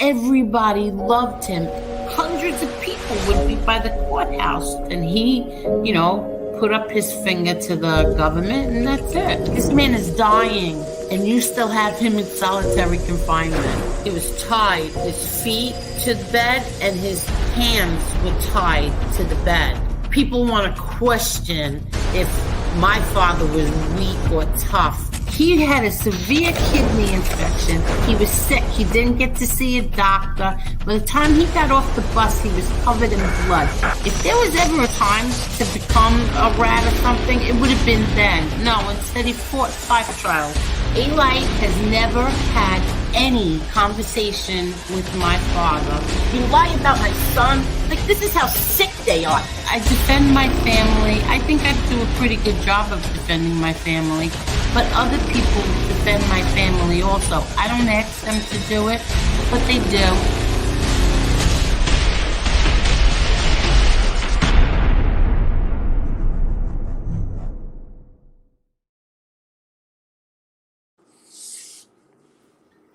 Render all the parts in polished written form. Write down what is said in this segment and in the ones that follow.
Everybody loved him. Hundreds of people would be by the courthouse, and he, put up his finger to the government, and that's it. This man is dying, and you still have him in solitary confinement. He was tied, his feet to the bed, and his hands were tied to the bed. People want to question if my father was weak or tough. He had a severe kidney infection. He was sick. He didn't get to see a doctor. By the time he got off the bus, he was covered in blood. If there was ever a time to become a rat or something, it would have been then. No, instead he fought 5 trials. Eli has never had any conversation with my father. You lie about my son. Like, this is how sick they are. I defend my family. I think I do a pretty good job of defending my family. But other people defend my family also. I don't ask them to do it, but they do.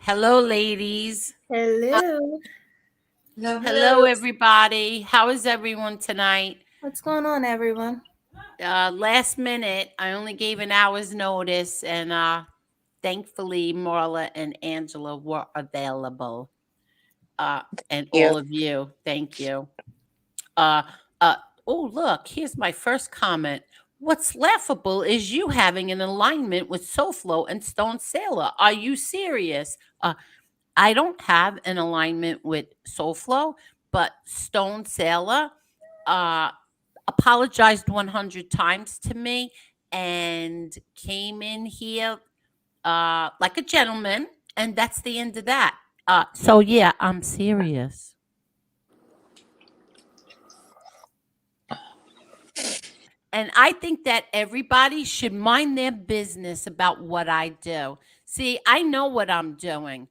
Hello, ladies. Hello. Hello, everybody. How is everyone tonight? What's going on, everyone? Last minute, I only gave an hour's notice, and thankfully, Marla and Angela were available. And all of you, thank you. Oh, look, here's my first comment. What's laughable is you having an alignment with SoFlo and Stone Sailor. Are you serious? I don't have an alignment with SoFlo, but Stone Sailor apologized 100 times to me and came in here like a gentleman, and that's the end of that. So yeah, I'm serious. And I think that everybody should mind their business about what I do. See, I know what I'm doing.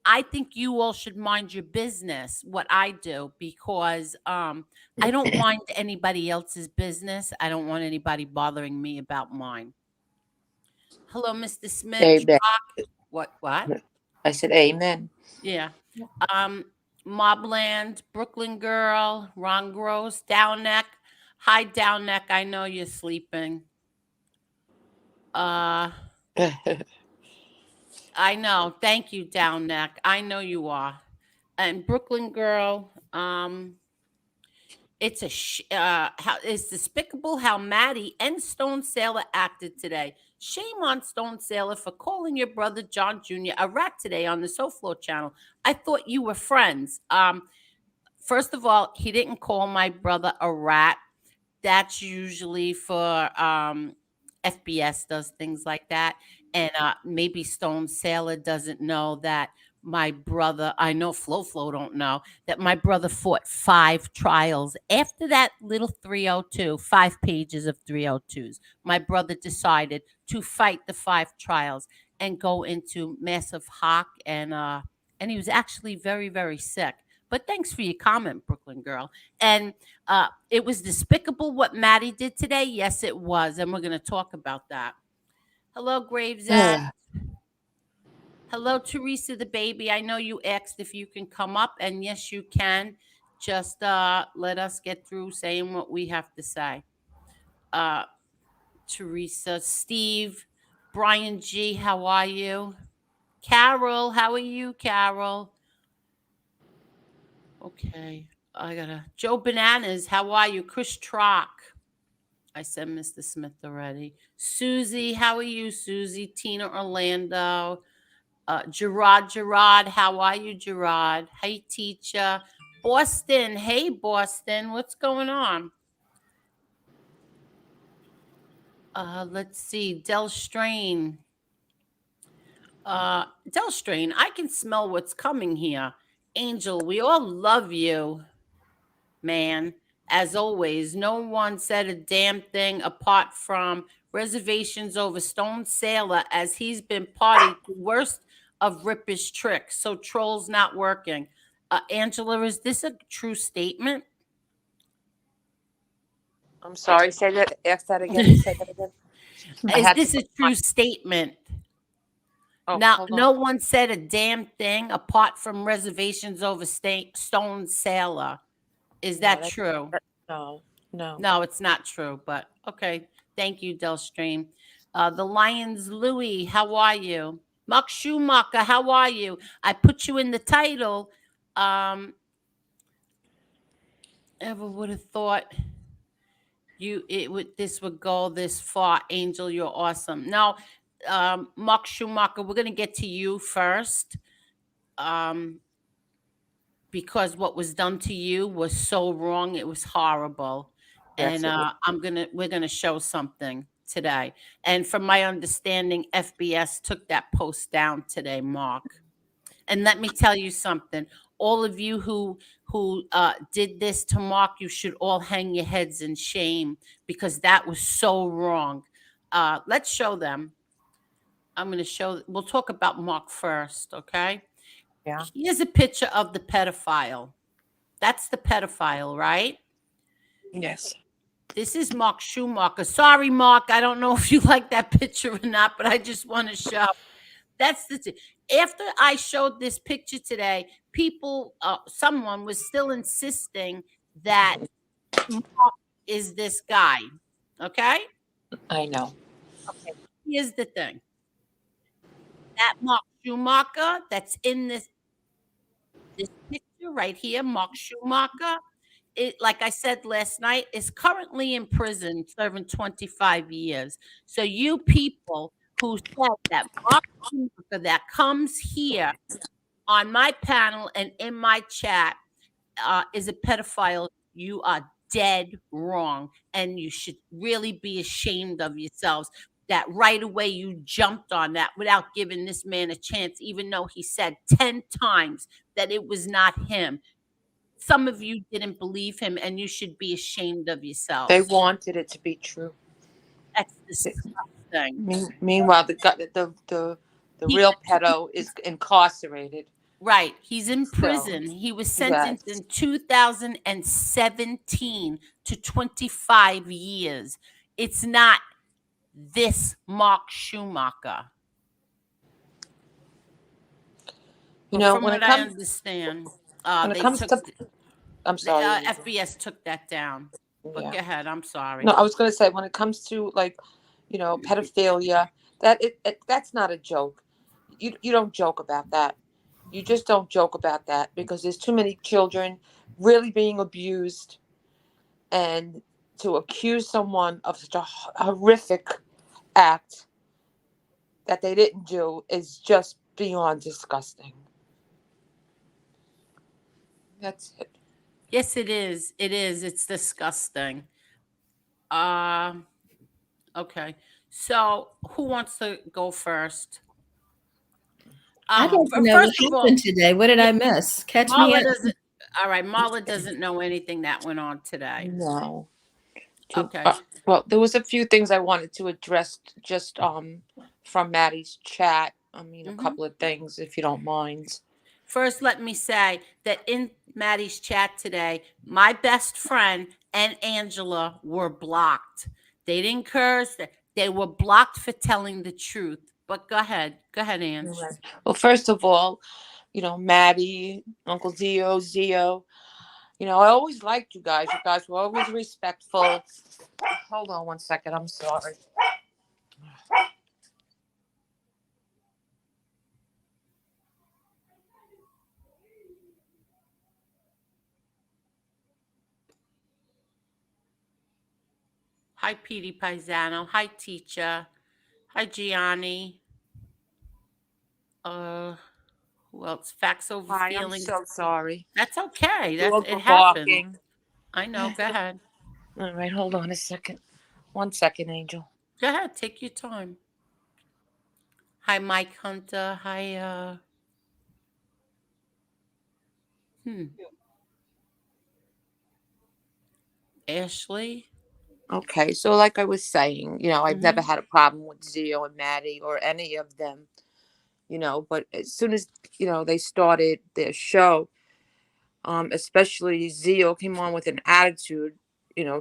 I think you all should mind your business, what I do, because I don't mind anybody else's business. I don't want anybody bothering me about mine. Hello, Mr. Smith. Amen. What? I said amen. Yeah. Mobland, Brooklyn Girl, Ron Gross, Downneck. Hi, Downneck. I know you're sleeping. I know. Thank you, Downneck. I know you are. And Brooklyn Girl, it's it's despicable how Maddie and Stone Sailor acted today. Shame on Stone Sailor for calling your brother John Jr. a rat today on the SoFlo channel. I thought you were friends. First of all, he didn't call my brother a rat. That's usually for FBS does things like that. And maybe Stone Sailor doesn't know that my brother, I know Flo don't know, that my brother fought 5 trials. After that little 302, 5 pages of 302s, my brother decided to fight the 5 trials and go into massive hock, and he was actually very, very sick. But thanks for your comment, Brooklyn Girl. And it was despicable what Maddie did today. Yes, it was. And we're going to talk about that. Hello, Gravesat. Hello, Teresa the baby. I know you asked if you can come up, and yes, you can. Just let us get through saying what we have to say. Teresa, Steve, Brian G, how are you? Carol, how are you, Carol? Okay, I gotta. Joe Bananas, how are you? Chris Trock. I said Mr. Smith already. Susie, how are you, Susie? Tina Orlando. Gerard, how are you, Gerard? Hey, teacher. Boston, hey, Boston, what's going on? Let's see. Del Strain. Del Strain, I can smell what's coming here. Angel, we all love you, man. As always, no one said a damn thing apart from reservations over Stone Sailor, as he's been party to worst of Ripper's tricks. So trolls not working. Angela, is this a true statement? I'm sorry. Say that. Ask that again. Say that again. Is this a true statement? Oh, Now, hold on. no one said a damn thing apart from reservations over Stone Sailor. Is No, that that's true? no, no. No, it's not true, but okay. Thank you, Delstream. The Lions, Louis, how are you? Mark Schumacher, how are you? I put you in the title. Ever would have thought this would go this far, Angel? You're awesome. Now, Mark Schumacher, we're gonna get to you first. Um, because what was done to you was so wrong, it was horrible. Yes, And it was. we're gonna show something today. And from my understanding, FBS took that post down today, Mark. And let me tell you something. All of you who did this to Mark, you should all hang your heads in shame because that was so wrong. Let's show them. I'm going to show. We'll talk about Mark first, okay? Yeah. Here's a picture of the pedophile. That's the pedophile, right? Yes. This is Mark Schumacher. Sorry, Mark. I don't know if you like that picture or not, but I just want to show. That's after I showed this picture today, someone was still insisting that Mark is this guy. Okay? I know. Okay. Here's the thing. That Mark Schumacher that's in this picture right here, Mark Schumacher, like I said last night, is currently in prison serving 25 years. So you people who said that Mark Schumacher that comes here on my panel and in my chat is a pedophile, you are dead wrong. And you should really be ashamed of yourselves that right away you jumped on that without giving this man a chance, even though he said 10 times that it was not him. Some of you didn't believe him, and you should be ashamed of They yourselves. wanted it to be true. That's disgusting. Meanwhile, the He real pedo is incarcerated. Right. He's in So, prison. He was yes. sentenced in 2017 to 25 years. It's not this Mark Schumacher. You But know, from what I understand, when it they comes took to, I'm sorry. Angel. FBS took that down. But Yeah. go ahead. I'm sorry. No, I was going to say when it comes to pedophilia, that's not a joke. You don't joke about that. You just don't joke about that because there's too many children really being abused, and to accuse someone of such a horrific act that they didn't do is just beyond disgusting. That's it. Yes, it is. It is. It's disgusting. Uh, okay. So who wants to go first? I'd like to know what First of all, happened today. What did yeah, I miss? Catch me Marla up. doesn't. All right, Marla doesn't know anything that went on today. No. Okay. Well, there was a few things I wanted to address just from Maddie's chat. I mean, a couple of things, if you don't mind. First, let me say that in Maddie's chat today, my best friend and Angela were blocked. They didn't curse. They were blocked for telling the truth. But go ahead. Go ahead, Ange. Right. Well, first of all, Maddie, Uncle Zio. I always liked you guys. You guys were always respectful. Hold on one second. I'm sorry. Hi, Petey Paisano. Hi, teacher. Hi, Gianni. Who else? Facts over Hi, I'm feelings. so sorry. That's okay. It happens. Barking. I know. Go ahead. All right, hold on a second. 1 second, Angel. Go ahead. Take your time. Hi, Mike Hunter. Hi, Ashley. Okay, so like I was saying, I've never had a problem with Zio and Maddie or any of them, but as soon as, they started their show, especially Zio came on with an attitude,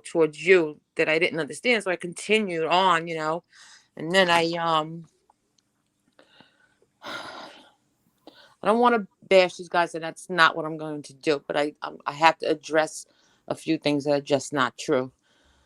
towards you that I didn't understand. So I continued on, and then I don't want to bash these guys, and that's not what I'm going to do. But I have to address a few things that are just not true.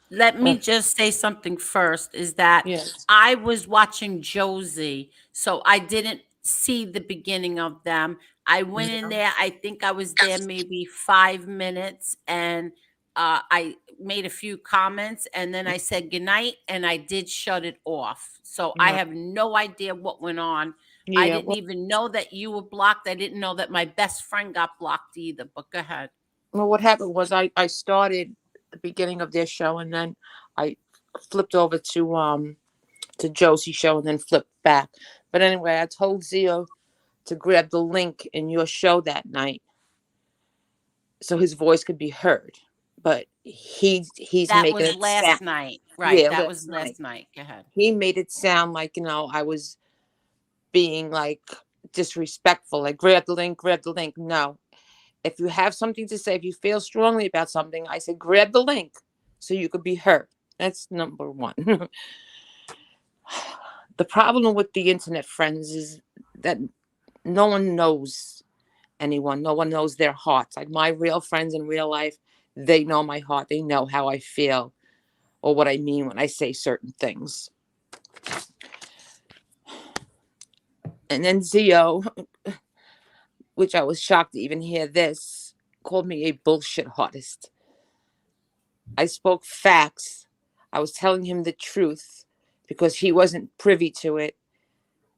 Let me But just say something first, is that yes, I was watching Josie, so I didn't see the beginning of them. I went in yeah. there, I think I was there maybe 5 minutes, and I made a few comments, and then I said goodnight, and I did shut it off. So I Yeah. have no idea what went on. I Yeah. didn't even know that you were blocked. I didn't know that my best friend got blocked either, but go ahead. Well, what happened was I started the beginning of their show, and then I flipped over to Josie's show, and then flipped back. But anyway, I told Zio to grab the link in your show that night so his voice could be heard. But he's That making was it sound, last night. Right, yeah, that last was night. last night. Go ahead. He made it sound like, I was being like disrespectful, like grab the link, grab the link. No. If you have something to say, if you feel strongly about something, I said grab the link so you could be heard. That's number one. The problem with the internet, friends, is that no one knows anyone. No one knows their hearts. Like my real friends in real life, they know my heart. They know how I feel or what I mean when I say certain things. And then Zio, which I was shocked to even hear this, called me a bullshit artist. I spoke facts. I was telling him the truth because he wasn't privy to it.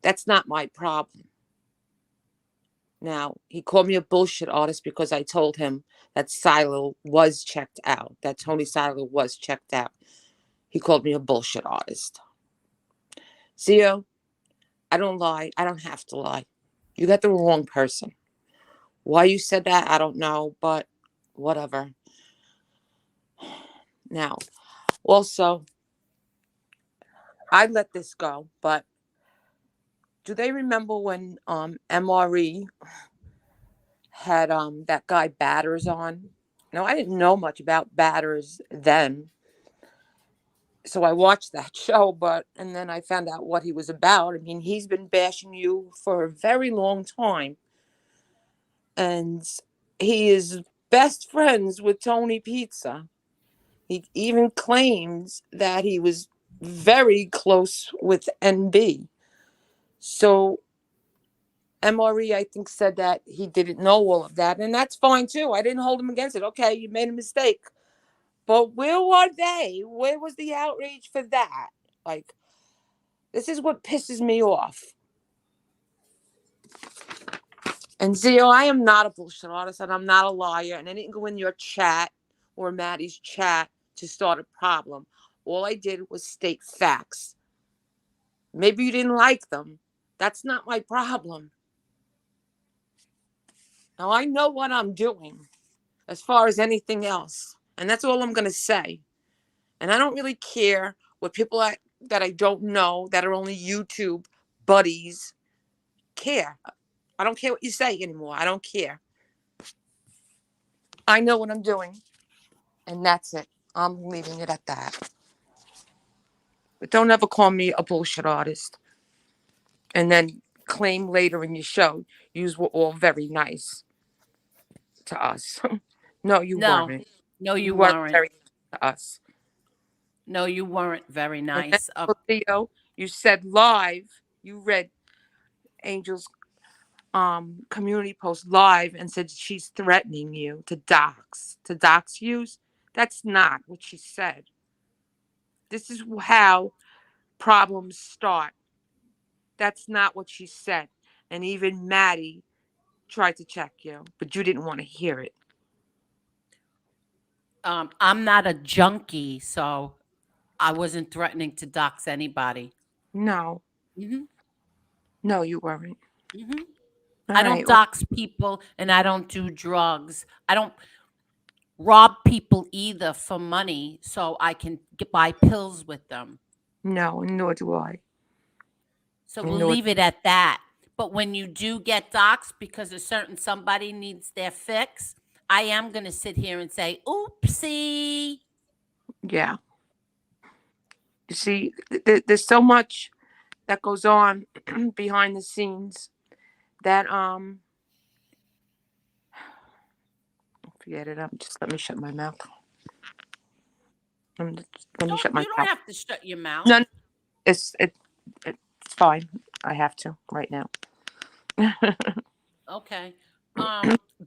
That's not my problem. Now, he called me a bullshit artist because I told him that Silo was checked out, that Tony Silo was checked out. He called me a bullshit artist. Zio, I don't lie. I don't have to lie. You got the wrong person. Why you said that, I don't know, but whatever. Now, also, I let this go, but do they remember when MRE had that guy Batters on? Now, I didn't know much about Batters then, so I watched that show, and then I found out what he was about. I mean, he's been bashing you for a very long time, and he is best friends with Tony Pizza. He even claims that he was very close with NB. So MRE, I think, said that he didn't know all of that, and that's fine too. I didn't hold him against it. Okay, you made a mistake. But where were they? Where was the outrage for that? Like, this is what pisses me off. And Zio, I am not a bullshit artist, and I'm not a liar, and I didn't go in your chat or Maddie's chat to start a problem. All I did was state facts. Maybe you didn't like them. That's not my problem. Now, I know what I'm doing as far as anything else, and that's all I'm going to say. And I don't really care what people that I don't know, that are only YouTube buddies, care. I don't care what you say anymore. I don't care. I know what I'm doing, and that's it. I'm leaving it at that. But don't ever call me a bullshit artist and then claim later in your show you were all very nice to us. No, you No, weren't. no, you You weren't weren't. very nice to us. No, you weren't very And then, nice. Theo, you said live, you read Angel's community post live and said she's threatening you to dox you. That's not what she said. This is how problems start. That's not what she said. And even Maddie tried to check you, but you didn't want to hear it. I'm not a junkie, so I wasn't threatening to dox anybody. No, Hmm. no, you weren't. Hmm. All I don't right. Well, dox people, and I don't do drugs. I don't rob people either for money, so I can buy pills with them. no, nor do I. So we'll Nor, leave it at that. But when you do get doxxed because a certain somebody needs their fix, I am going to sit here and say, oopsie. yeah. You see, there's so much that goes on behind the scenes that forget it. Just let me shut my mouth. Let me shut my You don't mouth. have to shut your mouth. No, it's fine. I have to right now. Okay.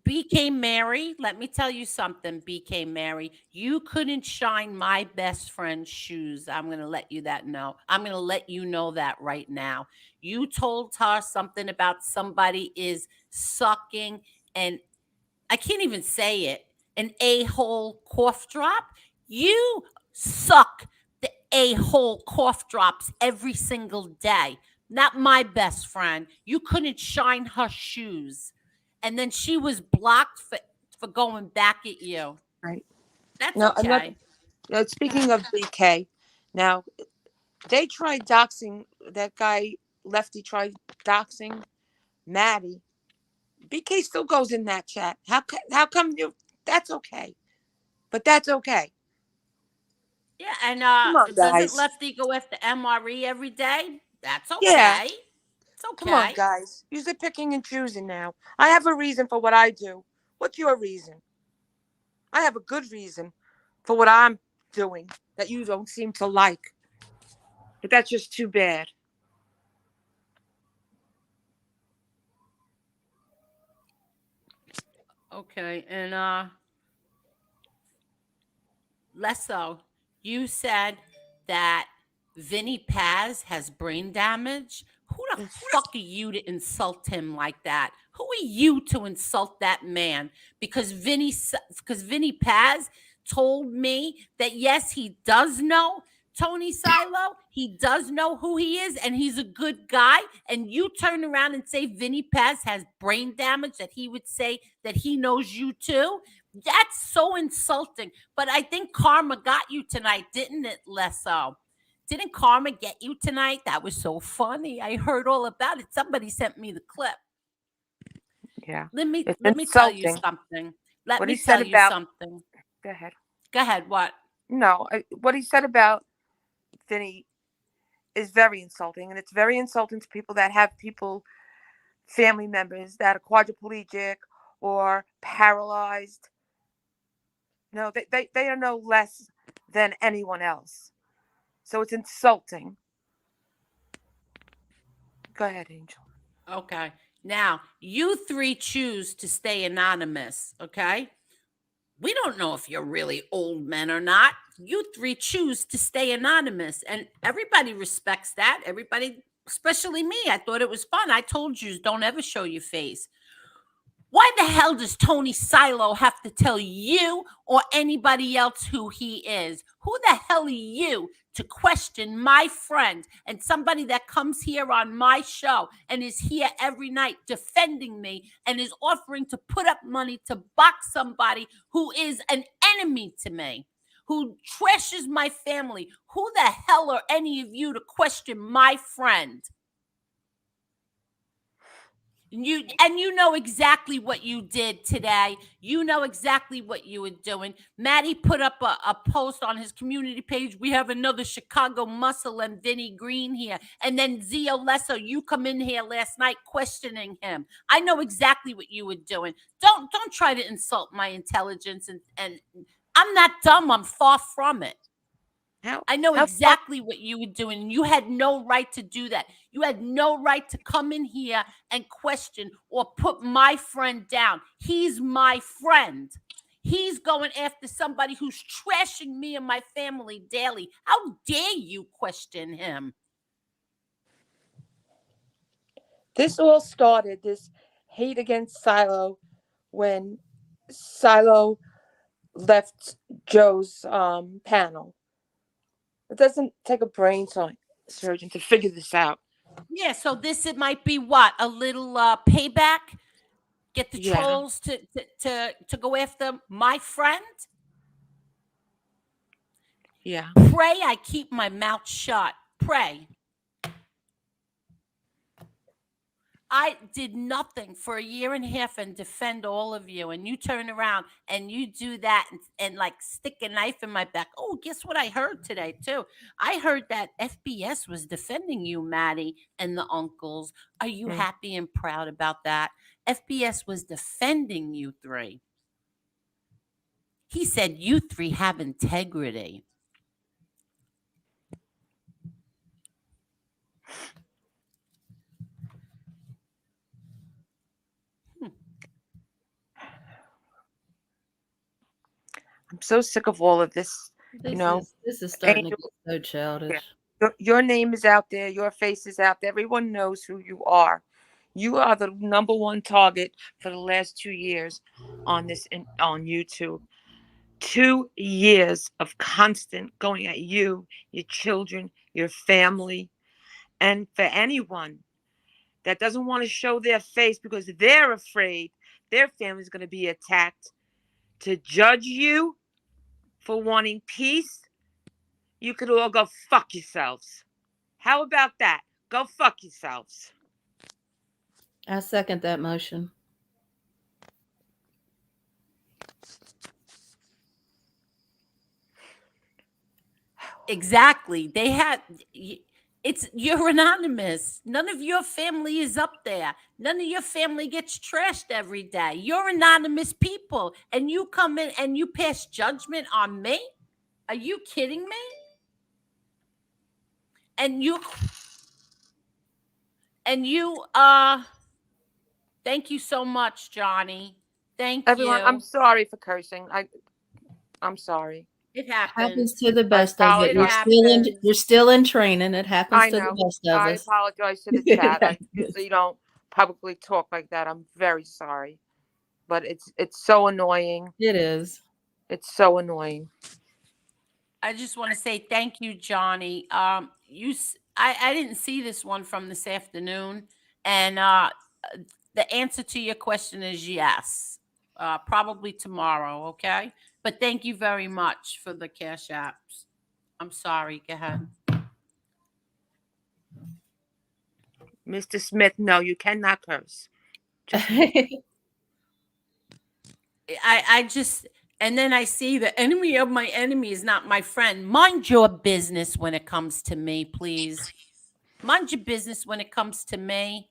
BK Mary, let me tell you something, BK Mary. You couldn't shine my best friend's shoes. I'm going to let you that know. I'm going to let you know that right now. You told her something about somebody is sucking, and I can't even say it, an a-hole cough drop. You suck the a-hole cough drops every single day. Not my best friend. You couldn't shine her shoes. And then she was blocked for going back at you. Right. That's Now another. okay. Speaking of BK, now they tried doxing that guy. Lefty tried doxing Maddie. BK still goes in that chat. How come you? That's okay, but that's okay. Yeah, and Come on, doesn't guys. Lefty go after MRE every day? That's Yeah, okay. It's come on, okay. guys. You're picking and choosing now. I have a reason for what I do. What's your reason? I have a good reason for what I'm doing that you don't seem to like. But that's just too bad. Okay, and Lesso, you said that Vinny Paz has brain damage. Fuck are you to insult him like that? Who are you to insult that man? Because Vinny Paz told me that yes, he does know Tony Silo. He does know who he is, and he's a good guy. And you turn around and say Vinny Paz has brain damage, that he would say that he knows you too. That's so insulting. But I think karma got you tonight, didn't it, Lesso? Didn't karma get you tonight? That was so funny. I heard all about it. Somebody sent me the clip. Yeah. Let me It's let me tell you insulting. something. Let What me he said tell you about. something. Go ahead. Go ahead. What? No, what he said about Vinny is very insulting, and it's very insulting to people that have family members that are quadriplegic or paralyzed. No, they are no less than anyone else. So it's insulting. Go ahead, Angel. Okay. Now, you three choose to stay anonymous, okay? We don't know if you're really old men or not. You three choose to stay anonymous, and everybody respects that. Everybody, especially me. I thought it was fun. I told you, don't ever show your face. Why the hell does Tony Silo have to tell you or anybody else who he is? Who the hell are you to question my friend and somebody that comes here on my show and is here every night defending me and is offering to put up money to box somebody who is an enemy to me, who trashes my family? Who the hell are any of you to question my friend? You know exactly what you did today. You know exactly what you were doing. Maddie put up a post on his community page. We have another Chicago muscle and Vinny Green here. And then Zio Lesso, you come in here last night questioning him. I know exactly what you were doing. Don't try to insult my intelligence, and I'm not dumb. I'm far from it. I know How far? exactly what you were doing. And you had no right to do that. You had no right to come in here and question or put my friend down. He's my friend. He's going after somebody who's trashing me and my family daily. How dare you question him? This all started, this hate against Silo, when Silo left Joe's panel. It doesn't take a brain surgeon to figure this out. Yeah, so it might be what? A little payback? Get the Yeah, trolls to go after my friend? yeah. Pray I keep my mouth shut. Pray. I did nothing for a year and a half and defend all of you, and you turn around and you do that and like stick a knife in my back. Oh, guess what I heard today too? I heard that FBS was defending you, Maddie, and the uncles. Are you happy and proud about that? FBS was defending you three. He said you three have integrity. I'm so sick of all of this. This is starting Angel, to get so childish. your name is out there. Your face is out there. Everyone knows who you are. You are the number one target for the last 2 years on on YouTube. 2 years of constant going at you, your children, your family, and for anyone that doesn't want to show their face because they're afraid their family's going to be attacked, to judge you for wanting peace, you could all go fuck yourselves. How about that? Go fuck yourselves. I second that motion. Exactly. You're anonymous. None of your family is up there. None of your family gets trashed every day. You're anonymous people, and you come in and you pass judgment on me? Are you kidding me? And you thank you so much, Johnny. Thank Everyone, you. I'm sorry for cursing. I'm sorry. It happens. Happens to the best of it. You're still in training. It happens I to know. the best of I us. apologize to the chat. I usually don't publicly talk like that. I'm very sorry. But it's so annoying. It is. It's so annoying. I just want to say thank you, Johnny. I didn't see this one from this afternoon, and the answer to your question is yes. Probably tomorrow, okay? But thank you very much for the cash apps. I'm sorry. Go ahead. Mr. Smith, no, you cannot curse. I just and then I see the enemy of my enemy is not my friend. Mind your business when it comes to me, please. Mind your business when it comes to me.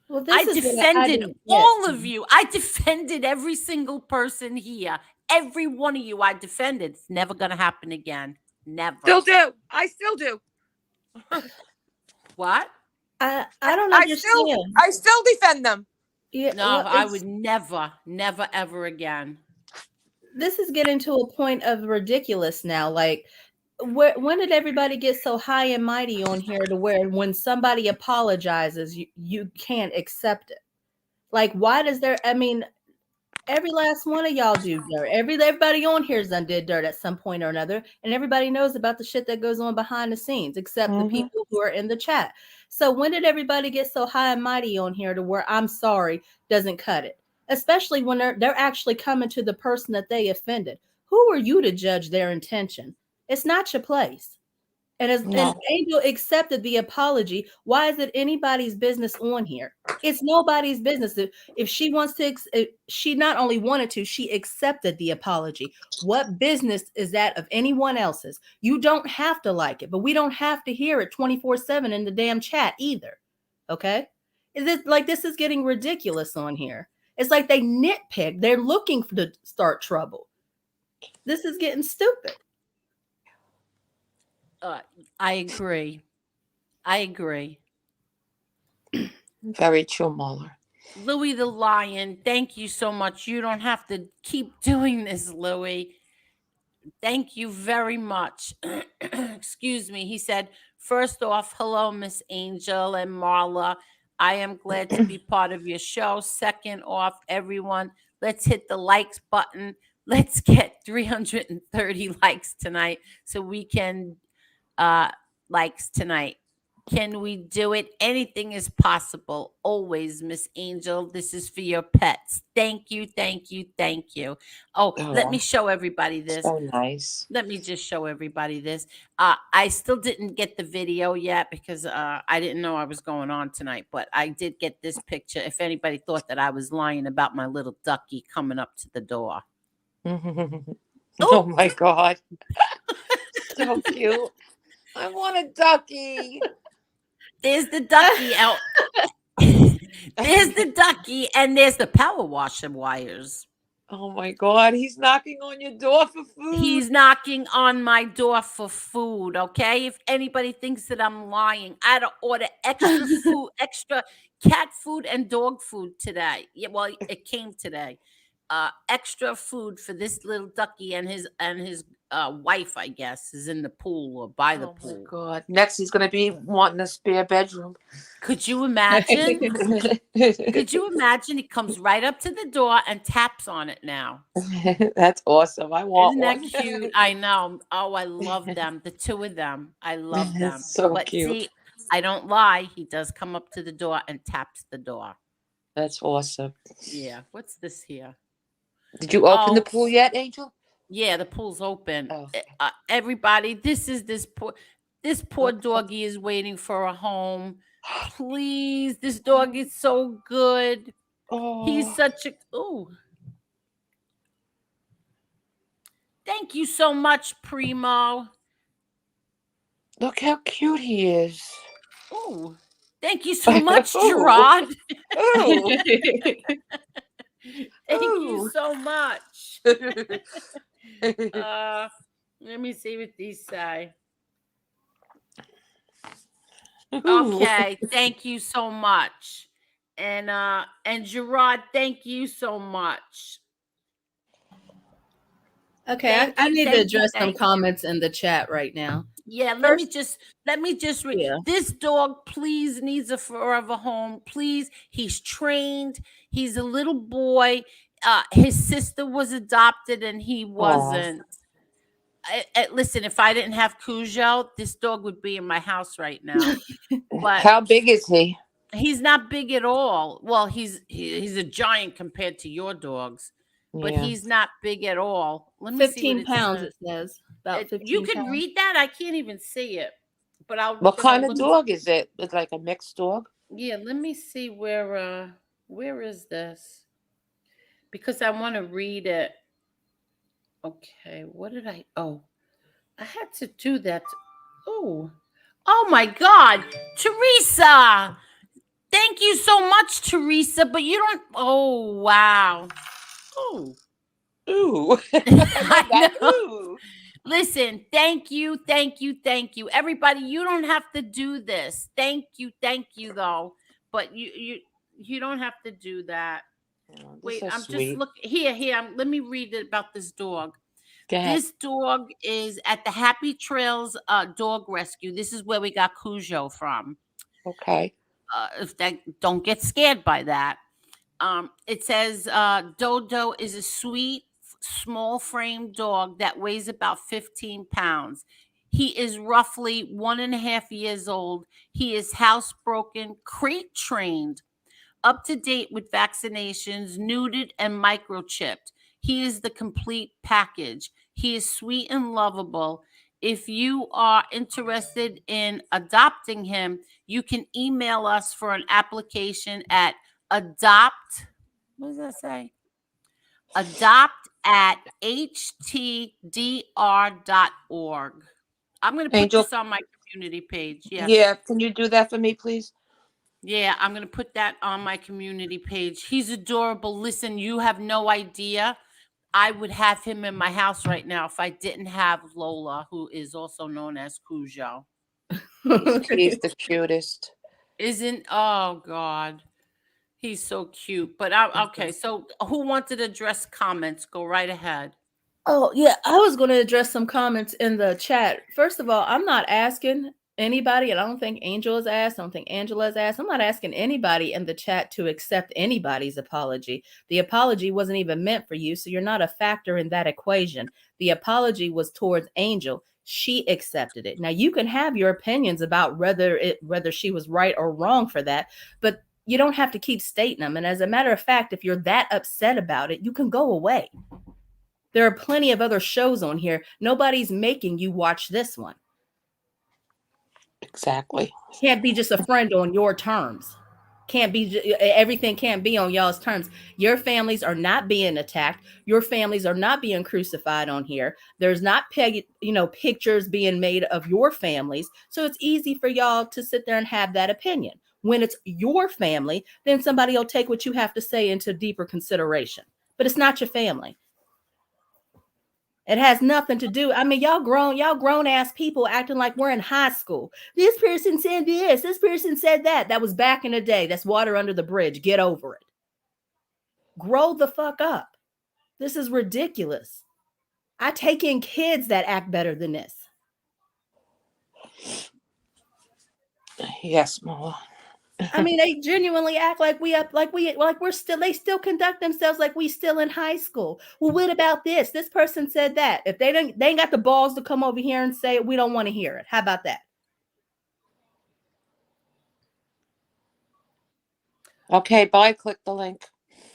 Well, I defended all of you. I defended every single person here. Every one of you I defended. It's never going to happen again. Never. Still do. I still do. What? I don't understand. I still defend them. Yeah, no, I would never, ever again. This is getting to a point of ridiculous now. Like, when did everybody get so high and mighty on here to where when somebody apologizes, you can't accept it? Like, why does there? I mean, every last one of y'all do dirt. Everybody on here's done did dirt at some point or another, and everybody knows about the shit that goes on behind the scenes, except the people who are in the chat. So when did everybody get so high and mighty on here to where I'm sorry doesn't cut it? Especially when they're actually coming to the person that they offended. Who are you to judge their intention? It's not your place. And and Angel accepted the apology. Why is it anybody's business on here? It's nobody's business. If she wants to, she not only wanted to, she accepted the apology. What business is that of anyone else's? You don't have to like it, but we don't have to hear it 24/7 in the damn chat either. Okay? This is getting ridiculous on here. It's like they nitpick. They're looking to start trouble. This is getting stupid. I agree. Very true, Mueller. Louis the Lion, thank you so much. You don't have to keep doing this, Louis. Thank you very much. Excuse me. He said, first off, hello, Miss Angel and Marla. I am glad to be part of your show. Second off, everyone, let's hit the likes button. Let's get 330 likes tonight so we can likes tonight. Can we do it? Anything is possible. Always, Miss Angel. This is for your pets. Thank you, thank you, thank you. Oh, let me Oh, show everybody this. so nice. Let me just show everybody this. I still didn't get the video yet because I didn't know I was going on tonight, but I did get this picture. If anybody thought that I was lying about my little ducky coming up to the door. Oh Oh, my God. So cute. I want a ducky. there's the ducky out. There's the ducky, and there's the power washer wires. Oh my God. He's knocking on your door for food. He's knocking on my door for food. Okay. If anybody thinks that I'm lying, I had to order extra food, extra cat food and dog food today. Yeah, well, it came today. Extra food for this little ducky and his wife, I guess, is in the pool or by the Oh my pool. God. Next, he's going to be wanting a spare bedroom. Could you imagine? Could you imagine? He comes right up to the door and taps on it now. That's awesome. I want Isn't that one. cute? I know. Oh, I love them. The two of them. I love them. That's so But cute. see, I don't lie. He does come up to the door and taps the door. That's awesome. Yeah. What's this here? Did you open the Oh, pool yet, Angel? yeah, the pool's open. Oh. Everybody, this poor doggy is waiting for a home. Please, this dog is so good. He's Oh, such a Thank you so much, Primo. look how cute he is. Ooh. Thank you so much, Ooh. Gerard. Ooh. Thank you Ooh. so much. Let me see what these say. Ooh. Okay, thank you so much. And Gerard, thank you so much. Okay, Thank I you, need to thank you, address some thank you. comments in the chat right now. Yeah, First, let me just read. yeah. This dog, please, needs a forever home. Please, he's trained. He's a little boy. His sister was adopted and he wasn't. Listen, if I didn't have Cujo, this dog would be in my house right now. But How big is he? he's not big at all. Well, he's a giant compared to your dogs, but Yeah. he's not big at all. Let me see what 15 it pounds, says. it says. About You 15 could pounds. read that. I can't even see it, but I'm What gonna kind of look. dog is it? It's like a mixed dog? Yeah, let me see where is this? Because I want to read it. Okay, what did I? Oh, I had to do that. Oh, oh my God, Teresa! Thank you so much, Teresa. But you don't. Oh wow. Oh, Ooh. I I love that. know. Ooh. Listen, thank you, thank you, thank you, everybody. You don't have to do this. Thank you, though. But you don't have to do that. Oh, this is Wait, so I'm just sweet. here. Let me read it about this dog. Go ahead. This dog is at the Happy Trails Dog Rescue. This is where we got Cujo from. Okay. If that don't get scared by that. It says Dodo is a sweet, small frame dog that weighs about 15 pounds. He is roughly 1.5 years old. He is housebroken, crate trained, up to date with vaccinations, neutered, and microchipped. He is the complete package. He is sweet and lovable. If you are interested in adopting him, you can email us for an application at adopt. What does that say? Adopt at htdr.org. I'm going to put Angel. this on my community page. Yes. Yeah. Can you do that for me, please? Yeah, I'm going to put that on my community page. He's adorable. Listen, you have no idea. I would have him in my house right now if I didn't have Lola, who is also known as Cujo. He's the cutest. Isn't, oh God, he's so cute. But okay, so who wanted to address comments? Go right ahead. Oh, yeah, I was going to address some comments in the chat. First of all, I'm not asking Anybody, and I don't think Angel has asked, I don't think Angela's asked. I'm not asking anybody in the chat to accept anybody's apology. The apology wasn't even meant for you, so you're not a factor in that equation. The apology was towards Angel. She accepted it. Now you can have your opinions about whether she was right or wrong for that, but you don't have to keep stating them. And as a matter of fact, if you're that upset about it, you can go away. There are plenty of other shows on here. Nobody's making you watch this one. Exactly. Can't be just a friend on your terms. Can't be everything can't be on y'all's terms. Your families are not being attacked. Your families are not being crucified on here. There's not pictures being made of your families. So it's easy for y'all to sit there and have that opinion. When it's your family, then somebody will take what you have to say into deeper consideration. But it's not your family. It has nothing to do. I mean, y'all grown ass people acting like we're in high school. This person said this person said that. That was back in the day. That's water under the bridge. Get over it. Grow the fuck up. This is ridiculous. I take in kids that act better than this. Yes, Mola. I mean, they genuinely act like they still conduct themselves like we still in high school. Well, what about this? This person said that. If they ain't got the balls to come over here and say it, we don't want to hear it. How about that? Okay, bye. Click the link.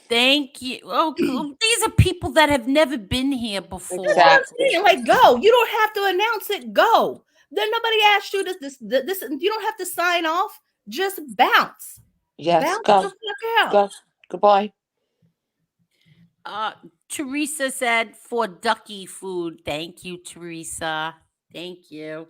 Thank you. Oh, these are people that have never been here before. Exactly. Like, go. You don't have to announce it. Go. Then nobody asked you this. You don't have to sign off. Just bounce. Yes, Bounce go. the fuck out. Go. Goodbye. Teresa said for ducky food. Thank you, Teresa. Thank you.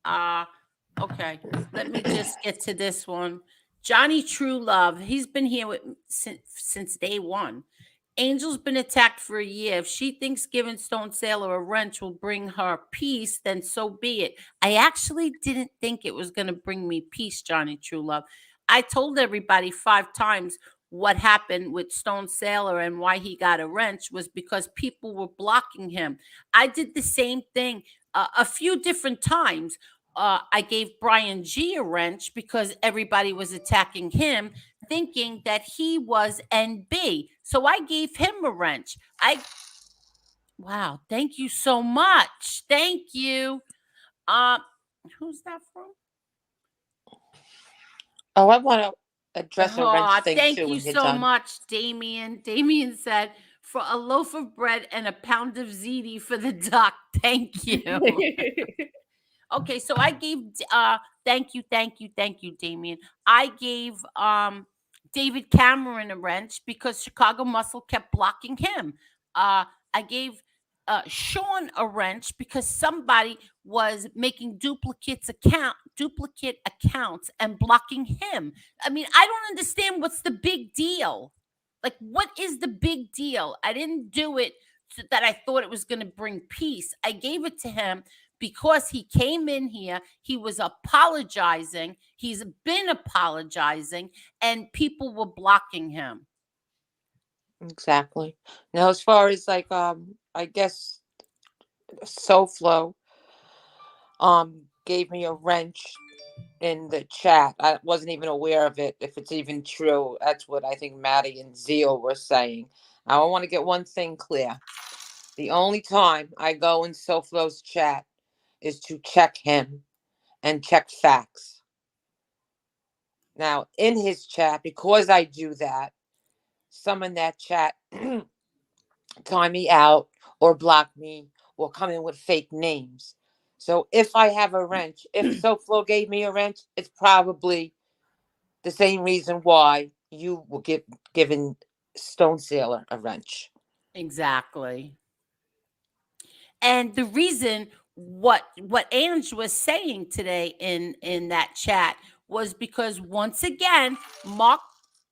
Okay. Let me just get to this one. Johnny True Love. He's been here since day one. Angel's been attacked for a year. If she thinks giving Stone Sailor a wrench will bring her peace, then so be it. I actually didn't think it was going to bring me peace, Johnny True Love. I told everybody 5 times what happened with Stone Sailor and why he got a wrench was because people were blocking him. I did the same thing a few different times. I gave Brian G a wrench because everybody was attacking him, thinking that he was NB. So I gave him a wrench. Wow, thank you so much. Thank you. Who's that from? Oh, I want to address a wrench Oh, thing thank too you when you're so done. much, Damien. Damien said, for a loaf of bread and a pound of ziti for the duck. Thank you. Okay, so I gave thank you, Damien. I gave David Cameron a wrench because Chicago Muscle kept blocking him. I gave Sean a wrench because somebody was making duplicate accounts and blocking him. I mean, I don't understand what's the big deal. Like, what is the big deal? I didn't do it so that I thought it was going to bring peace. I gave it to him because he came in here, he was apologizing, he's been apologizing, and people were blocking him. Exactly. Now, as far as like, I guess SoFlo gave me a wrench in the chat. I wasn't even aware of it. If it's even true, that's what I think Maddie and Zeal were saying. I want to get one thing clear. The only time I go in SoFlo's chat is to check him and check facts. Now, in his chat, because I do that, some in that chat time me out or block me or come in with fake names. So if I have a wrench, if SoFlo gave me a wrench, it's probably the same reason why you will get given Stone Sailor a wrench. Exactly. And the reason what Ange was saying today in that chat was because once again, Mark.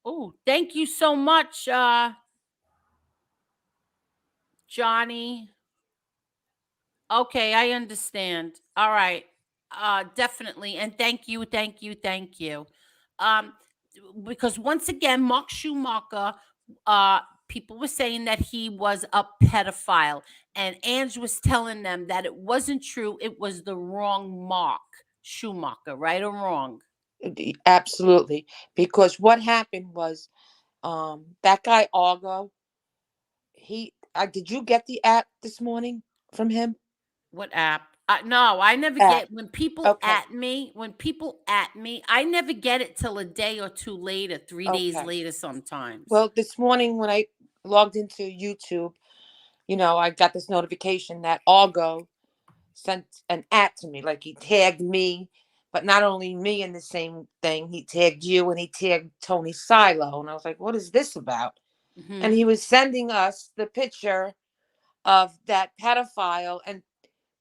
Oh, thank you so much, Johnny. Okay, I understand. All right. Definitely. And thank you. Um, because once again, Mark Schumacher, people were saying that he was a pedophile. And Ange was telling them that it wasn't true. It was the wrong mark. Schumacher, right or wrong? Absolutely. Because what happened was, that guy Argo, did you get the app this morning from him? What app? No, I never App. get when people Okay. at me. When people at me, I never get it till a day or two later, 3 days Okay. later sometimes. Well, this morning when I logged into YouTube, I got this notification that Argo sent an at to me. Like he tagged me, but not only me in the same thing, he tagged you and he tagged Tony Silo. And I was like, what is this about? And Hmm. he was sending us the picture of that pedophile and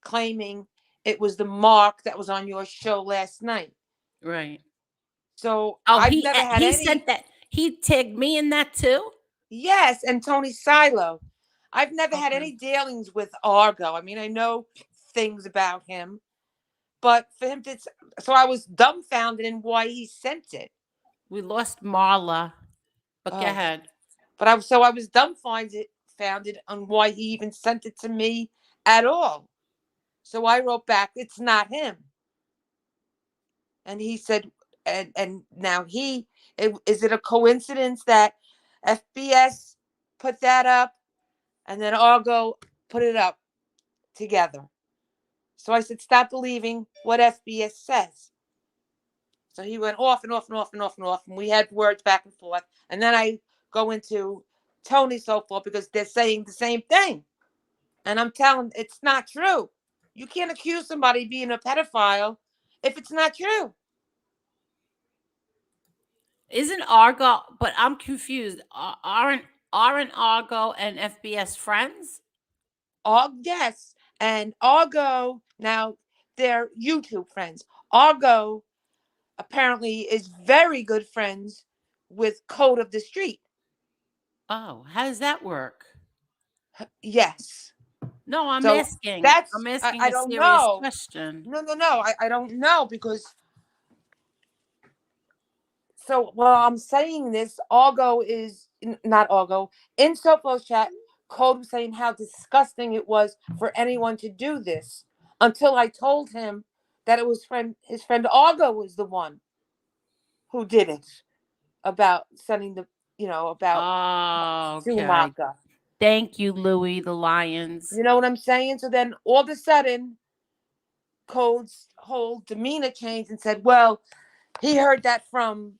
claiming it was the mark that was on your show last night. Right. So Oh, I've never had he sent any. that. He tagged me in that too. Yes, and Tony Silo. I've never had Okay. any dealings with Argo. I mean, I know things about him, but for him to, so I was dumbfounded in why he sent it. We lost Marla, but go Oh, ahead. but I was dumbfounded founded on why he even sent it to me at all. So I wrote back, "It's not him," and he said, and now is it a coincidence that FBS put that up and then Argo put it up together? So I said, stop believing what FBS says. So he went off and off and off and off and off, and we had words back and forth. And then I go into Tony so forth because they're saying the same thing. And I'm telling it's not true. You can't accuse somebody of being a pedophile if it's not true. Isn't Argo? But I'm confused. Aren't Argo and FBS friends? All yes. And Argo, now they're YouTube friends. Argo apparently is very good friends with Code of the Street. Oh, how does that work? Yes. No, I'm So asking. that's I'm asking I a don't serious know. question. No. I don't know because so while I'm saying this, Argo is not Argo. In Sofo's chat, Code was saying how disgusting it was for anyone to do this until I told him that it was his friend Argo was the one who did it about sending about Oh, okay. Schumacher. Thank you, Louis the Lions. You know what I'm saying? So then all of a sudden, Code's whole demeanor changed and said, well, he heard that from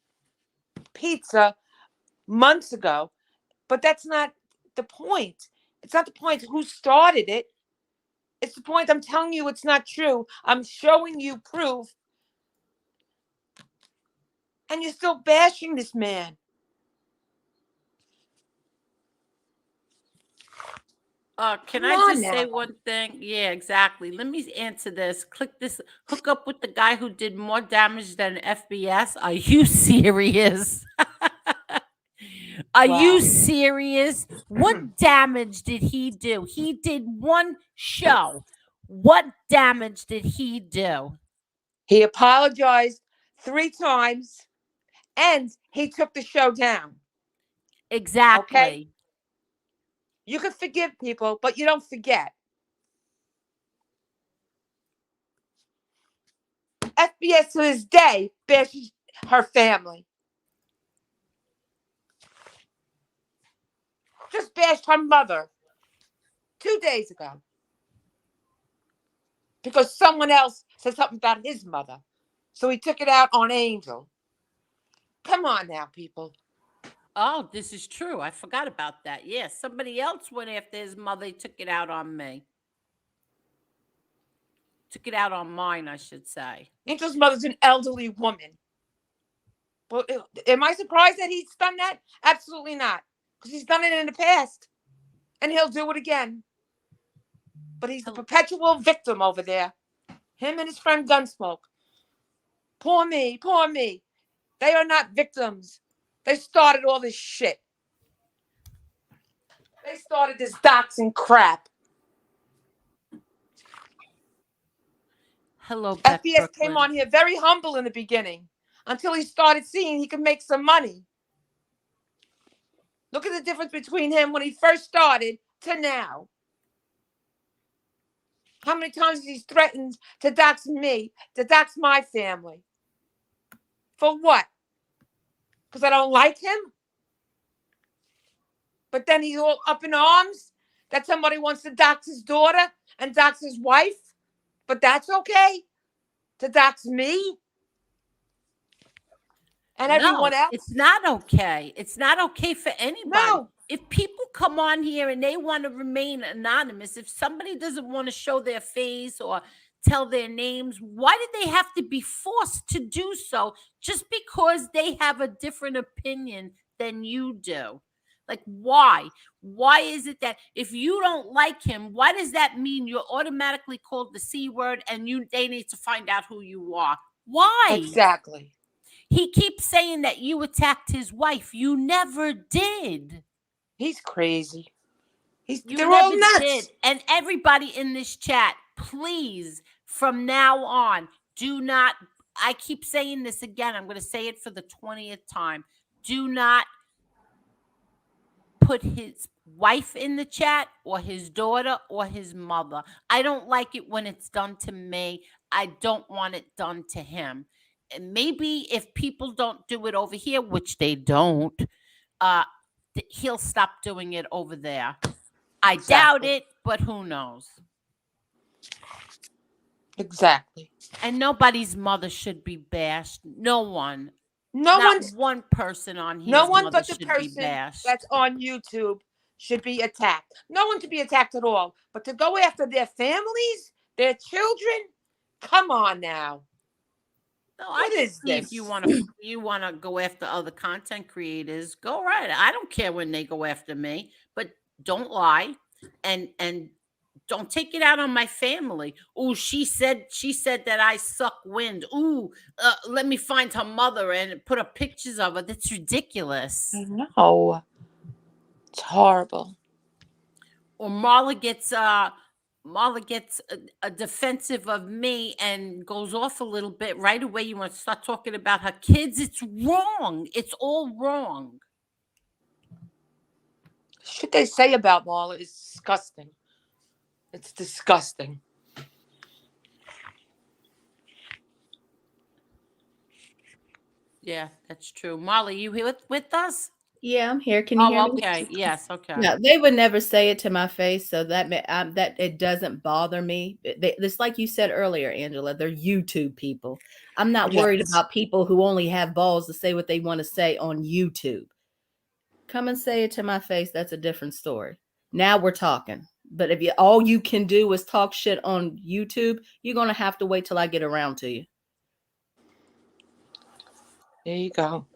Pizza months ago, but that's not the point. It's not the point who started it. It's the point I'm telling you it's not true. I'm showing you proof, and you're still bashing this man. Can Come I on just say now. one thing? Yeah, exactly. Let me answer this. Click this. Hook up with the guy who did more damage than FBS. Are you serious? Are you Wow. serious? What damage did he do? He did one show. What damage did he do? He apologized 3 times and he took the show down. Okay? Exactly. You can forgive people, but you don't forget. FBS to this day bashes her family. Just bashed her mother 2 days ago because someone else said something about his mother. So he took it out on Angel. Come on now, people. Oh, this is true. I forgot about that. Yes, somebody else went after his mother. He took it out on me. Took it out on mine, I should say. Angel's mother's an elderly woman. Well, am I surprised that he's done that? Absolutely not. Because he's done it in the past. And he'll do it again. But he's the perpetual victim over there. Him and his friend Gunsmoke. Poor me, poor me. They are not victims. They started all this shit. They started this doxing crap. Hello, Beth FBS came Brooklyn. on here very humble in the beginning until he started seeing he could make some money. Look at the difference between him when he first started to now. How many times he's threatened to dox me, to dox my family? For what? Because I don't like him? But then he's all up in arms that somebody wants to dox his daughter and dox his wife? But that's okay to dox me and everyone No, else? it's not okay. It's not okay for anybody. No. If people come on here and they want to remain anonymous, if somebody doesn't want to show their face or tell their names, why did they have to be forced to do so just because they have a different opinion than you do? Like, why? Why is it that if you don't like him, why does that mean you're automatically called the C word and they need to find out who you are? Why? Exactly. He keeps saying that you attacked his wife. You never did. He's crazy. You They're all never nuts. did. And everybody in this chat, please, from now on, do not, I keep saying this again. I'm going to say it for the 20th time. Do not put his wife in the chat or his daughter or his mother. I don't like it when it's done to me. I don't want it done to him. And maybe if people don't do it over here, which they don't, he'll stop doing it over there. I doubt it, but who knows? Exactly. And nobody's mother should be bashed. No one. Not one person on here. No one but the should be person bashed. that's on YouTube should be attacked. No one should be attacked at all. But to go after their families, their children, come on now. No, What is this? If you want to go after other content creators, go right. I don't care when they go after me, but don't lie and don't take it out on my family. Oh, she said that I suck wind. Ooh, let me find her mother and put up pictures of her. That's ridiculous. No, it's horrible. Or Marla gets a defensive of me and goes off a little bit right away. You want to start talking about her kids? It's wrong. It's all wrong. Shit they say about Marla is disgusting. It's disgusting. Yeah, that's true. Marla, you here with us? Yeah, I'm here. Can you hear me? Okay. Yes. Okay. No, they would never say it to my face, so that it doesn't bother me. It's like you said earlier, Angela. They're YouTube people. I'm not worried about people who only have balls to say what they want to say on YouTube. Come and say it to my face. That's a different story. Now we're talking. But if all you can do is talk shit on YouTube, you're gonna have to wait till I get around to you. There you go.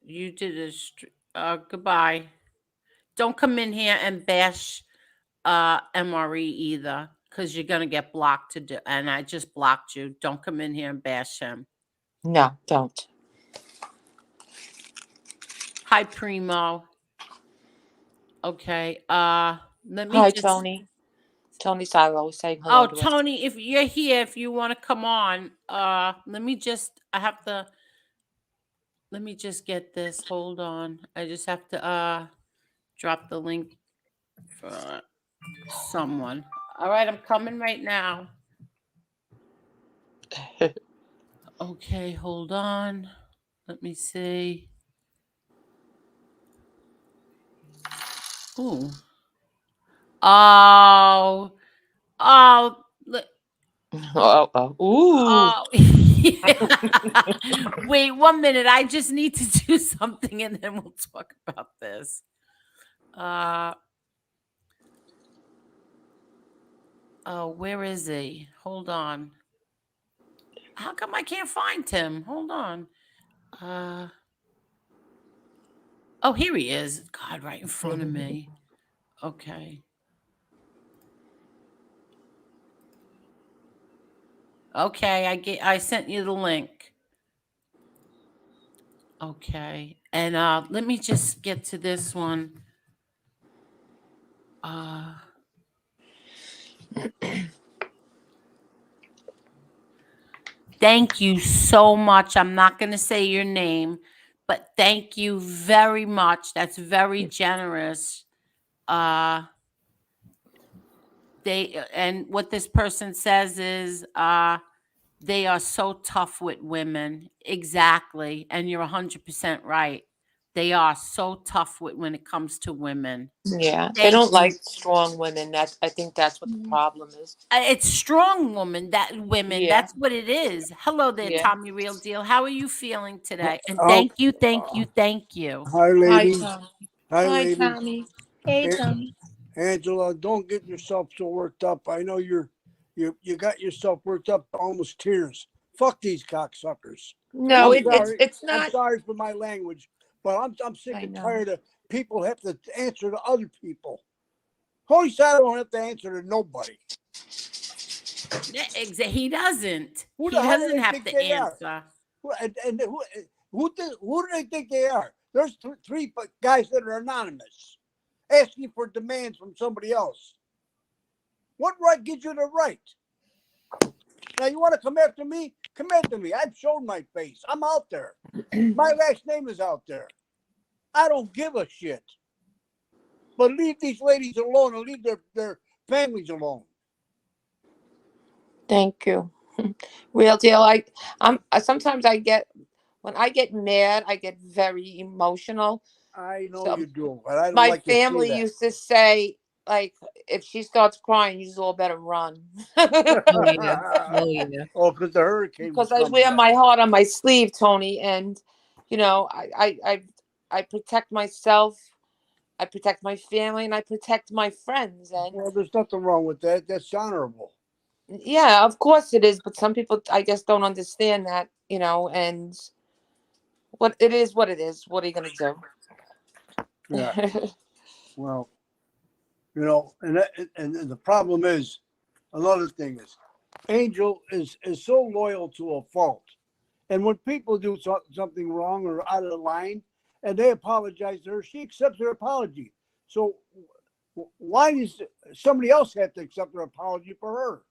You did goodbye. Don't come in here and bash MRE either, because you're gonna get blocked and I just blocked you. Don't come in here and bash him. No, don't. Hi, Primo. Okay. Let me Hi, Tony. Tony Silo saying hello. Oh, Tony, if you're here, if you want to come on, let me just get this. Hold on. I just have to drop the link for someone. All right, I'm coming right now. Okay, hold on. Let me see. Ooh. Oh. Ooh. Wait 1 minute. I just need to do something and then we'll talk about this. Oh, where is he? Hold on. How come I can't find him? Hold on. Oh, here he is. God, right in front of me. Okay. Okay, I sent you the link. Okay. And let me just get to this one. Thank you so much. I'm not going to say your name, but thank you very much. That's very generous. what this person says is they are so tough with women. Exactly. And you're 100% right. They are so tough when it comes to women. Yeah, they Thank don't like you. strong women. I think that's what the problem is. It's strong women. Yeah, That's what it is. Hello there, yeah. Tommy Real Deal. How are you feeling today? And Oh, thank you, thank you, thank you. hi, Hi, ladies. Tom. Hi, Hi, ladies. Tommy. Hey, A- Tony. Angela, don't get yourself so worked up. I know you got yourself worked up to almost tears. Fuck these cocksuckers. No, I'm Ooh. sorry. it's I'm not. sorry for my language, but I'm sick I and know. tired of people have to answer to other people. Holy Saturday don't have to answer to nobody. Yeah, he doesn't. Who the He hell do doesn't they have think to they are? answer. And who do they think they are? There's three guys that are anonymous, asking for demands from somebody else. What right gives you the right? Now you want to come after me? Come after me. I've shown my face. I'm out there. My last name is out there. I don't give a shit. But leave these ladies alone and leave their families alone. Thank you. Real deal. I'm sometimes I get when I get mad, I get very emotional. I know So you do, but I don't my like to see family that. used to say, like, if she starts crying, you all better run. Oh yeah. Oh yeah. Oh, because the hurricane was Because I coming wear back. my heart on my sleeve, Tony, and you know, I protect myself, I protect my family, and I protect my friends. And Well, there's nothing wrong with that. That's honorable. yeah, of course it is, but some people, I guess, don't understand that, you know, and what it is, what it is. What are you gonna do? Yeah. Well, and the problem is another thing is Angel is so loyal to a fault. And when people do something wrong or out of line and they apologize to her, she accepts her apology. So why does somebody else have to accept her apology for her?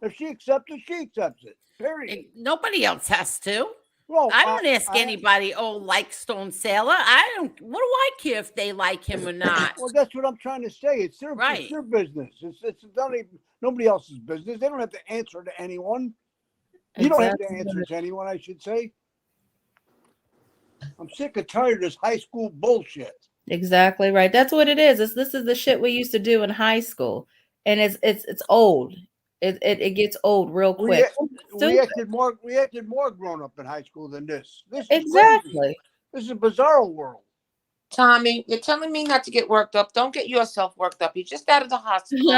If she accepts it, she accepts it. Period. Nobody else has to. Well, I don't ask anybody, like Stone Sailor. I don't. What do I care if they like him or not? well, that's what I'm trying to say. It's Right. their business. It's not even nobody else's business. They don't have to answer to anyone. You don't have to Exactly. answer to anyone, I should say. I'm sick and tired of this high school bullshit. Exactly right. That's what it is. This is the shit we used to do in high school, and it's old. It gets old real We quick. we Stupid. acted more grown up in high school than this. This is crazy. Exactly. This is a bizarre world. Tommy, you're telling me not to get worked up. Don't get yourself worked up. You're just out of the hospital.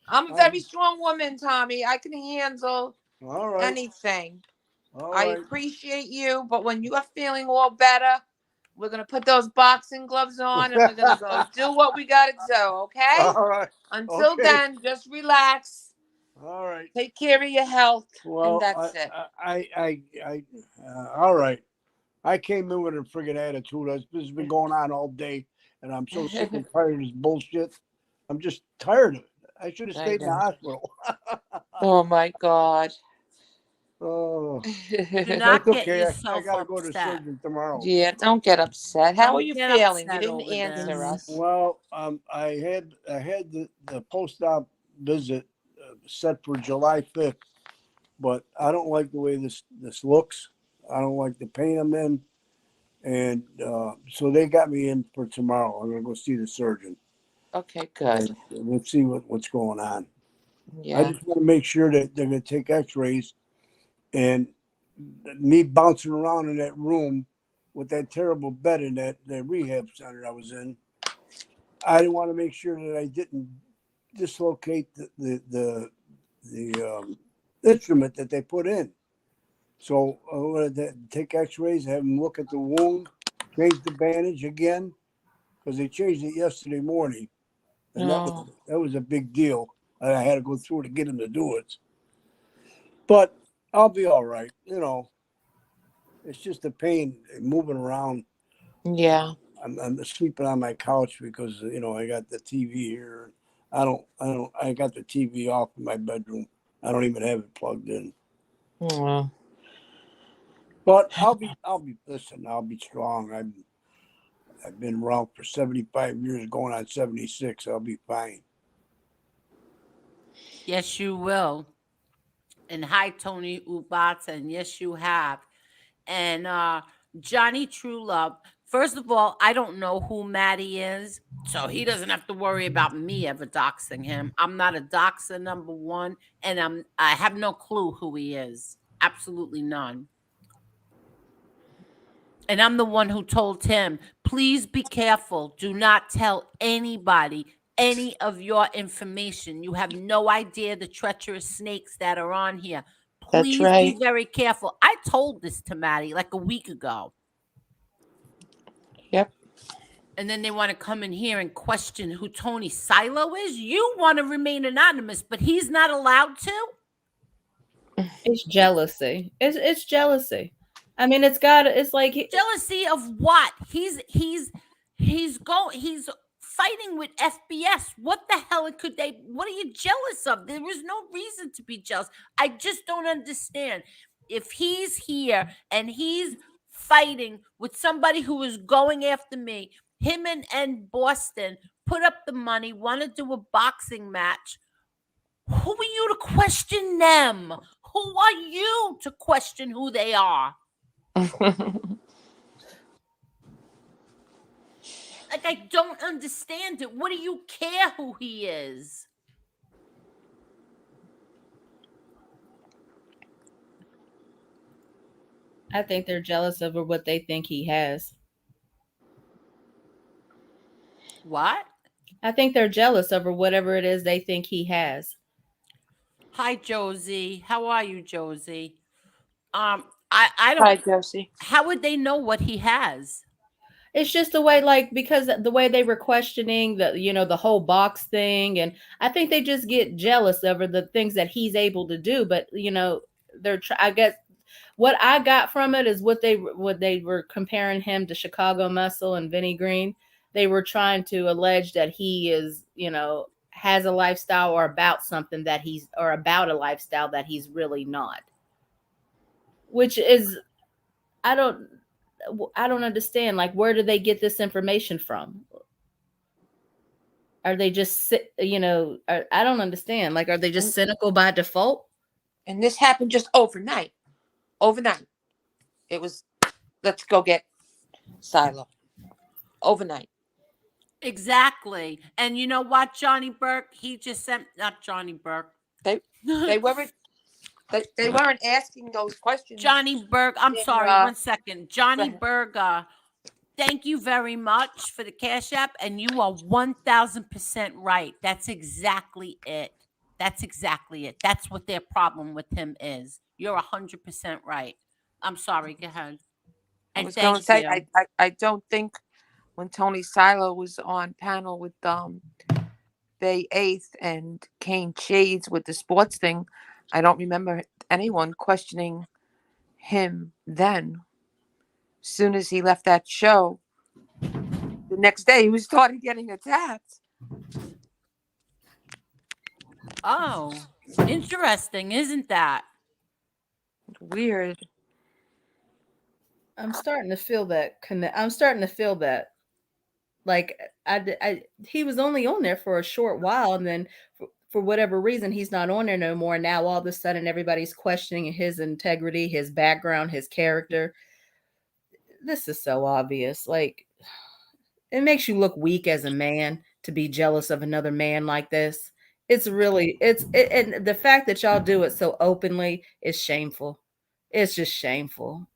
I'm a very strong woman, Tommy. I can handle All right, anything. all I right. appreciate you, but when you are feeling all better, we're gonna put those boxing gloves on and we're gonna go do what we gotta do, okay? All right. Until Okay. then, just relax, All right. take care of your health, and Well, that's it. all right. I came in with a friggin' attitude. This has been going on all day, and I'm so sick and tired of this bullshit. I'm just tired of it. I should have I stayed in the know. hospital. Oh my God. Oh, Do that's not get okay. I yourself got to go to upset. surgeon tomorrow. Yeah, don't get upset. How are Don't you get feeling? You upset didn't over answer this. us. Well, I had the post-op visit set for July 5th, but I don't like the way this looks. I don't like the pain I'm in, and so they got me in for tomorrow. I'm gonna go see the surgeon, Okay, good. and let's see what's going on. I Yeah. just want to make sure that they're gonna take X-rays, and me bouncing around in that room with that terrible bed in that rehab center I was in. I didn't want to make sure that I didn't dislocate the instrument that they put in. So I wanted to take X-rays, have them look at the wound, change the bandage again, because they changed it yesterday morning, and Oh, that was a big deal. I had to go through to get them to do it, but I'll be all right. It's just the pain moving around. yeah. I'm sleeping on my couch because I got the TV here. I got the TV off in my bedroom. I don't even have it plugged in. Oh. But listen, I'll be strong. I've been around for 75 years, going on 76. I'll be fine. Yes, you will. And hi, Tony Ubata. And yes, you have. And Johnny Truelove. First of all, I don't know who Maddie is, so he doesn't have to worry about me ever doxing him. I'm not a doxer, number one, and I have no clue who he is. Absolutely none. And I'm the one who told him, please be careful. Do not tell anybody any of your information. You have no idea the treacherous snakes that are on here. That's Please be right. very careful. I told this to Maddie like a week ago. Yep. And then they want to come in here and question who Tony Silo is. You want to remain anonymous, but he's not allowed to? It's jealousy. It's jealousy. I mean, it's like Jealousy of what? He's fighting with FBS. What the hell could they what are you jealous of? There is no reason to be jealous. I just don't understand. If he's here and he's fighting with somebody who is going after me, him and Boston put up the money, want to do a boxing match. Who are you to question them? Who are you to question who they are? Like, I don't understand it. What do you care who he is? I think they're jealous over what they think he has. What? I think they're jealous over whatever it is they think he has. Hi, Josie. How are you, Josie? I don't. Hi, Josie. How would they know what he has? It's just the way, like, because the way they were questioning the whole box thing, and I think they just get jealous over the things that he's able to do. But I guess what I got from it is what they were comparing him to Chicago Muscle and Vinny Green. They were trying to allege that he is, has a lifestyle or about something that he's or about a lifestyle that he's really not. Which is I don't understand. Like, where do they get this information from? Are they just I don't understand. Like, are they just And, cynical by default? and this happened just overnight. Overnight. It was, let's go get Silo. Overnight. Exactly. And you know what, Johnny Burke? He just sent not Johnny Burke. They weren't they weren't asking those questions. Johnny Berg. I'm in, sorry, 1 second. Johnny ahead. Berg, thank you very much for the Cash App. And you are 1000% right. That's exactly it. That's exactly it. That's what their problem with him is. You're 100% right. I'm sorry. Go ahead. I And was going to thank say you. I don't think when Tony Silo was on panel with Bay Eighth and Kane Shades with the sports thing, I don't remember anyone questioning him then. Soon as he left that show, the next day he started getting attacked. Oh, interesting, isn't that? Weird. I'm starting to feel that connect. I'm starting to feel that. Like, he was only on there for a short while, and then for whatever reason, he's not on there no more. Now all of a sudden, everybody's questioning his integrity, his background, his character. This is so obvious. Like, it makes you look weak as a man to be jealous of another man like this. It's really and the fact that y'all do it so openly is shameful. It's just shameful.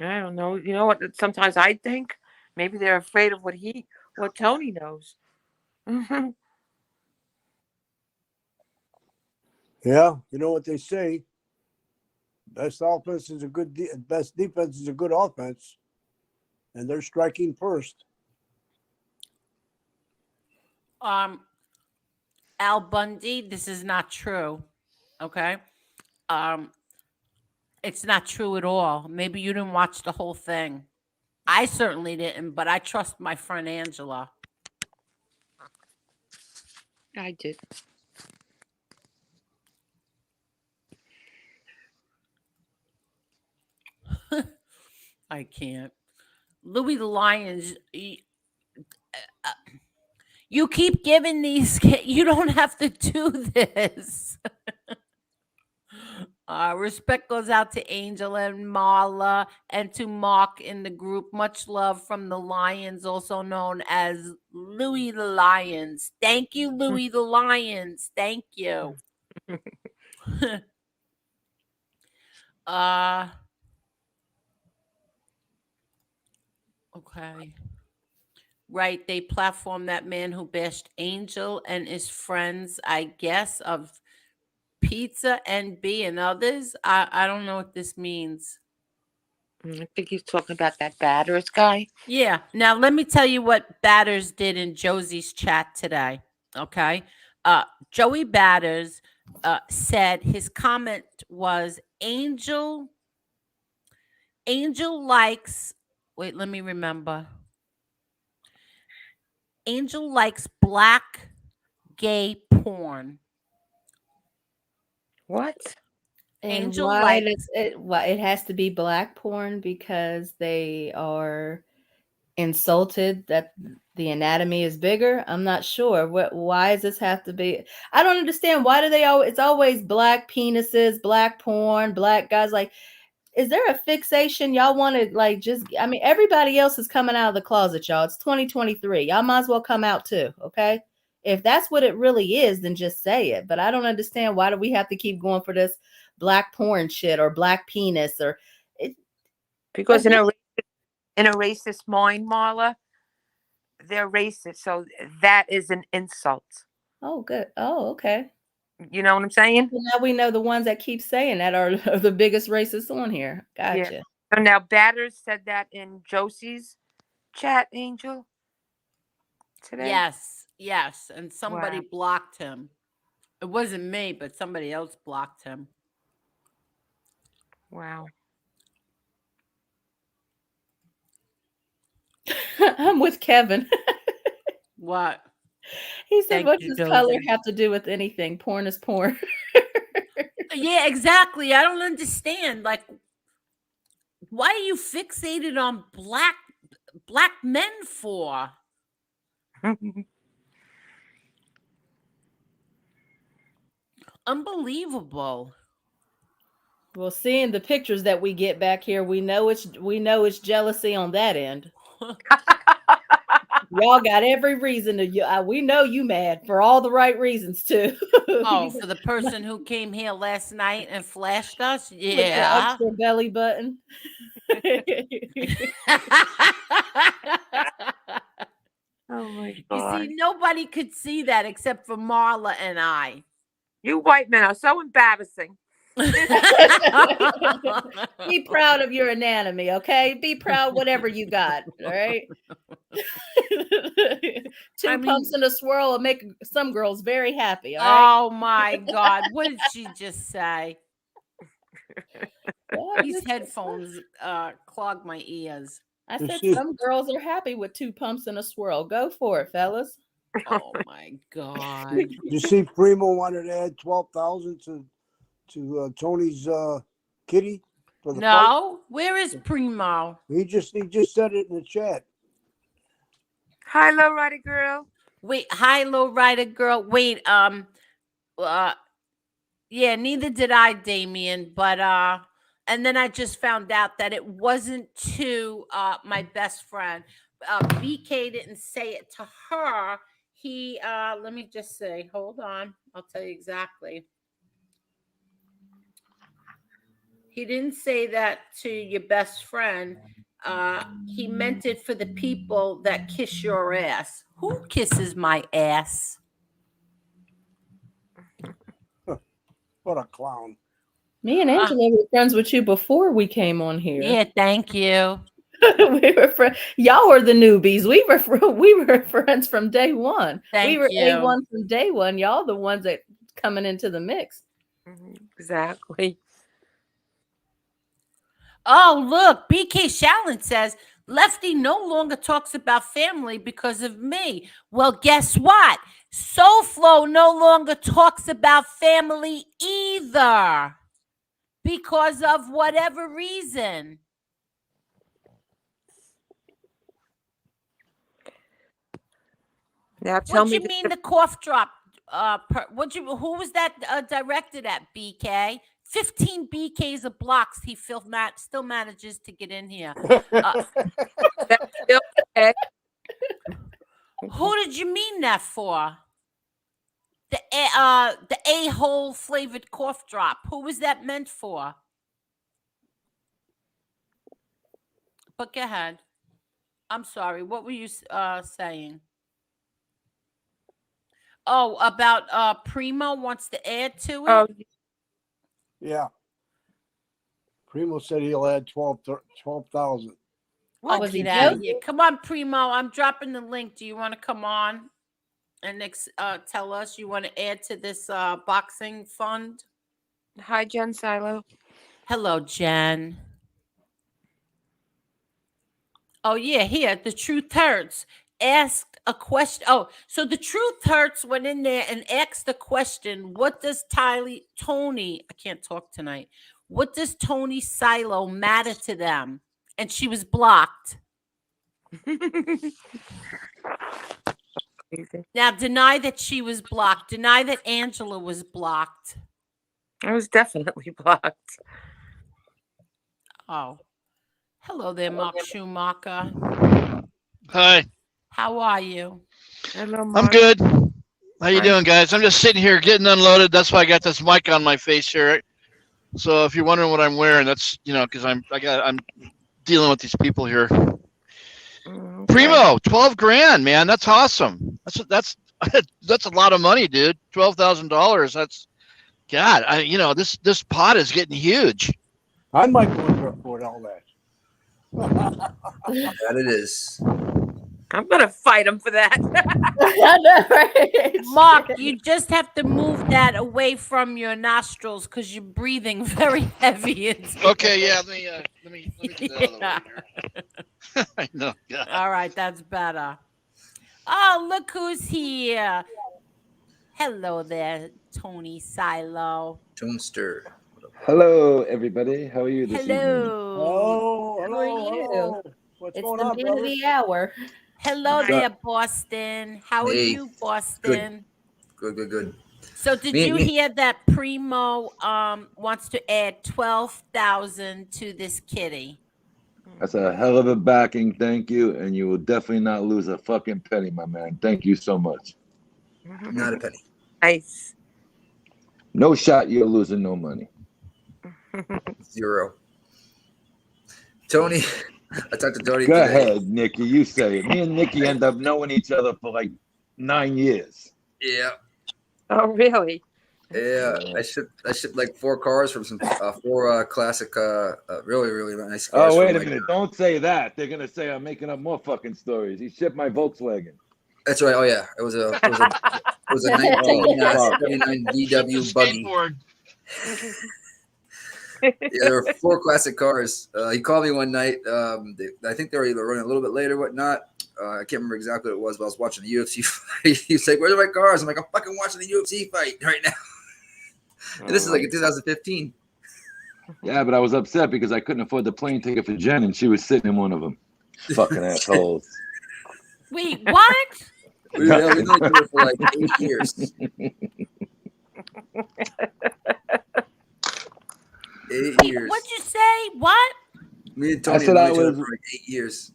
I don't know. You know what? Sometimes I think maybe they're afraid of what Tony knows. Yeah, you know what they say. Best offense is best defense is a good offense, and they're striking first. Al Bundy, this is not true. Okay. Um, it's not true at all. Maybe you didn't watch the whole thing. I certainly didn't, but I trust my friend Angela. I did. I can't. Louis the Lions, You keep giving these you don't have to do this. Respect goes out to Angel and Marla and to Mark in the group. Much love from the Lions, also known as Louis the Lions. Thank you, Louis the Lions. Thank you. uh okay. Right, they platform that man who bashed Angel and his friends, I guess, of Pizza NB and others. I don't know what this means. I think he's talking about that Batters guy. Yeah. Now let me tell you what Batters did in Josie's chat today. Okay. Joey Batters said his comment was Angel likes wait, let me remember. Angel likes black gay porn. What? And Angel why likes does it? Why it has to be black porn? Because they are insulted that the anatomy is bigger. I'm not sure. Why does this have to be? I don't understand. Why do they always? It's always black penises, black porn, black guys. Like, is there a fixation y'all want to like? Just, I mean, everybody else is coming out of the closet, y'all. It's 2023. Y'all might as well come out too. Okay. If that's what it really is, then just say it. But I don't understand, why do we have to keep going for this black porn shit or black penis or it? Because in a racist mind, Marla, they're racist, so that is an insult. Oh, good. Oh, okay. You know what I'm saying? Well, now we know the ones that keep saying that are the biggest racists on here. Yeah. Gotcha. So now Batters said that in Josie's chat, Angel, today. yes, and somebody Wow. blocked him. It wasn't me, but somebody else blocked him. Wow. I'm with Kevin. What? He said, Thank what you, does color Dozy. have to do with anything? Porn is porn. Yeah, exactly. I don't understand. Like, why are you fixated on black men for? Unbelievable. Well, seeing the pictures that we get back here, we know it's jealousy on that end. Y'all got every reason to. We know you mad for all the right reasons too. Oh, for the person who came here last night and flashed us? With the Yeah. extra belly button. Oh my You God. see, nobody could see that except for Marla and I. You white men are so embarrassing. Be proud of your anatomy, okay? Be proud whatever you got, all right? Two pumps in a swirl will make some girls very happy, all right? Oh my God. What did she just say? These headphones clog my ears. I You said see- some girls are happy with two pumps in a swirl. Go for it, fellas. Oh my God. You see, Primo wanted to add 12,000 to Tony's kitty for the fight. No, where is Primo? He just said it in the chat. Hi, lowrider girl. Wait, hi, low rider girl. Wait, yeah, neither did I, Damien. But and then I just found out that it wasn't to my best friend. BK didn't say it to her. He let me just say, hold on, I'll tell you exactly. He didn't say that to your best friend. He meant it for the people that kiss your ass. Who kisses my ass? What a clown. Me and Angela were friends with you before we came on here. Yeah, thank you. We were friends. Y'all were the newbies. We were friends from day one. Thank we were you. A1 from day one. Y'all the ones that coming into the mix. Exactly. Oh, look, BK Shallon says Lefty no longer talks about family because of me. Well, guess what? SoFlo no longer talks about family either because of whatever reason. Now tell What me you this. mean the cough drop? Who was that directed at? BK. 15 BKs of blocks. He still manages to get in here. That's still okay. Who did you mean that for? The a-hole flavored cough drop. Who was that meant for? But go ahead. I'm sorry. What were you saying? Oh, about Primo wants to add to it. Oh, Yeah. Primo said he'll add 12,000. Look was he at that. joking? Come on, Primo. I'm dropping the link. Do you want to come on and tell us you want to add to this boxing fund? hi, Jen Silo. Hello, Jen. Oh, yeah, here. The Truth Hurts asked a question. Oh, so the Truth Hurts went in there and asked the question, what does Tony, I can't talk tonight. What does Tony Silo matter to them? And she was blocked. Now, deny that she was blocked. Deny that Angela was blocked. I was definitely blocked. Oh. Hello there, Mark Schumacher. Hi, How are you? Hello, I'm Mark. good. How you Hi. doing, guys? I'm just sitting here getting unloaded. That's why I got this mic on my face here. So if you're wondering what I'm wearing, that's because I'm dealing with these people here. Okay. Primo, 12 grand, man. That's awesome. That's that's a lot of money, dude. $12,000. That's God. This pot is getting huge. I might go and report all that. That it is. I'm gonna fight him for that. I know, right? Mark, you just have to move that away from your nostrils because you're breathing very heavy. Okay, yeah. Let me get that out of the way here. I know. God. All right, that's better. Oh, look who's here. Hello there, Tony Silo. Toonster. Hello, everybody. How are you this evening? Hello. Oh, How are hello, you? hello. What's It's going the on, man of brother? the hour. Hello Hi. there, Boston. How are Hey, you, Boston? Good. So did Me- you me- hear that Primo wants to add 12,000 to this kitty? That's a hell of a backing. Thank you. And you will definitely not lose a fucking penny, my man. Thank you so much. Not a penny. Nice. No shot you're losing no money. Zero. Tony, I talked to Tony Go today. ahead, Nikki. You say it. Me and Nikki end up knowing each other for like 9 years. Yeah. Oh, really? Yeah. I shipped like 4 cars from some 4 classic really nice cars. Oh, wait from, a like, minute. Don't say that. They're going to say I'm making up more fucking stories. He shipped my Volkswagen. That's right. Oh yeah. It was a 1979 VW buggy. Skateboard. Yeah, there were 4 classic cars. He called me one night. I think they were either running a little bit late or whatnot. I can't remember exactly what it was, but I was watching the UFC fight. He's like, "Where's my cars?" I'm like, "I'm fucking watching the UFC fight right now." And this is like in 2015. Yeah, but I was upset because I couldn't afford the plane ticket for Jen, and she was sitting in one of them. Fucking assholes. Wait, what? We known each other for like 8 years. 8 Wait, years. what'd you say? What? Me and Tony said have I known each other was- for like 8 years.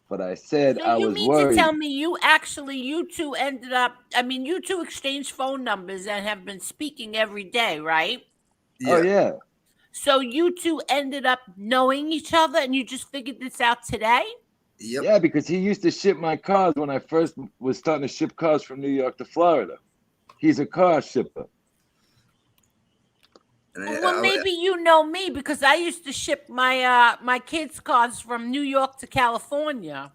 But I said So I you was mean worried. to tell me you two ended up, you two exchanged phone numbers and have been speaking every day, right? Yeah. Oh, yeah. So you two ended up knowing each other and you just figured this out today? Yep. Yeah, because he used to ship my cars when I first was starting to ship cars from New York to Florida. He's a car shipper. And Well, maybe you know me because I used to ship my kids' cars from New York to California.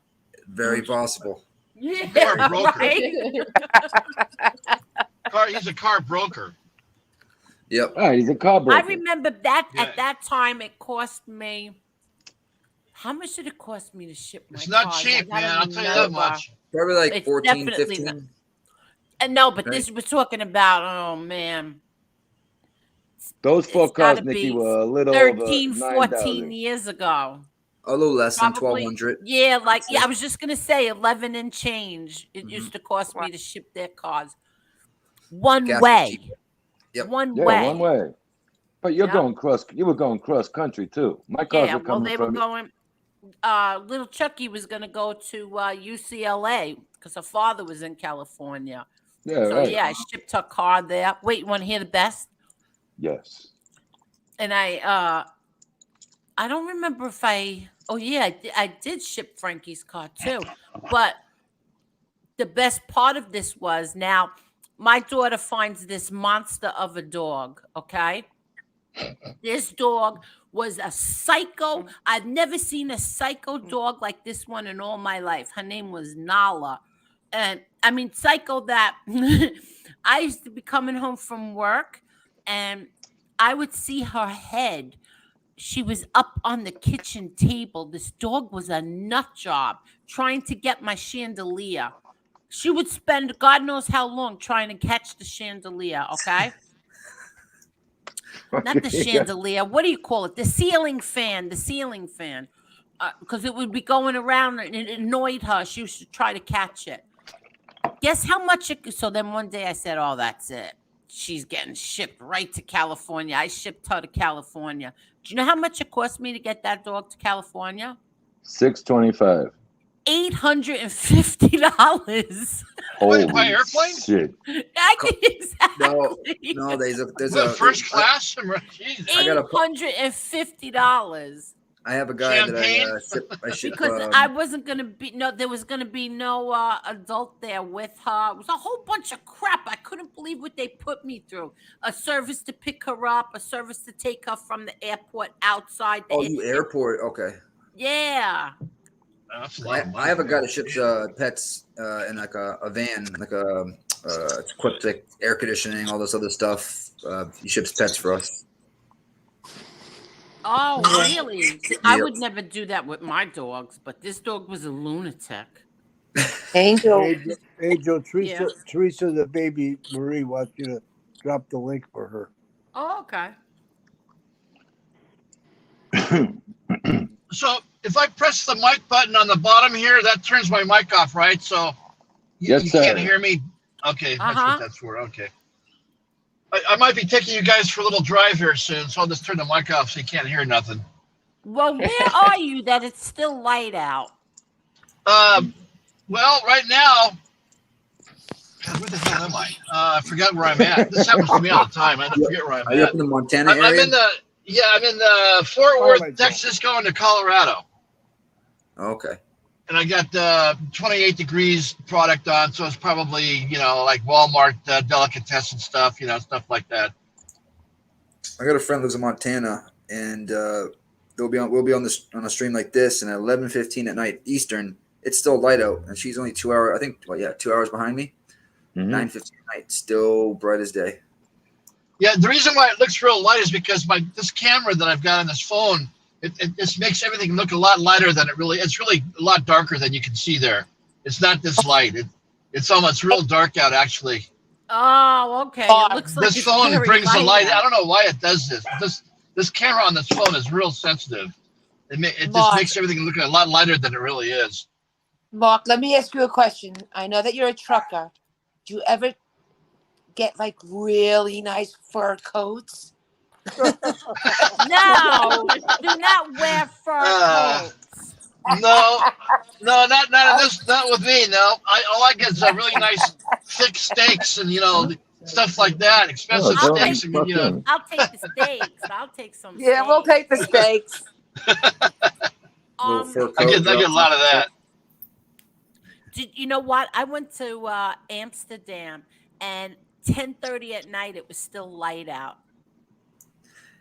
very possible. Yeah, Car broker. right. He's a car broker. Yep. All right, he's a car broker. I remember that Yeah. at that time it cost me. How much did it cost me to ship my It's not cars? cheap, I gotta man. I'll tell you that remember. much. Probably like It's 14, definitely 15. And no, but Right. this we're talking about. Oh man, Those 4 it's gotta cars, Nikki, be were a little 13, over 14 9,000. years ago. A little less than Probably. 1,200. Yeah, like I was just gonna say 11 and change. It used to cost me to ship their cars one Gas was way. cheap. Yep. One Yeah, way. one way. But you're Yep. going cross. You were going cross country too. My cars Yeah, were well, coming they were from. going. Little Chucky was gonna go to UCLA because her father was in California. Yeah, So right. yeah, I shipped her car there. Wait, you want to hear the best? Yes. And I don't remember if I. Oh yeah, I did ship Frankie's car too. But the best part of this was now my daughter finds this monster of a dog. Okay, this dog was a psycho. I've never seen a psycho dog like this one in all my life. Her name was Nala. And I mean, psycho that I used to be coming home from work and I would see her head. She was up on the kitchen table. This dog was a nut job trying to get my chandelier. She would spend God knows how long trying to catch the chandelier, okay? Not the chandelier. What do you call it? The ceiling fan. The ceiling fan. Because it would be going around and it annoyed her. She used to try to catch it. Guess how much it. So then one day I said, "Oh, that's it. She's getting shipped right to California." I shipped her to California. Do you know how much it cost me to get that dog to California? $625. $850. Holy by airplane? shit! I can exactly. No, there's What, a first class? Jesus. $850. I have a guy Champagne? that I ship. Because I wasn't gonna be there was gonna be no adult there with her. It was a whole bunch of crap. I couldn't believe what they put me through. A service to pick her up, a service to take her from the airport outside. you airport? Okay. Yeah. That's a lot of money, I have a guy man. that ships pets in like a van, like it's equipped like air conditioning, all this other stuff. He ships pets for us. Oh, really? I would never do that with my dogs, but this dog was a lunatic. Angel. Angel, Teresa, the baby Marie wants you to drop the link for her. Oh, okay. So if I press the mic button on the bottom here, that turns my mic off, right? So you can't hear me. Okay, that's what that's for. Okay. I might be taking you guys for a little drive here soon, so I'll just turn the mic off so you can't hear nothing. Well, where are you that it's still light out? Well, right now, God, where the hell am I? I forgot where I'm at. This happens to me all the time. I forget where I'm Are you at. up in the Montana area? I'm in the Fort Worth, Texas, going to Colorado. Okay. And I got 28 degrees product on, so it's probably, like Walmart delicatessen stuff, stuff like that. I got a friend who lives in Montana, and we'll be on a stream like this, and at 11:15 at night Eastern, it's still light out, and she's only 2 hours. I think, 2 hours behind me. 9:15 at night, still bright as day. Yeah, the reason why it looks real light is because this camera that I've got on this phone, it just makes everything look a lot lighter than it really. It's really a lot darker than you can see there. It's not this light. It's almost real dark out actually. Oh, okay. It looks like this phone brings the light. I don't know why it does this. This camera on this phone is real sensitive. It just makes everything look a lot lighter than it really is. Mark, let me ask you a question. I know that you're a trucker. Do you ever get like really nice fur coats? No, do not wear fur coats. No, not with me. No, all I get is a really nice thick steaks and stuff like that. Expensive steaks and I'll take the steaks. I'll take some. Yeah, steaks. we'll take the steaks. Little fur I coat. get a lot of that. You know what? I went to Amsterdam, and 10:30 at night it was still light out.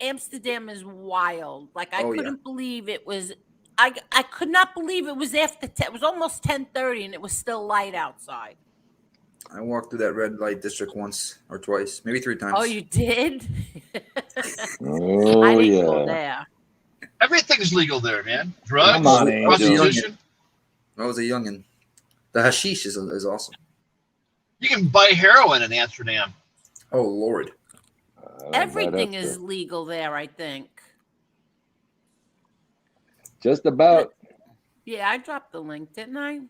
Amsterdam is wild. Like I couldn't believe it was. I could not believe it was after 10. It was almost 10:30 and it was still light outside. I walked through that red light district once or twice, maybe 3 times. Oh, you did? Oh, I didn't go there. Everything's legal there, man. Drugs, Come on, Angel. prostitution. I was a youngin. The hashish is awesome. You can buy heroin in Amsterdam. Oh Lord. Everything is legal there, I think. Just about. Yeah, I dropped the link, didn't I?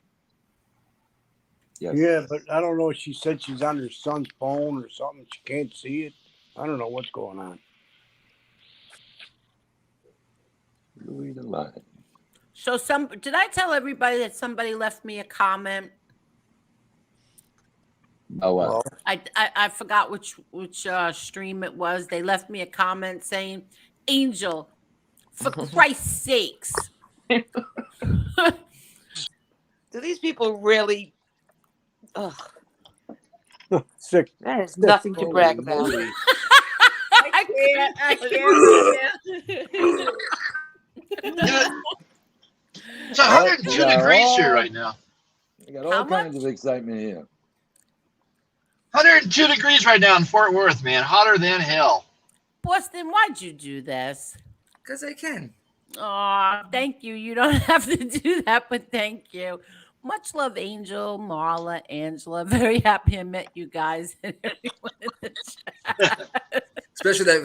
Yes. Yeah, but I don't know. She said she's on her son's phone or something. She can't see it. I don't know what's going on. Louis the Lion. So did I tell everybody that somebody left me a comment? Oh, what? Well, I forgot which stream it was. They left me a comment saying, "Angel, for Christ's sakes." Do these people really? Ugh, sick. that is nothing to brag about. I can't. It's 102 degrees here right now. We got all kinds of excitement here. 102 degrees right now in Fort Worth, man. Hotter than hell. Boston, why'd you do this? Because I can. Oh, thank you. You don't have to do that, but thank you. Much love, Angel, Marla, Angela. Very happy I met you guys and everyone in the chat. Especially that,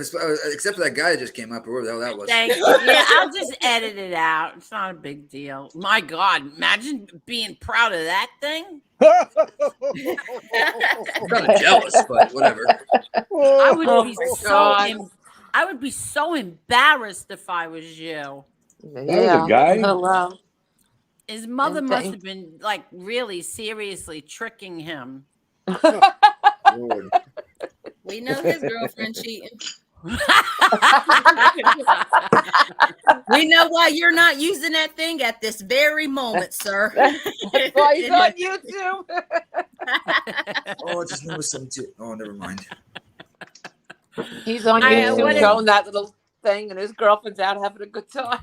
except for that guy that just came up, or whatever the hell that was. Thank you. Yeah, I'll just edit it out. It's not a big deal. My God, imagine being proud of that thing. I'm kind of jealous, but whatever. I would Oh be my so God. I would be so embarrassed if I was you. That was a guy? Hello. His mother And must thank- have been like really seriously tricking him. Lord. We know his girlfriend cheating. We know why you're not using that thing at this very moment, sir. That's why he's on YouTube. Oh, I just noticed something too. Oh, never mind. He's on what YouTube is- showing that little thing, and his girlfriend's out having a good time.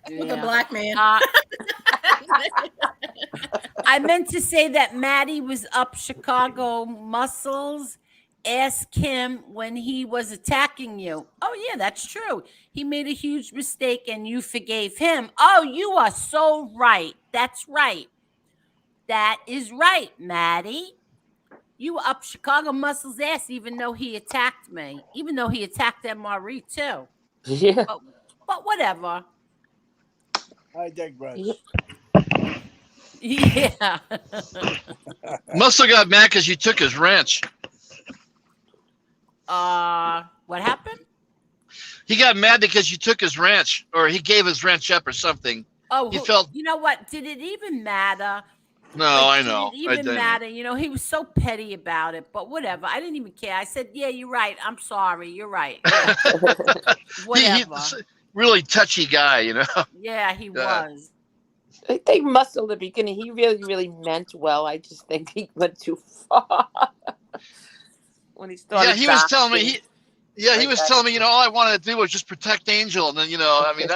With a black man. I meant to say that Maddie was up Chicago muscles. Ask him when he was attacking you. Oh, yeah, that's true. He made a huge mistake and you forgave him. Oh, you are so right. That's right. That is right, Maddie. You were up Chicago muscles ass even though he attacked me. Even though he attacked MRE too. Yeah. But whatever. I digress. Yeah. Must have got mad because you took his wrench. What happened? He got mad because you took his wrench, or he gave his wrench up or something. Oh, He felt. you know what? Did it even matter? No, Like, I know. Did it even matter? You know, he was so petty about it, but whatever. I didn't even care. I said, yeah, you're right. I'm sorry. You're right. Yeah. Whatever. Really touchy guy, you know. Yeah, he was. I think Muscle in the beginning, he really, really meant well. I just think he went too far. When he started. Yeah, he was telling me. Like He was that. telling me. You know, all I wanted to do was just protect Angel, and then I mean,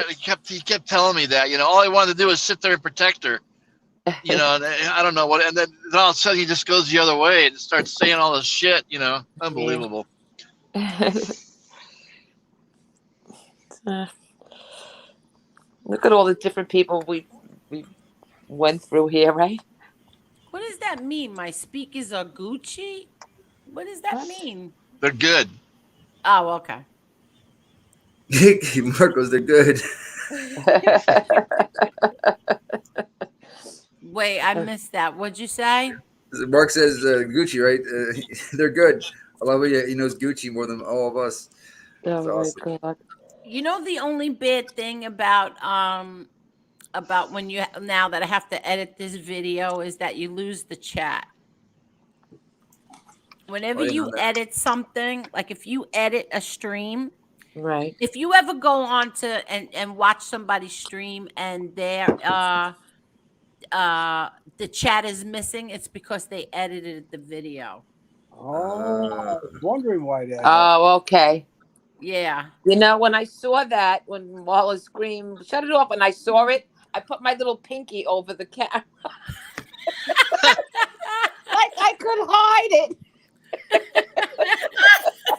he kept telling me that. All I wanted to do was sit there and protect her. And I don't know what. And then all of a sudden, he just goes the other way and starts saying all this shit. Unbelievable. Look at all the different people we went through here, right? What does that mean? My speakers are Gucci? What does that mean? They're good. Oh, okay. Marcos, they're good. Wait, I missed that. What'd you say? Mark says Gucci, right? They're good. I love it. He knows Gucci more than all of us. That's awesome. God. You know the only bad thing about when now that I have to edit this video is that you lose the chat. Whenever you edit something, like if you edit a stream, Right. if you ever go on to and watch somebody's stream and their the chat is missing, it's because they edited the video. Oh, I was wondering why that. Oh, okay. Yeah. When I saw that, when Wallace screamed, shut it off, and I saw it, I put my little pinky over the camera. Like I could hide it.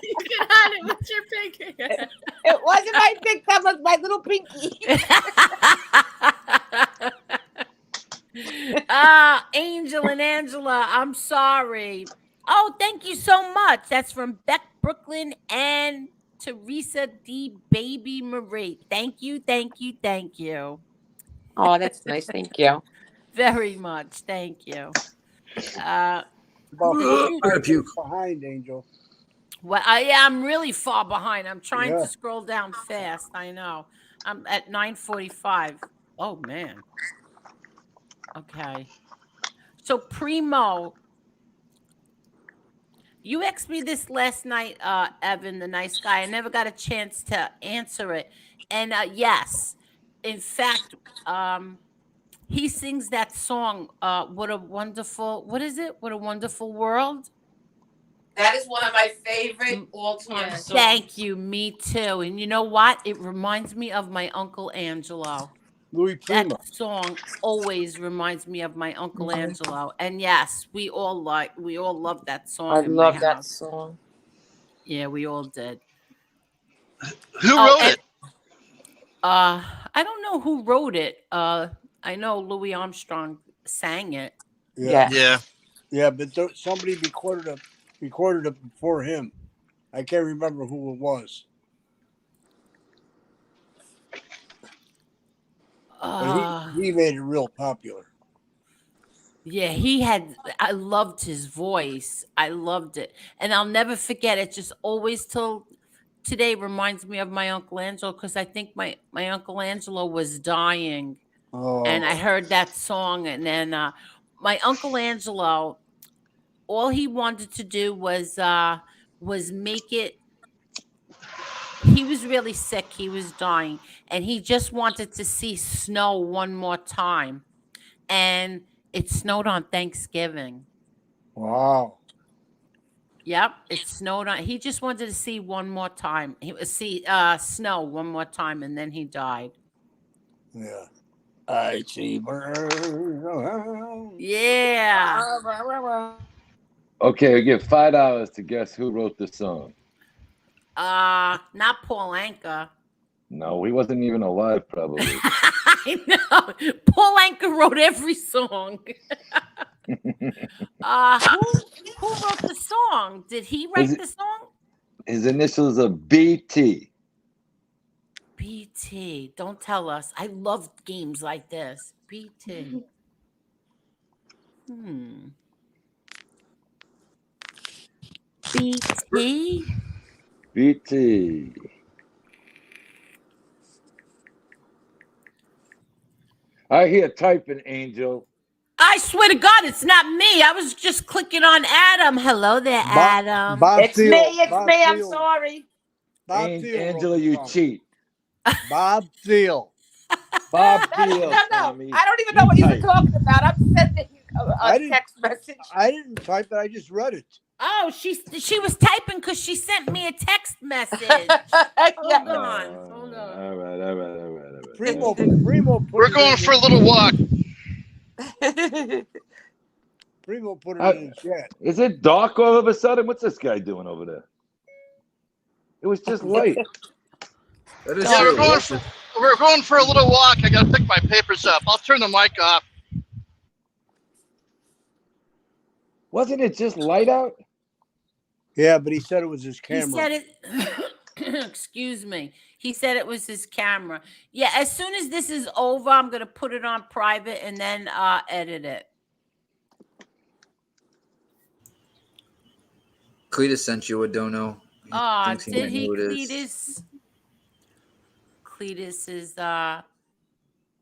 You can hide it with your pinky. It wasn't my big thumb, it was my little pinky. Angel and Angela, I'm sorry. Oh, thank you so much. That's from Beck, Brooklyn, and Teresa D. Baby Marie. Thank you, thank you, thank you. Oh, that's nice. Thank you. Very much. Thank you. About Did 5 puke. minutes behind, Angel. Well, I'm really far behind. I'm trying Yeah. to scroll down fast. I know. I'm at 9:45. Oh man. Okay. So Primo, you asked me this last night, Evan, the nice guy. I never got a chance to answer it. And yes, in fact, he sings that song, What a Wonderful, what is it? What a Wonderful World. That is one of my favorite all-time Yes. songs. Thank you. Me too. And you know what? It reminds me of my Uncle Angelo. Louis That Prima. song always reminds me of my Uncle Mhm. Angelo. And yes, we all love that song I in my love that house. song. Yeah, we all did. Who Oh, wrote and it? I don't know who wrote it. I know Louis Armstrong sang it. Yeah. Yeah. Yeah, but somebody recorded it before him. I can't remember who it was. But he made it real popular. Yeah, I loved his voice. I loved it. And I'll never forget it. Just always till today reminds me of my Uncle Angelo because I think my Uncle Angelo was dying. And I Oh, heard that song. And then my Uncle Angelo, all he wanted to do was make it. He was really sick. He was dying. And he just wanted to see snow one more time. And it snowed on Thanksgiving. wow. Yep, it snowed on. He just wanted to see one more time. He would see snow one more time, and then he died. Yeah. I see birds. Yeah. Okay, I give $5 to guess who wrote the song. Not Paul Anka. No, he wasn't even alive, probably. I know. Paul Anka wrote every song. Who wrote the song? Did he write the song? His initials are BT. BT. Don't tell us. I love games like this. BT. BT. BT. I hear typing, Angel. I swear to God, it's not me. I was just clicking on Adam. Hello there, Adam. It's me. I'm sorry. Bob Thiel wrote Angela, the you song. cheat. Bob Thiel. Bob No. Thiel, Tammy. I don't even know what you're talking about. I'm sending you a text message. I didn't type it. I just read it. Oh, she was typing because she sent me a text message. Hold on. All right. Primo put We're it going in for a little walk. Primo put it in the chat. Is it dark all of a sudden? What's this guy doing over there? It was just light. That is Yeah, true. we're going for a little walk. I gotta pick my papers up. I'll turn the mic off. Wasn't it just light out? Yeah, but he said it was his camera. He said it. Excuse me. He said it was his camera. Yeah, as soon as this is over, I'm going to put it on private and then edit it. Cletus sent you a dono. Did he, Cletus? Cletus is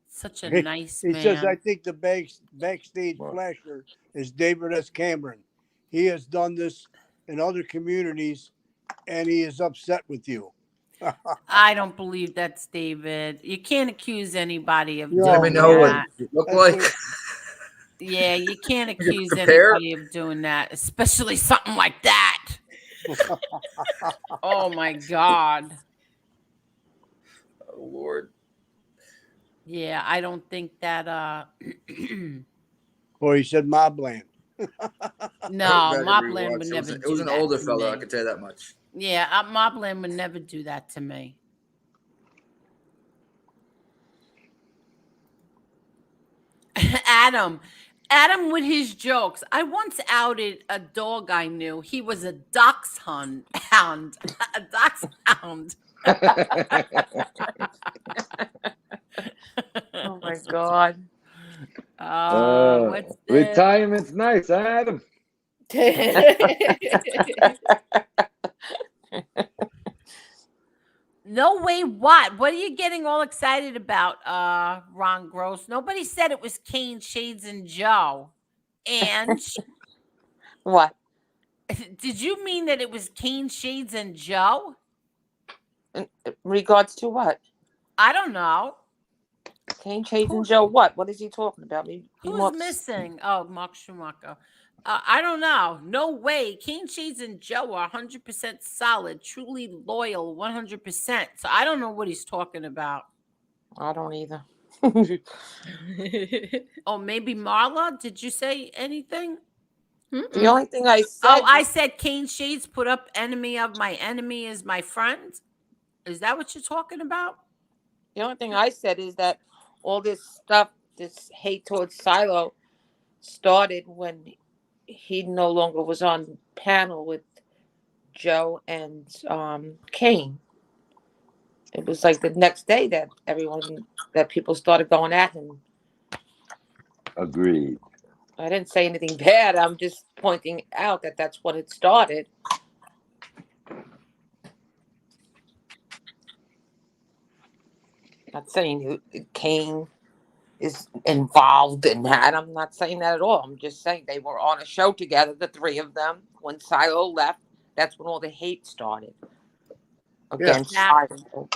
such a nice man. He says, I think the backstage flasher is David S. Cameron. He has done this in other communities, and he is upset with you. I don't believe that's David. You can't accuse anybody of doing Let me know that. what it look like. Yeah, you can't accuse compare. anybody of doing that, especially something like that. Oh my God. Oh Lord. Yeah, I don't think that Or he said Mobland. no, Mobland would never do that. It was an older to fella, me. I can tell you that much. Yeah, Mobland would never do that to me. Adam, Adam with his jokes. I once outed a dog I knew. He was a dachshund. A dachshund. Oh my God. What's this? Retirement's nice, Adam. No way, what? What are you getting all excited about, Ron Gross? Nobody said it was Kane, Shades, and Joe. And What? did you mean that it was Kane, Shades, and Joe? In regards to what? I don't know. Kane, Shades, and Joe. What is he talking about? Who's missing? Oh, Mark Schumacher. I don't know. No way. Kane, Shades, and Joe are 100% solid, truly loyal, 100%. So I don't know what he's talking about. I don't either. Oh, maybe Marla? Did you say anything? The only thing I said. Oh, I said Kane Shades put up enemy of my enemy is my friend. Is that what you're talking about? The only thing I said is that all this stuff, this hate towards Silo, started when he no longer was on panel with Joe and Kane. It was like the next day that people started going at him. Agreed. I didn't say anything bad. I'm just pointing out that that's when it started. Not saying Kane is involved in that. I'm not saying that at all. I'm just saying they were on a show together, the three of them. When Silo left, that's when all the hate started against Silo.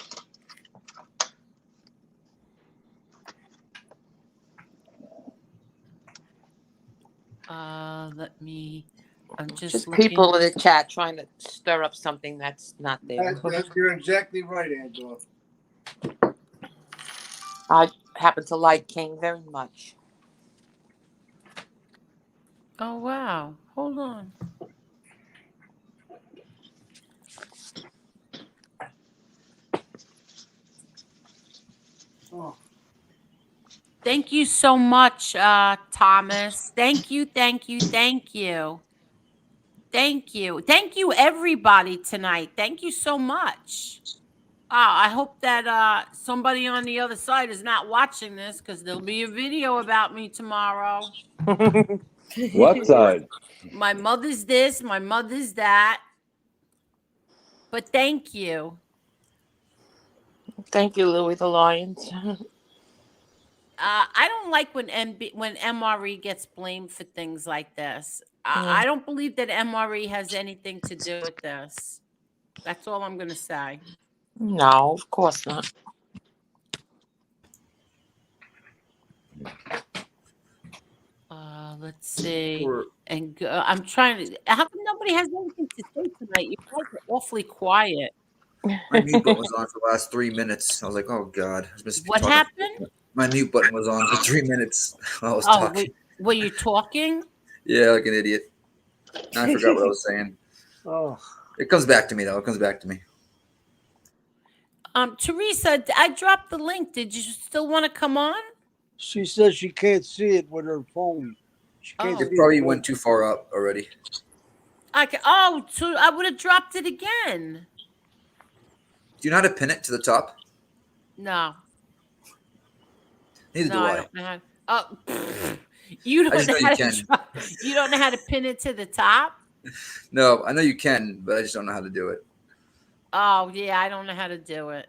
I'm just looking. People in the chat trying to stir up something that's not there. You're exactly right, Angela. I happen to like Kane very much. Oh, wow. Hold on. Oh. Thank you so much, Thomas. Thank you, thank you, thank you. Thank you. Thank you, everybody, tonight. Thank you so much. I hope that somebody on the other side is not watching this because there'll be a video about me tomorrow. What side? My mother's this, my mother's that. But thank you. Thank you, Louis the Lions. I don't like when MRE gets blamed for things like this. I don't believe that MRE has anything to do with this. That's all I'm going to say. No, of course not. Let's see. And I'm trying to. How come nobody has anything to say tonight? You guys are awfully quiet. My mute button was on for the last 3 minutes. I was like, oh God. What happened? My mute button was on for 3 minutes while I was talking. Were you talking? Yeah, like an idiot. I forgot what I was saying. Oh. It comes back to me, though. It comes back to me. Teresa, I dropped the link. Did you still want to come on? She says she can't see it with her phone. She can't It probably went too far up already. So I would have dropped it again. Do you know how to pin it to the top? No. Neither do I. don't know how. You don't know how to. You don't know how to pin it to the top. No, I know you can, but I just don't know how to do it. Oh yeah, I don't know how to do it.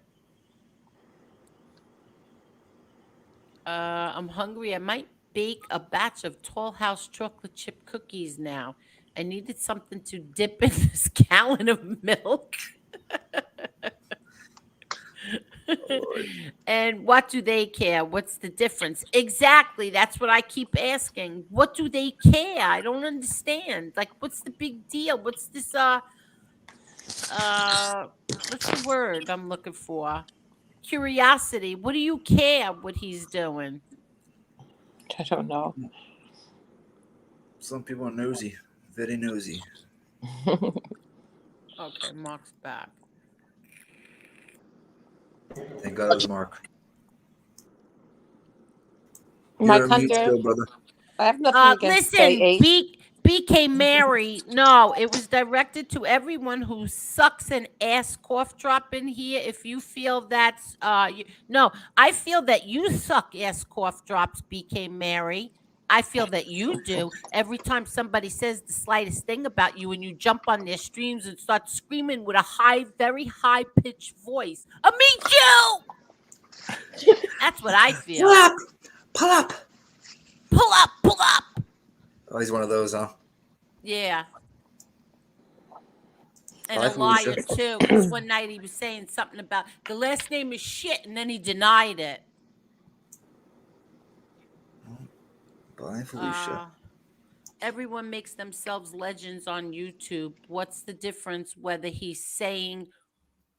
I'm hungry. I might bake a batch of Tall House chocolate chip cookies now. I needed something to dip in this gallon of milk. And what do they care? What's the difference? Exactly. That's what I keep asking. What do they care? I don't understand. Like, what's the big deal? What's this what's the word I'm looking for? Curiosity. What do you care what he's doing? I don't know. Some people are nosy. Very nosy. Okay, Mark's back. Thank God it was Mark. Mike You're on mute Hunter. still, brother. I have nothing against say Listen, eight. BK Mary. No, it was directed to everyone who sucks an ass cough drop in here. If you feel that's no, I feel that you suck ass cough drops, BK Mary. I feel that you do. Every time somebody says the slightest thing about you and you jump on their streams and start screaming with a high, very high pitched voice, I meet you. That's what I feel. Pull up. Pull up. Pull up, pull up. Oh, he's one of those, huh? Yeah. And Bye, a liar Felicia. too. Because one night he was saying something about the last name is shit, and then he denied it. Bye, Felicia. Everyone makes themselves legends on YouTube. What's the difference whether he's saying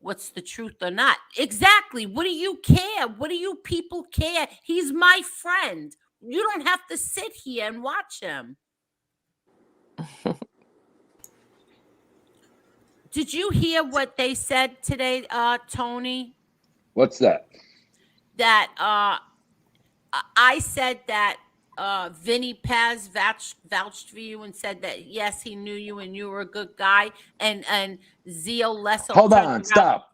what's the truth or not? Exactly. What do you care? What do you people care? He's my friend. You don't have to sit here and watch him. Did you hear what they said today, Tony? What's that? That I said that Vinny Paz vouched for you and said that yes, he knew you and you were a good guy. And Zio Lesso. Hold on, stop.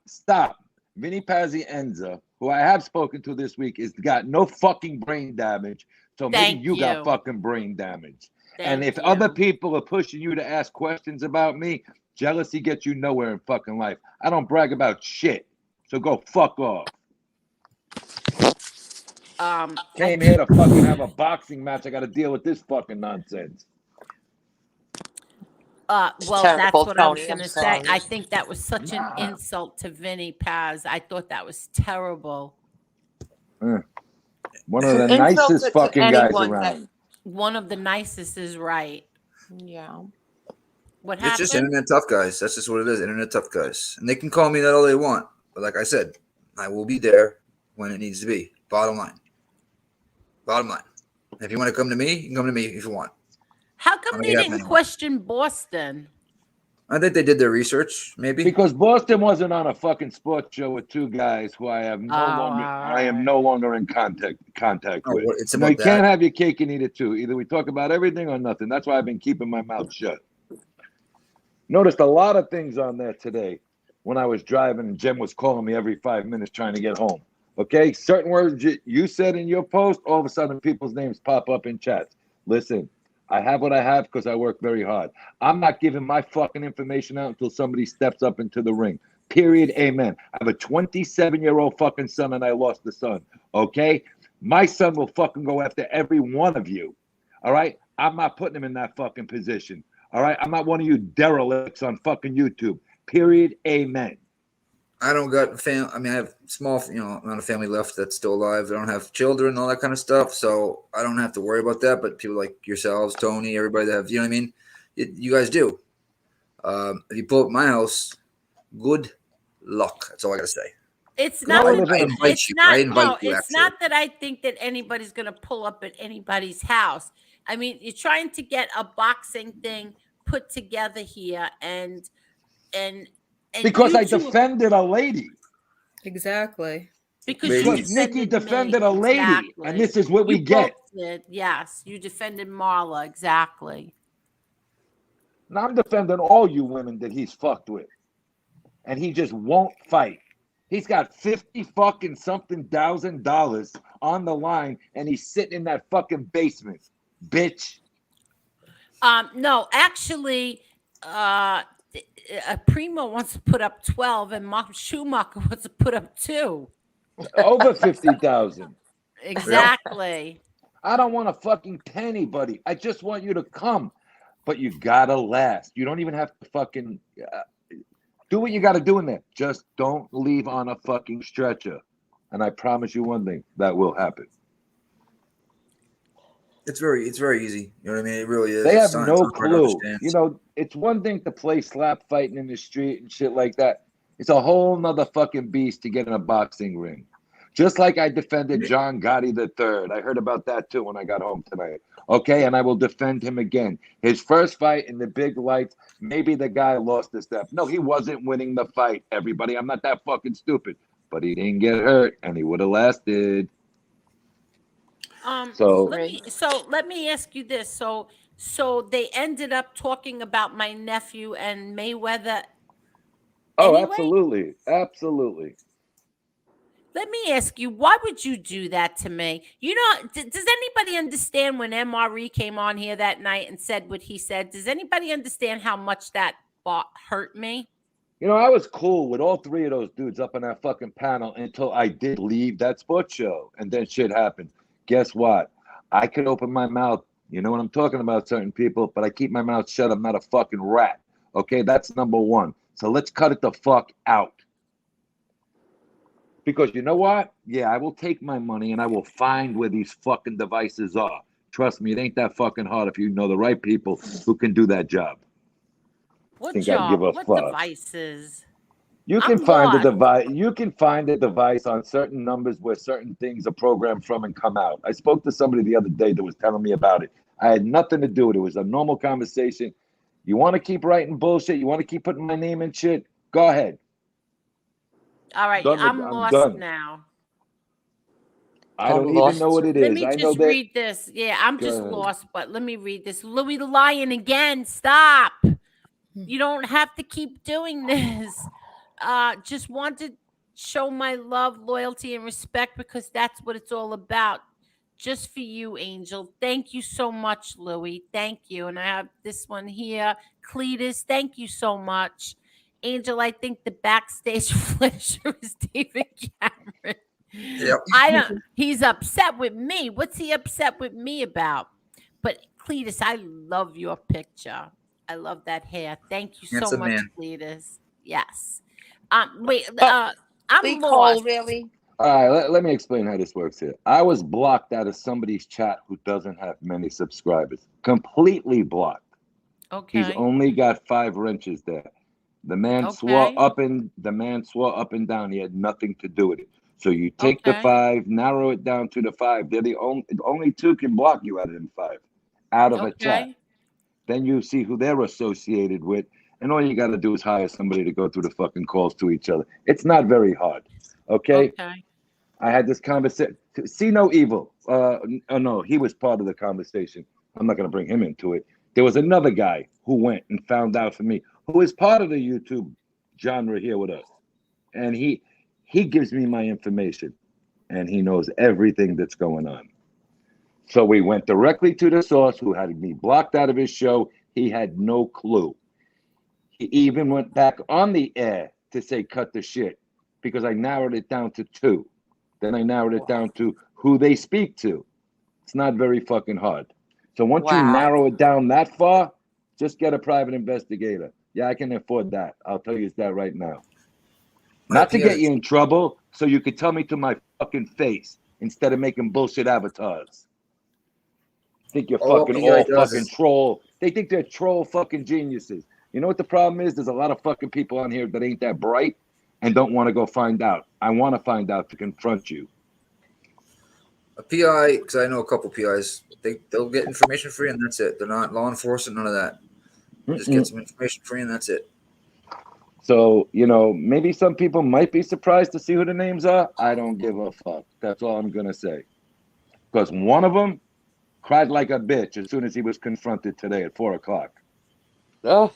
Vinny Pazienza, who I have spoken to this week, has got no fucking brain damage. So maybe you got fucking brain damage. And if other people are pushing you to ask questions about me, jealousy gets you nowhere in fucking life. I don't brag about shit. So go fuck off. Came here to fucking have a boxing match. I got to deal with this fucking nonsense. Well, Terrible, that's what I was Tony. going to say. I think that was such an insult to Vinny Paz. I thought that was terrible. One of the nicest fucking guys around. One of the nicest is right. Yeah. What happened? It's just internet tough guys. That's just what it is. Internet tough guys. And they can call me that all they want. But like I said, I will be there when it needs to be. Bottom line. Bottom line. If you want to come to me, you can come to me if you want. How come they didn't question Boston? I think they did their research, maybe. Because Boston wasn't on a fucking sports show with two guys who I am no longer in contact with. It's about you that. Can't have your cake and eat it too. Either we talk about everything or nothing. That's why I've been keeping my mouth shut. Noticed a lot of things on there today when I was driving and Jem was calling me every 5 minutes trying to get home. Okay? Certain words you said in your post, all of a sudden people's names pop up in chats. Listen, I have what I have because I work very hard. I'm not giving my fucking information out until somebody steps up into the ring. Period. Amen. I have a 27-year-old fucking son and I lost the son. Okay? My son will fucking go after every one of you. All right? I'm not putting him in that fucking position. All right? I'm not one of you derelicts on fucking YouTube. Period. Amen. I don't got family. I mean, I have small, amount of family left that's still alive. I don't have children, all that kind of stuff. So I don't have to worry about that. But people like yourselves, Tony, everybody that have, you know what I mean? You guys do. If you pull up my house, good luck. That's all I got to say. It's not. It's not that I think that anybody's going to pull up at anybody's house. I mean, you're trying to get a boxing thing put together here, and because I defended a lady. Exactly. Because Nikki defended a lady, exactly. And this is what we get. Yes, you defended Marla, exactly. Now I'm defending all you women that he's fucked with, and he just won't fight. He's got $50,000 on the line, and he's sitting in that fucking basement, bitch. No, actually, Primo wants to put up 12, and Mark Schumacher wants to put up 2. Over 50,000. Exactly. I don't want a fucking penny, buddy. I just want you to come, but you gotta last. You don't even have to fucking do what you got to do in there. Just don't leave on a fucking stretcher, and I promise you one thing: that will happen. It's very easy. You know what I mean? It really is. They have no clue. It's one thing to play slap fighting in the street and shit like that. It's a whole nother fucking beast to get in a boxing ring. Just like I defended John Gotti III. I heard about that too when I got home tonight. Okay, and I will defend him again. His first fight in the big lights, maybe the guy lost a step. No, he wasn't winning the fight, everybody. I'm not that fucking stupid. But he didn't get hurt, and he would have lasted. So let me ask you this. So they ended up talking about my nephew and Mayweather anyway? absolutely, absolutely. Let me ask you, why would you do that to me? You know, does anybody understand when MRE came on here that night and said what he said? Does anybody understand how much that hurt me? You know, I was cool with all three of those dudes up on that fucking panel until I did leave that sports show, and then shit happened. Guess what? I could open my mouth. You know what I'm talking about, certain people, but I keep my mouth shut. I'm not a fucking rat. Okay, that's number one. So let's cut it the fuck out. Because you know what? Yeah, I will take my money and I will find where these fucking devices are. Trust me, it ain't that fucking hard if you know the right people who can do that job. What Think job? I'd give a What fuck. devices? You can I'm find a lost. device. You can find a device on certain numbers where certain things are programmed from and come out. I spoke to somebody the other day that was telling me about it. I had nothing to do with it. It was a normal conversation. You want to keep writing bullshit? You want to keep putting my name in shit? Go ahead. All right, I'm lost done. now. I I'm don't even know lost. what it Let is. me I know just that. read this. Yeah, I'm Go just ahead. lost, but let me read this. Louis the Lion again. Stop. You don't have to keep doing this. Just want to show my love, loyalty, and respect because that's what it's all about. Just for you, Angel. Thank you so much, Louis. Thank you. And I have this one here. Cletus, thank you so much. Angel, I think the backstage flasher is David Cameron. Yep. He's upset with me. What's he upset with me about? But Cletus, I love your picture. I love that hair. Thank you so Handsome much, man. Cletus. Yes. Wait, But I'm Lee lost. Cole, really? All right, let me explain how this works here. I was blocked out of somebody's chat who doesn't have many subscribers. Completely blocked. He's Okay. only got 5 wrenches there. The man swore up and down. He had nothing to do with it. So you take the Okay. 5, narrow it down to the 5. They're the only 2 can block you out of them 5 out of a chat. Okay. Then you see who they're associated with, and all you got to do is hire somebody to go through the fucking calls to each other. It's not very hard. Okay. Okay. I had this conversation. See no evil. Oh no, he was part of the conversation. I'm not going to bring him into it. There was another guy who went and found out for me, who is part of the YouTube genre here with us, and he gives me my information, and he knows everything that's going on. So we went directly to the source, who had me blocked out of his show. He had no clue. He even went back on the air to say cut the shit because I narrowed it down to 2. Then I narrowed it down to who they speak to. It's not very fucking hard. So once you narrow it down that far, just get a private investigator. Yeah, I can afford that. I'll tell you that right now. Not to get you in trouble, so you could tell me to my fucking face instead of making bullshit avatars. Think you're fucking all fucking troll. They think they're troll fucking geniuses. You know what the problem is? There's a lot of fucking people on here that ain't that bright and don't want to go find out. I want to find out to confront you. A PI, because I know a couple PIs, they'll get information free and that's it. They're not law enforcement, none of that. Just get some information free and that's it. So, you know, maybe some people might be surprised to see who the names are. I don't give a fuck. That's all I'm going to say. Because one of them cried like a bitch as soon as he was confronted today at 4 o'clock. Oh.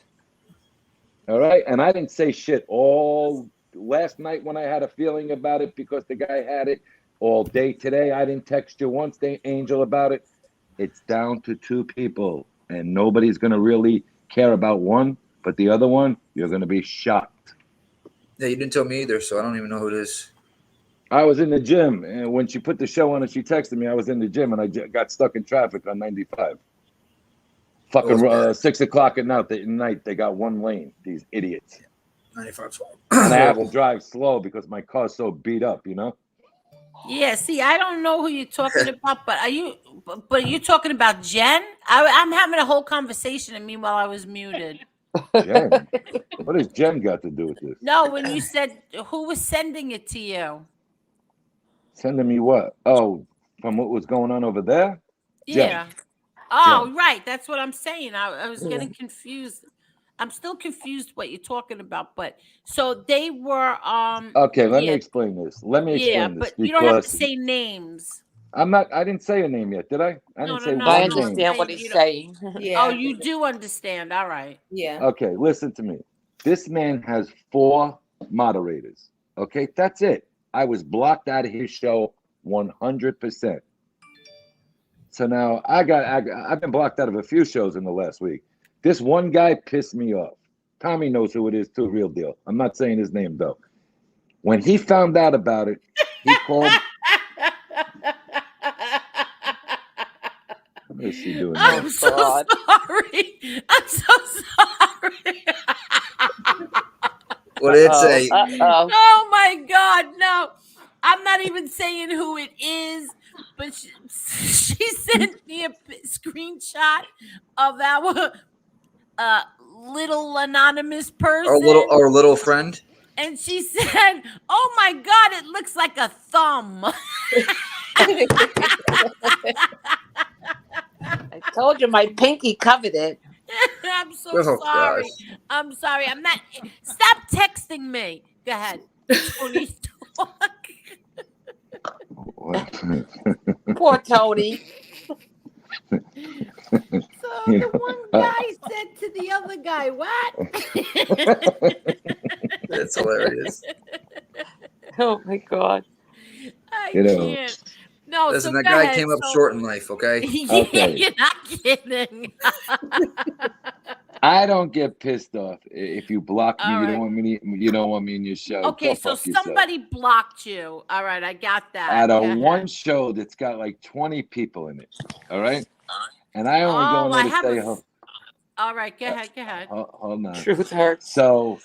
All right. And I didn't say shit all last night when I had a feeling about it because the guy had it. All day today, I didn't text you once, Angel, about it. It's down to 2 people, and nobody's going to really care about one, but the other one, you're going to be shocked. Yeah, you didn't tell me either, so I don't even know who it is. I was in the gym, and when she put the show on and she texted me, I was in the gym, and I got stuck in traffic on 95. Fucking 6 o'clock at night, they got 1 lane, these idiots. 95. And I have to drive slow because my car's so beat up, you know? Yeah, see, I don't know who you're talking about, but are you talking about Jen? I'm having a whole conversation, and meanwhile I was muted. Jen? What has Jen got to do with this? No, when you said who was sending it to you? Sending me what? Oh, from what was going on over there? Yeah. Jen. Oh, Jen. right. That's what I'm saying. I was getting confused. I'm still confused what you're talking about, but so they were Okay, let me explain this. But you don't have to say names. I didn't say a name yet, did I? I No, didn't no, say no. I one no, I'm name. understand what saying he's you saying. Yeah. Oh, you do understand. All right. Yeah. Okay, listen to me. This man has 4 moderators. Okay, that's it. I was blocked out of his show 100%. So now I've been blocked out of a few shows in the last week. This one guy pissed me off. Tommy knows who it is too, real deal. I'm not saying his name though. When he found out about it, he called. What is she doing there? I'm so sorry. I'm so sorry. What did it say? Oh my God, no. I'm not even saying who it is, but she sent me a screenshot of our little anonymous person. Our little friend. And she said, "Oh my God, it looks like a thumb." I told you my pinky covered it. I'm so Oh, sorry. gosh. I'm sorry. I'm not. Stop texting me. Go ahead. Tony's talk. Poor Tony. So the one guy said to the other guy, "What?" That's hilarious. Oh my God. I You know. can't. No, Listen, so that go guy ahead. came up So- short in life, okay? Yeah, Okay. you're not kidding. I don't get pissed off if you block me. All You right. don't want me. You don't want me in your show. Okay, Go so fuck yourself. somebody blocked you. All right, I got that. Out Go of ahead. one show that's got like 20 people in it. All right, and I only go in Oh, there I to have say, a. All right, go ahead. Go ahead. hold on. Truth hurts. So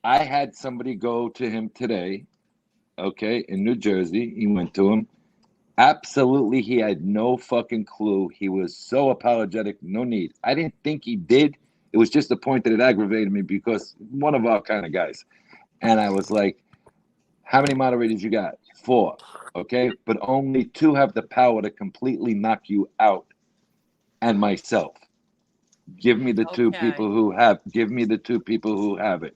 I had somebody go to him today, okay, in New Jersey. He went to him. Absolutely, he had no fucking clue. He was so apologetic, no need. I didn't think he did. It was just the point that it aggravated me because one of our kind of guys. And I was like, how many moderators you got? 4, okay? But only 2 have the power to completely knock you out and myself. Give me the 2 people who have, it.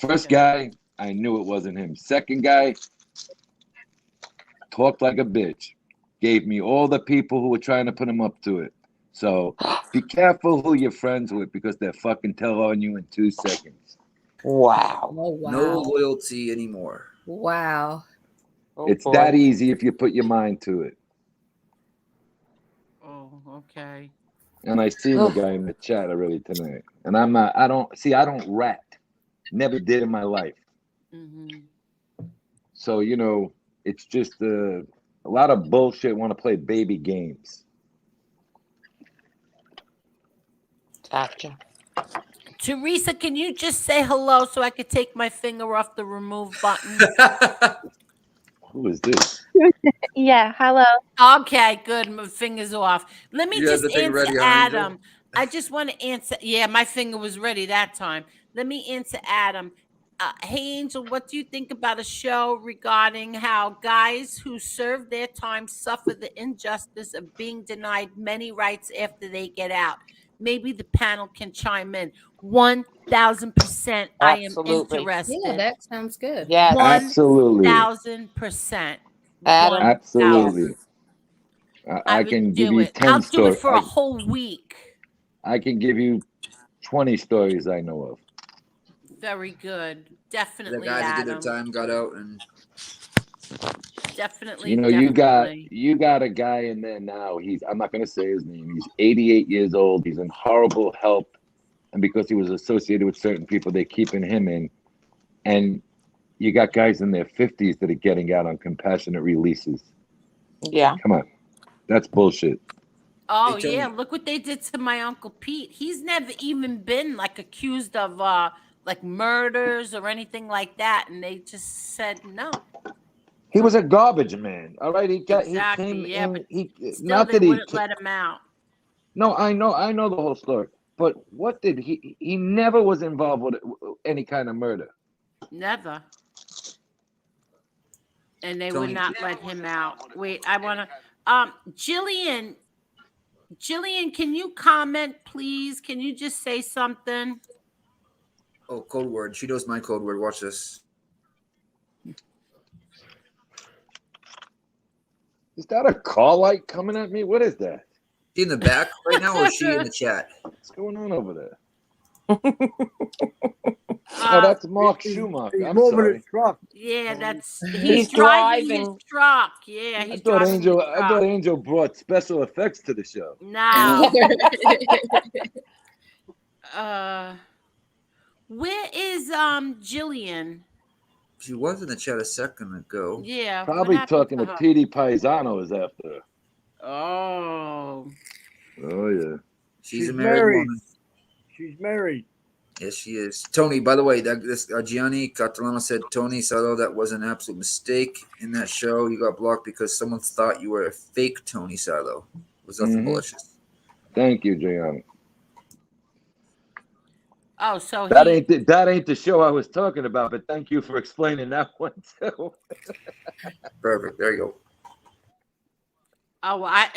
First guy, I knew it wasn't him. Second guy, talked like a bitch. Gave me all the people who were trying to put him up to it. So be careful who you're friends with because they'll fucking tell on you in 2 seconds. Wow. Oh, wow. No loyalty anymore. Wow. Oh, It's boy. that easy if you put your mind to it. Oh, okay. And I seen the guy in the chat already tonight. And I don't rat. Never did in my life. Mm-hmm. So, it's just a lot of bullshit want to play baby games. Gotcha. Teresa, can you just say hello so I could take my finger off the remove button? Who is this? Yeah, hello. Okay, good. My finger's off. Let me You have just the thing answer ready, huh, Angel? Adam. I just want to answer. Yeah, my finger was ready that time. Let me answer Adam. Hey, Angel, what do you think about a show regarding how guys who serve their time suffer the injustice of being denied many rights after they get out? Maybe the panel can chime in. 1,000%. I am Absolutely. interested. Yeah, that sounds good. Yes. Absolutely. 1,000%. Adam. Absolutely. I would can do give you it. 10 I'll do stories. it for a whole week. I can give you 20 stories I know of. Very good. The Definitely, guys that did their Adam. time got out, and Definitely. You got a guy in there now. I'm not going to say his name. He's 88 years old. He's in horrible health, and because he was associated with certain people, they're keeping him in. And you got guys in their 50s that are getting out on compassionate releases. Yeah. Come on, that's bullshit. Oh Hey, yeah, Tony. look what they did to my Uncle Pete. He's never even been like accused of like murders or anything like that, and they just said no. He was a garbage man. All right, he Exactly. came Yeah, in. but still Not they that he. wouldn't let him out. No, I know the whole story. But what did he? He never was involved with any kind of murder. Never. And they would Tony. not let him out. Wait, I want to. Jillian, can you comment, please? Can you just say something? Oh, code word. She knows my code word. Watch this. Is that a call light coming at me? What is that? She in the back right now, or is she in the chat? What's going on over there? Oh, that's Mark Schumacher. He's I'm moving sorry. his truck. Yeah, that's He's he's driving his driving. truck. Yeah, I he's thought driving Angel. his I truck. thought Angel brought special effects to the show. No. Where is Jillian? She was in the chat a second ago. Yeah, Probably what happened talking to to her? Petey Paisano is after her. Oh, Oh yeah. She's a She's married married. woman. She's married. Yes, she is. Tony, by the way, this Gianni Catalano said, Tony Sato, that was an absolute mistake in that show. You got blocked because someone thought you were a fake Tony Sato. It was nothing malicious. Thank you, Gianni. oh, so That he. ain't the show I was talking about, but thank you for explaining that one too. Perfect. There you go. Oh, I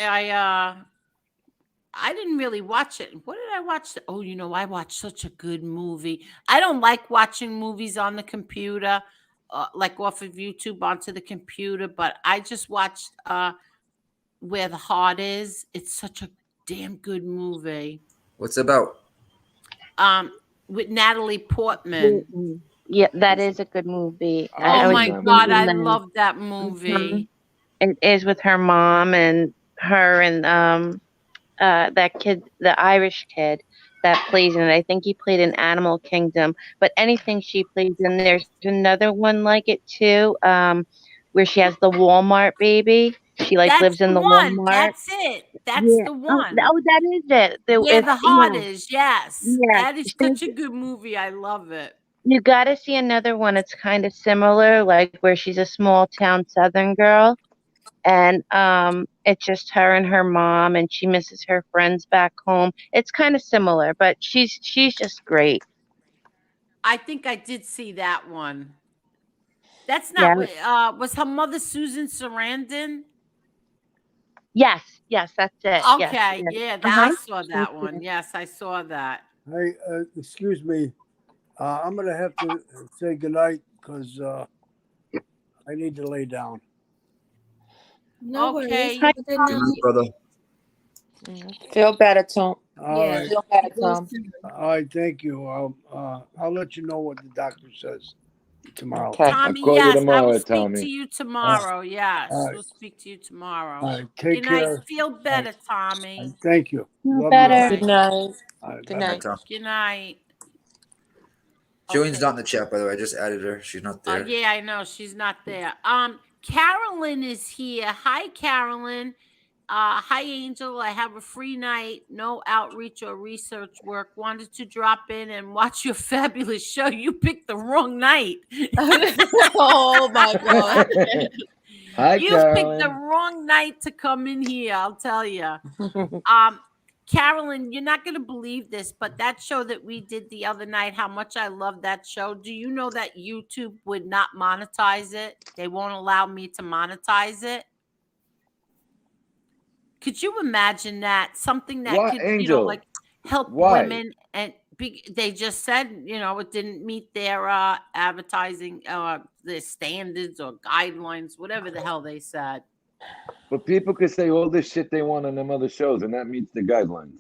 didn't really watch it. What did I watch? Oh, I watched such a good movie. I don't like watching movies on the computer, like off of YouTube onto the computer, but I just watched Where the Heart Is. It's such a damn good movie. What's it about? With Natalie Portman. Yeah, that is a good movie. Oh I was my that God, movie. I love that movie. It is with her mom and her and that kid, the Irish kid that plays in it. I think he played in Animal Kingdom, but anything she plays in, there's another one like it too, where she has the Walmart baby. She That's lives in the the one. Walmart. That's it. That's Yeah. the Oh, one. that is it. Where the Heart Yeah. Is. Yes. Yeah. That is such a good movie. I love it. You got to see another one. It's kind of similar, like where she's a small town Southern girl, and it's just her and her mom, and she misses her friends back home. It's kind of similar, but she's just great. I think I did see that one. That's Yeah. not was her mother Susan Sarandon? Yes, that's it. Yes, Okay, yes. yeah, I saw that one. Yes, I saw that. Hey, excuse me. I'm gonna have to say goodnight because I need to lay down. No Okay. worries. Have a good Good night. night, brother. Feel better, Tom. All Yeah. right. Feel better, Tom. All right. Thank you. I'll let you know what the doctor says tomorrow. Okay. Tommy, call you yes, I tomorrow, will speak Tommy. to you tomorrow. Yes, all right. we'll speak to you tomorrow. All right. Take Good night. care. Feel better, Tommy. Thank you. Feel Love better. you. all. Good night. All right, Good bye-bye. night. Tom. Good night. Julian's Okay. not in the chat, by the way. I just added her. She's not there. Yeah, I know she's not there. Carolyn is here. Hi, Carolyn. Hi, Angel. I have a free night. No outreach or research work. Wanted to drop in and watch your fabulous show. You picked the wrong night. Oh my God. Hi, You picked the Carolyn. wrong night to come in here. I'll tell you. Carolyn, you're not going to believe this, but that show that we did the other night, how much I love that show. Do you know that YouTube would not monetize it? They won't allow me to monetize it. Could you imagine that? Something that What, could, Angel? like help Why? women, and they just said, it didn't meet their advertising, their standards or guidelines, whatever the hell they said. But people could say all this shit they want on them other shows, and that meets the guidelines.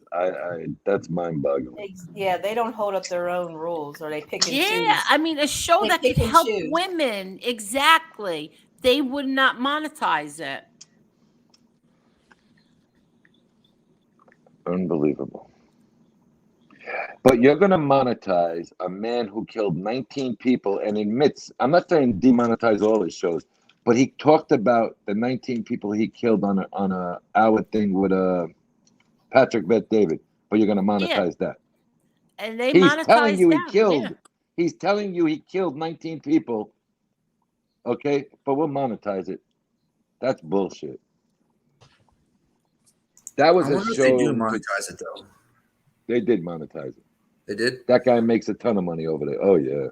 That's mind-boggling. Yeah, they don't hold up their own rules, or they pick and choose. Yeah, I mean, a show They that could pick and help choose. women, exactly. They would not monetize it. Unbelievable. But you're going to monetize a man who killed 19 people and admits, I'm not saying demonetize all his shows, but he talked about the 19 people he killed on a hour thing with Patrick Bet David, but you're going to monetize that. And they He's monetize telling you them. he killed. Yeah. He's telling you he killed 19 people. Okay, but we'll monetize it. That's bullshit. That was I a wonder if show. they do monetize it, though. They did monetize it. They did? That guy makes a ton of money over there. Oh yeah.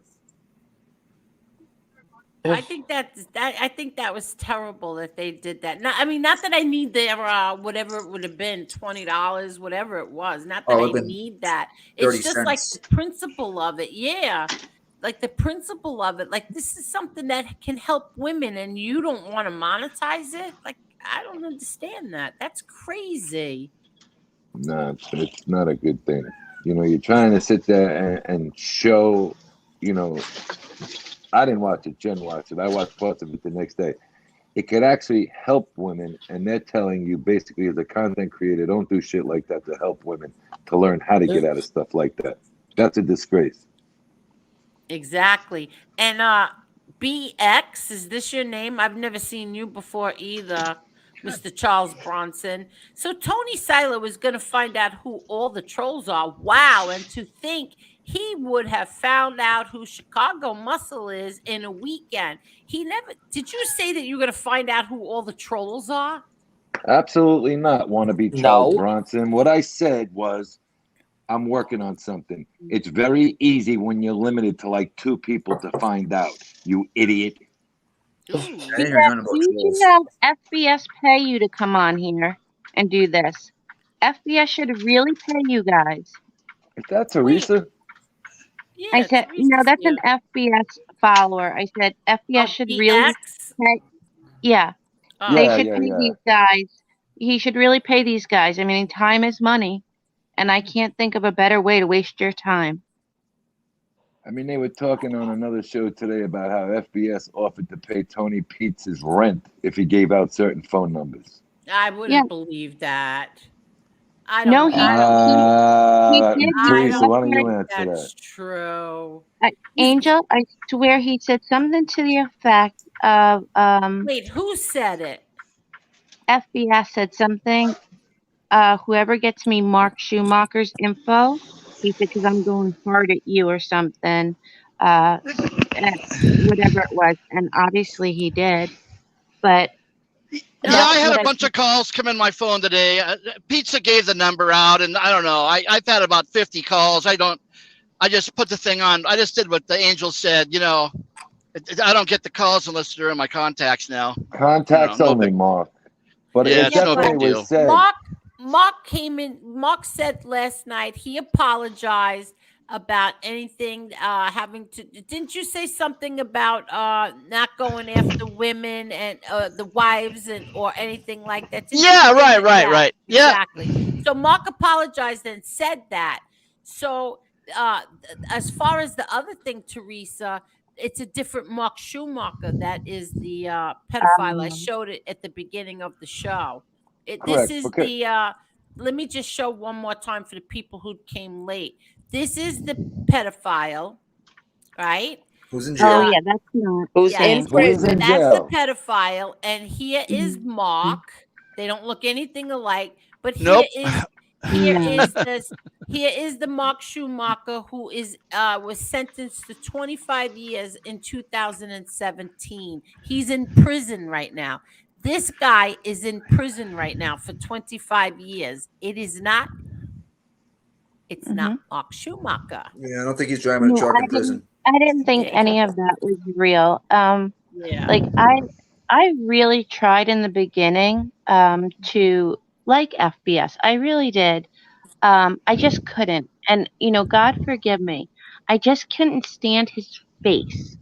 I think that was terrible that they did that. Not that I need their whatever it would have been, $20, whatever it was. Not that I need that. It's just 30 like cents. the principle of it. Yeah. Like the principle of it. Like this is something that can help women and you don't want to monetize it. Like I don't understand that. That's crazy. No, it's not a good thing. You know, you're trying to sit there and show, you know, I didn't watch it. Jen watched it. I watched parts of it the next day. It could actually help women, and they're telling you basically as a content creator, don't do shit like that to help women to learn how to get out of stuff like that. That's a disgrace. Exactly. And BX, is this your name? I've never seen you before either, Mr. Charles Bronson. So Tony Silo was going to find out who all the trolls are. Wow. And to think he would have found out who Chicago Muscle is in a weekend. He never, did you say that you're going to find out who all the trolls are? Absolutely not, wannabe Charles No. Bronson. What I said was, I'm working on something. It's very easy when you're limited to like 2 people to find out, you idiot. I didn't hear none about You trolls. should have FBS pay you to come on here and do this. FBS should really pay you guys. Is that Teresa? Yeah, I said, Teresa's no, that's here. an FBS follower. I said FBS should really BX? pay. Yeah, Oh. they Yeah, should yeah, pay yeah. these guys. He should really pay these guys. I mean, time is money, and I can't think of a better way to waste your time. I mean, they were talking on another show today about how FBS offered to pay Tony Pete's rent if he gave out certain phone numbers. I wouldn't Yeah. believe that. I No, don't. I don't. he did. Teresa, He why don't you said answer That's that? true. Angel, I swear he said something to the effect of Wait, who said it? FBS said something. Whoever gets me Mark Schumacher's info, he said, because I'm going hard at you or something. Whatever it was, and obviously he did. But Yeah, I had a bunch of calls come in my phone today. Pizza gave the number out, and I don't know. I've had about 50 calls. I just put the thing on. I just did what the angel said. You know, I don't get the calls unless they're in my contacts now. Contacts No only, big, Mark. But yeah, it it's no definitely big was deal. said. Mark came in. Mark said last night he apologized about anything having to. Didn't you say something about not going after women and the wives and or anything like that? Didn't you Yeah, say right, that? right, Yeah, right. Yeah. exactly. So Mark apologized and said that. So as far as the other thing, Teresa, it's a different Mark Schumacher that is the pedophile. I showed it at the beginning of the show. This Correct. is Okay. the let me just show one more time for the people who came late. This is the pedophile, right? Who's in oh jail? yeah, that's not. Who's Yes. in Who's prison? in That's the jail? pedophile, and here is Mark. They don't look anything alike, but Nope. here No. is this. Here is the Mark Schumacher who is was sentenced to 25 years in 2017. He's in prison right now. This guy is in prison right now for 25 years. It's not Mark Schumacher. Yeah, I don't think he's driving a No, truck in prison. I didn't think Yeah, any of that was real. Yeah. Like I really tried in the beginning to like FBS. I really did. I just couldn't. And God forgive me. I just couldn't stand his face.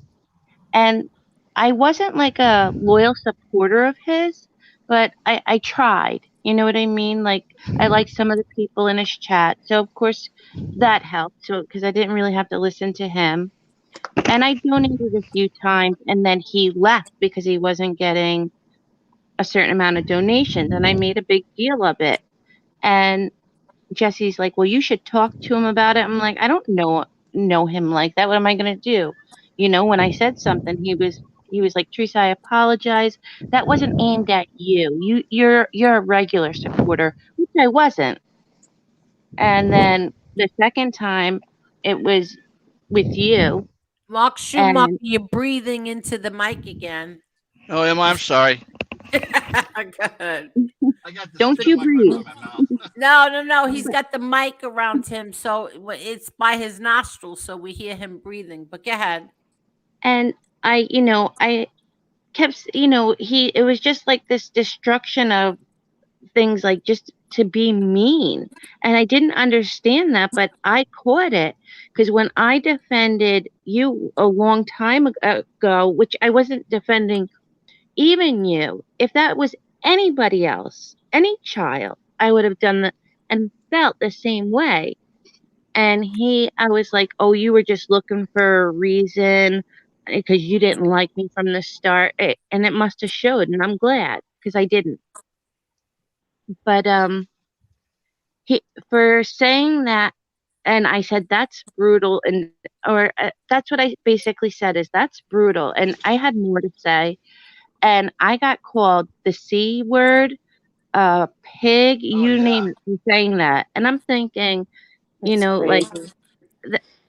And I wasn't like a loyal supporter of his, but I tried. You know what I mean? Like I like some of the people in his chat. So of course that helped. So because I didn't really have to listen to him. And I donated a few times and then he left because he wasn't getting a certain amount of donations. And I made a big deal of it. And Jesse's like, well, you should talk to him about it. I'm like, I don't know him like that. What am I gonna do? When I said something, he was like, Teresa, I apologize. That wasn't aimed at you. You're a regular supporter, which I wasn't. And then the second time, it was with you. Mark Schumacher, And you're breathing into the mic again. Oh, am I? I'm sorry. Good. I got this don't big you mic breathe. in my mouth. No. He's got the mic around him, so it's by his nostrils, so we hear him breathing. But go ahead. And I kept, it was just like this destruction of things, like just to be mean. And I didn't understand that, but I caught it because when I defended you a long time ago, which I wasn't defending even you, if that was anybody else, any child, I would have done that and felt the same way. And I was like, oh, you were just looking for a reason because you didn't like me from the start. And it must have showed. And I'm glad because I didn't. But for saying that, and I said, that's brutal. Or that's what I basically said is that's brutal. And I had more to say. And I got called the C word, pig, you name it, for saying that. And I'm thinking, That's like, crazy.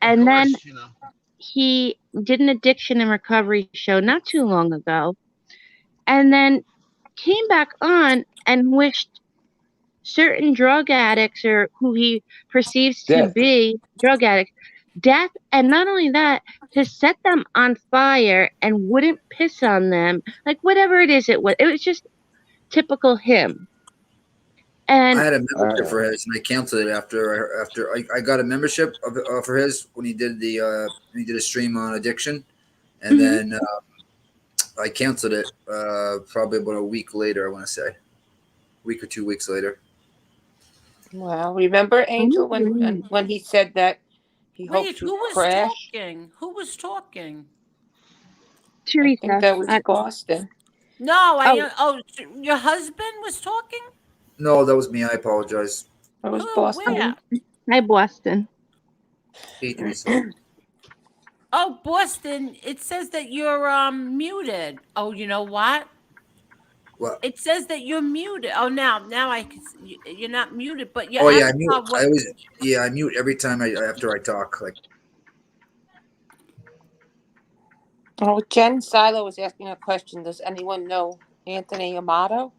and then he did an addiction and recovery show not too long ago, and then came back on and wished certain drug addicts or who he perceives to Death. be drug addicts death, and not only that, to set them on fire and wouldn't piss on them, like whatever it was just typical him. And I had a membership for his, and I canceled it after I got a membership for his when he did a stream on addiction, and then I canceled it probably about a week later. I want to say, a week or 2 weeks later. Wow. Remember, Angel, when he said that he hopes Wait, to who was crash? talking? Who was talking? Teresa, I think that was Boston. No, your husband was talking? No, that was me. I apologize. That was Who? Boston. Where? Hi, Boston. Hey, Teresa. Oh, Boston. It says that you're muted. Oh, you know what? What? It says that you're muted. Oh, now I can. You're not muted, but your Oh yeah, I avatar. mute. I mute every time after I talk. Like, Oh, Jen Silo was asking a question. Does anyone know Anthony Amato?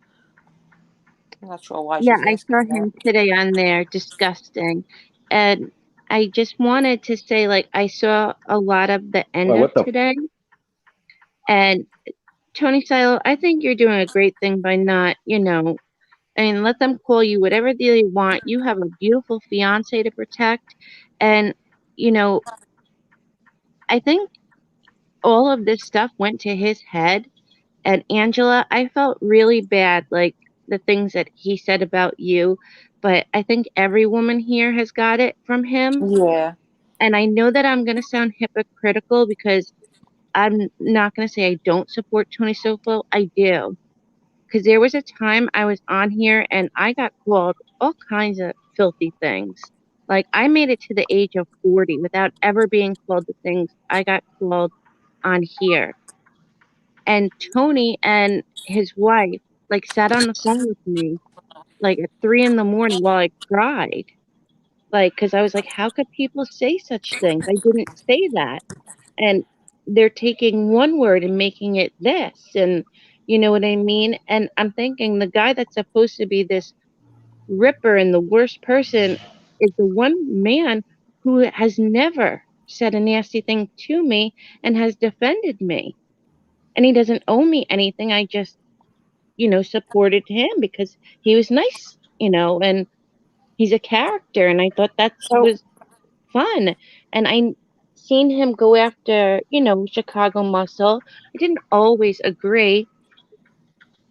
I'm not sure why Yeah, she's I asking saw that. him today on there, disgusting. And I just wanted to say, like, I saw a lot of the end of today. And Tony Silo, I think you're doing a great thing by not, let them call you whatever they want. You have a beautiful fiance to protect. And, I think all of this stuff went to his head. And Angela, I felt really bad, like the things that he said about you. But I think every woman here has got it from him. Yeah. And I know that I'm going to sound hypocritical because I'm not going to say I don't support Tony Sofo. I do. Because there was a time I was on here and I got called all kinds of filthy things. Like I made it to the age of 40 without ever being called the things I got called on here. And Tony and his wife like sat on the phone with me like at 3 in the morning while I cried. Like, because I was like, how could people say such things? I didn't say that. And they're taking one word and making it this. And you know what I mean? And I'm thinking the guy that's supposed to be this ripper and the worst person is the one man who has never said a nasty thing to me and has defended me. And he doesn't owe me anything. I just, supported him because he was nice, and he's a character. And I thought that was fun. And I seen him go after, Chicago Muscle. I didn't always agree,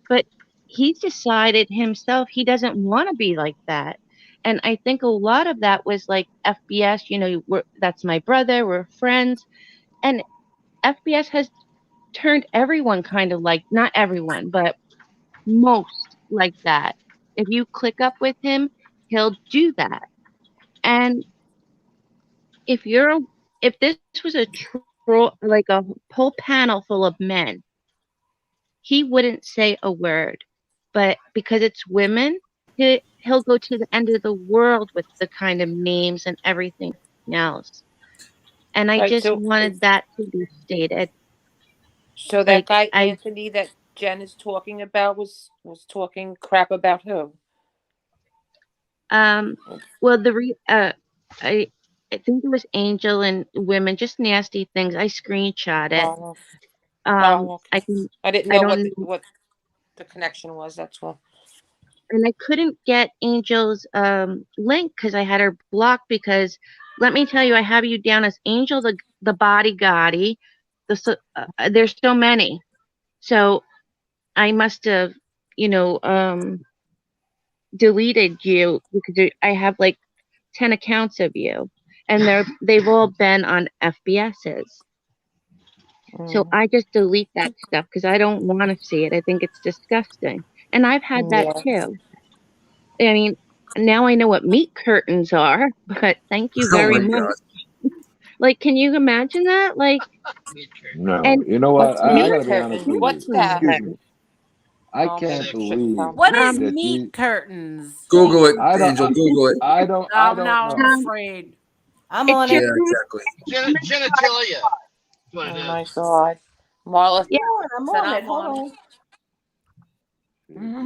but he decided himself he doesn't want to be like that. And I think a lot of that was like FBS, that's my brother, we're friends. And FBS has turned everyone kind of like, not everyone, but most like that. If you click up with him, he'll do that. And if this was a troll, like a whole panel full of men, he wouldn't say a word. But because it's women, he'll go to the end of the world with the kind of names and everything else. And I just wanted that to be stated. So that guy Anthony that Jen is talking about was talking crap about who? Well, I think it was Angel and women, just nasty things. I screenshot it. Okay. I didn't know what the connection was. That's all. And I couldn't get Angel's link because I had her blocked. Because let me tell you, I have you down as Angel the body Gotti. There's so many, so I must have deleted you because I have like 10 accounts of you, and they've all been on FBS's. So I just delete that stuff because I don't want to see it. I think it's disgusting. And I've had that Yes. too. I mean, now I know what meat curtains are, but thank you Oh very my much. God. Like, can you imagine that? Like, No, and you know what? What's I meat gotta be honest curtains? with What's you. that? Excuse me. I Oh, maybe can't you shouldn't believe tell me. What is that meat curtains? Google it, I don't. Angel. Google it. I don't. Oh, I no, don't I'm know. afraid. I'm it's on your it. Yeah, exactly. Genitalia. That's what it Oh is. my God. Marla yeah. I'm said on it. I'm Hold on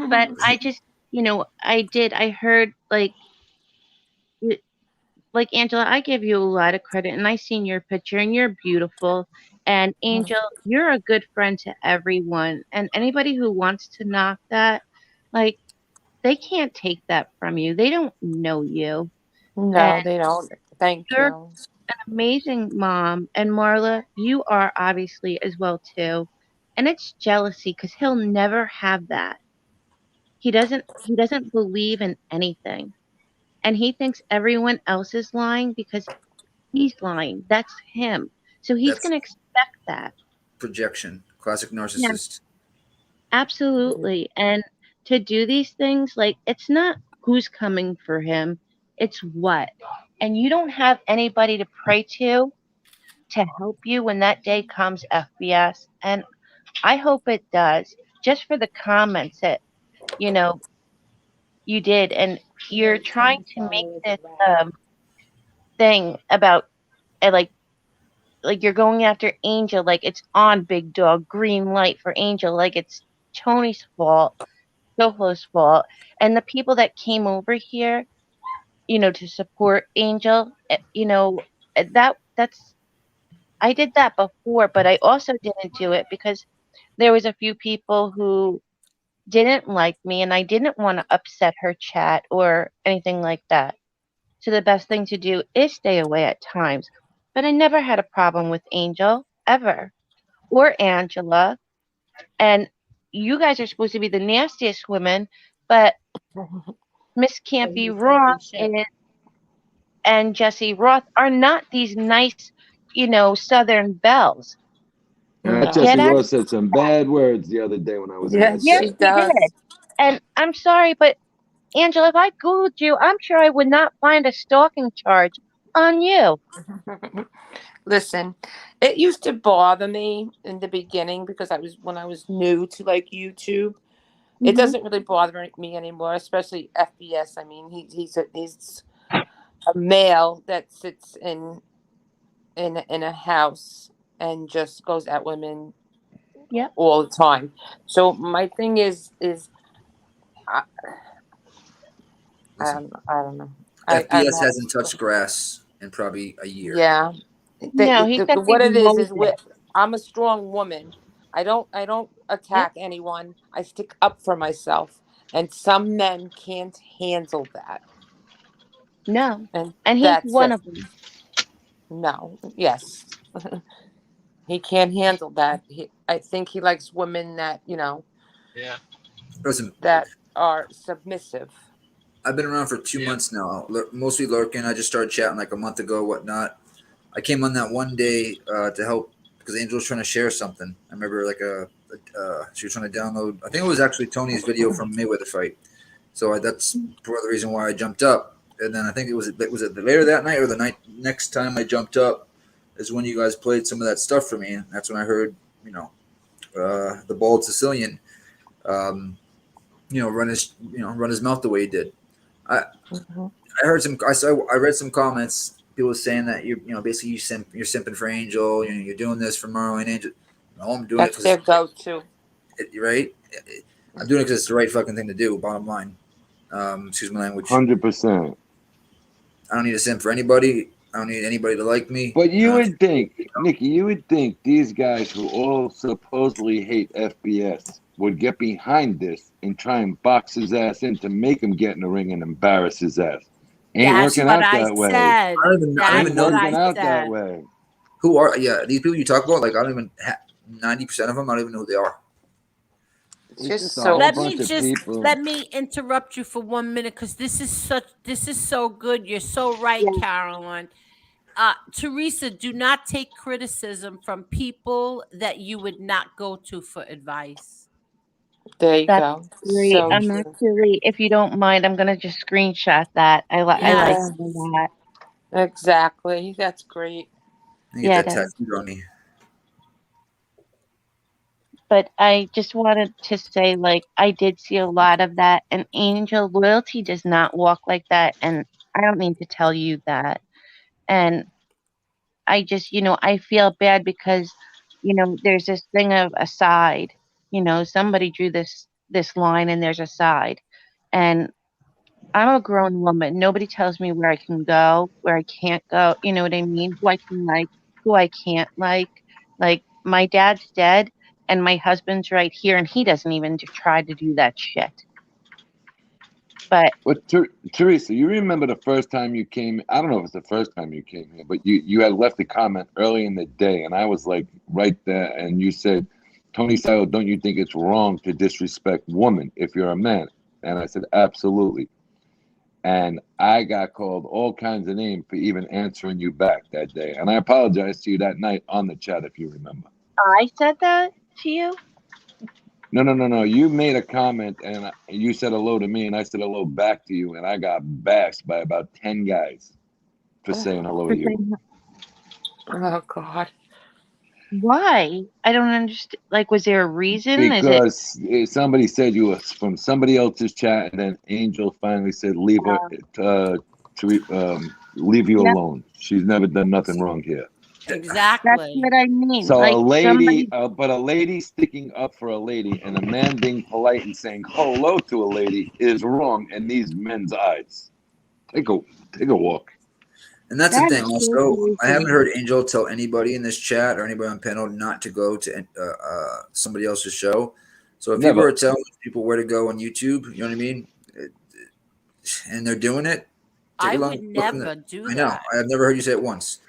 on. But it. I just, I heard like Angela, I give you a lot of credit, and I seen your picture, and you're beautiful. And Angel, you're a good friend to everyone, and anybody who wants to knock that, like, they can't take that from you. They don't know you, and No, they don't. Thank you're you. an amazing mom. And Marla, you are obviously as well too. And it's jealousy because he'll never have that. He doesn't believe in anything, and he thinks everyone else is lying because he's lying. That's him. So he's That's going to expect that. projection. Classic Yeah, narcissist. absolutely. And to do these things, like, it's not who's coming for him, it's what. And you don't have anybody to pray to help you when that day comes, FBS. And I hope it does, just for the comments that, you know, you did. And you're trying to make this thing about, like you're going after Angel, like it's on Big Dog, green light for Angel, like it's Tony's fault, Soho's fault, and the people that came over here, to support Angel, that's I did that before, but I also didn't do it because there was a few people who didn't like me, and I didn't want to upset her chat or anything like that. So the best thing to do is stay away at times. But I never had a problem with Angel, ever. Or Angela. And you guys are supposed to be the nastiest women, but Miss Can't Be Wrong and Jesse Roth are not these nice, Southern belles. Jesse Get out. Ross said some bad words the other day when I was in that Yes, Yes, she chat. he did. does. And I'm sorry, but Angela, if I Googled you, I'm sure I would not find a stalking charge on you. Listen, it used to bother me in the beginning because when I was new to like YouTube. It Mm-hmm. doesn't really bother me anymore, especially FBS. I mean, he's a male that sits in a house and just goes at women Yep. all the time. So my thing is I, Listen, I don't know. I'm FBS not. hasn't touched grass in probably a year. Yeah. No, he's got What these it is Moses. I'm a strong woman. I don't attack anyone. I stick up for myself. And some men can't handle that. No, And and he's that's one it. of them. No. Yes. He can't handle that. I think he likes women that, Yeah. Listen, that are submissive. I've been around for 2 months now, mostly lurking. I just started chatting like a month ago, whatnot. I came on that one day to help because Angel was trying to share something. I remember she was trying to download. I think it was actually Tony's video from Mayweather fight. So that's part of the reason why I jumped up. And then I think it was it later that night or the night next time I jumped up is when you guys played some of that stuff for me. And that's when I heard, the bald Sicilian, run his mouth the way he did. I heard I read some comments. People saying that basically you're simping for Angel. You're doing this for Marlon Angel. No, I'm doing That's it their because go-to. right. I'm doing it because it's the right fucking thing to do. Bottom line. Excuse my language. 100%. I don't need to simp for anybody. I don't need anybody to like me. But you would think, Nikki, these guys who all supposedly hate FBS would get behind this and try and box his ass in to make him get in the ring and embarrass his ass. Ain't That's working what out I that way. said. I don't even That's know what Working I out that said. way. who are these people you talk about. Like I don't even 90% of them. I don't even know who they are. It's It's just just a so whole Let me bunch of just people. let me interrupt you for 1 minute because this is so good. You're so right, Yeah. Caroline. Teresa, do not take criticism from people that you would not go to for advice. there you That's go. great. So I'm true. actually, if you don't mind, I'm gonna just screenshot that. I like Yes. Yeah, that. exactly. That's great. You get Yeah, that it is. tattooed on me. But I just wanted to say, like, I did see a lot of that, and Angel loyalty does not walk like that. And I don't mean to tell you that. And I just, I feel bad because, there's this thing of a side. Somebody drew this line, and there's a side, and I'm a grown woman. Nobody tells me where I can go, where I can't go. You know what I mean? Who I can like, who I can't like. Like my dad's dead and my husband's right here and he doesn't even try to do that shit. But But Teresa, you remember the first time you came? I don't know if it's the first time you came here, but you had left a comment early in the day, and I was like right there, and you said, "Tony Silo, don't you think it's wrong to disrespect women if you're a man?" And I said, "Absolutely." And I got called all kinds of names for even answering you back that day, and I apologized to you that night on the chat if you remember. I said that to you? No, no, no, no. You made a comment and you said hello to me, and I said hello back to you, and I got bashed by about 10 guys for saying hello to you. Oh God. Why? I don't understand. Like, was there a reason? Is it? Because somebody said you was from somebody else's chat, and then Angel finally said, "Leave her, leave you Yep, alone. She's never done nothing wrong here." that's Exactly. what I mean. So Like somebody. a lady sticking up for a lady, and a man being polite and saying hello to a lady is wrong in these men's eyes. Take a walk. And that's the That thing. is so Also, I haven't crazy. heard Angel tell anybody in this chat or anybody on panel not to go to somebody else's show. So if you Never. were telling people where to go on YouTube, you know what I mean, and they're doing it, take I a long would look in the. never do I know. that. I have never heard you say it once.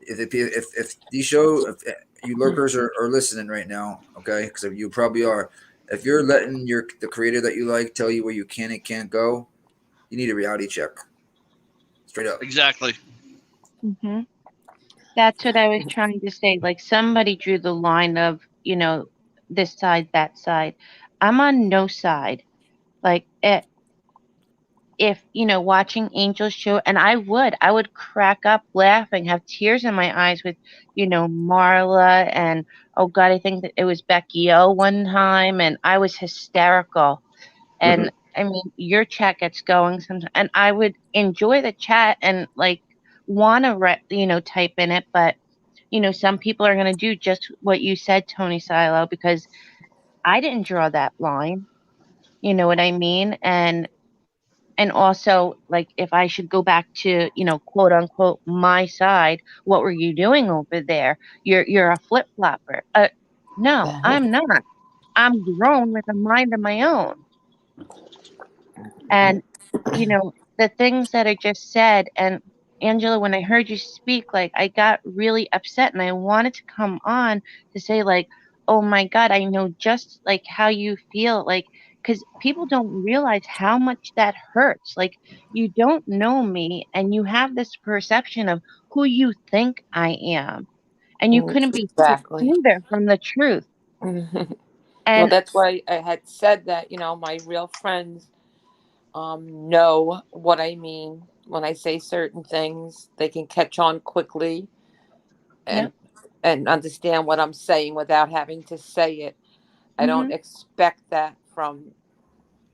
If these show, if you lurkers are listening right now, okay, because you probably are. If you're letting the creator that you like tell you where you can and can't go, you need a reality check. Straight up. Exactly. Hmm. That's what I was trying to say. Like somebody drew the line of, this side, that side. I'm on no side. Like if, watching Angel's show, and I would crack up laughing, have tears in my eyes with, Marla and oh God, I think that it was Becky O one time, and I was hysterical. Mhm. And I mean, your chat gets going sometimes, and I would enjoy the chat and like want to, type in it, but some people are going to do just what you said, Tony Silo, because I didn't draw that line. You know what I mean? And also, like, if I should go back to, quote unquote, my side, what were you doing over there? You're a flip flopper. No, I'm not. I'm grown with a mind of my own. And, the things that are just said, and Angela, when I heard you speak, like, I got really upset and I wanted to come on to say, like, oh my God, I know just like how you feel. Like, because people don't realize how much that hurts. Like, you don't know me and you have this perception of who you think I am. And you couldn't be Exactly. further from the truth. Well, And that's why I had said that. My real friends know what I mean when I say certain things. They can catch on quickly yeah. and understand what I'm saying without having to say it. I Hmm. don't expect that from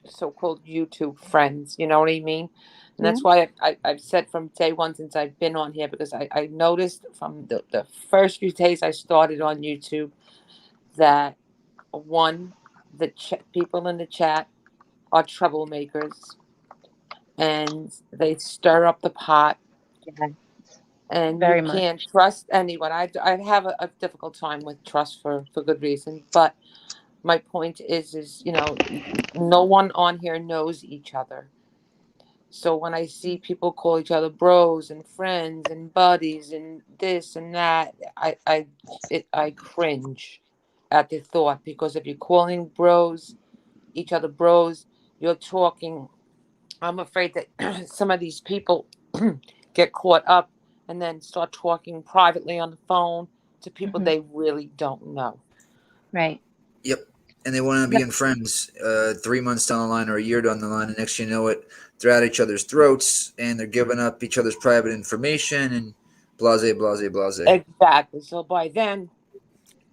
so-called YouTube friends. You know what I mean? And Yeah. that's why I've said from day one since I've been on here, because I noticed from the first few days I started on YouTube that one, people in the chat are troublemakers and they stir up the pot, Yeah. and you Very much. can't trust anyone. I have a difficult time with trust for good reason. But my point is, no one on here knows each other. So when I see people call each other bros and friends and buddies and this and that, I cringe at the thought, because if you're calling bros each other bros. You're talking. I'm afraid that some of these people get caught up and then start talking privately on the phone to people they really don't know. Right. Yep. And they want to be in friends 3 months down the line or a year down the line. And next you know it, they're at each other's throats and they're giving up each other's private information and blase, blase, blase. Exactly. So by then,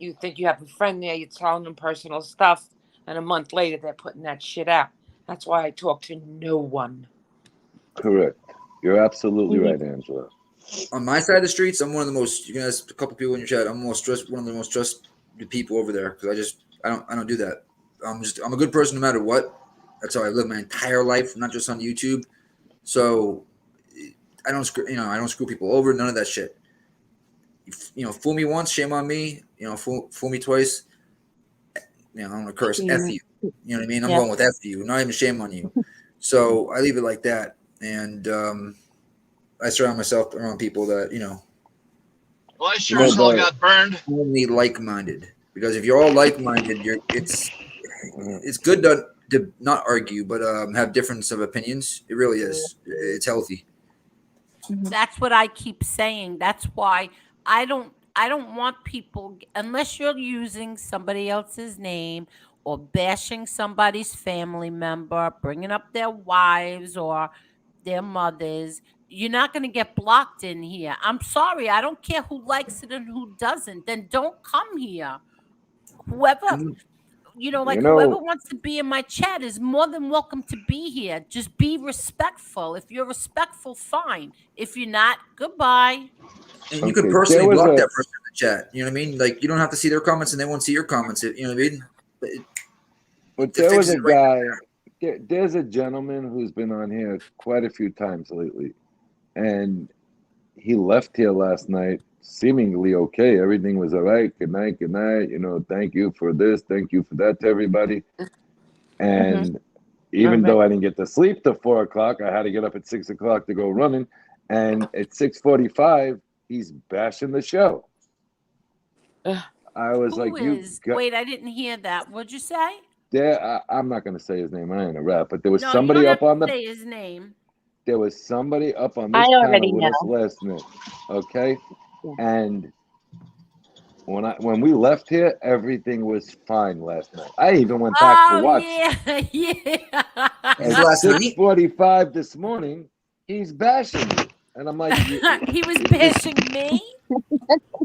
you think you have a friend there, you're telling them personal stuff, and a month later, they're putting that shit out. That's why I talk to no one. Correct. You're absolutely right, Angela. On my side of the streets, I'm one of the most. You can ask a couple people in your chat. I'm one of the most trusted people over there because I don't do that. I'm a good person no matter what. That's how I live my entire life, not just on YouTube. So I don't screw people over. None of that shit. Fool me once, shame on me. Fool me twice. I'm gonna curse F you. You know what I mean? I'm going with F you. Not even shame on you. So I leave it like that, and I surround myself around people that Well, I sure as hell got burned. Only like-minded, because if you're all like-minded, it's good to not argue, but have difference of opinions. It really is. It's healthy. That's what I keep saying. That's why I don't want people, unless you're using somebody else's name or bashing somebody's family member, bringing up their wives or their mothers, you're not going to get blocked in here. I'm sorry. I don't care who likes it and who doesn't. Then don't come here. Whoever, whoever wants to be in my chat is more than welcome to be here. Just be respectful. If you're respectful, fine. If you're not, goodbye. And you could personally block that person in the chat. You know what I mean? Like, you don't have to see their comments and they won't see your comments. You know what I mean? But there was a guy, there's a gentleman who's been on here quite a few times lately. And he left here last night seemingly okay. Everything was all right. Good night. Thank you for this. Thank you for that to everybody. And even though I didn't get to sleep till 4 o'clock, I had to get up at 6 o'clock to go running. And at 6:45, he's bashing the show. I was wait, I didn't hear that. What'd you say? I'm not going to say his name. I ain't a rap, but there was somebody up on the. Say his name. There was somebody up on this panel with us last night. Okay, and when we left here, everything was fine last night. I even went back to watch. Yeah. At 6:45 this morning, he's bashing me, and I'm like, he was bashing me.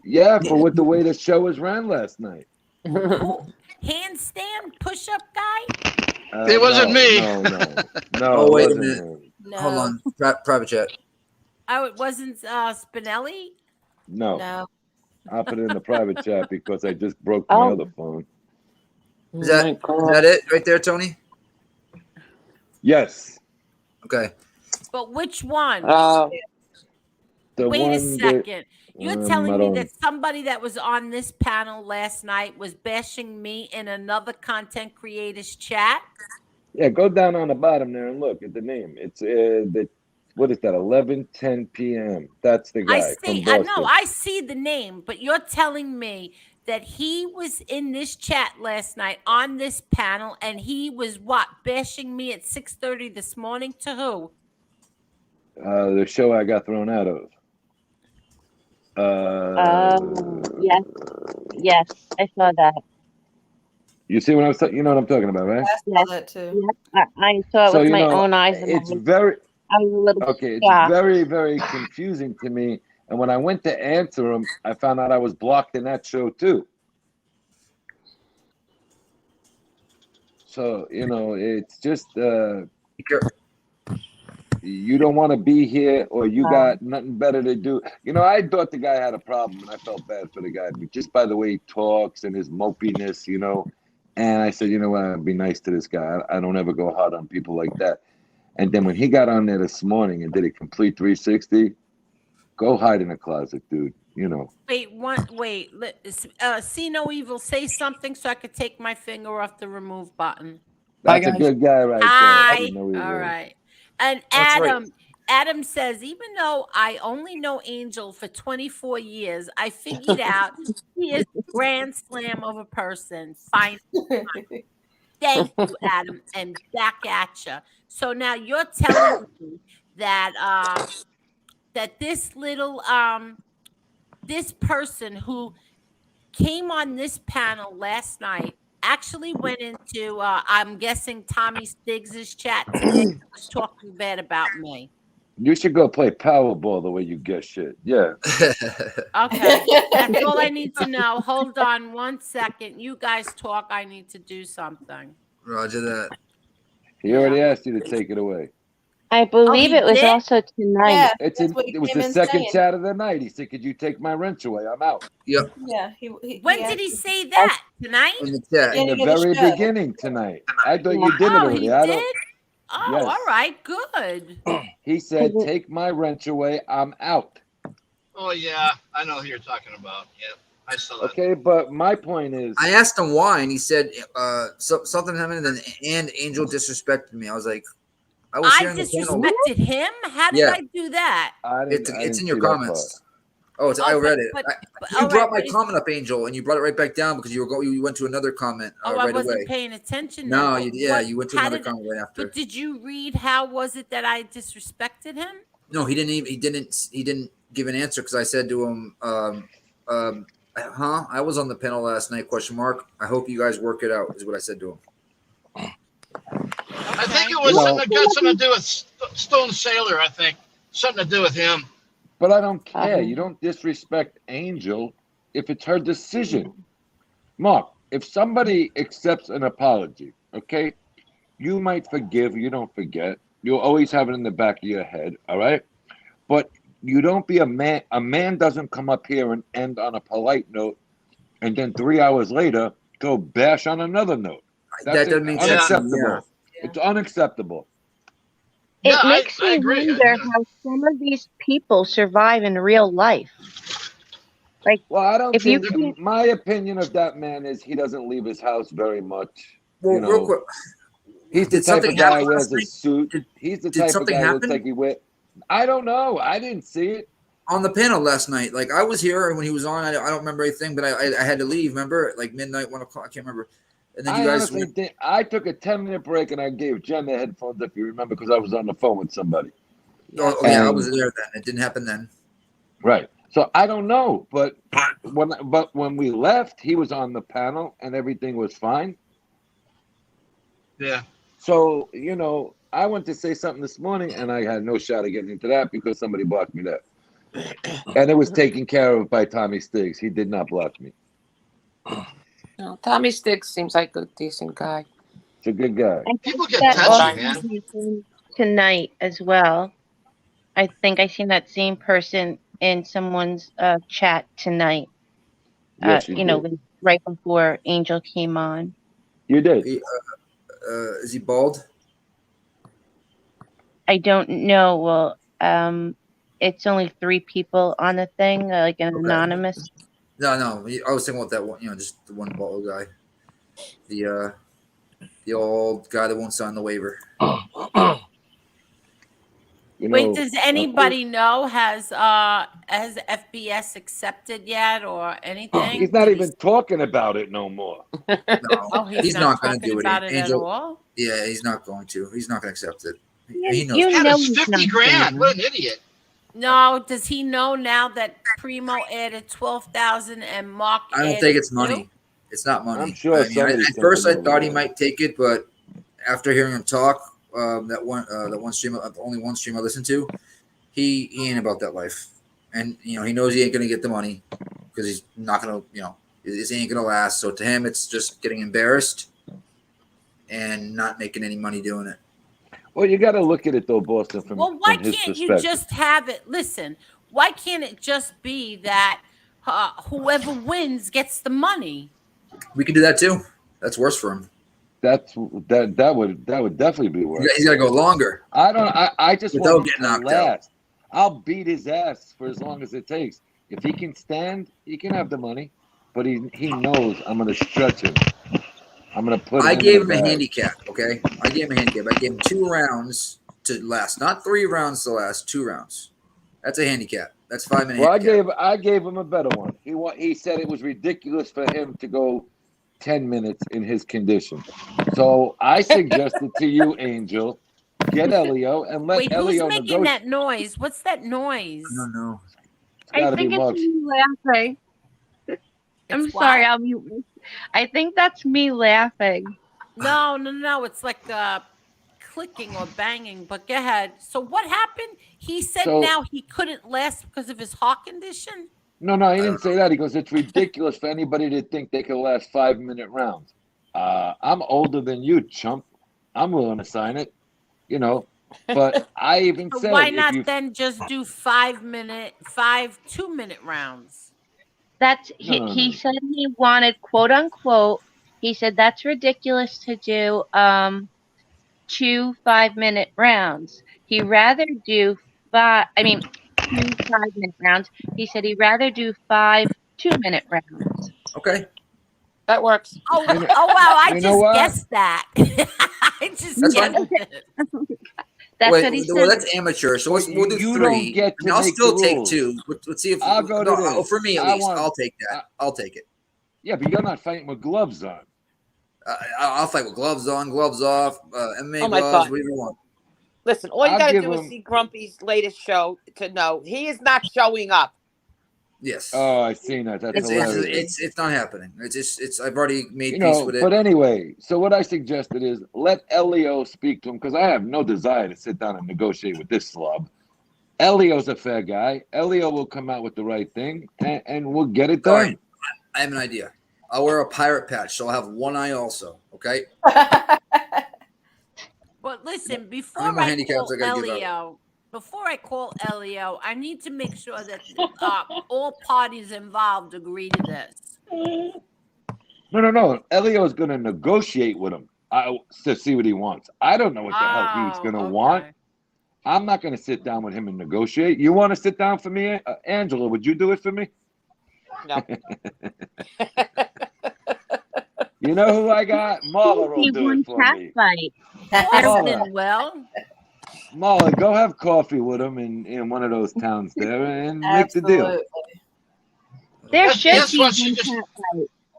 Yeah, for the way the show was ran last night. Handstand push-up guy? It wasn't me. No. Oh, wait a minute. No. Hold on. Private chat. Oh, it wasn't Spinelli? No. I'll put it in the private chat because I just broke my other phone. Is that it right there, Tony? Yes. Okay. But which one? Wait a second. You're telling me that somebody that was on this panel last night was bashing me in another content creator's chat? Yeah, go down on the bottom there and look at the name. It's what is that? 11:10 p.m. That's the guy. I see the name, but you're telling me that he was in this chat last night on this panel, and he was bashing me at 6:30 this morning to who? The show I got thrown out of. Yes, I saw that. You see what you know what I'm talking about, right? I saw that too. I saw it with my own eyes. It's very I was a little okay. It's very, very confusing to me. And when I went to answer him, I found out I was blocked in that show too. So it's just you don't want to be here, or you got nothing better to do. I thought the guy had a problem, and I felt bad for the guy, but just by the way he talks and his mopiness, And I said, what, I'd be nice to this guy. I don't ever go hard on people like that. And then when he got on there this morning and did a complete 360, go hide in a closet, dude. Wait. See no evil. Say something so I could take my finger off the remove button. That's a good guy right there. All right. And Adam says, even though I only know Angel for 24 years, I figured out he is a grand slam of a person. Fine. Thank you, Adam, and back at you. So now you're telling me that that this little this person who came on this panel last night actually went into I'm guessing Tommy Stiggs's chat today and was talking bad about me. You should go play Powerball the way you get shit. Yeah. Okay, that's all I need to know. Hold on 1 second. You guys talk. I need to do something. Roger that. He already asked you to take it away. I believe he it was did? also tonight. Yeah, It that's what he was came the in second saying. chat of the night. He said, "Could you take my wrench away? I'm out." Yep. Yeah. When did he say that? Tonight? In the chat. Yeah. In the Beginning of the very show. beginning tonight. I thought you did it Oh, already. he I did? don't. Oh, Yes. all right, good. He said, "Take my wrench away. I'm out." Oh yeah, I know who you're talking about. Yeah, I saw that. Okay, but my point is, I asked him why, and he said something happened, and Angel disrespected me. I was like, I was I here in the panel. disrespected him? How did Yeah. I do that? I It's didn't in your see that comments. Oh, I Oh, read it. but You all brought right, my comment up, Angel, and you brought it right back down because you went to another comment I right wasn't away. paying attention. No, then. you went to How another did- comment right after. But did you read how was it that I disrespected him? No, he didn't give an answer because I said to him, I was on the panel last night, question mark. I hope you guys work it out, is what I said to him. I think it was something to do with Stone Sailor. I think something to do with him. But I don't care. You don't disrespect Angel if it's her decision. Mark, if somebody accepts an apology, okay, you might forgive, you don't forget. You'll always have it in the back of your head, all right? But you don't be a man. A man doesn't come up here and end on a polite note and then 3 hours later go bash on another note. That doesn't make sense. unacceptable. Yeah. It's unacceptable. It Yeah, makes I me agree. wonder how some of these people survive in real life. Like, Well, I don't if you think can't- my opinion of that man is he doesn't leave his house very much. Well, you know, real quick, he's the did type of something guy happen who wears last a night? suit. He's the Did type of something guy who looks happen? like he wear. I don't know. I didn't see it. On the panel last night, like I was here when he was on. I don't remember anything, but I had to leave. Remember, like midnight, 1 o'clock. I can't remember. And then you I guys honestly think I took a 10-minute break and I gave Jen the headphones, if you remember, because I was on the phone with somebody. Oh, yeah, I And- was there then. It didn't happen then. Right. So I don't know, but when we left, he was on the panel and everything was fine. Yeah. So, I went to say something this morning and I had no shot of getting into that because somebody blocked me there. And it was taken care of by Tommy Stiggs. He did not block me. No, Tommy Sticks seems like a decent guy. It's a good guy. I People think get that touchy, also man. happened tonight as well. I think I seen that same person in someone's chat tonight. Yes, you did. When, right before Angel came on. You did. Is he bald? I don't know. Well, it's only 3 people on the thing, like an anonymous. No. I was thinking about that one. Just the one bald guy. The old guy that won't sign the waiver. Wait, does anybody know has FBS accepted yet or anything? He's not even talking about it no more. No, Oh, he's not going to talking do about it. it Angel, at all? yeah, he's not going to. He's not going to accept it. Yeah, He knows. you Yeah, know that's he's 50 not grand. doing What an idiot. No, does he know now that Primo added 12,000 and Mark? I don't think it's money. It's not money. I'm sure at first I somebody thought he will. might take it, but after hearing him talk, that one stream, the only one stream I listened to, he ain't about that life, and he knows he ain't gonna get the money because he's not gonna, this ain't gonna last. So to him, it's just getting embarrassed and not making any money doing it. Well, you got to look at it though, Boston. Well, why from his can't you perspective. just have it? Listen, why can't it just be that whoever wins gets the money? We can do that too. That's worse for him. That would definitely be worse. He's got to go longer. I just Without want him getting to knocked out. last. I'll beat his ass for as long as it takes. If he can stand, he can have the money. But he knows I'm going to stretch him. I'm going to put. I him gave in him a the bag. handicap. Okay, I gave him a handicap. I gave him 2 rounds to last, not 3 rounds to last. 2 rounds. That's a handicap. That's 5 minute. Well, handicap. I gave him a better one. He said it was ridiculous for him to go 10 minutes in his condition. So I suggested to you, Angel, get Elio and let Wait, who's Elio making negotiate. that noise? What's that noise? I don't know. I think it's me laughing. I'm sorry, I'll mute. I think that's me laughing. No. It's like clicking or banging. But go ahead. So what happened? He said now he couldn't last because of his heart condition. No, he didn't say that. He goes, it's ridiculous for anybody to think they can last 5-minute rounds. I'm older than you, chump. I'm willing to sign it, But I even said, why not then just do 2-minute rounds? That's he said he wanted, quote unquote. He said that's ridiculous to do 2 5-minute rounds. He rather do 2 5-minute rounds. He said he'd rather do 5 2-minute rounds. Okay. That works. Oh wow! I just guessed that. I just guessed it. That's what he said. Well, that's amateur. So we'll do 3. I'll still take 2. Let's see if I'll go to this. For me at least, I'll take that. I'll take it. Yeah, but you're not fighting with gloves on. I'll fight with gloves on, gloves off, MMA my gloves, God. whatever you want. Listen, all you I'll got to give do is him- see Grumpy's latest show to know he is not showing up. Yes. Oh, I've seen that. That's hilarious. It's not happening. It's I've already made peace with it. But anyway, so what I suggested is let Elio speak to him because I have no desire to sit down and negotiate with this slob. Elio's a fair guy. Elio will come out with the right thing, and we'll get it done. All right. I have an idea. I'll wear a pirate patch, so I'll have one eye also. Okay. But listen, before How many more I handicaps call I gotta give Elio, I need to make sure that all parties involved agree to this. No. Elio is going to negotiate with him to see what he wants. I don't know what the hell he's going to want. I'm not going to sit down with him and negotiate. You want to sit down for me, Angela? Would you do it for me? No. You know who I got? Marla will do it for me. Austin will. Marla, go have coffee with him in one of those towns there and make the deal. There should SBS be wants you one just- cat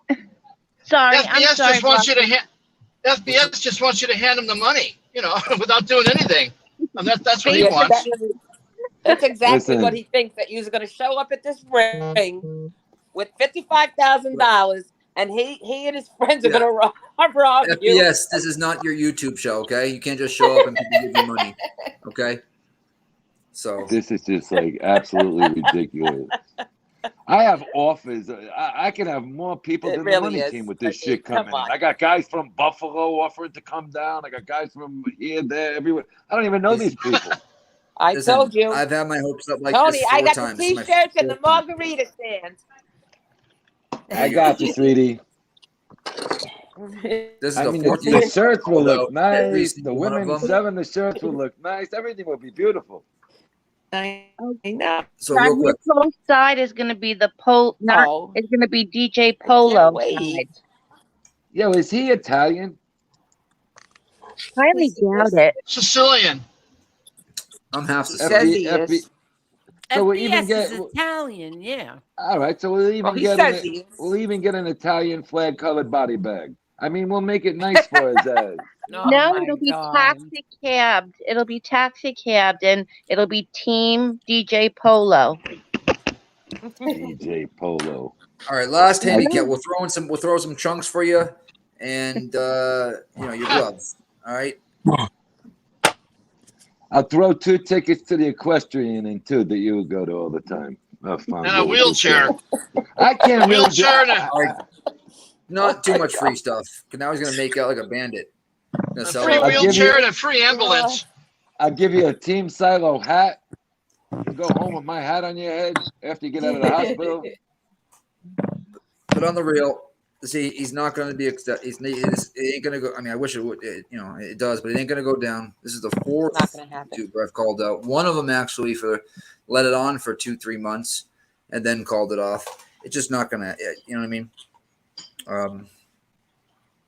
fight. Sorry, I'm SBS sorry. just wants Bob. you to SBS just wants you to hand him the money, without doing anything. And that's what he wants. That's exactly Listen. what he thinks, that you're going to show up at this ring with $55,000 and he and his friends are going to rob you. FPS, this is not your YouTube show, okay? You can't just show up and people give you money, okay? So This is just like absolutely ridiculous. I have offers. I can have more people It than really the money is. team with this I mean, shit coming in. come on. I got guys from Buffalo offering to come down. I got guys from here, there, everywhere. I don't even know these people. I listen, told you. I've had my hopes up like Tony, this 4 I got times. the This is my T-shirts and the 4th time. margarita stand. I got you, sweetie. This is I the mean, 4th the time. shirts will look Every nice. The single one of women them. selling the shirts will look nice. Everything will be beautiful. I know. So real On quick, his whole side is going to be the No. it's going to be DJ I Polo can't wait. side. Yo, is he Italian? Highly doubt it. Sicilian. I'm half He Sicilian. says he is. So we'll even FPS get. is Italian, yeah. All right, so we'll even Well, he get says he is. we'll even get an Italian flag colored body bag. I mean, we'll make it nice for his ass. Oh No, my it'll be God. taxi cabbed. It'll be taxi cabbed, and it'll be Team DJ Polo. DJ Polo. All right, last handicap. We'll throw some chunks for you, and your gloves. All right. I'll throw 2 tickets to the equestrian and 2 that you would go to all the time. Have fun. And a wheelchair. I can't really do Wheelchair and All right. Not too much free stuff. Because now he's gonna make out like a bandit. a Sell free it. I'll give wheelchair you- and a free ambulance. I'll give you a Team Silo hat. You go home with my hat on your head after you get out of the hospital. But on the real, see, he's not going to be. It ain't going to go. I mean, I wish it would. It does, but it ain't going to go down. This is the 4th Not gonna happen. YouTuber I've called out. One of them actually let it on for 2-3 months and then called it off. It's just not going to. You know what I mean?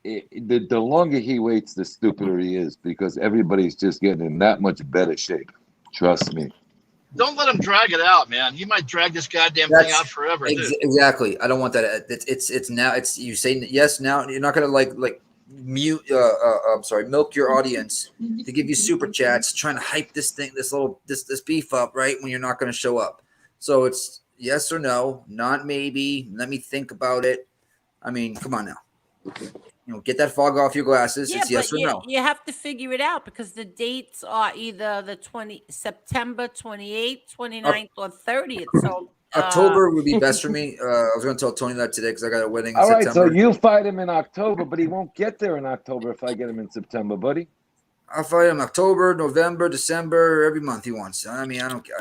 The longer he waits, the stupider he is because everybody's just getting in that much better shape. Trust me. Don't let him drag it out, man. He might drag this goddamn thing out forever. Exactly. I don't want that. It's now. It's you say yes now. You're not gonna like mute. I'm sorry, milk your audience to give you super chats, trying to hype this thing, this beef up, right? When you're not gonna show up. So it's yes or no, not maybe. Let me think about it. I mean, come on now. Get that fog off your glasses. Yeah, it's yes or no. You have to figure it out because the dates are either the September 28th, 29th, or 30th. So October would be best for me. I was going to tell Tony that today because I got a wedding in All right, September. so you fight him in October, but he won't get there in October if I get him in September, buddy. I'll fight him October, November, December, every month he wants. I mean, I don't care.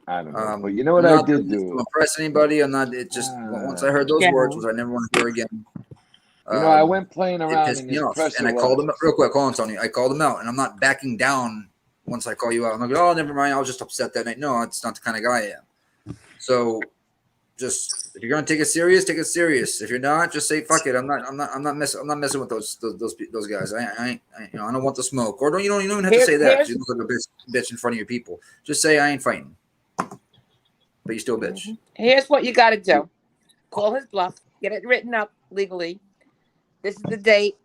I don't know, but you know what I did do? To impress anybody, I'm not. It just once I heard those words, which I never want to hear again. I went playing around in his pressure, and I called him real quick. Call him, Tony. I called him out, and I'm not backing down once I call you out. I'm like, oh, never mind. I was just upset that night. No, it's not the kind of guy I am. So, just if you're gonna take it serious, take it serious. If you're not, just say fuck it. I'm not messing with those guys. I don't want the smoke. Or you don't even have to say that. You look like a bitch in front of your people. Just say I ain't fighting. But you still a bitch. Here's what you got to do. Call his bluff. Get it written up legally. This is the date.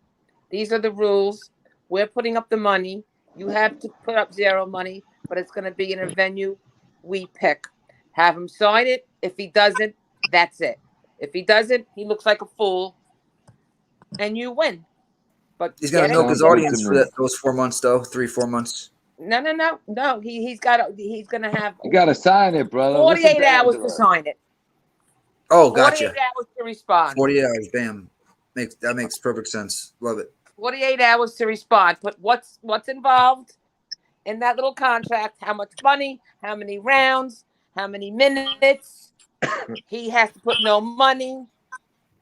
These are the rules. We're putting up the money. You have to put up zero money, but it's going to be in a venue we pick. Have him sign it. If he doesn't, that's it. If he doesn't, he looks like a fool, and you win. But he's got to milk his audience for those 4 months, though. 3-4 months. No. He's gonna have. You gotta sign it, brother. 48 hours to sign it. Oh, gotcha. 48 hours to respond. 48 hours, bam. That makes perfect sense. Love it. 48 hours to respond. Put what's involved in that little contract. How much money? How many rounds? How many minutes? He has to put no money.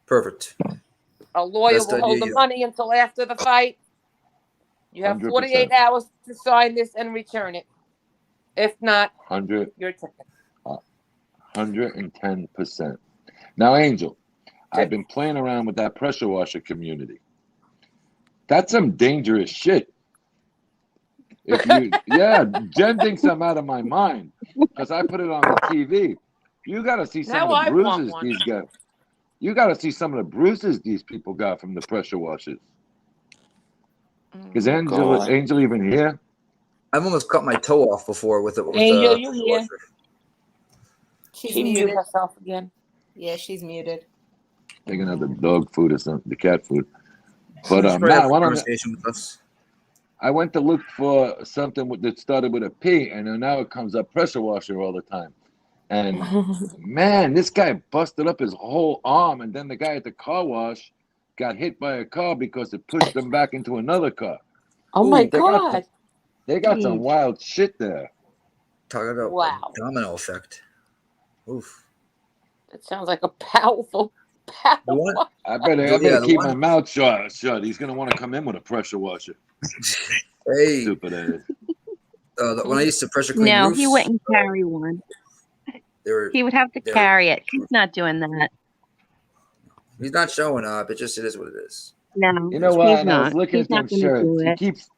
Perfect. A lawyer will hold the money until after the fight. You have 48 hours to sign this and return it. If not, your ticket. 110%. Now, Angel, I've been playing around with that pressure washer community. That's some dangerous shit. Jen thinks I'm out of my mind because I put it on the TV. You got to see some of the bruises these guys. You got to see some of the bruises these people got from the pressure washers. Is Angel even here? I've almost cut my toe off before with it. Angel, you here? She muted herself again. Yeah, she's muted. Taking out the dog food or something, the cat food. But I went to look for something that started with a P, and now it comes up pressure washer all the time. And man, this guy busted up his whole arm, and then the guy at the car wash got hit by a car because it pushed them back into another car. Oh my God. They got some wild shit there. Talking about domino effect. Oof. That sounds like a powerful. I better keep my mouth shut. He's going to want to come in with a pressure washer. Hey. Stupid ass. When I used to pressure clean roofs, he wouldn't carry one. He would have to carry it. He's not doing that. He's not showing up. It is what it is. No, you know what? I was looking at them shirts.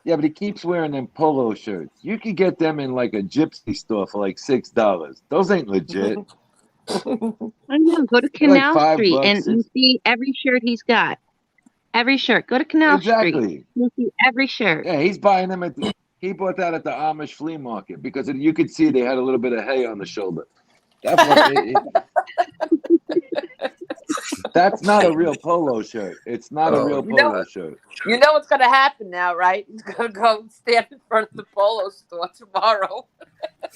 But he keeps wearing them polo shirts. You could get them in like a gypsy store for like $6. Those ain't legit. I know. Go to Canal Street and you see every shirt he's got. Every shirt. Go to Canal Street. You'll see every shirt. Yeah, he's buying them he bought that at the Amish flea market because you could see they had a little bit of hay on the shoulder. That's not a real polo shirt. It's not a real polo shirt. You know what's going to happen now, right? He's going to go stand in front of the polo store tomorrow.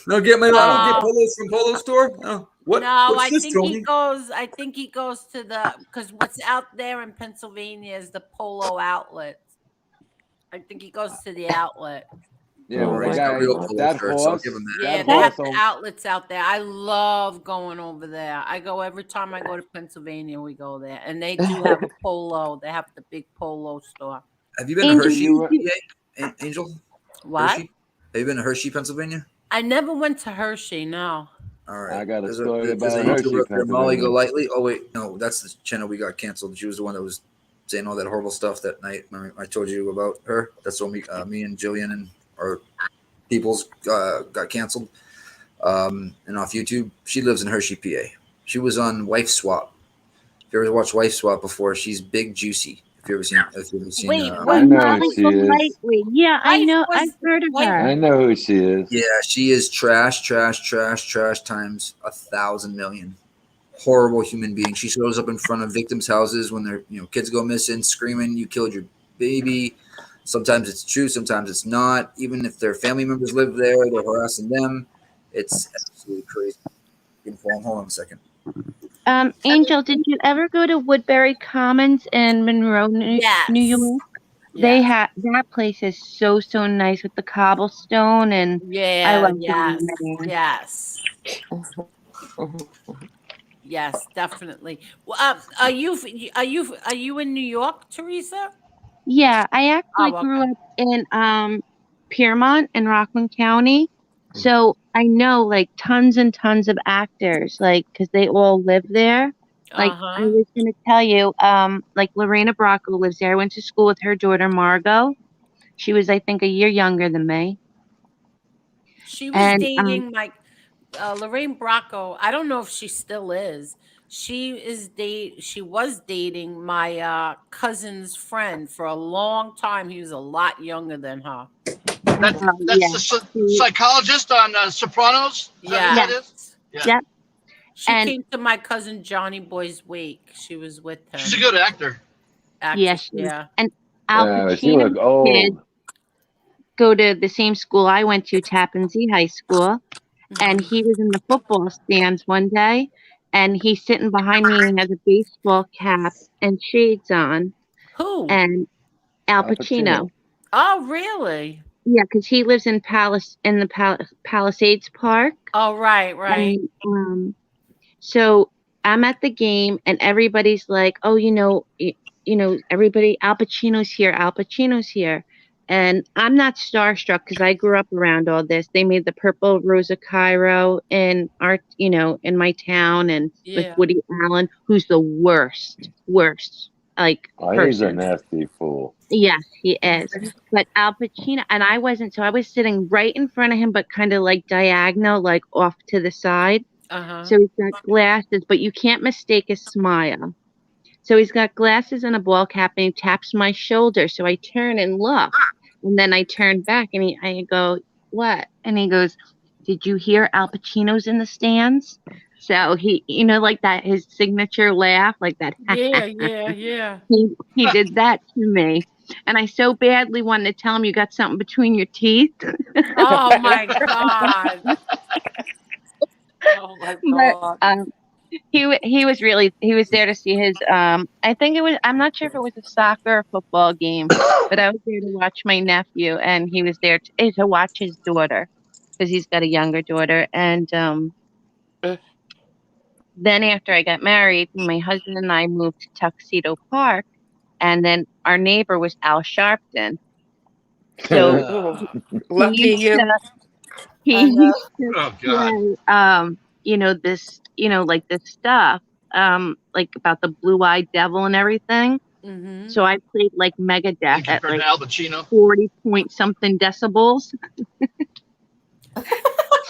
No, get polos from Polo store. Oh, what? No, I think he goes to because what's out there in Pennsylvania is the Polo outlet. I think he goes to the outlet. Yeah, they have the outlets out there. I love going over there. I go every time I go to Pennsylvania. We go there, and they do have a polo. They have the big polo store. Have you been to Hershey, Angel? What? Hershey? Have you been to Hershey, Pennsylvania? I never went to Hershey. No. All right. I got a story about Hershey. Molly Go Lightly. Oh wait, no, that's the channel we got canceled. She was the one that was saying all that horrible stuff that night. I told you about her. That's what me and Jillian and our Peoples got canceled and off YouTube. She lives in Hershey, PA. She was on Wife Swap. If you ever watched Wife Swap before, she's big juicy. If you ever seen, Wait, I know who Molly she is. Golightly. Yeah, I Wife know. was I've heard of wife- her. I know who she is. yeah, she is trash times 1,000 million. Horrible human being. She shows up in front of victims' houses when their kids go missing, screaming, "You killed your baby." Sometimes it's true, sometimes it's not. Even if their family members live there, they're harassing them. It's absolutely crazy. Hold on a second. Angel, did you ever go to Woodbury Commons in Monroe, New York? They have that place is so nice with the cobblestone, and I love going there. Yes, definitely. Well, are you in New York, Teresa? Yeah, I actually grew up in Piermont in Rockland County, so I know like tons and tons of actors, like because they all live there. Like I was gonna tell you, like Lorena Bracco lives there. I went to school with her daughter Margot. She was, I think, a year younger than me. She was dating Lorraine Bracco. I don't know if she still is. She was dating my cousin's friend for a long time. He was a lot younger than her. That's the psychologist on Sopranos. Yeah. Yeah. She came to my cousin Johnny Boy's wake. She was with him. She's a good actor. Yes. Yeah. And Al Pacino she look old. Go to the same school I went to, Tappan Zee High School, and he was in the football stands one day, and he's sitting behind me and he has a baseball cap and shades on. Who? And Al Pacino. Oh, really? Yeah, because he lives in Palisades Park. Oh, right. And, so I'm at the game, and everybody's like, "Oh, everybody, Al Pacino's here." And I'm not starstruck because I grew up around all this. They made the Purple Rose of Cairo in in my town, and with Woody Allen, who's the worst, like person. He's a nasty fool. Yes, he is. But Al Pacino, and I wasn't, so I was sitting right in front of him, but kind of like diagonal, like off to the side. So he's got glasses, but you can't mistake his smile. So he's got glasses and a ball cap, and he taps my shoulder. So I turn and look, and then I turn back, and I go, "What?" And he goes, "Did you hear Al Pacino's in the stands?" So he, like that, his signature laugh, like that. Yeah. He did that to me, and I so badly wanted to tell him, "You got something between your teeth." Oh my God. Oh my God. But, he was there to see his I think it was, I'm not sure if it was a soccer or football game, but I was there to watch my nephew, and he was there to watch his daughter because he's got a younger daughter. And then after I got married, my husband and I moved to Tuxedo Park, and then our neighbor was Al Sharpton. So lucky you. He used to play, this, like this stuff, like about the blue-eyed devil and everything. So I played like Megadeth at like Al Pacino. 40-point-something decibels.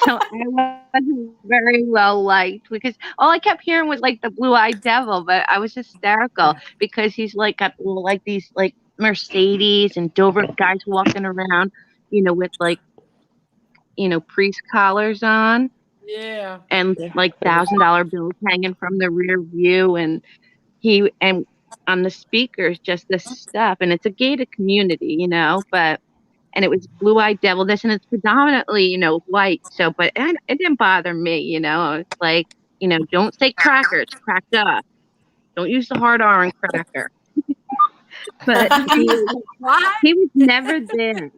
So I wasn't very well liked because all I kept hearing was like the blue-eyed devil, but I was hysterical because he's like got like these like Mercedes and Dover guys walking around, with like, priest collars on. Yeah. And like $1,000 bills hanging from the rear view, and on the speakers just this stuff, and it's a gated community, and it was blue-eyed devil this, and it's predominantly white, so but it didn't bother me, it's like, don't say cracker, it's cracked up, don't use the hard R in cracker. But he was never there.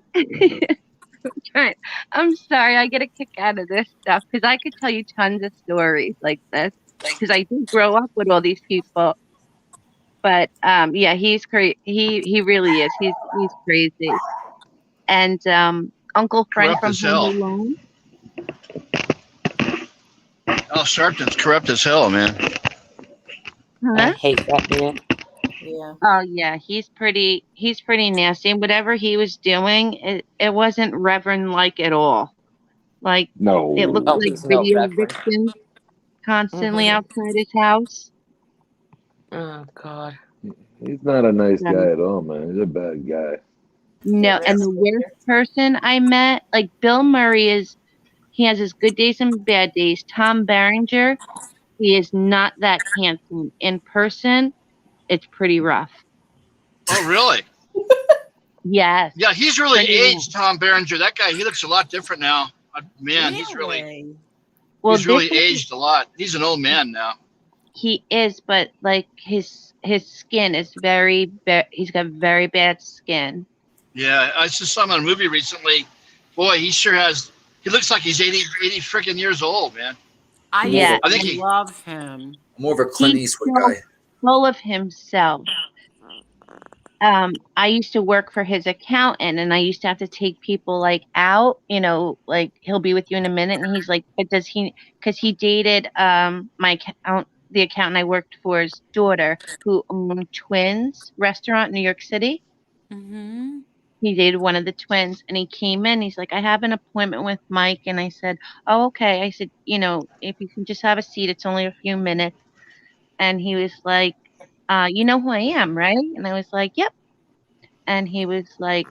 I'm sorry, I get a kick out of this stuff because I could tell you tons of stories like this because I did grow up with all these people. But yeah, he's crazy. He really is. He's crazy. And Uncle Frank from Home Alone. Al Sharpton's corrupt as hell, man. I hate that man. Yeah. Oh yeah, he's pretty nasty. And whatever he was doing, it wasn't Reverend like at all. Like it looked No. Oh, like he's no video reverend. victims constantly Mhm. outside his house. Oh God. He's not a nice So, guy at all, man. He's a bad guy. no, and the worst person I met, like Bill Murray he has his good days and bad days. Tom Berenger, he is not that handsome. In person, it's pretty rough. Oh, really? Yes. Yeah, he's really Pretty rough. aged, Tom Berenger. That guy, he looks a lot different now. Man, he's Really? Well, he's really this is aged a lot. He's an old man now. he is, but like his skin is he's got very bad skin. Yeah, I just saw him in a movie recently. Boy, he sure has. He looks like he's 80 freaking years old, man. Yeah, I think he. love him. I'm more of a Clint he's Eastwood so guy. full of himself. I used to work for his accountant, and I used to have to take people like out, like he'll be with you in a minute, and he's like, but does he? Because he dated the accountant I worked for's daughter, who owned Twins restaurant in New York City. Mm-hmm. He dated one of the twins, and he came in. He's like, I have an appointment with Mike, and I said, oh, okay. I said, if you can just have a seat, it's only a few minutes. And he was like, you know who I am, right? And I was like, yep. And he was like,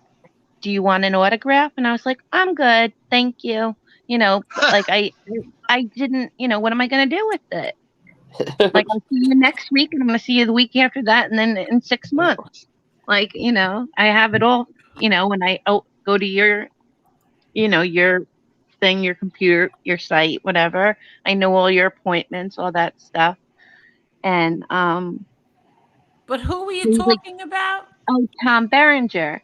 do you want an autograph? And I was like, I'm good. Thank you. Like I didn't, what am I going to do with it? Like, I'll see you next week, and I'm going to see you the week after that. And then in 6 months, like, I have it all, when I go to your thing, your computer, your site, whatever. I know all your appointments, all that stuff. And, But who were you he's like, talking about? oh, Tom Berenger.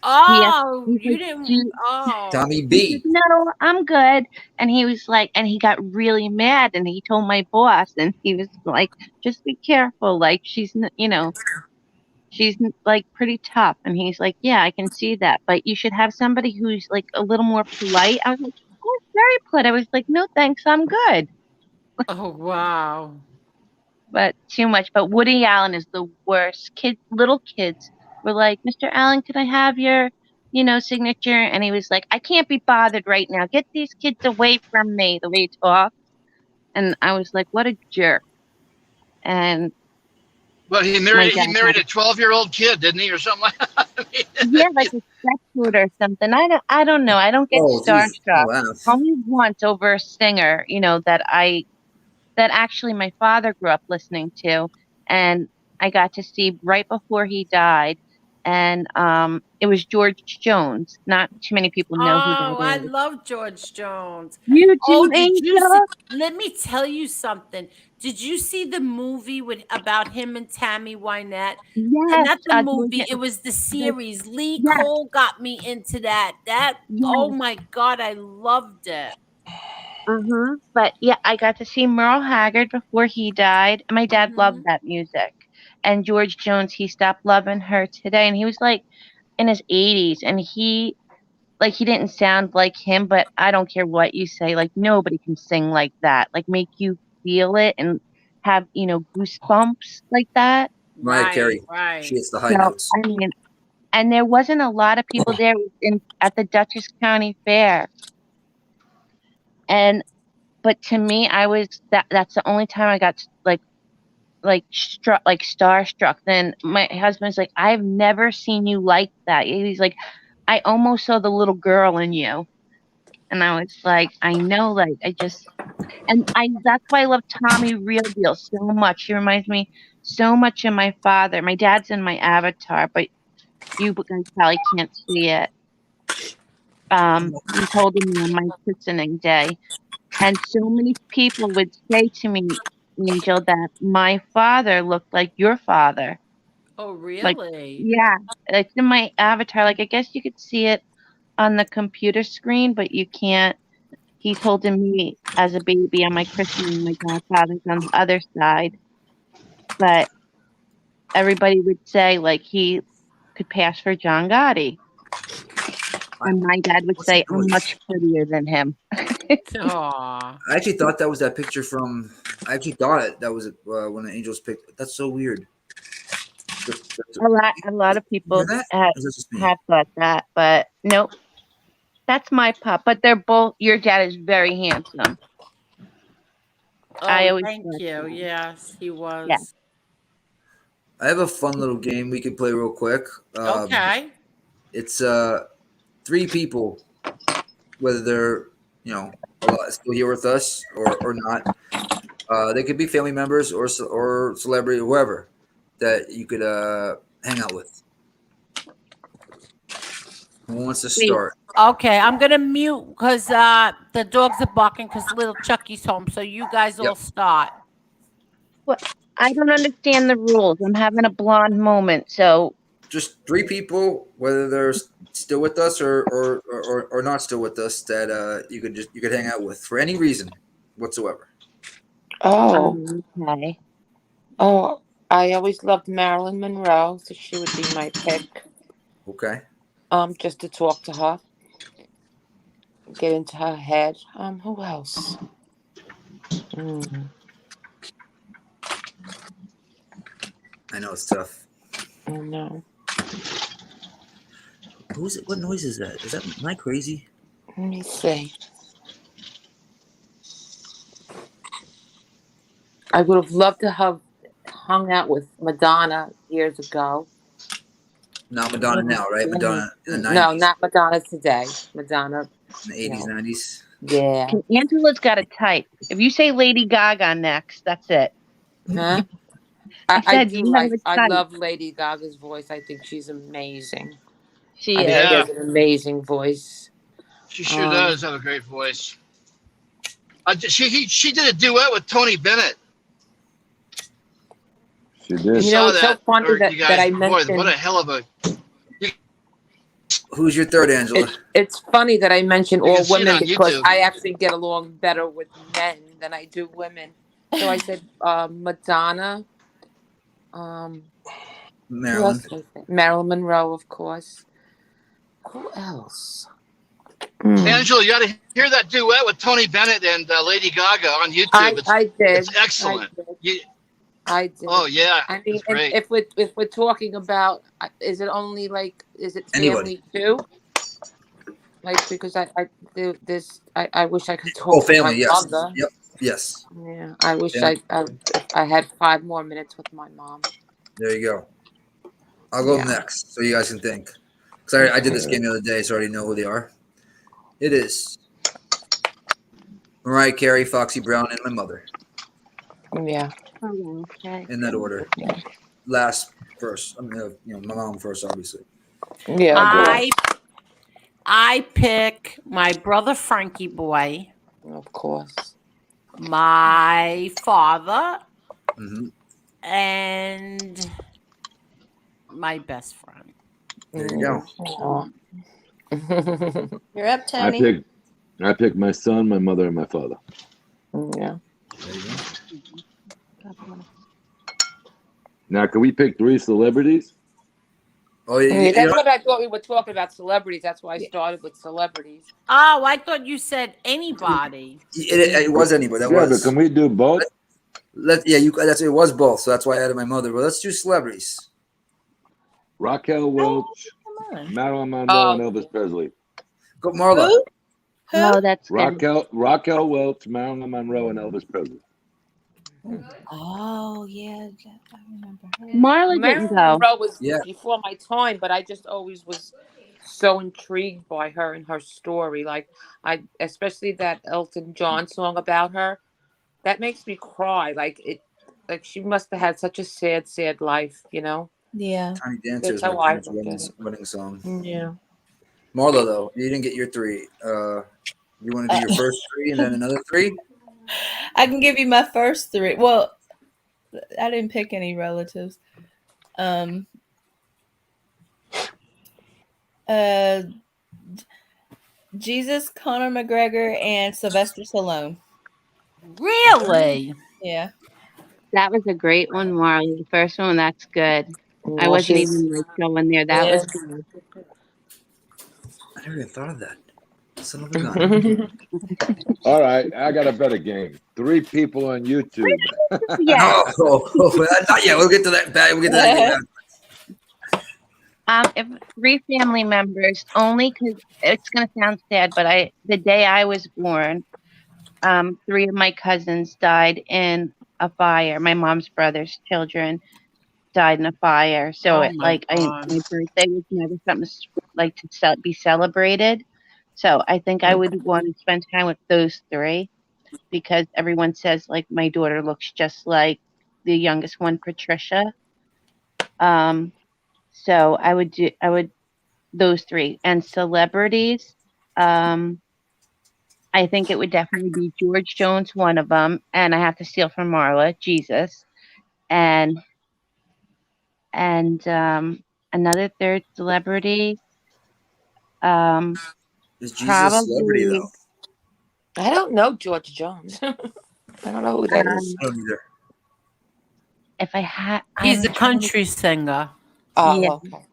Oh, He's you like, didn't. Oh. Tommy I said, B. no, I'm good. And he was like, and he got really mad, and he told my boss, and he was like, just be careful. Like, she's like pretty tough. And he's like, yeah, I can see that, but you should have somebody who's like a little more polite. I was like, oh, very polite. I was like, no, thanks. I'm good. Oh, wow. But too much. But Woody Allen is the worst. Little kids were like, Mr. Allen, could I have your, signature? And he was like, I can't be bothered right now. Get these kids away from me, the way he talked. And I was like, what a jerk. And Well, he my married dad a 12-year-old kid, didn't he, or something like that? yeah, like a stepdaughter or something. I don't know. I don't get Oh, geez. starstruck. Oh, wow. Only once over a singer, that actually my father grew up listening to, and I got to see right before he died. And it was George Jones. Not too many people know who Oh, I that is. love George Jones. You do, Oh, did you see? Angel? Let me tell you something. Did you see the movie about him and Tammy Wynette? Yes. Not the George- movie, it was the series. Lee Yes. Cole got me into that. Oh Yes. my God, I loved it. But yeah, I got to see Merle Haggard before he died. And my dad loved Mhm. that music. And George Jones, he stopped loving her today. And he was like in his 80s. And he didn't sound like him, but I don't care what you say. Like, nobody can sing like that. Like, make you feel it and have, goosebumps like that. Mariah Right, Carey. She right. hits the high So, notes. I mean, and there wasn't a lot of people there at the Dutchess County Fair. But to me, that's the only time I got struck, like starstruck. Then my husband's like, I've never seen you like that. He's like, I almost saw the little girl in you. And I was like, I know, like, that's why I love Tommy Real Deal so much. He reminds me so much of my father. My dad's in my avatar, but you guys probably can't see it. He's holding me on my christening day. And so many people would say to me, Angel, that my father looked like your father. Oh, Like, really? yeah, it's in my avatar. Like, I guess you could see it on the computer screen, but you can't. He's holding me as a baby on my christening. My godfather's on the other side. But everybody would say, like, he could pass for John Gotti. And my dad would What's he say, I'm doing? much prettier than him. Aw. I actually thought that was that picture from. I actually thought that was when the Angels picked. That's so weird. A lot of people that? have Or is that just me? thought that, but nope. That's my pup. But they're both. Your dad is very handsome. I Oh, always thank thought you. that. Yes, he Yeah. was. I have a fun little game we could play real quick. Okay. It's 3 people, whether they're still here with us or not. They could be family members or celebrity or whoever that you could hang out with. Who wants to start? Okay, I'm gonna mute because the dogs are barking because little Chucky's home. So you guys all start. What? I don't understand the rules. I'm having a blonde moment. So Just 3 people, whether they're still with us or not still with us, that you could hang out with for any reason whatsoever. okay. Oh, I always loved Marilyn Monroe, so she would be my pick. Okay. Just to talk to her, get into her head. Who else? I know it's tough. Oh no. Who's it? What noise is that? Am I crazy? Let me see. I would have loved to have hung out with Madonna years ago. Not Madonna now, right? Madonna in the 90s. No, not Madonna today. Madonna in the 80s, 90s. Yeah. Angela's got a type. If you say Lady Gaga next, that's it. Huh? I said do you have like. a I type. love Lady Gaga's voice. I think she's amazing. She I is. think she has an amazing voice. She sure does have a great voice. She did a duet with Tony Bennett. She did. You know, it's so funny that I boy, mentioned. what a hell of a. Who's your third, Angela? It's funny that I mention You all can see it women on because YouTube. I actually get along better with men than I do women. So I said Madonna. Marilyn. Marilyn Monroe, of course. Who else? Angela, you got to hear that duet with Tony Bennett and Lady Gaga on YouTube. I did. It's excellent. I did. Oh yeah, I mean, it's great. if we're talking about, is it family Anybody. too? Like, because I wish I could talk. Oh, family. to my Yes. mother. Yep. Yes. Yeah, I wish Yeah. I had 5 more minutes with my mom. There you go. I'll go next so you guys can think. Because I did this game the other day, so I already know who they are. It is Mariah Carey, Foxy Brown, and my mother. Yeah. Okay. In that order. Last first. I mean, my mom first, obviously. Yeah. I pick my brother Frankie Boy. Of course. My father. Mm-hmm. And my best friend. There you go. You're up, Tony. I pick my son, my mother, and my father. Yeah. There you go. Now, can we pick 3 celebrities? Oh, yeah. That's what I thought we were talking about, celebrities. That's why I started with celebrities. Oh, I thought you said anybody. It was anybody. But can we do both? It was both, so that's why I added my mother. But let's do celebrities. Raquel Welch, Marilyn Monroe, and Elvis Presley. Go, Marla. Who? Oh, that's Raquel Welch, Marilyn Monroe, and Elvis Presley. Oh yeah, I remember her. Marla didn't go. Monroe was before my time, but I just always was so intrigued by her and her story. Like especially that Elton John song about her, that makes me cry. Like she must have had such a sad, sad life, Yeah. Tiny Dancer is That's my how wedding song. Yeah. Marla, though, you didn't get your 3. You want to do your first 3 and then another 3? I can give you my first 3. Well, I didn't pick any relatives. Jesus, Conor McGregor, and Sylvester Stallone. Really? Yeah. That was a great one, Marla. The first one, that's good. I wasn't even going there. That was good. I never even thought of that. Son of a gun. All right, I got a better game. 3 people on YouTube. Yeah. Not yet. We'll get to that. We'll get to that. If 3 family members, only because it's gonna sound sad, but the day I was born, 3 of my cousins died in a fire. My mom's brother's children died in a fire. So Oh my God. my birthday was never something like to be celebrated. So I think I would want to spend time with those 3 because everyone says like my daughter looks just like the youngest one, Patricia. So I would those 3 and celebrities. I think it would definitely be George Jones, one of them, and I have to steal from Marla, Jesus, and another third celebrity. Is Jesus a celebrity Probably. though? I don't know George Jones. I don't know who that is. I don't either. If I had, He's a country singer. Oh, Yeah. okay.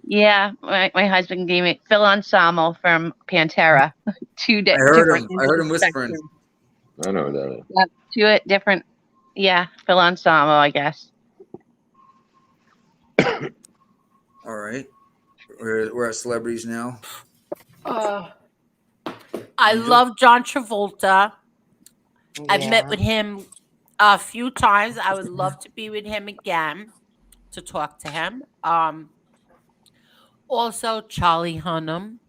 Yeah, my husband gave me Phil Anselmo from Pantera. I heard him whispering. I know that. Yep, 2 different. Yeah, Phil Anselmo, I guess. All right, we're at celebrities now. I love John Travolta. I've met with him a few times. I would love to be with him again to talk to him. Also, Charlie Hunnam.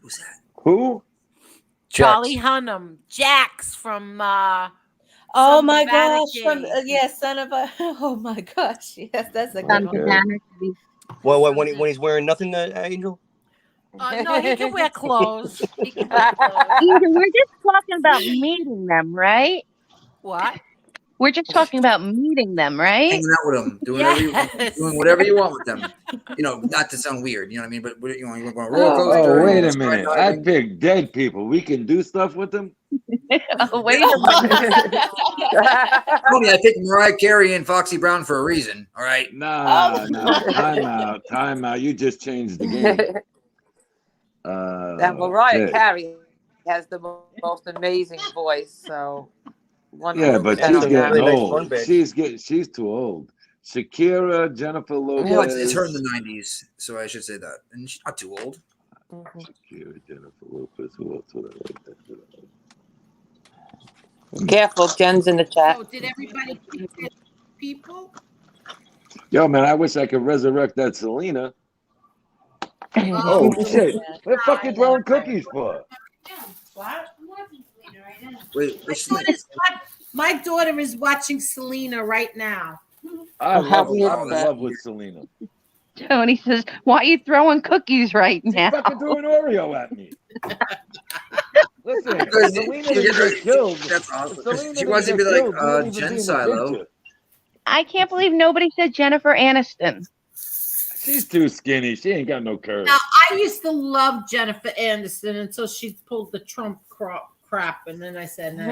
Who's that? Who? Charlie Hunnam. Jax from oh Son my of gosh! From Anarchy. yes, son of a. Oh my gosh! Yes, that's a Son good of one. Anarchy. Well, when he's wearing nothing, Angel. No, he can wear clothes. He can wear clothes. Either we're just talking about meeting them, right? What? We're just talking about meeting them, right? Hanging out with them, doing whatever you want with them. You know, not to sound weird, you know what I mean? But you want to go on a roller coaster. Oh, wait a minute. I picked dead people. We can do stuff with them? Oh, wait a minute. Tony, I picked Mariah Carey and Foxy Brown for a reason. All right. Nah, time out. You just changed the game. That Mariah Carey has the most amazing voice. So, yeah, but she's getting Nice old. fun, She's too old. Shakira, Jennifer Lopez. Well, it's her in the 90s, so I should say that. And she's not too old. Shakira, Jennifer Lopez. Who else would I like that? Careful, Jen's in the chat. Oh, did everybody pick their people? Yo, man, I wish I could resurrect that Selena. Oh, shit. What the fuck you throwing cookies for? What? Wait, My daughter is watching Selena right now. I'm in love with Selena. Tony says, "Why are you throwing cookies right now?" She fucking threw an Oreo at me. Listen, Selena didn't get killed. That's awesome. Selena She wants to be didn't get like killed. Jen Silo. I can't believe nobody said Jennifer Aniston. She's too skinny. She ain't got no curves. Now, I used to love Jennifer Aniston until she pulled the Trump crap, and then I said, "No."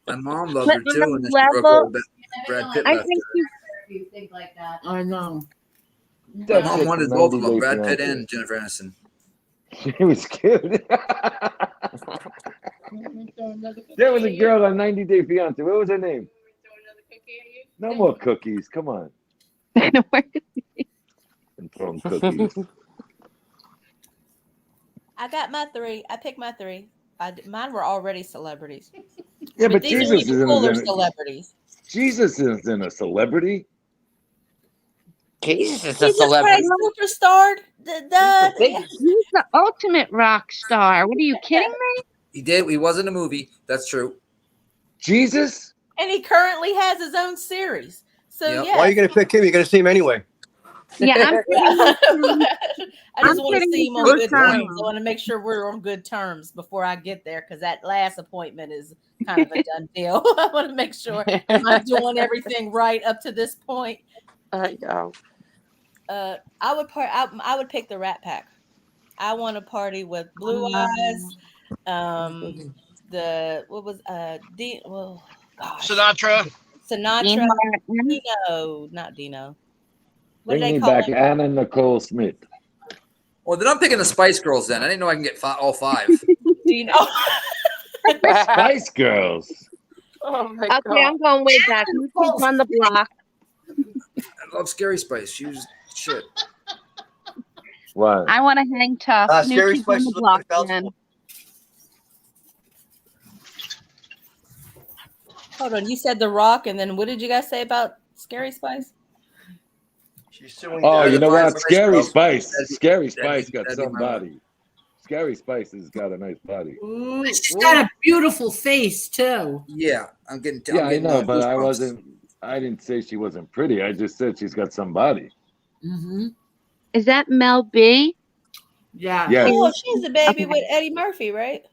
My mom loved her too, and then she broke up with Brad Pitt. I Left think her. You think like that? I know. My mom wanted both of them, Brad Pitt and Jennifer Aniston. She was cute. There was a girl on 90 Day Fiance. What was her name? No more cookies. Come on. And throw them cookies. I got my 3. I picked my 3. Mine were already celebrities. Yeah, but these Jesus are isn't cooler celebrities. Jesus isn't a celebrity. Jesus is He a just celebrity. superstarred. He's the ultimate rock star. What are you kidding me? He did. He was in a movie. That's true. Jesus? And he currently has his own series. So Yep. yeah. Why are you going to pick him? You're going to see him anyway. Yeah, I just want to see him on good terms. terms. I want to make sure we're on good terms before I get there, because that last appointment is kind of a done deal. I want to make sure I'm doing everything right up to this point. I know. I would pick the Rat Pack. I want to party with Blue Eyes. Sinatra. Dino, not Dino. What Bring do they me call back him? Anna Nicole Smith. Well, then I'm picking the Spice Girls then. I didn't know I can get all 5. Dino. Spice Girls. Oh my Okay, God. I'm going way back. Who's on the block? I love Scary Spice. She was shit. What? I want to hang tough. New Scary kids on Spice the is block like again. Hold on, you said The Rock, and then what did you guys say about Scary Spice? She's suing Oh, them. you know Fine what? Scary Spice. That'd be- Scary Spice got that'd be my one. somebody. Scary Spice has got a nice body. Ooh, she's got a beautiful face too. Yeah, I'm getting. Yeah, I'm I getting, know, but I goosebumps. wasn't. I didn't say she wasn't pretty. I just said she's got some body. Mm-hmm. Is that Mel B? Yeah. Yes. Oh, she's the baby Okay. with Eddie Murphy, right?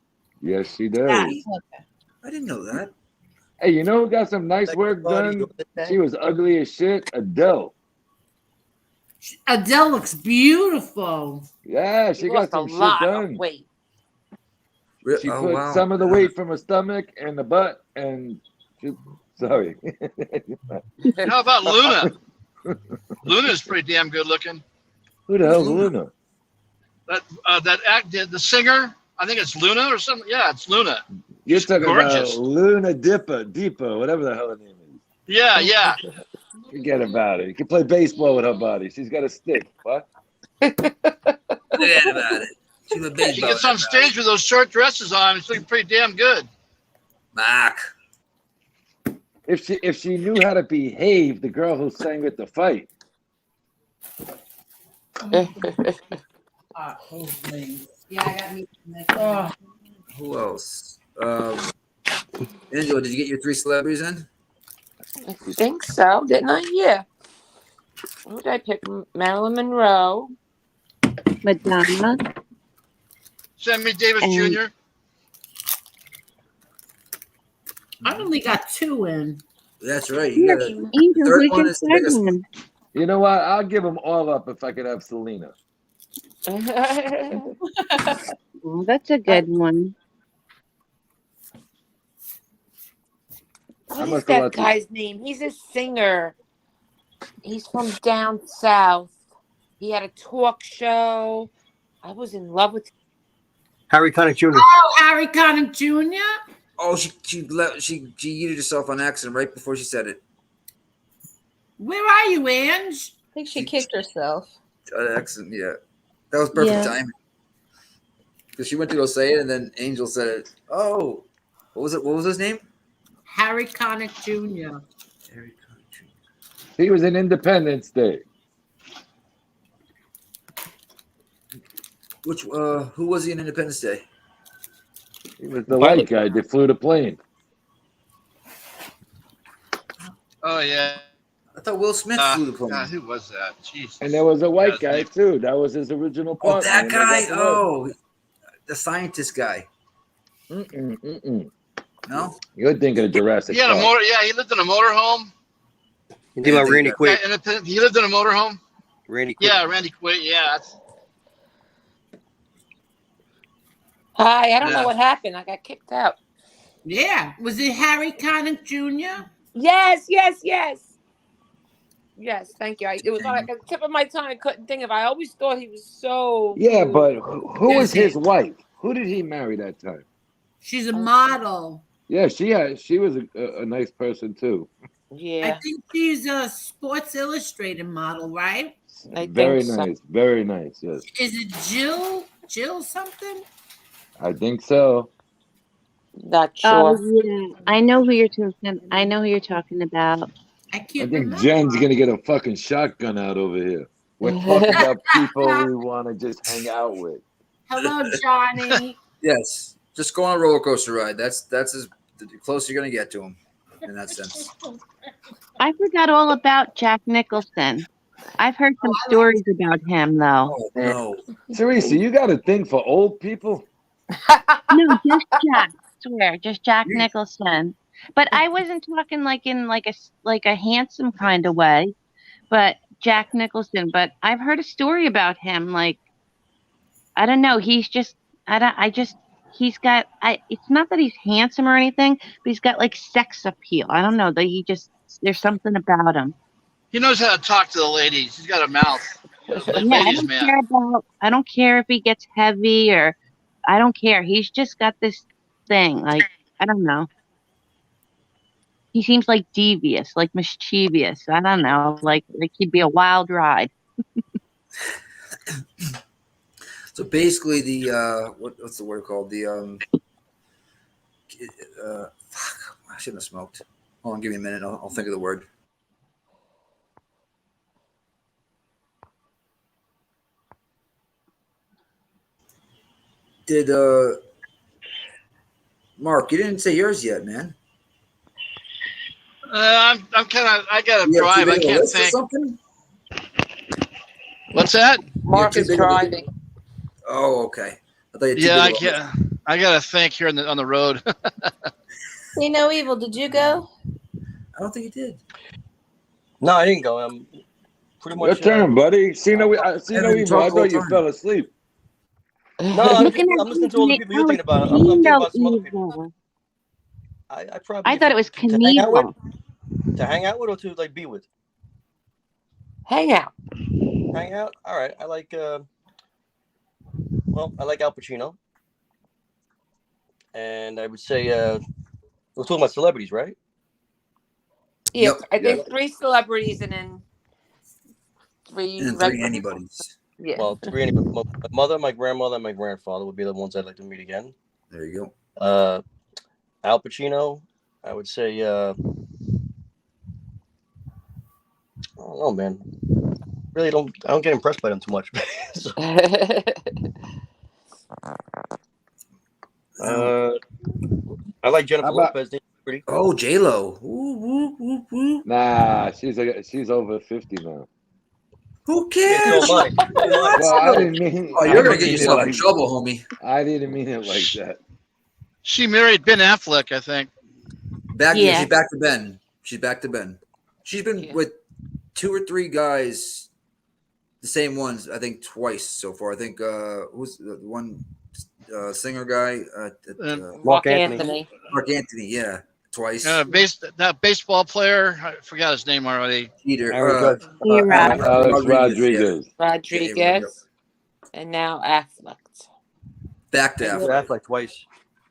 Yes, she does. Yeah. Okay. I didn't know that. Hey, you know who got some nice work done? She was ugly as shit. Adele. Adele looks beautiful. Yeah, She she got lost a some shit lot of done. weight. She Oh, put wow. some of the weight from her stomach and the butt, and she, sorry. How about Luna? Luna's pretty damn good looking. Who the hell's Luna? That the singer, I think it's Luna or something. Yeah, it's Luna. You're She's talking gorgeous. about Luna Deepa, whatever the hell her name is. Yeah, yeah. Forget about it. You can play baseball with her body. She's got a stick. What? Forget about it. She's a big She gets on stage with those short dresses on. It's looking pretty damn good. Mark. If she knew how to behave, the girl who sang at the fight. Yeah, I got me. Who else? Angela, did you get your 3 celebrities in? I think so, didn't I? Yeah. Who did I pick? Marilyn Monroe. Madonna. Sammy Davis And- Jr. I only got 2 in. That's right. Yeah, You got Angel, third who's one your is the third biggest- one? You know what? I'll give them all up if I could have Selena. Oh, that's a good one. What is must have that watched it. guy's name? He's a singer. He's from down south. He had a talk show. I was in love with him. Harry Connick Jr. Oh, Harry Connick Jr. Oh, she yeeted herself on accident right before she said it. Where are you, Ange? I think she kicked herself. Accident, yeah. That was perfect Yeah. timing. Because she went to go say it, and then Angel said it. Oh, what was it? What was his name? Harry Connick Jr. Harry Connick Jr. He was in Independence Day. Which who was he in Independence Day? He was the white guy that flew the plane. Oh yeah. I thought Will Smith flew the plane. God, who was that? Jesus. And there was a white Yeah, guy too. That was his original Oh, partner. that and they guy. got promoted. Oh, the scientist guy. No. You're thinking of Jurassic He had a Park. motor. Yeah, he lived in a motorhome. You think about Randy Quaid? He lived in a motorhome. Randy Quaid. Yeah, Randy Quaid. Yeah. Hi, I don't Yeah. know what happened. I got kicked out. Yeah. Was it Harry Connick Jr.? Yes, yes, yes. Yes, thank you. It was on the tip of my tongue. I couldn't think of it. I always thought he was so. Yeah, cute. but who was his wife? Who did he marry that time? She's a model. Yeah, she was a nice person too. Yeah, I think she's a Sports Illustrated model, right? I Very think so. nice, very nice. Yes, Is it Jill something? I think so. Not Oh sure. yeah, I know who you're talking. I know who you're talking about. I I can't think remember. Jen's gonna get a fucking shotgun out over here. We're talking about people we want to just hang out with. Hello, Johnny. Yes. Just go on a roller coaster ride. That's as close you're gonna get to him in that sense. I forgot all about Jack Nicholson. I've heard some stories about him though. Oh no. Teresa, you got a thing for old people? No, just Jack. I swear, just Jack Nicholson. But I wasn't talking like in like a handsome kind of way, but Jack Nicholson. But I've heard a story about him. Like, I don't know. He's just he's got it's not that he's handsome or anything, but he's got like sex appeal. I don't know that there's something about him. He knows how to talk to the ladies. He's got a mouth. Ladies man. I don't care if he gets heavy or I don't care. He's just got this thing. Like, I don't know. he seems like devious, like mischievous. I don't know, like he'd be a wild ride. So basically, the what's the word called? The fuck, I shouldn't have smoked. Hold on, give me a minute. I'll think of the word. Did Mark? You didn't say yours yet, man. I'm kind of. I gotta You have drive. too I big of a can't list or think. something? What's that? Mark too is big of a- driving. Oh, okay. I thought you had too Yeah, I big of a list. can't. I gotta think here on the road. See no evil. Did you go? I don't think you did. No, I didn't go. I'm pretty Your much. turn, buddy. See no evil. I Talk thought all you the time. fell asleep. No, I'm Looking at listening to all the Nick, people you're oh, thinking about. it's I'm thinking Kino about some other people. Evil. I probably. I thought it was to hang out with. Knievel. To hang out with or to like be with? Hang out. Hang out. All right. I like. Well, I like Al Pacino. And I would say we're talking about celebrities, right? Yeah, Yep. I think 3 celebrities and then 3 And 3 regular. anybody's. Yeah. Well, 3 anybody. My mother, my grandmother, and my grandfather would be the ones I'd like to meet again. There you go. Al Pacino, I would say. I don't know, man. Really don't. I don't get impressed by them too much. So, I like Jennifer How about- Lopez. Pretty. Oh, J-Lo. Nah, she's over 50 now. Who Yeah, cares? so am I. Well, I didn't mean. Oh, I you're gonna didn't get mean it yourself in like- trouble, homie. I didn't mean it like that. She married Ben Affleck, I think. Yeah. She's back to Ben. She's back to Ben. She's been with 2 or 3 guys, the same ones, I think, twice so far. I think who's the one singer guy? Mark Anthony. Mark Anthony, yeah, twice. That baseball player, I forgot his name already. Peter. Alex Rodriguez. Rodriguez. And now Affleck. Back to Affleck. Affleck twice.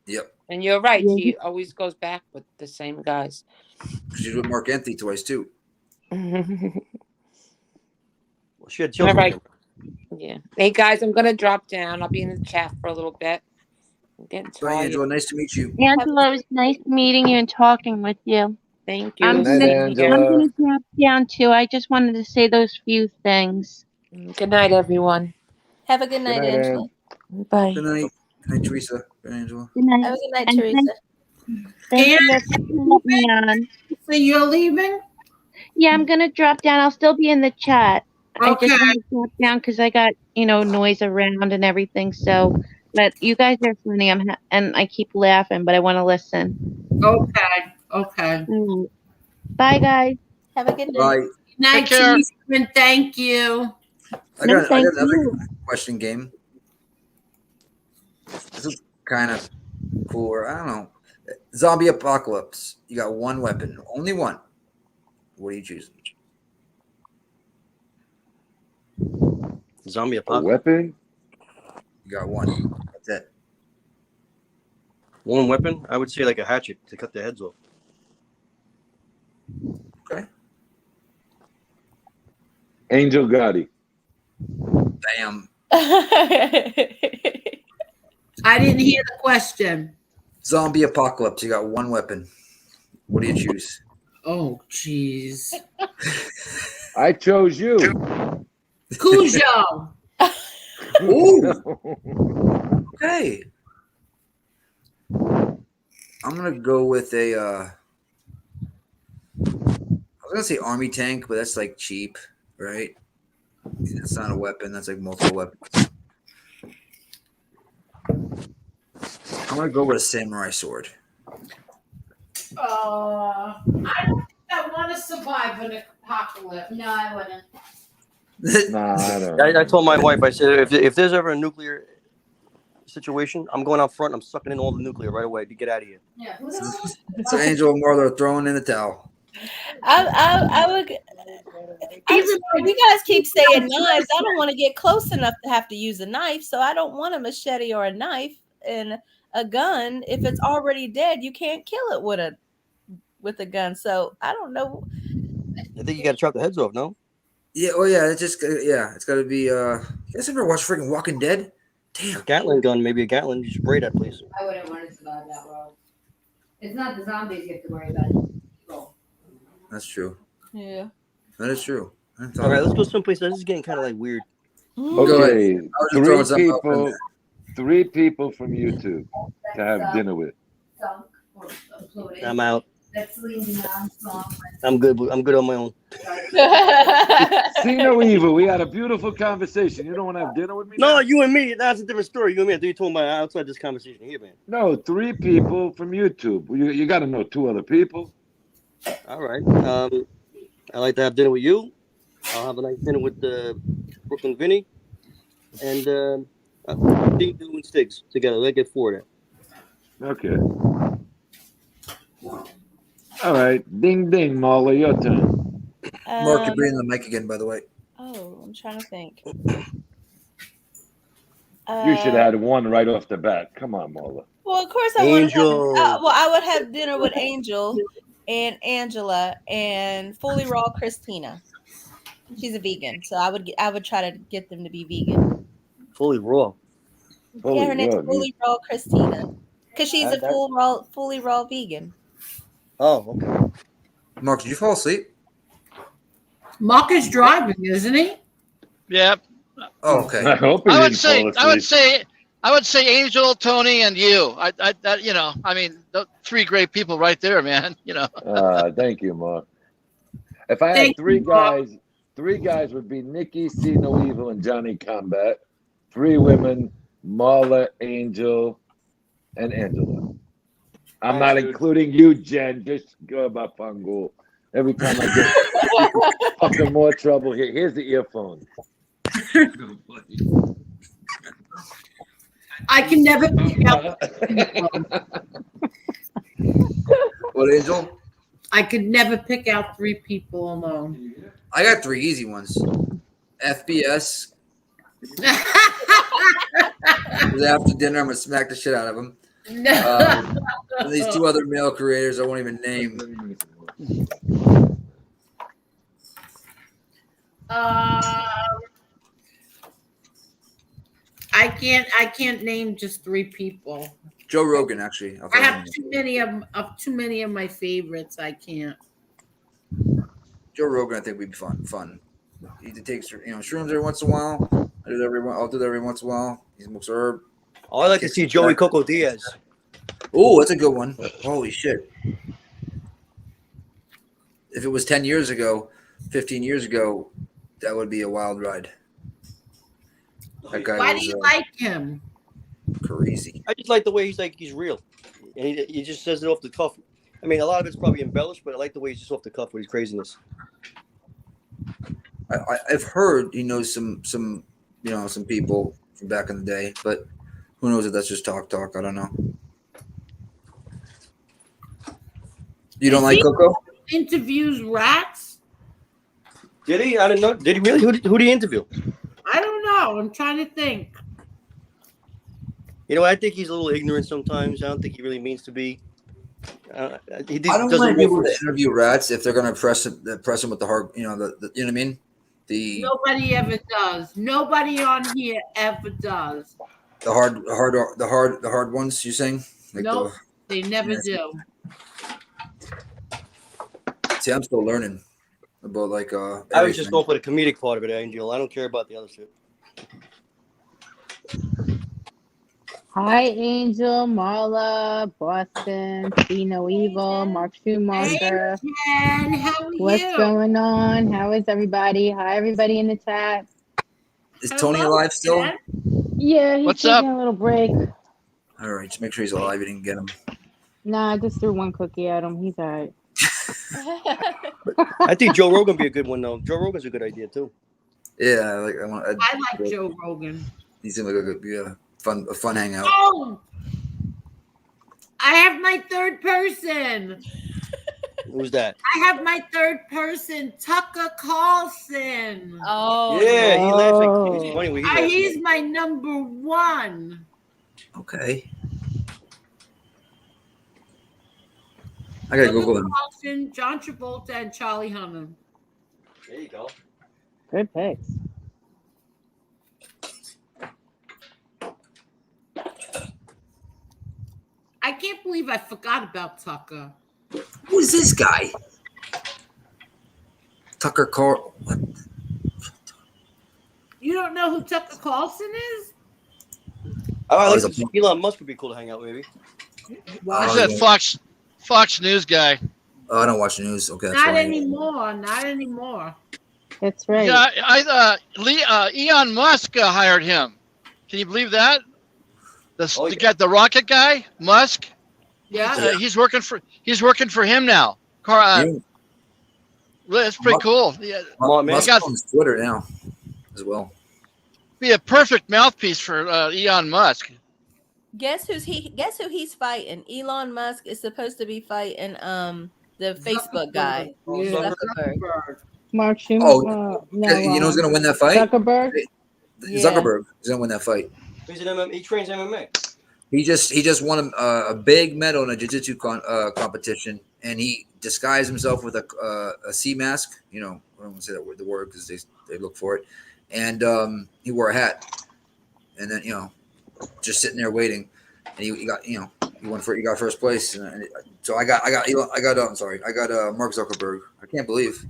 Yep. And you're right. She always goes back with the same guys. She's with Mark Anthony twice too. Well, she had All children. right. Yeah. Hey guys, I'm gonna drop down. I'll be in the chat for a little bit. I'm getting Bye, tired. Angela. Nice to meet you. Angela, it was nice meeting you and talking with you. Thank you. I'm Good night, Angela. gonna drop down too. I just wanted to say those few things. Good night, everyone. Have a good night, night, Angela. Bye. Good night. Good night, Teresa. Good night, Angela. Good night. Have a good night, And Teresa. Thank you for letting me on. So you're leaving? Yeah, I'm gonna drop down. I'll still be in the chat. I Okay. just want to drop down because I got noise around and everything. So, but you guys are funny. And I keep laughing, but I want to listen. Okay. Okay. Bye, guys. Have a good night. Bye. Good night, Take care. Teresa, and thank you. I No, got thank another you. question game. This is kind of cool. Or I don't know. Zombie apocalypse. You got 1 weapon, only 1. What are you choosing? Zombie A apocalypse. weapon? You got 1. That's it. 1 weapon. I would say like a hatchet to cut their heads off. Okay. Angel Gotti. Bam. I didn't hear the question. Zombie apocalypse. You got 1 weapon. What do you choose? Oh, jeez. I chose you. Cujo. Ooh. Okay. I'm gonna go with a. I was gonna say army tank, but that's like cheap, right? That's not a weapon. That's like multiple weapons. I'm gonna go with a samurai sword. I don't think I want to survive an apocalypse. No, I wouldn't. Nah, I don't. I told my wife, I said, if there's ever a nuclear situation, I'm going out front. I'm sucking in all the nuclear right away to get out of here. Yeah. So Angel and Marlo are throwing in the towel. I would. You guys keep saying knives. I don't want to get close enough to have to use a knife, so I don't want a machete or a knife and a gun. If it's already dead, you can't kill it with with a gun. So I don't know. I think you got to chop the heads off. No. Yeah. Oh yeah. It's just It's got to be. You guys ever watch freaking Walking Dead? Damn. A Gatling gun, maybe a Gatling. You spray that place. I wouldn't want to survive that world. It's not the zombies you have to worry about. People. That's true. Yeah. That is true. All right, let's go someplace. This is getting kind of like weird. Okay, I was just throwing something out there. three people from YouTube to have dinner with. I'm out. That's leaning on song. I'm good. I'm good on my own. See no evil. We had a beautiful conversation. You don't want to have dinner with me? No, now? you and me. That's a different story. You and me. I think you told me outside this conversation here, man. No, three people from YouTube. You got to know two other people. All right. I like to have dinner with you. I'll have a nice dinner with Brooklyn Vinny and Steve and Sticks together. Let's get four of that. Okay. All right. Ding, ding, Marla. Your turn. Mark, you're breathing the mic again, by the way. Oh, I'm trying to think. You should have had one right off the bat. Come on, Marla. Well, of course I would. Angel. I would have dinner with Angel and Angela and fully raw Christina. She's a vegan, so I would try to get them to be vegan. Fully raw. Yeah, her name's fully raw Christina, because she's a fully raw vegan. Oh, okay. Mark, did you fall asleep? Mark is driving, isn't he? Yep. Oh, okay. I hope I would say Angel, Tony, and you. I mean, three great people right there, man. Thank you, Mark. If I had three guys would be Nikki, See No Evil, and Johnny Combat. Three women, Marla, Angel, and Angela. I'm not including you, Jen. Just go about Pangul. Every time I get fucking more trouble, here's the earphone. I can never pick out. What, Angel? I could never pick out three people alone. I got three easy ones. FBS. After dinner, I'm gonna smack the shit out of them. And these two other male creators I won't even name. I can't name just three people. Joe Rogan, actually. I have too many of my favorites. I can't. Joe Rogan, I think would be fun. He takes shrooms every once in a while. I'll do that every once in a while. He smokes herb. Oh, I like to see Joey Coco Diaz. Oh, that's a good one. Holy shit. If it was 10 years ago, 15 years ago, that would be a wild ride. That guy Why do you like him? Crazy. I just like the way he's real. And he just says it off the cuff. I mean, a lot of it's probably embellished, but I like the way he's just off the cuff with his craziness. I've heard he knows some people from back in the day, but who knows if that's just talk. I don't know. You don't like Coco? Interviews rats? Did he? I didn't know. Did he really? Who did he interview? I don't know. I'm trying to think. I think he's a little ignorant sometimes. I don't think he really means to be. I don't want people to interview rats if they're going to press him with the hard, you know what I mean? Nobody ever does. Nobody on here ever does. The hard ones. You saying? Nope, they never do. See, I'm still learning about I was just going for the comedic part of it, Angel. I don't care about the other shit. Hi, Angel, Marla, Boston, See No Evil, Mark Schumacher. Hey, Jen, how are What's you? going on? How is everybody? Hi, everybody in the chat. Is Tony alive still? Jen? Yeah, he's What's taking up? a little break. All right, just make sure he's alive. You didn't get him. Nah, I just threw one cookie at him. He's all right. I think Joe Rogan would be a good one, though. Joe Rogan's a good idea, too. Yeah, I like Joe Rogan. He seemed like a fun hangout. Oh, I have my third person. Who's that? I have my third person, Tucker Carlson. Oh, Yeah, he laughs like he's funny when he laughs. He's my number one. Okay. I gotta Google him. Austin, John Travolta, and Charlie Hunnam. There you go. Good picks. I can't believe I forgot about Tucker. Who is this guy? Tucker Carl. What? You don't know who Tucker Carlson is? Oh, I like he's a- Elon Musk would be cool to hang out, maybe. Who's that Fox News guy? Oh, I don't watch the news. Okay, that's Not fine. anymore. Not anymore. That's right. Yeah, Elon Musk hired him. Can you believe that? The guy, the rocket guy, Musk. Yeah. He's working for him now. That's pretty cool. Yeah, Musk owns Twitter now as well. Be a perfect mouthpiece for Elon Musk. Guess who he's fighting? Elon Musk is supposed to be fighting the Facebook guy, Zuckerberg. Mark Schumacher. Oh, you know who's gonna win that fight? Zuckerberg. Zuckerberg is gonna win that fight. He's an MMA. He trains MMA. He just won a big medal in a jiu-jitsu competition, and he disguised himself with a sea mask. You know, I don't want to say the word because they look for it, and he wore a hat, and then just sitting there waiting, and he got he got first place, and so I got Mark Zuckerberg. I can't believe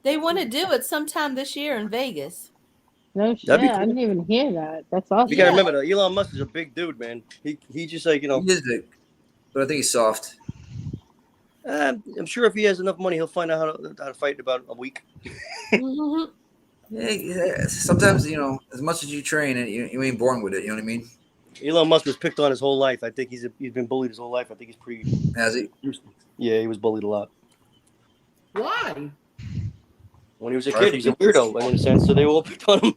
They want to do it sometime this year in Vegas. No shit. That'd be cool. I didn't even hear that. That's awesome. You gotta remember that Elon Musk is a big dude, man. He just like he is big, but I think he's soft. I'm sure if he has enough money, he'll find out how to fight in about a week. Yeah, sometimes as much as you train it, you ain't born with it. You know what I mean? Elon Musk was picked on his whole life. I think he's been bullied his whole life. I think he's pretty. Has he? Yeah, he was bullied a lot. Why? When he was a kid, he's a weirdo in a sense. So they all picked on him.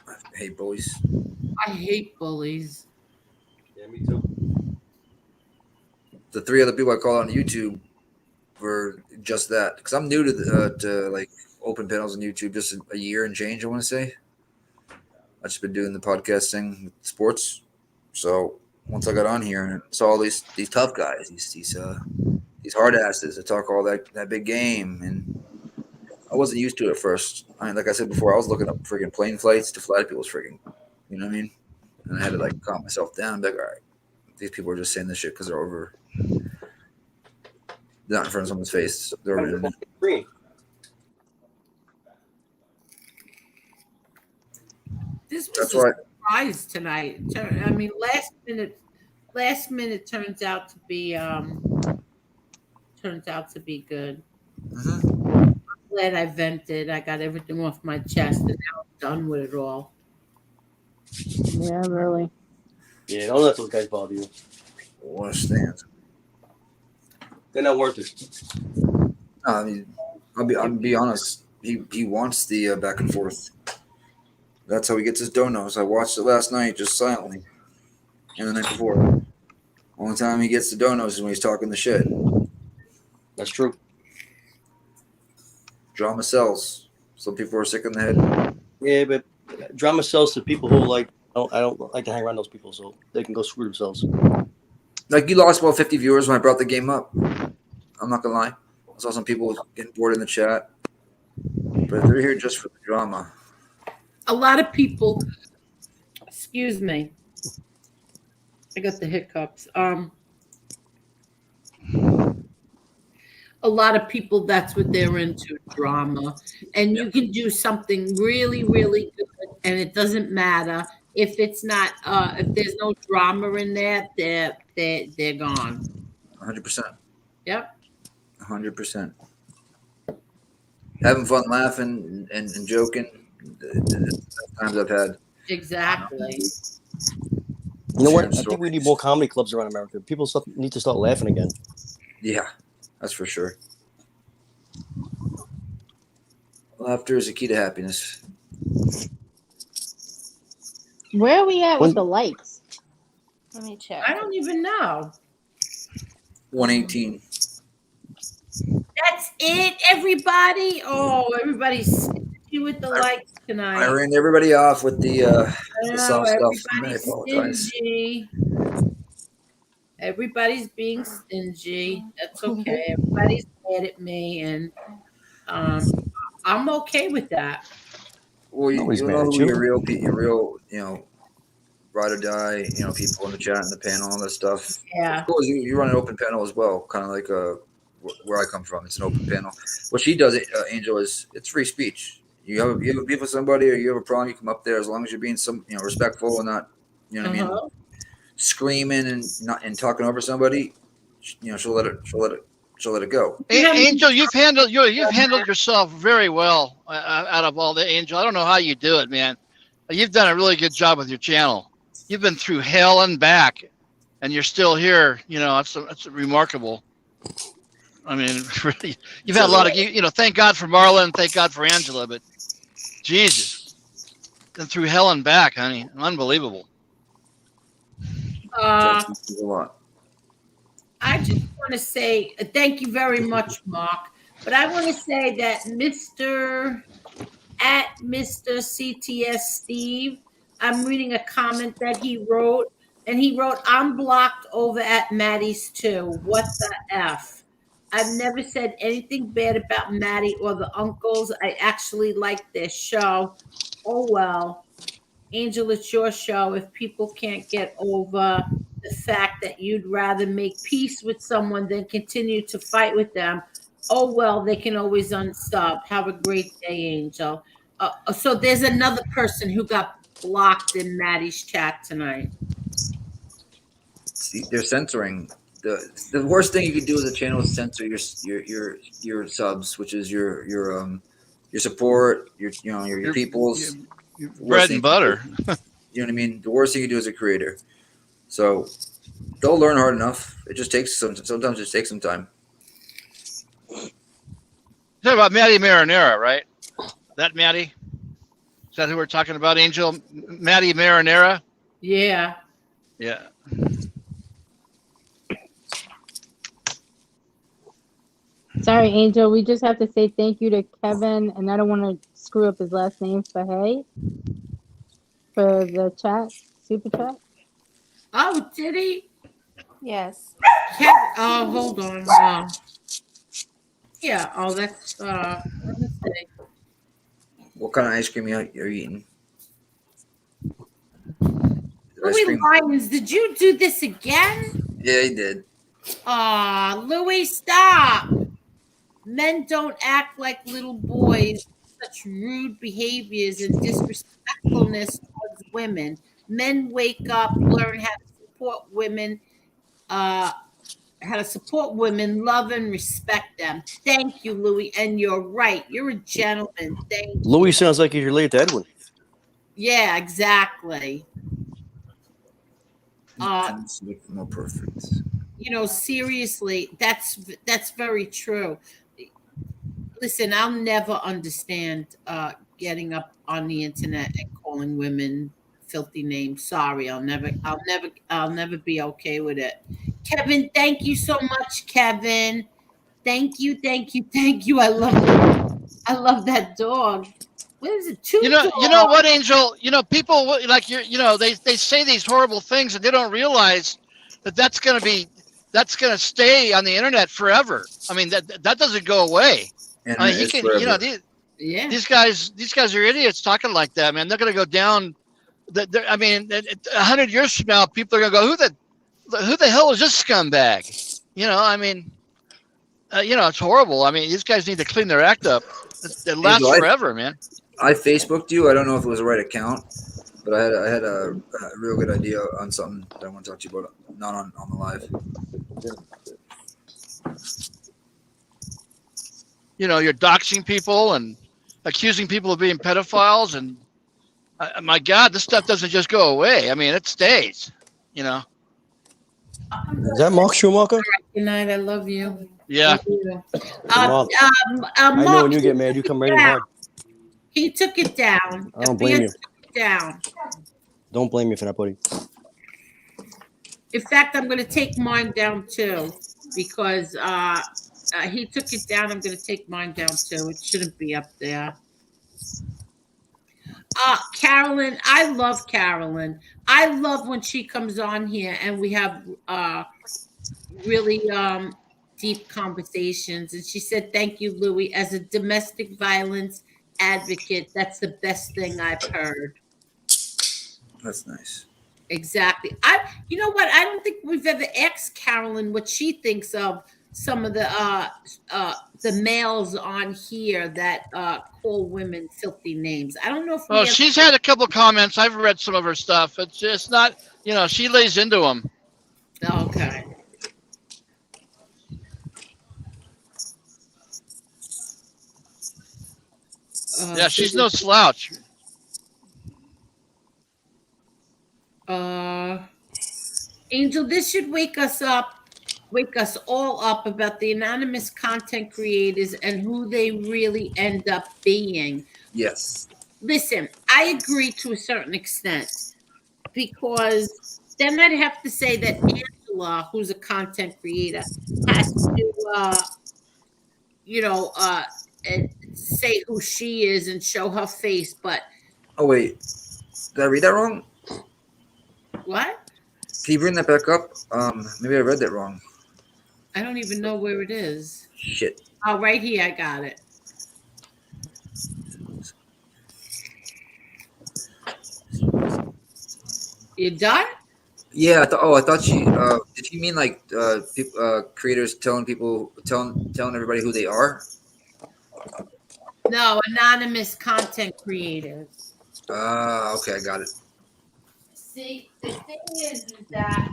I hate bullies. I hate bullies. Yeah, me too. The three other people I call on YouTube were just that, because I'm new to like open panels on YouTube, just a year and change. I want to say I've just been doing the podcast thing with sports. So once I got on here and saw all these tough guys, these hard asses that talk all that big game, and I wasn't used to it at first. I mean, like I said before, I was looking up freaking plane flights to fly to people's freaking, you know what I mean? And I had to like calm myself down, be like, all right, these people are just saying this shit because they're not in front of someone's face. They're over there. This was a surprise tonight. I mean, last minute turns out to be good. I'm glad I vented. I got everything off my chest, and now I'm done with it all. Yeah, really. Yeah, don't let those guys bother you. What a stance. They're not worth it. No, I mean, I'll be honest. He wants the back and forth. That's how he gets his donos. I watched it last night just silently, and the night before. Only time he gets the donos is when he's talking the shit. That's true. Drama sells. Some people are sick in the head. Yeah, but drama sells to people who I don't like to hang around those people, so they can go screw themselves. Like, you lost about 50 viewers when I brought the game up. I'm not gonna lie. I saw some people getting bored in the chat, but they're here just for the drama. A lot of people, excuse me, I got the hiccups. A lot of people, that's what they're into, drama. And you can do something really, really good, and it doesn't matter if it's not. If there's no drama in there, they're gone. 100%. Yep. 100%. Having fun, laughing, and joking. The times I've had. Exactly. You know what? I think we need more comedy clubs around America. People need to start laughing again. Yeah, that's for sure. Laughter is the key to happiness. Where are we at with the likes? Let me check. I don't even know. 118. That's it, everybody. Oh, everybody's stingy with the likes tonight. I ran everybody off with the I know, soft stuff. I apologize. stingy. Everybody's being stingy. That's okay. Everybody's mad at me, and I'm okay with that. Well, Nobody's you mad know at who you. your real, ride or die, people in the chat and the panel, all that stuff. Yeah. Of course, you run an open panel as well, kind of like where I come from. It's an open panel. What she does, Angel, is it's free speech. You have a beef with somebody, or you have a problem, you come up there as long as you're being respectful and not, what I mean, screaming and talking over somebody. She'll let it go. Angel, you've handled yourself very well out of all the Angel. I don't know how you do it, man. You've done a really good job with your channel. You've been through hell and back, and you're still here. That's remarkable. I mean, really, you've had a lot of thank God for Marla and thank God for Angela, but Jesus, been through hell and back, honey. Unbelievable. Thanks a lot. I just want to say thank you very much, Mark. But I want to say that Mr. CTS Steve, I'm reading a comment that he wrote, and he wrote, "I'm blocked over at Maddie's too. What the F? I've never said anything bad about Maddie or the uncles. I actually like their show. Oh well. Angel, it's your show. If people can't get over the fact that you'd rather make peace with someone than continue to fight with them, oh well, they can always unsub. Have a great day, Angel." So there's another person who got blocked in Maddie's chat tonight. See, they're censoring. The worst thing you could do as a channel is censor your subs, which is your support, your people's your bread and butter. You know what I mean? The worst thing you do as a creator. So they'll learn hard enough. It just takes sometimes it takes some time. You're talking about Maddie Marinera, right? That Maddie? Is that who we're talking about, Angel? Maddie Marinera? Yeah. Yeah. Sorry, Angel. We just have to say thank you to Kevin, and I don't want to screw up his last name, Fahey, for the chat, super chat. Oh, did he? Yes. Oh, hold on. Yeah. Oh, that's. Let me see. What kind of ice cream you're eating? Louis Lyons, did you do this again? Yeah, he did. Aw, Louis, stop. Men don't act like little boys. Such rude behaviors and disrespectfulness towards women. Men wake up, learn how to support women, love and respect them. Thank you, Louis. And you're right. You're a gentleman. Thank you. Louis sounds like he's related to Edwin. Yeah, exactly. More perfect. Seriously, that's very true. Listen, I'll never understand getting up on the internet and calling women filthy names. Sorry, I'll never be okay with it. Kevin, thank you so much, Kevin. Thank you. I love that dog. What is it? You know what, Angel? People like they say these horrible things and they don't realize that's going to stay on the internet forever. I mean, that doesn't go away. And I mean, these guys are idiots talking like that, man. They're going to go down. I mean, 100 years from now, people are going to go, who the hell is this scumbag? I mean, it's horrible. I mean, these guys need to clean their act up. It lasts forever, man. I Facebooked you. I don't know if it was the right account, but I had a real good idea on something that I want to talk to you about, not on the live. You're doxing people and accusing people of being pedophiles, and my God, this stuff doesn't just go away. I mean, it stays. Is that Mark Schumacher? Good night. I love you. Yeah. Mark, I know when you get mad, you come right in hard. He took it down. I don't blame you. Took it down. Don't blame me for that, buddy. In fact, I'm going to take mine down too, because he took it down. I'm going to take mine down too. It shouldn't be up there. Carolyn, I love Carolyn. I love when she comes on here and we have really deep conversations. And she said, "Thank you, Louie, as a domestic violence advocate. That's the best thing I've heard." That's nice. Exactly. You know what? I don't think we've ever asked Carolyn what she thinks of some of the males on here that call women filthy names. I don't know if we Oh, have. she's had a couple comments. I've read some of her stuff. It's just not, she lays into them. Okay. Yeah, she's no slouch. Angel, this should wake us all up about the anonymous content creators and who they really end up being. Yes. Listen, I agree to a certain extent, because then I'd have to say that Angela, who's a content creator, has to, say who she is and show her face. But Oh wait, did I read that wrong? what? Can you bring that back up? Maybe I read that wrong. I don't even know where it is. Shit. Oh, right here, I got it. You done? Yeah, I thought she. Did you mean like creators telling everybody who they are? No, anonymous content creators. Okay, I got it. See, the thing is that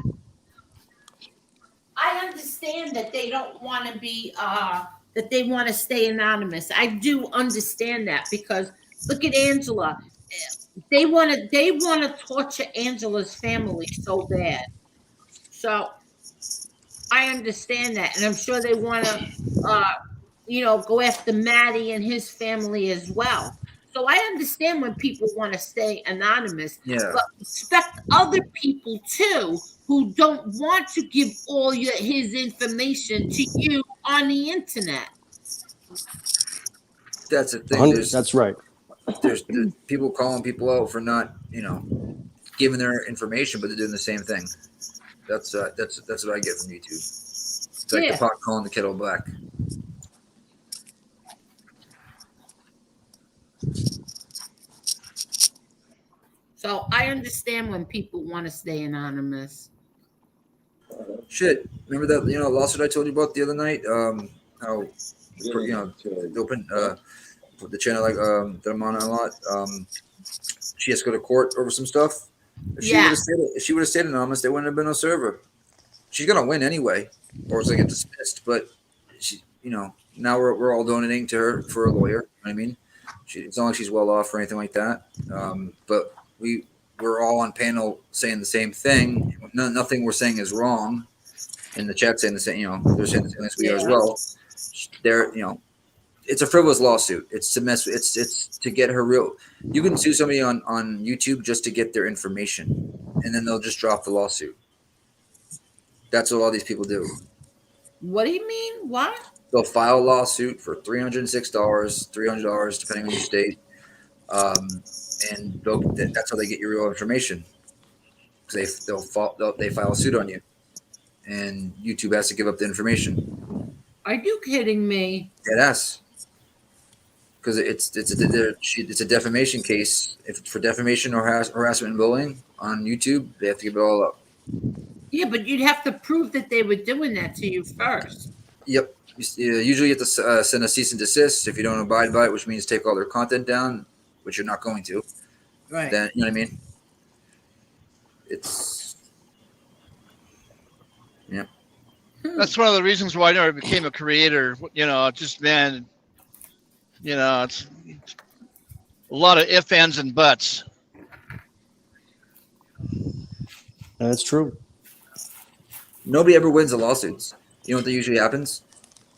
I understand that they don't want to be, that they want to stay anonymous. I do understand that, because look at Angela. They want to torture Angela's family so bad. So I understand that, and I'm sure they want to, go after Maddie and his family as well. So I understand when people want to stay anonymous, Yeah. but respect other people too who don't want to give all his information to you on the internet. That's the thing. That's right. There's people calling people out for not, giving their information, but they're doing the same thing. That's what I get from YouTube. It's like the pot calling the kettle black. So I understand when people want to stay anonymous. Shit, remember that lawsuit I told you about the other night? How open the channel that I'm on a lot. She has to go to court over some stuff. If she would have stayed anonymous, there wouldn't have been no server. She's gonna win anyway, or it's gonna get dismissed. But she, now we're all donating to her for a lawyer. You know what I mean, it's not like she's well off or anything like that. But we're all on panel saying the same thing. Nothing we're saying is wrong. In the chat saying the same, they're saying the same as we are as well. They're, it's a frivolous lawsuit. It's to mess. It's to get her real. You can sue somebody on YouTube just to get their information, and then they'll just drop the lawsuit. That's what all these people do. What do you mean? What? They'll file a lawsuit for $306, $300, depending on your state, and that's how they get your real information. Because they file a suit on you, and YouTube has to give up the information. Are you kidding me? Yes. Because it's a defamation case. If it's for defamation or harassment and bullying on YouTube, they have to give it all up. Yeah, but you'd have to prove that they were doing that to you first. Yep. Usually you have to send a cease and desist if you don't abide by it, which means take all their content down, which you're not going to. Right. Then, you know what I mean? It's... Yeah. That's one of the reasons why I never became a creator. Just, man, it's a lot of ifs, ands, and buts. That's true. Nobody ever wins the lawsuits. You know what usually happens?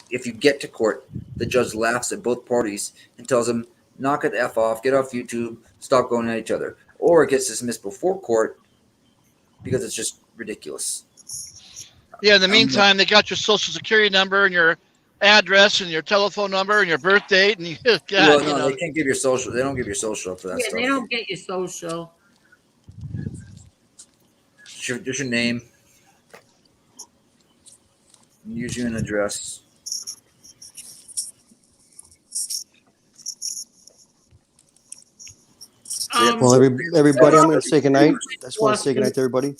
If you get to court, the judge laughs at both parties and tells them, knock it the F off, get off YouTube, stop going at each other. Or it gets dismissed before court because it's just ridiculous. Yeah, in the meantime, they got your social security number and your address and your telephone number and your birth date, and God, Well, you no, know. they can't give your social. They don't give your social for that Yeah, stuff. they don't get your social. Just your name. Usually an address. Well, everybody, I'm going to say goodnight. I just want to say goodnight to everybody.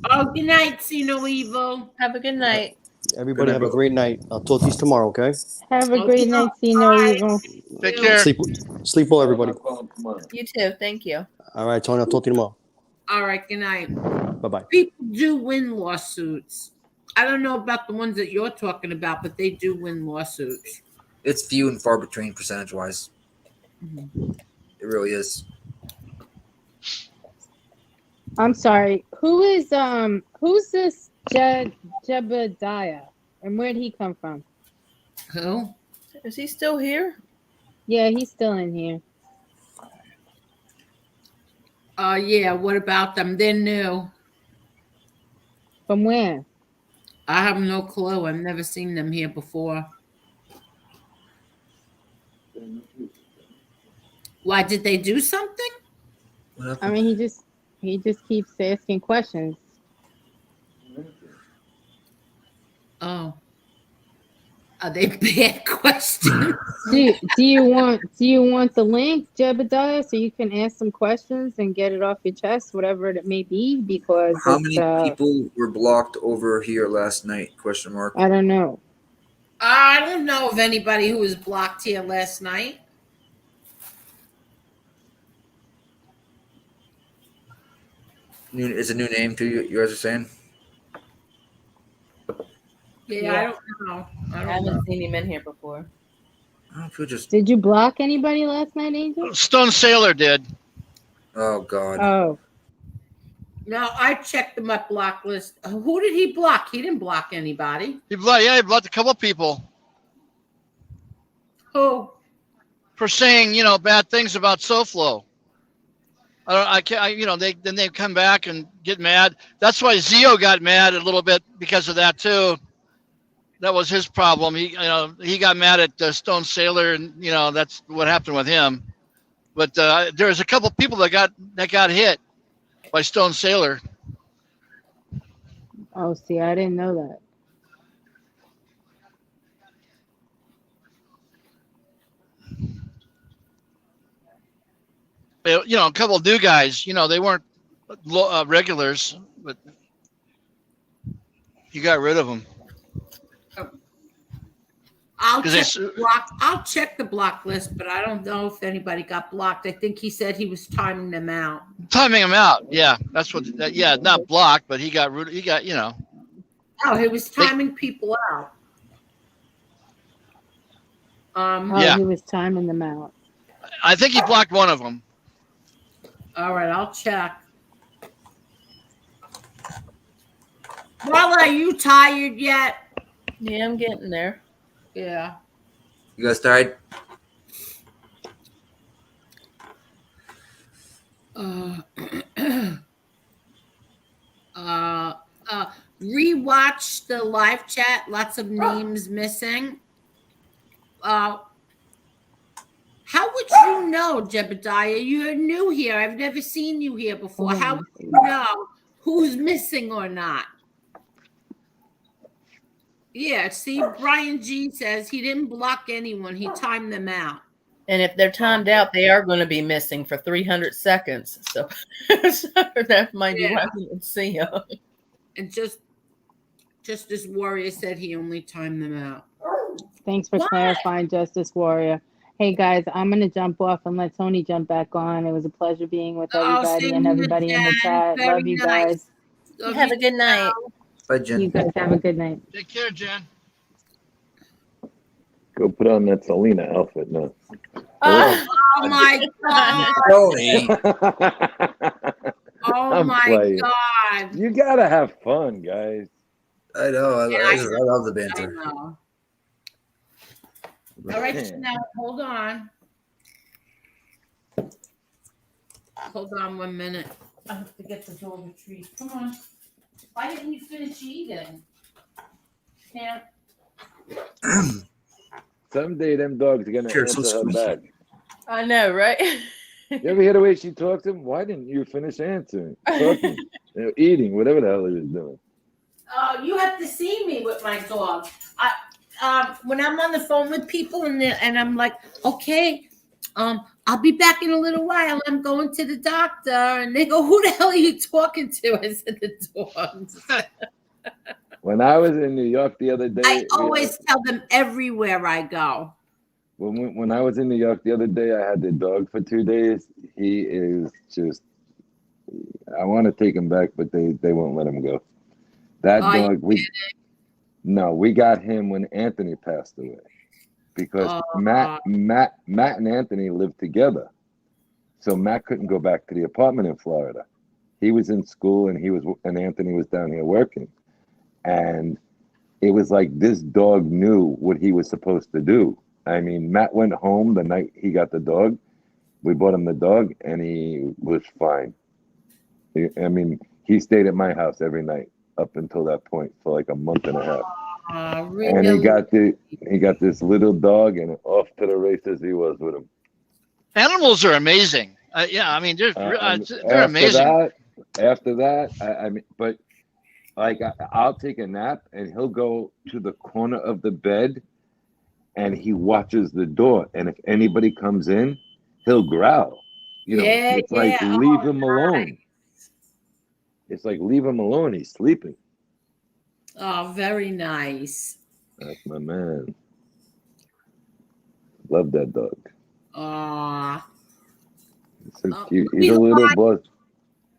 Oh, good night, see no evil. Have a good night. Everybody have a great night. I'll talk to you tomorrow, okay? Have a Okay. great night. See no evil. Take care. Sleep well, everybody. You too. Thank you. All right, Tony, I'll talk to you tomorrow. All right, good night. Bye-bye. People do win lawsuits. I don't know about the ones that you're talking about, but they do win lawsuits. It's few and far between percentage-wise. It really is. I'm sorry. Who's this Jebediah? And where'd he come from? Who? Is he still here? Yeah, he's still in here. Yeah, what about them? They're new. From where? I have no clue. I've never seen them here before. Why, did they do something? I mean, he just keeps asking questions. Oh. Are they bad questions? Do you want the link, Jebediah, so you can ask some questions and get it off your chest, whatever it may be? Because how many people were blocked over here last night? Question mark. I don't know. I don't know of anybody who was blocked here last night. It's a new name too. You guys are saying? Yeah, I don't know. I haven't seen him in here before. I don't feel just. Did you block anybody last night, Angel? Stone Sailor did. Oh God. Oh. No, I checked my block list. Who did he block? He didn't block anybody. He blocked a couple of people. Who? For saying, bad things about SoFlo. They come back and get mad. That's why Zio got mad a little bit because of that too. That was his problem. He got mad at Stone Sailor, and that's what happened with him. But there's a couple people that got hit by Stone Sailor. Oh, see, I didn't know that. A couple of new guys. They weren't regulars, but you got rid of them. I'll check the block list, but I don't know if anybody got blocked. I think he said he was timing them out. Timing them out, yeah. That's what. Yeah, not blocked, but he got rid. He got. Oh, he was timing people out. Yeah, he was timing them out. I think he blocked one of them. All right, I'll check. Well, are you tired yet? Yeah, I'm getting there. Yeah. You guys tired? Rewatch the live chat. Lots of names missing. How would you know, Jebediah? You're new here. I've never seen you here before. How would you know who's missing or not? Yeah, see, Brian G says he didn't block anyone. He timed them out. And if they're timed out, they are going to be missing for 300 seconds. So, that might be why I didn't see them. And just as Warrior said, he only timed them out. Thanks for clarifying, Justice Warrior. Hey, guys, I'm going to jump off and let Tony jump back on. It was a pleasure being with everybody and everybody in the chat. Love you guys. Have a good night. Bye, Jen. You guys have a good night. Take care, Jen. Go put on that Selena outfit now. Oh my God. Tony. Oh my God. You got to have fun, guys. I know. I love the banter. I know. All right, now hold on. Hold on 1 minute. I have to get the dog a treat. Come on. Why didn't you finish eating? Can't. someday them dogs are gonna Sure, so answer her sweet. back. I know, right? You ever hear the way she talks to him? Why didn't you finish answering, talking, eating, whatever the hell he was doing? Oh, you have to see me with my dog. When I'm on the phone with people and I'm like, okay, I'll be back in a little while. I'm going to the doctor, and they go, "Who the hell are you talking to?" I said, "The dogs." When I was in New York the other day, I always tell them everywhere I go. When I was in New York the other day, I had the dog for 2 days. He is just, I want to take him back, but they won't let him go. That dog, we got him when Anthony passed away, because Matt and Anthony lived together. So Matt couldn't go back to the apartment in Florida. He was in school, and Anthony was down here working. And it was like this dog knew what he was supposed to do. I mean, Matt went home the night he got the dog. We bought him the dog, and he was fine. I mean, he stayed at my house every night up until that point for like a month and a half. Really? And he got this little dog, and off to the races he was with him. Animals are amazing. Yeah, I mean, they're amazing. After that, I mean, but like I'll take a nap, and he'll go to the corner of the bed, and he watches the door. And if anybody comes in, he'll growl. You know, it's like leave him alone. It's like leave him alone. He's sleeping. Oh, very nice. That's my man. Love that dog. Aw. So cute. He's a little boss.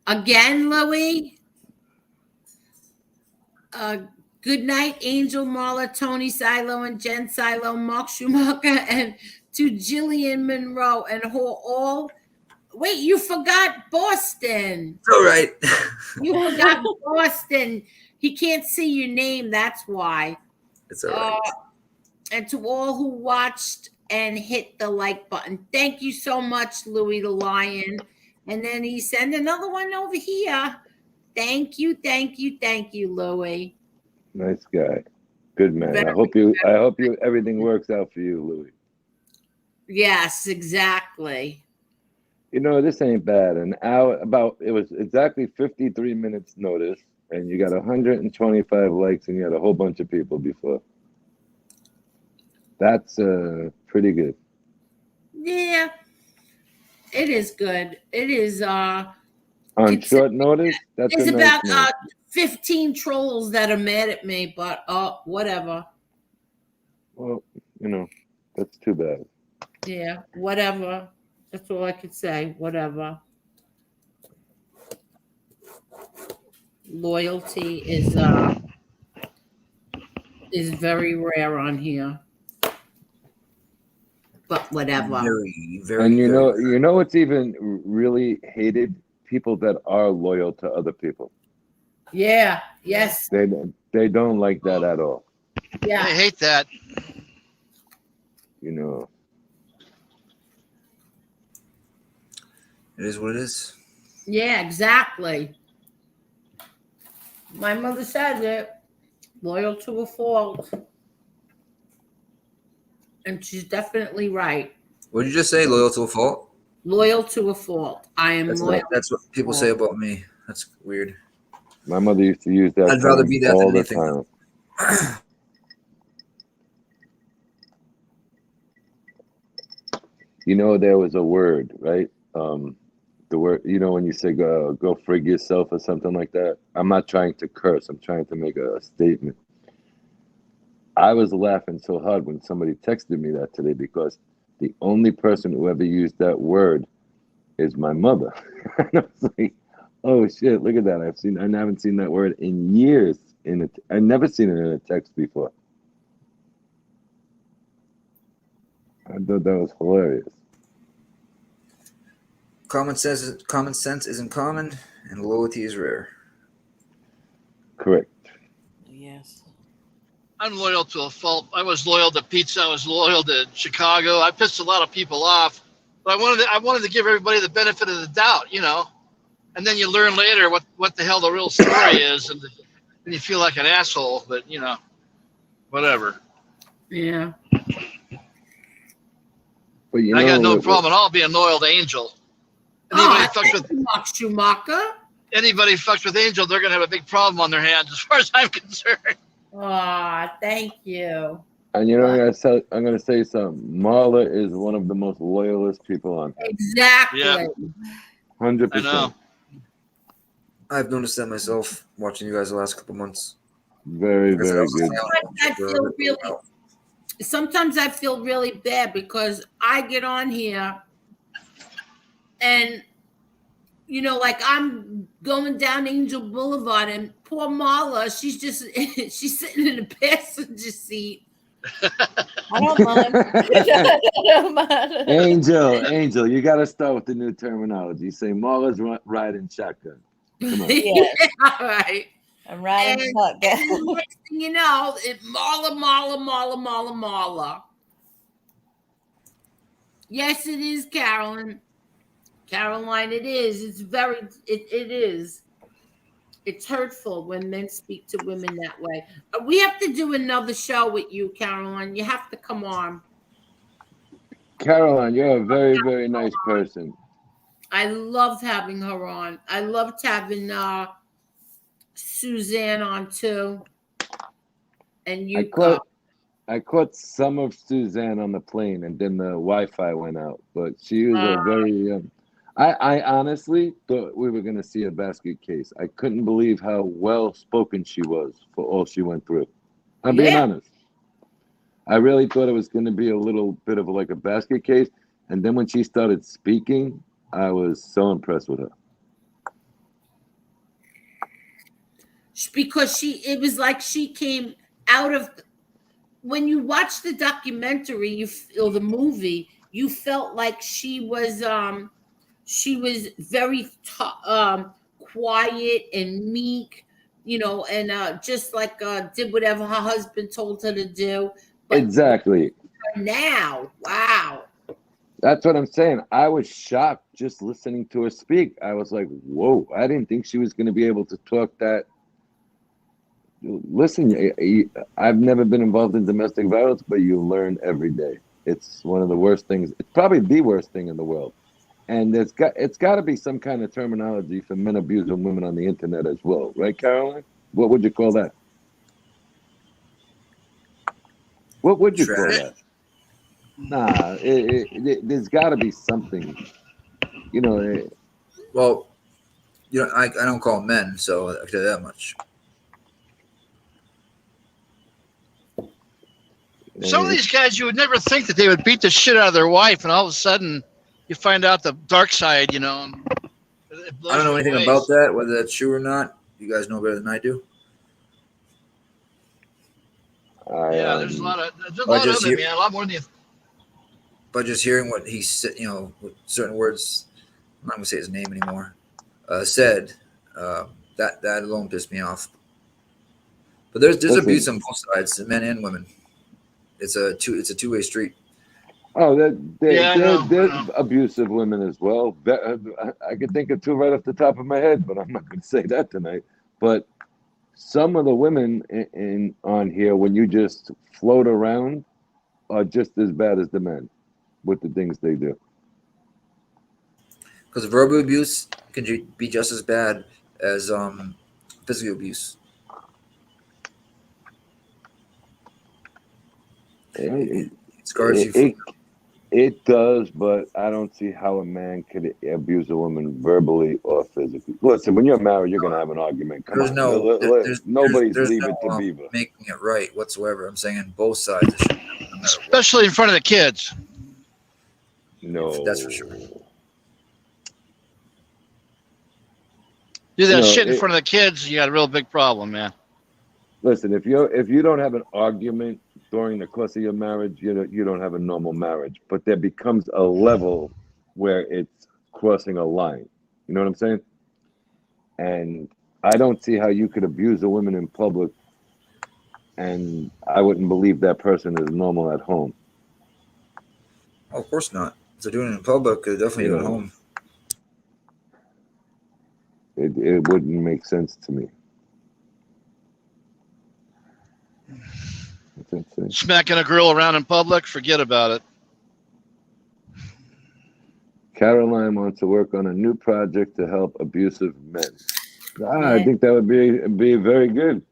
Again, Louie. Good night, Angel, Marla, Tony Silo, and Jen Silo, Mark Schumacher, and to Jillian Monroe, and who all. Wait, you forgot Boston. All right. You forgot Boston. He can't see your name. That's why. It's all right. And to all who watched and hit the like button, thank you so much, Louie the Lion. And then he sent another one over here. Thank you, Louie. Nice guy. Good man. I hope everything works out for you, Louie. Yes, exactly. You know, this ain't bad. An hour, it was exactly 53 minutes notice, and you got 125 likes, and you had a whole bunch of people before. That's pretty good. Yeah, it is good. It is on short notice. That's there's nice about 15 trolls that are mad at me, but whatever. Well, you know, that's too bad. Yeah, whatever. That's all I could say. Whatever. Loyalty is very rare on here. But whatever. Very, very. And you know what's even really hated? People that are loyal to other people. Yeah. Yes. They don't like that at all. Yeah. I hate that. You know. It is what it is. Yeah, exactly. My mother says it. Loyal to a fault. And she's definitely right. What did you just say? Loyal to a fault? Loyal to a fault. I am loyal. That's what people say about me. That's weird. My mother used to use that. I'd rather be that all than the anything. time. You know, there was a word, right? The word, you know, when you say go frig yourself or something like that. I'm not trying to curse. I'm trying to make a statement. I was laughing so hard when somebody texted me that today, because the only person who ever used that word is my mother. And I was like, oh shit, look at that. I haven't seen that word in years. I've never seen it in a text before. I thought that was hilarious. Common sense isn't common, and loyalty is rare. Correct. Yes. I'm loyal to a fault. I was loyal to pizza. I was loyal to Chicago. I pissed a lot of people off, but I wanted to give everybody the benefit of the doubt, you know. And then you learn later what the hell the real story is, and you feel like an asshole. But you know, whatever. Yeah. But you I know, got no problem at all being loyal to Angel. Anybody fucks with Mark Schumacher. Anybody fucks with Angel, they're gonna have a big problem on their hands, as far as I'm concerned. Thank you. and you know, I'm gonna say something. Marla is one of the most loyalist people on here. Exactly. Yeah. 100%. I know. I've noticed that myself watching you guys the last couple months. Very, very good. Sometimes I feel really bad because I get on here and, you know, like I'm going down Angel Boulevard and poor Marla, she's sitting in the passenger seat. I don't mind. I don't mind. Angel, you got to start with the new terminology. Say Marla's riding shotgun. Come on. Yes. All right. I'm riding shotgun. And next thing you know, Marla. Yes, it is, Caroline. Caroline, it is. It is. It's hurtful when men speak to women that way. We have to do another show with you, Caroline. You have to come on. Caroline, you're a very, very nice person. I loved having her on. I loved having Suzanne on too. And you I caught some of Suzanne on the plane, and then the Wi-Fi went out. But she was a very. I honestly thought we were going to see a basket case. I couldn't believe how well spoken she was for all she went through. I'm being honest. I really thought it was going to be a little bit of like a basket case, and then when she started speaking, I was so impressed with her. Because it was like she came out of. When you watch the documentary, or the movie, you felt like she was very quiet and meek, you know, and just like did whatever her husband told her to do. But Exactly. Now, wow. That's what I'm saying. I was shocked just listening to her speak. I was like, whoa, I didn't think she was going to be able to talk that. Listen, I've never been involved in domestic violence, but you learn every day. It's one of the worst things. It's probably the worst thing in the world. And it's got to be some kind of terminology for men abusing women on the internet as well. Right, Caroline? What would you call that? What would you call that? Nah, there's got to be something. You know. Well, you know, I don't call them men, so I can tell you that much. Some of these guys, you would never think that they would beat the shit out of their wife, and all of a sudden, you find out the dark side. You know. I don't know anything about that, whether that's true or not. You guys know better than I do. Yeah, there's a lot of it, man. A lot more than you. But just hearing what he said, you know, with certain words, I'm not gonna say his name anymore. Said that alone pissed me off. But there's abuse on both sides, men and women. It's a two-way street. Oh, there's abusive women as well. I could think of two right off the top of my head, but I'm not going to say that tonight. But some of the women on here, when you just float around, are just as bad as the men with the things they do. Because verbal abuse can be just as bad as physical abuse. It does, but I don't see how a man could abuse a woman verbally or physically. Listen, when you're married, you're gonna have an argument. Nobody's leaving to Beaver. Making it right whatsoever. I'm saying both sides, especially in front of the kids. No, that's for sure. Do that shit in front of the kids, you got a real big problem, man. Listen, if you don't have an argument during the course of your marriage, you don't have a normal marriage. But there becomes a level where it's crossing a line. You know what I'm saying? And I don't see how you could abuse a woman in public, and I wouldn't believe that person is normal at home. Oh, of course not. If they're doing it in public, they're definitely doing it at home. It wouldn't make sense to me. Smacking a girl around in public, forget about it. Caroline wants to work on a new project to help abusive men. I Yeah. think that would be very good.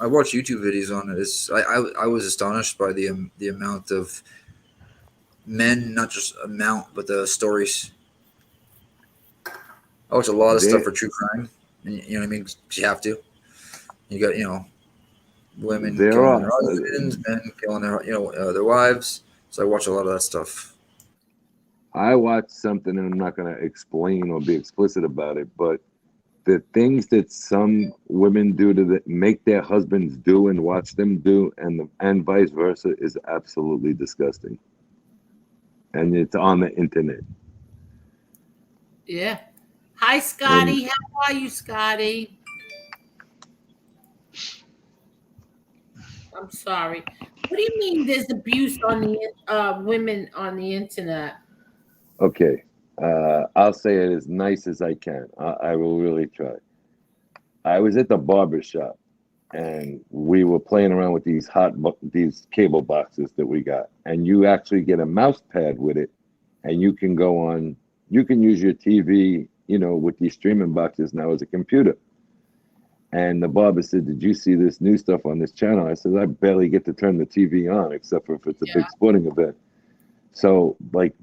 I watched YouTube videos on it. I was astonished by the amount of men, not just amount, but the stories. I watch a lot of stuff for true crime, and you know what I mean. 'Cause you have to. You got women killing their husbands, men killing their wives. So I watch a lot of that stuff. I watched something, and I'm not going to explain or be explicit about it, but the things that some women do to make their husbands do and watch them do, and vice versa, is absolutely disgusting. And it's on the internet. Yeah. Hi, Scotty. How are you, Scotty? I'm sorry. What do you mean there's abuse on the women on the internet? Okay. I'll say it as nice as I can. I will really try. I was at the barber shop, and we were playing around with these cable boxes that we got, and you actually get a mouse pad with it, and you can use your TV, with these streaming boxes now as a computer. And the barber said, "Did you see this new stuff on this channel?" I said, "I barely get to turn the TV on, except for if it's a big sporting event." So,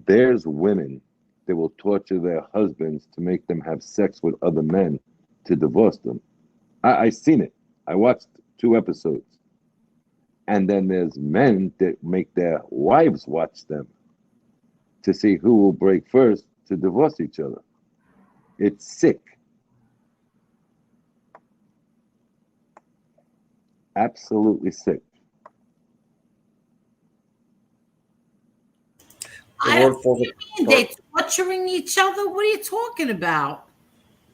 there's women that will torture their husbands to make them have sex with other men to divorce them. I seen it. I watched 2 episodes. And then there's men that make their wives watch them to see who will break first to divorce each other. It's sick. Absolutely sick. They're torturing each other? What are you talking about?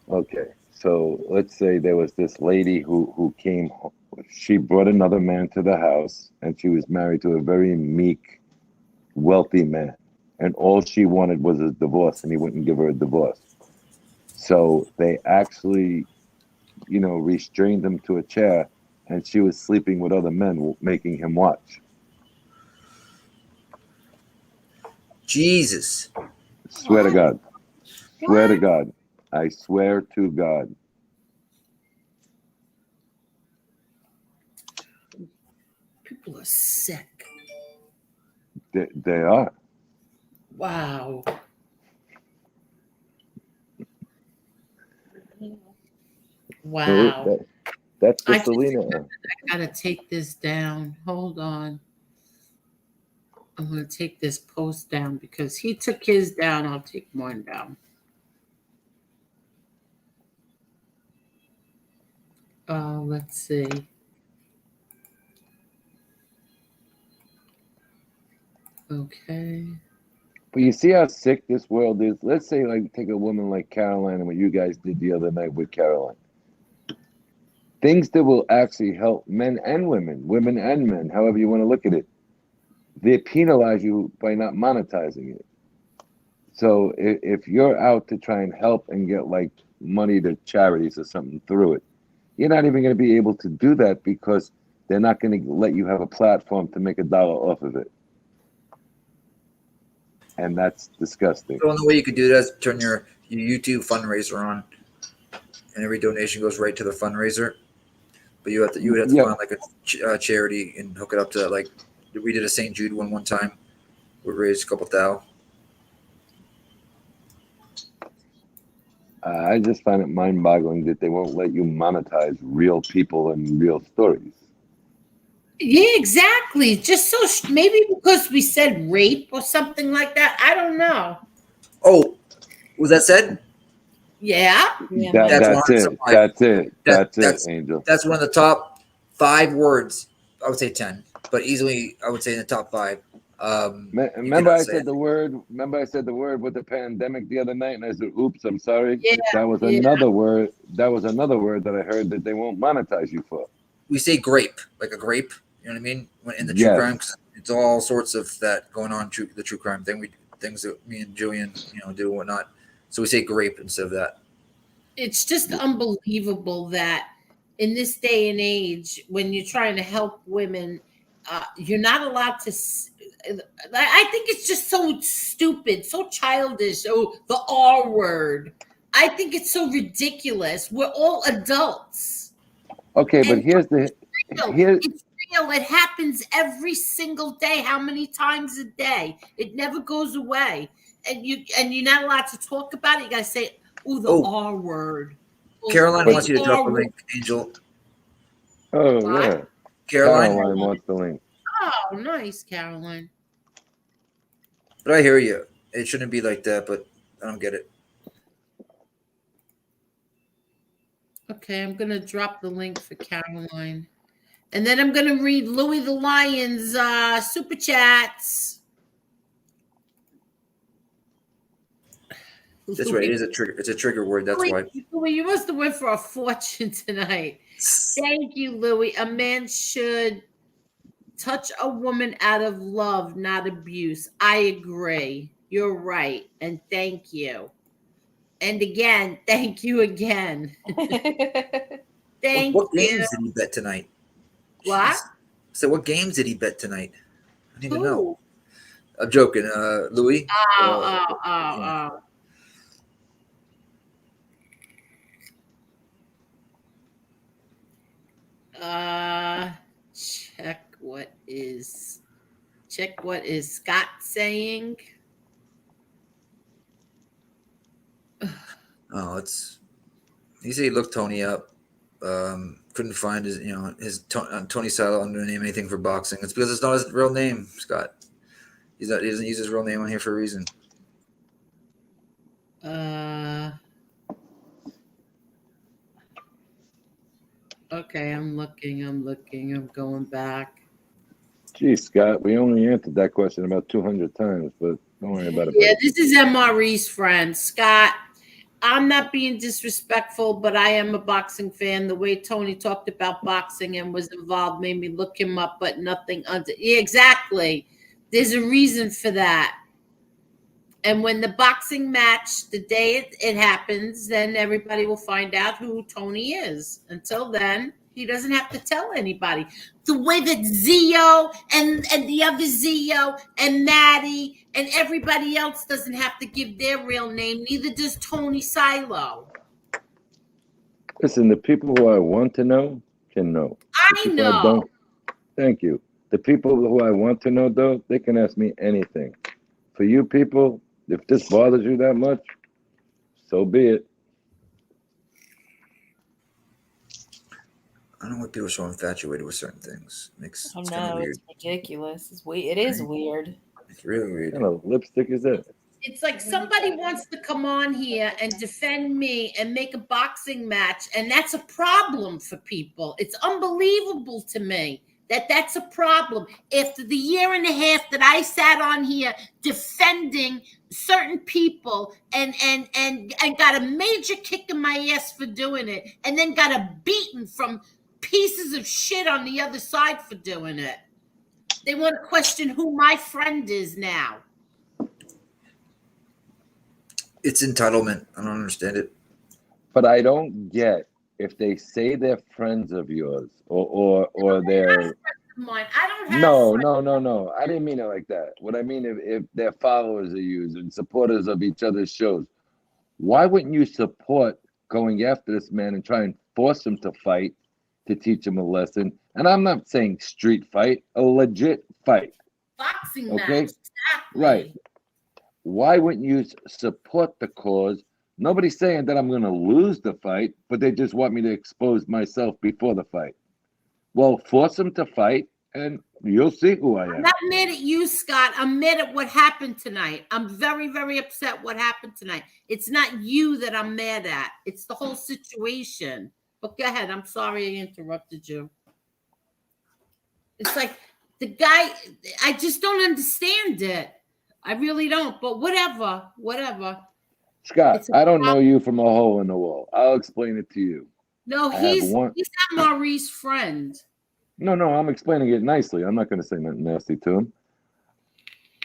Okay, so let's say there was this lady who came home. She brought another man to the house, and she was married to a very meek, wealthy man. And all she wanted was a divorce, and he wouldn't give her a divorce. So they actually, restrained him to a chair, and she was sleeping with other men, making him watch. Jesus. Swear to God. Swear to God. I swear to God. People are sick. They are. Wow. Wow. So that's the Selena. I gotta take this down. Hold on. I'm gonna take this post down because he took his down. I'll take mine down. Let's see. Okay. But you see how sick this world is? Let's say, take a woman like Caroline and what you guys did the other night with Caroline. Things that will actually help men and women and men, however you want to look at it. They penalize you by not monetizing it. So if you're out to try and help and get money to charities or something through it, you're not even going to be able to do that because they're not going to let you have a platform to make $1 off of it. And that's disgusting. The only way you could do that is turn your YouTube fundraiser on, and every donation goes right to the fundraiser. But you would have to find a charity and hook it up to that. We did a St. Jude one time. We raised a couple $1,000. I just find it mind-boggling that they won't let you monetize real people and real stories. Yeah, exactly. Just so maybe because we said rape or something like that. I don't know. Oh, was that said? Yeah. That's it, Angel. That's one of the top 5 words. I would say 10, but easily I would say in the top 5. Remember I said the word with the pandemic the other night, and I said, "Oops, I'm sorry." Yeah, that was another word. That was another word that I heard that they won't monetize you for. We say grape, like a grape. You know what I mean? In the true crime, it's all sorts of that going on. The true crime thing. Things that me and Julian, do and whatnot. So we say grape instead of that. It's just unbelievable that in this day and age, when you're trying to help women, you're not allowed to I think it's just so stupid, so childish. Oh, the R word. I think it's so ridiculous. We're all adults. Okay, but And here's the here. It's real. It happens every single day. How many times a day? It never goes away. And you're not allowed to talk about it. You gotta say, "Oh, the R word." Caroline The wants you to drop a R link, Angel. Oh What? yeah, Caroline wants the link. Oh, nice, Caroline. But I hear you. It shouldn't be like that, but I don't get it. Okay, I'm gonna drop the link for Caroline. And then I'm gonna read Louis the Lion's super chats. That's right. It is a trigger. It's a trigger word. That's why. Louis, you must have went for a fortune tonight. Thank you, Louis. A man should touch a woman out of love, not abuse. I agree. You're right. And thank you. And again, thank you again. Thank What you. games did he bet tonight? What? Jeez. So what games did he bet tonight? I don't even know. Who? I'm joking. Louis. Oh. Check what is Scott saying. Oh, he said he looked Tony up. Couldn't find his Tony Silo under name anything for boxing. It's because it's not his real name, Scott. He doesn't use his real name on here for a reason. Okay, I'm looking. I'm going back. Gee, Scott, we only answered that question about 200 times, but don't worry about it. Yeah, this is MRE's friend. Scott, I'm not being disrespectful, but I am a boxing fan. The way Tony talked about boxing and was involved made me look him up, but nothing under. Yeah, exactly. There's a reason for that. And when the boxing match, the day it happens, then everybody will find out who Tony is. Until then, he doesn't have to tell anybody. The way that Zio and the other Zio and Maddie and everybody else doesn't have to give their real name, neither does Tony Silo. Listen, the people who I want to know can know. I know. Thank you. The people who I want to know, though, they can ask me anything. For you people, if this bothers you that much, so be it. I don't know why people are so infatuated with certain things. It's kind of weird. It's ridiculous. It's weird. It is weird. It's really weird. What kind of lipstick is that? It's like somebody wants to come on here and defend me and make a boxing match, and that's a problem for people. It's unbelievable to me that that's a problem. After the year and a half that I sat on here defending certain people and got a major kick in my ass for doing it, and then got a beating from pieces of shit on the other side for doing it. They want to question who my friend is now. It's entitlement. I don't understand it. But I don't get if they say they're friends of yours or they're mine. I don't have no. I didn't mean it like that. What I mean, if they're followers of you and supporters of each other's shows, why wouldn't you support going after this man and try and force him to fight to teach him a lesson? And I'm not saying street fight, a legit fight. Boxing okay? match. Exactly. Right. Why wouldn't you support the cause? Nobody's saying that I'm going to lose the fight, but they just want me to expose myself before the fight. Well, force them to fight, and you'll see who I am. I'm not mad at you, Scott. I'm mad at what happened tonight. I'm very, very upset what happened tonight. It's not you that I'm mad at. It's the whole situation. But go ahead. I'm sorry I interrupted you. It's like the guy, I just don't understand it. I really don't, but whatever. Scott, I don't know you from a hole in the wall. I'll explain it to you. No, he's not Maureen's friend. No, I'm explaining it nicely. I'm not going to say nothing nasty to him.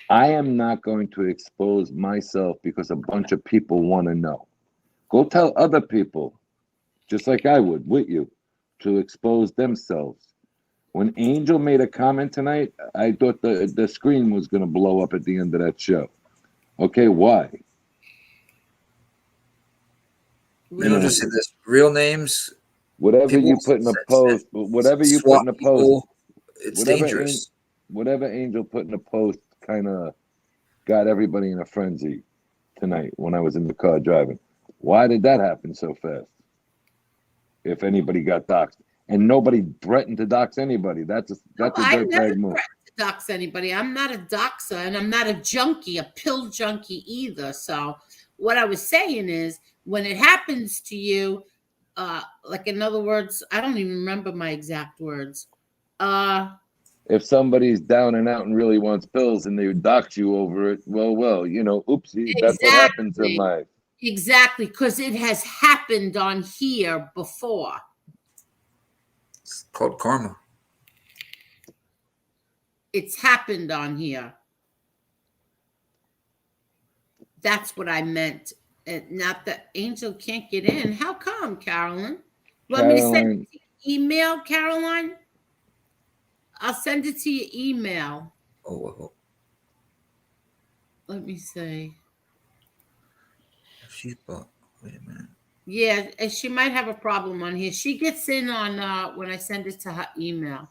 I am not going to expose myself because a bunch of people want to know. Go tell other people, just like I would with you, to expose themselves. When Angel made a comment tonight, I thought the screen was going to blow up at the end of that show. Okay, why? You know, just say this: real names. Whatever you put in a post, whatever you put in a post, it's dangerous. Whatever Angel put in a post kind of got everybody in a frenzy tonight when I was in the car driving. Why did that happen so fast? If anybody got doxxed, and nobody threatened to dox anybody, that's a dirtbag move. Dox anybody. I'm not a doxer, and I'm not a junkie, a pill junkie either. So what I was saying is, when it happens to you, like in other words, I don't even remember my exact words. If somebody's down and out and really wants pills and they dox you over it, well, you know, oopsie, that's what happens in life. Exactly, because it has happened on here before. It's called karma. It's happened on here. That's what I meant. Not that Angel can't get in. How come, Carolyn? You want me to send it to your email, Caroline? I'll send it to your email. Oh. Let me see. Wait a minute. Yeah, and she might have a problem on here. She gets in on when I send it to her email.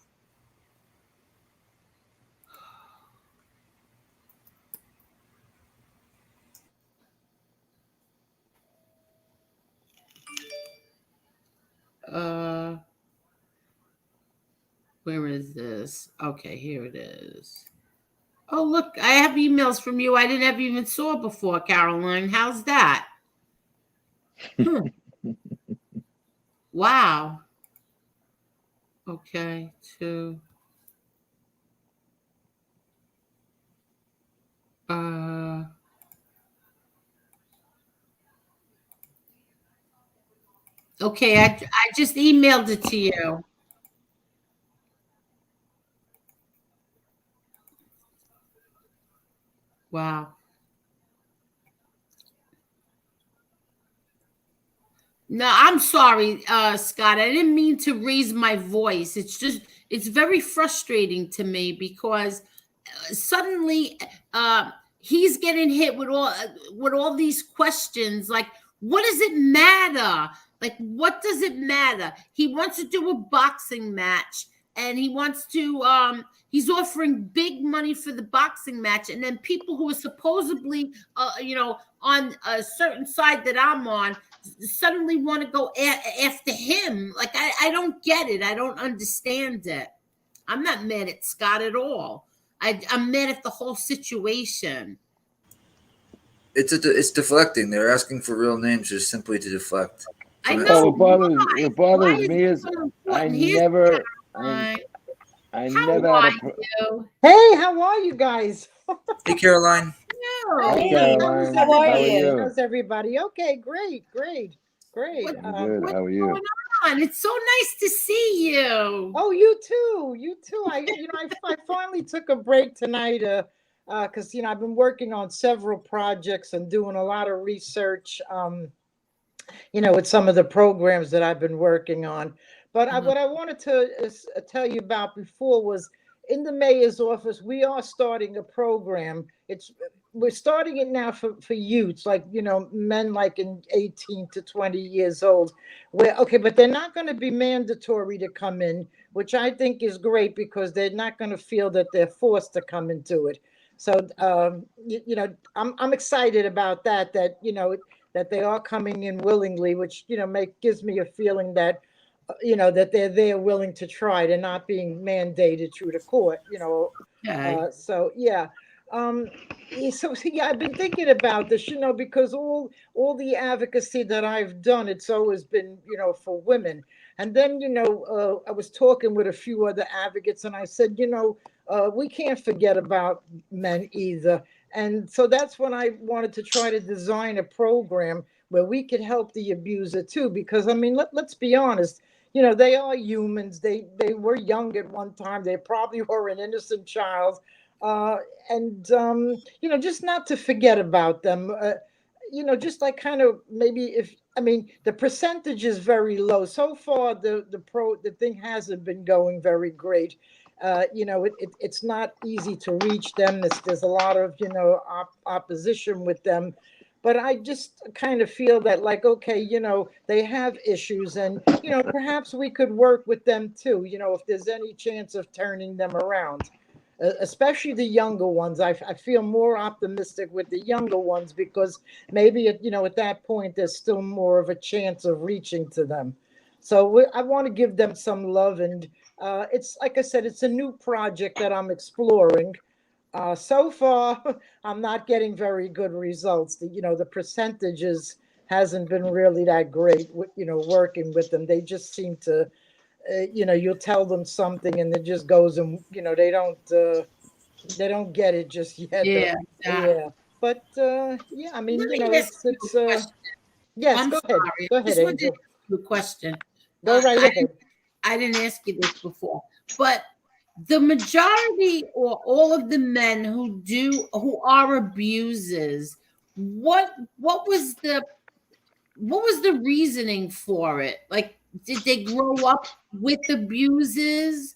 Where is this? Okay, here it is. Oh, look, I have emails from you I didn't have even saw before, Caroline. How's that? Wow. Okay, 2. Okay, I just emailed it to you. Wow. No, I'm sorry, Scott. I didn't mean to raise my voice. It's very frustrating to me because suddenly he's getting hit with all these questions. Like, what does it matter? Like, what does it matter? He wants to do a boxing match, and he wants to he's offering big money for the boxing match, and then people who are supposedly on a certain side that I'm on suddenly want to go after him. Like, I don't get it. I don't understand it. I'm not mad at Scott at all. I'm mad at the whole situation. It's deflecting. They're asking for real names just simply to deflect. I know. What bothers me is I never had a. Hey, how are you guys? Hey, Caroline. Hi, Caroline. How are you? How's everybody? Okay, great. Good. How are you? It's so nice to see you. Oh, you too. I finally took a break tonight because I've been working on several projects and doing a lot of research with some of the programs that I've been working on. But what I wanted to tell you about before was in the mayor's office, we are starting a program. We're starting it now for youths, like, men like in 18 to 20 years old. But they're not going to be mandatory to come in, which I think is great because they're not going to feel that they're forced to come into it. So, I'm excited about that they are coming in willingly, which, gives me a feeling that, that they're there willing to try. They're not being mandated through the court, Okay. I've been thinking about this, because all the advocacy that I've done, it's always been, for women. And then, I was talking with a few other advocates and I said, we can't forget about men either. And so that's when I wanted to try to design a program where we could help the abuser too, because let's be honest, they are humans. They were young at one time. They probably were an innocent child. Just not to forget about them. Just like kind of maybe I mean, the percentage is very low so far. The thing hasn't been going very great. It's not easy to reach them. There's a lot of opposition with them, but I just kind of feel that, like, okay, they have issues, and perhaps we could work with them too. If there's any chance of turning them around, especially the younger ones. I feel more optimistic with the younger ones because maybe at that point there's still more of a chance of reaching to them. So I want to give them some love, and it's like I said, it's a new project that I'm exploring. So far, I'm not getting very good results. The percentages hasn't been really that great. Working with them, they just seem to you'll tell them something and it just goes, and they don't get it just yet. Yeah, Yeah. But yeah, I mean, let me ask you it's a question. yes, I'm go ahead. sorry. Go I ahead, just wanted to Angel. ask you a question. Go right ahead. I didn't ask you this before, but the majority or all of the men who are abusers, what was the reasoning for it? Like, did they grow up with abusers?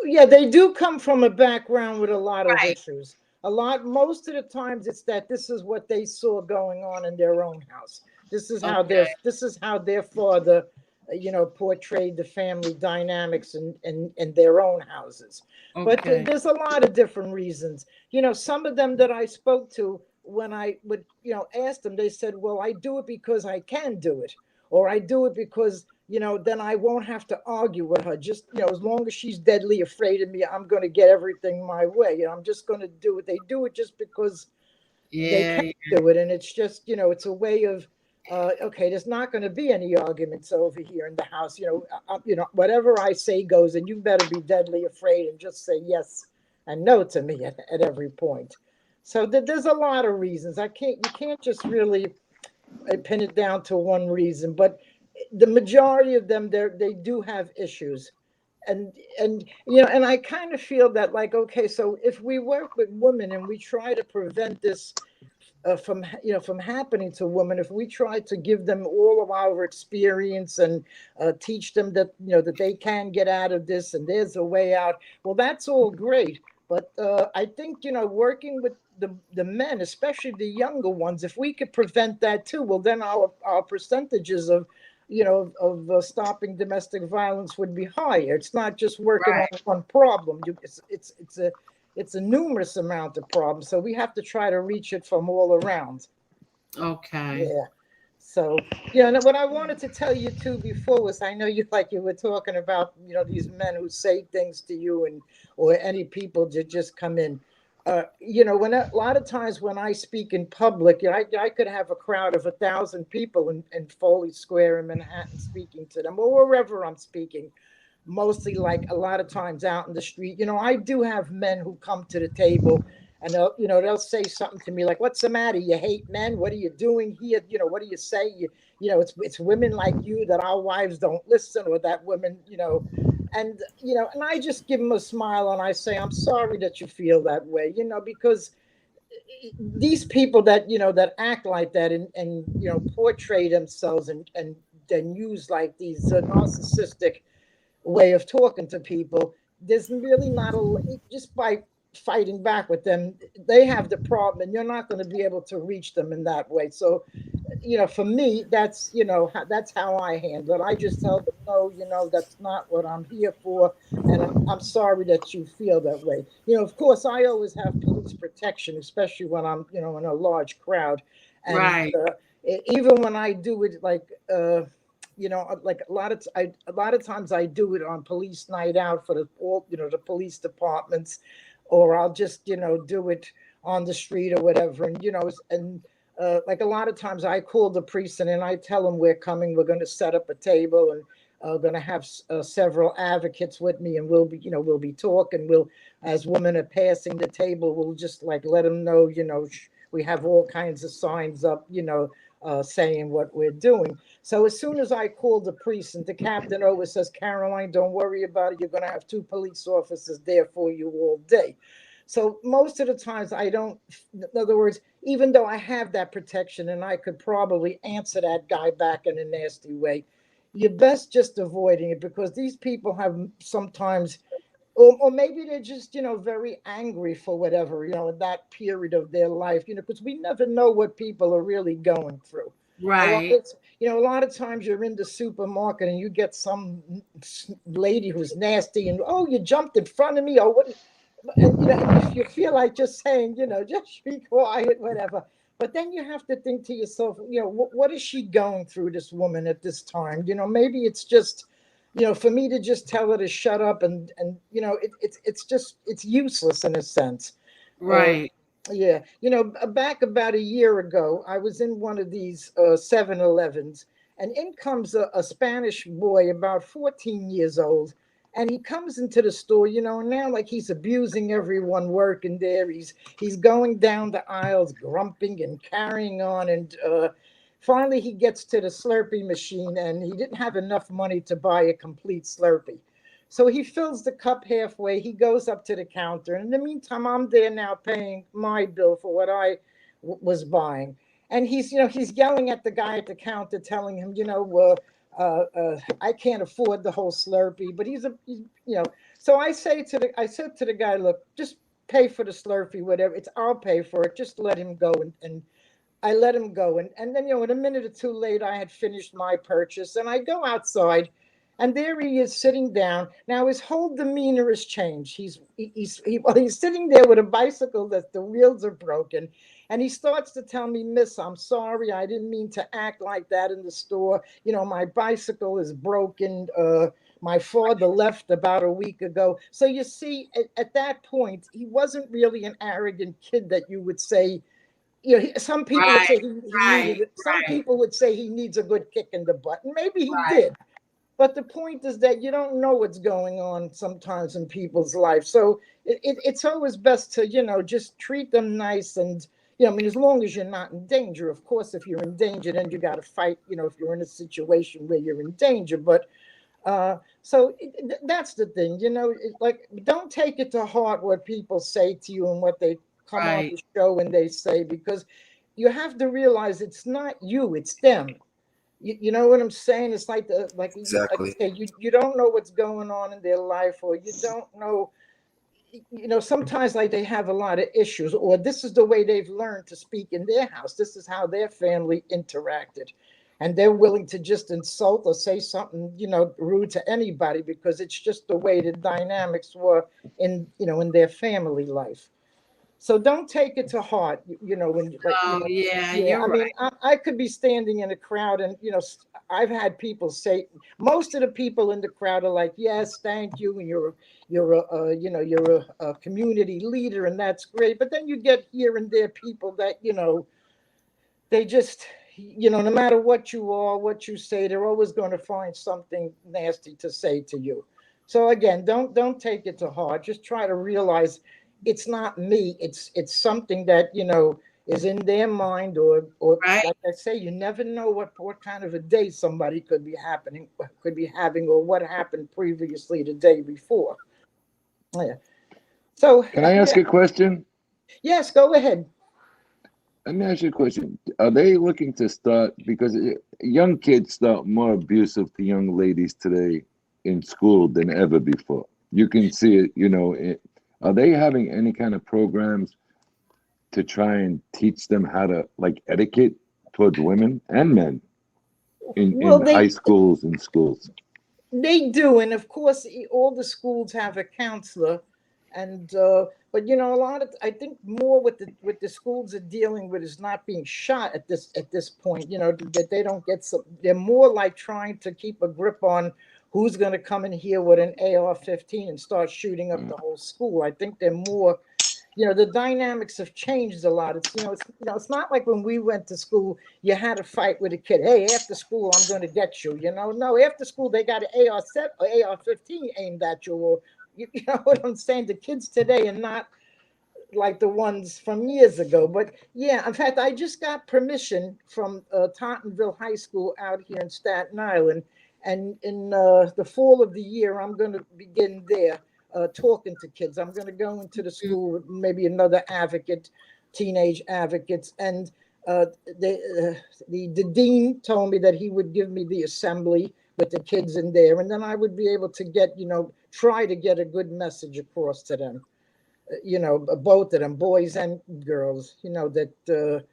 Yeah, they do come from a background with a lot of Right. issues. Most of the times it's that this is what they saw going on in their own house. This is how Okay. their father, portrayed the family dynamics in their own houses. But Okay. there's a lot of different reasons. Some of them that I spoke to, when I would, ask them, they said, well, I do it because I can do it, or I do it because then I won't have to argue with her. Just, as long as she's deadly afraid of me, I'm going to get everything my way. I'm just going to do it. They do it just because they Yeah. can do it. And it's just, it's a way of, okay, there's not going to be any arguments over here in the house. Whatever I say goes, and you better be deadly afraid and just say yes and no to me at every point. So there's a lot of reasons. You can't just really pin it down to one reason, but the majority of them, they do have issues. And I kind of feel that, like, okay, so if we work with women and we try to prevent this from happening to women, if we try to give them all of our experience and teach them that that they can get out of this and there's a way out, well, that's all great. But I think working with the men, especially the younger ones, if we could prevent that too, well, then our percentages of stopping domestic violence would be higher. It's not just working on one problem. It's a numerous amount of problems. So we have to try to reach it from all around. Okay. Yeah. So, and what I wanted to tell you too before was, I know you were talking about, these men who say things to you, or any people that just come in. When a lot of times when I speak in public, I could have a crowd of 1,000 people in Foley Square in Manhattan speaking to them, or wherever I'm speaking. Mostly, like, a lot of times out in the street. I do have men who come to the table, and they'll say something to me like, "What's the matter? You hate men? What are you doing here? What do you say? It's women like you that our wives don't listen, or that women, and I just give them a smile and I say, I'm sorry that you feel that way, because these people that act like that, and portray themselves, and then use like these narcissistic way of talking to people. There's really not just by fighting back with them, they have the problem, and you're not going to be able to reach them in that way. So, for me, that's how I handle it. I just tell them, no, that's not what I'm here for, and I'm sorry that you feel that way. Of course, I always have police protection, especially when I'm, in a large crowd, and Right. Even when I do it, like, like a lot of times I do it on police night out for the police departments, or I'll just do it on the street or whatever, and like a lot of times I call the precinct and I tell them we're coming, we're going to set up a table, and going to have several advocates with me, and we'll be talking. As women are passing the table, we'll just like let them know, we have all kinds of signs up, saying what we're doing. So as soon as I call the precinct, the captain always says, Caroline, don't worry about it. You're going to have 2 police officers there for you all day. So most of the times I don't, in other words, even though I have that protection and I could probably answer that guy back in a nasty way, you're best just avoiding it, because these people have sometimes, or maybe they're just, very angry for whatever, in that period of their life, because we never know what people are really going through. Right. A lot of times you're in the supermarket and you get some lady who's nasty and, oh, you jumped in front of me, or what? And and you feel like just saying, just be quiet, whatever. But then you have to think to yourself, what is she going through, this woman, at this time? Maybe it's just, for me to just tell her to shut up, and it's useless in a sense. Right. Yeah, back about a year ago, I was in one of these 7-Elevens, and in comes a Spanish boy about 14 years old, and he comes into the store, now like he's abusing everyone working there. He's going down the aisles, grumping and carrying on, and finally he gets to the Slurpee machine, and he didn't have enough money to buy a complete Slurpee. So he fills the cup halfway. He goes up to the counter. And in the meantime, I'm there now paying my bill for what I was buying. And he's yelling at the guy at the counter, telling him, I can't afford the whole Slurpee. But So I said to the guy, look, just pay for the Slurpee, whatever. I'll pay for it. Just let him go. And I let him go. And then, in a minute or two later, I had finished my purchase, and I go outside. And there he is sitting down. Now his whole demeanor has changed. He's sitting there with a bicycle that the wheels are broken, and he starts to tell me, "Miss, I'm sorry. I didn't mean to act like that in the store. My bicycle is broken. My father left about a week ago." So you see, at that point, he wasn't really an arrogant kid that you would say. Some people would say he needed it. Some people would say he needs a good kick in the butt, and maybe he did. But the point is that you don't know what's going on sometimes in people's lives. So it's always best to, just treat them nice. And, as long as you're not in danger. Of course, if you're in danger, then you got to fight, if you're in a situation where you're in danger. But that's the thing, like, don't take it to heart what people say to you and what they come on the show and they say, because you have to realize it's not you, it's them. You know what I'm saying? It's like Exactly. you don't know what's going on in their life, or you don't know. Sometimes like they have a lot of issues, or this is the way they've learned to speak in their house. This is how their family interacted, and they're willing to just insult or say something, rude to anybody, because it's just the way the dynamics were in their family life. So don't take it to heart, when You're I mean, I could be standing in a crowd, and I've had people say, most of the people in the crowd are like, "Yes, thank you," and you're a community leader, and that's great. But then you get here and there people that they just no matter what you are, what you say, they're always going to find something nasty to say to you. So again, don't take it to heart. Just try to realize it's not me. It's something that is in their mind, or like I say, you never know what kind of a day somebody could be having, or what happened previously the day before. Yeah. So Can I ask a question? Yes, go ahead. Let me ask you a question. Are they looking to start, because young kids start more abusive to young ladies today in school than ever before? You can see it, are they having any kind of programs to try and teach them how to, like, etiquette towards women and men in high schools and schools? They do, and of course, all the schools have a counselor, and but a lot of, I think, more what the schools are dealing with is not being shot at this point. That they don't get some. They're more like trying to keep a grip on who's going to come in here with an AR-15 and start shooting up the whole school. I think they're more. The dynamics have changed a lot. It's not like when we went to school, you had a fight with a kid. Hey, after school, I'm going to get you. No, after school, they got an AR-15 aimed at you. Or, you know what I'm saying? The kids today are not like the ones from years ago. But yeah, in fact, I just got permission from Tottenville High School out here in Staten Island. And in the fall of the year, I'm going to begin there. talking to kids. I'm going to go into the school with maybe another advocate, teenage advocates, and the dean told me that he would give me the assembly with the kids in there, and then I would be able to get, try to get a good message across to them, both of them, boys and girls, that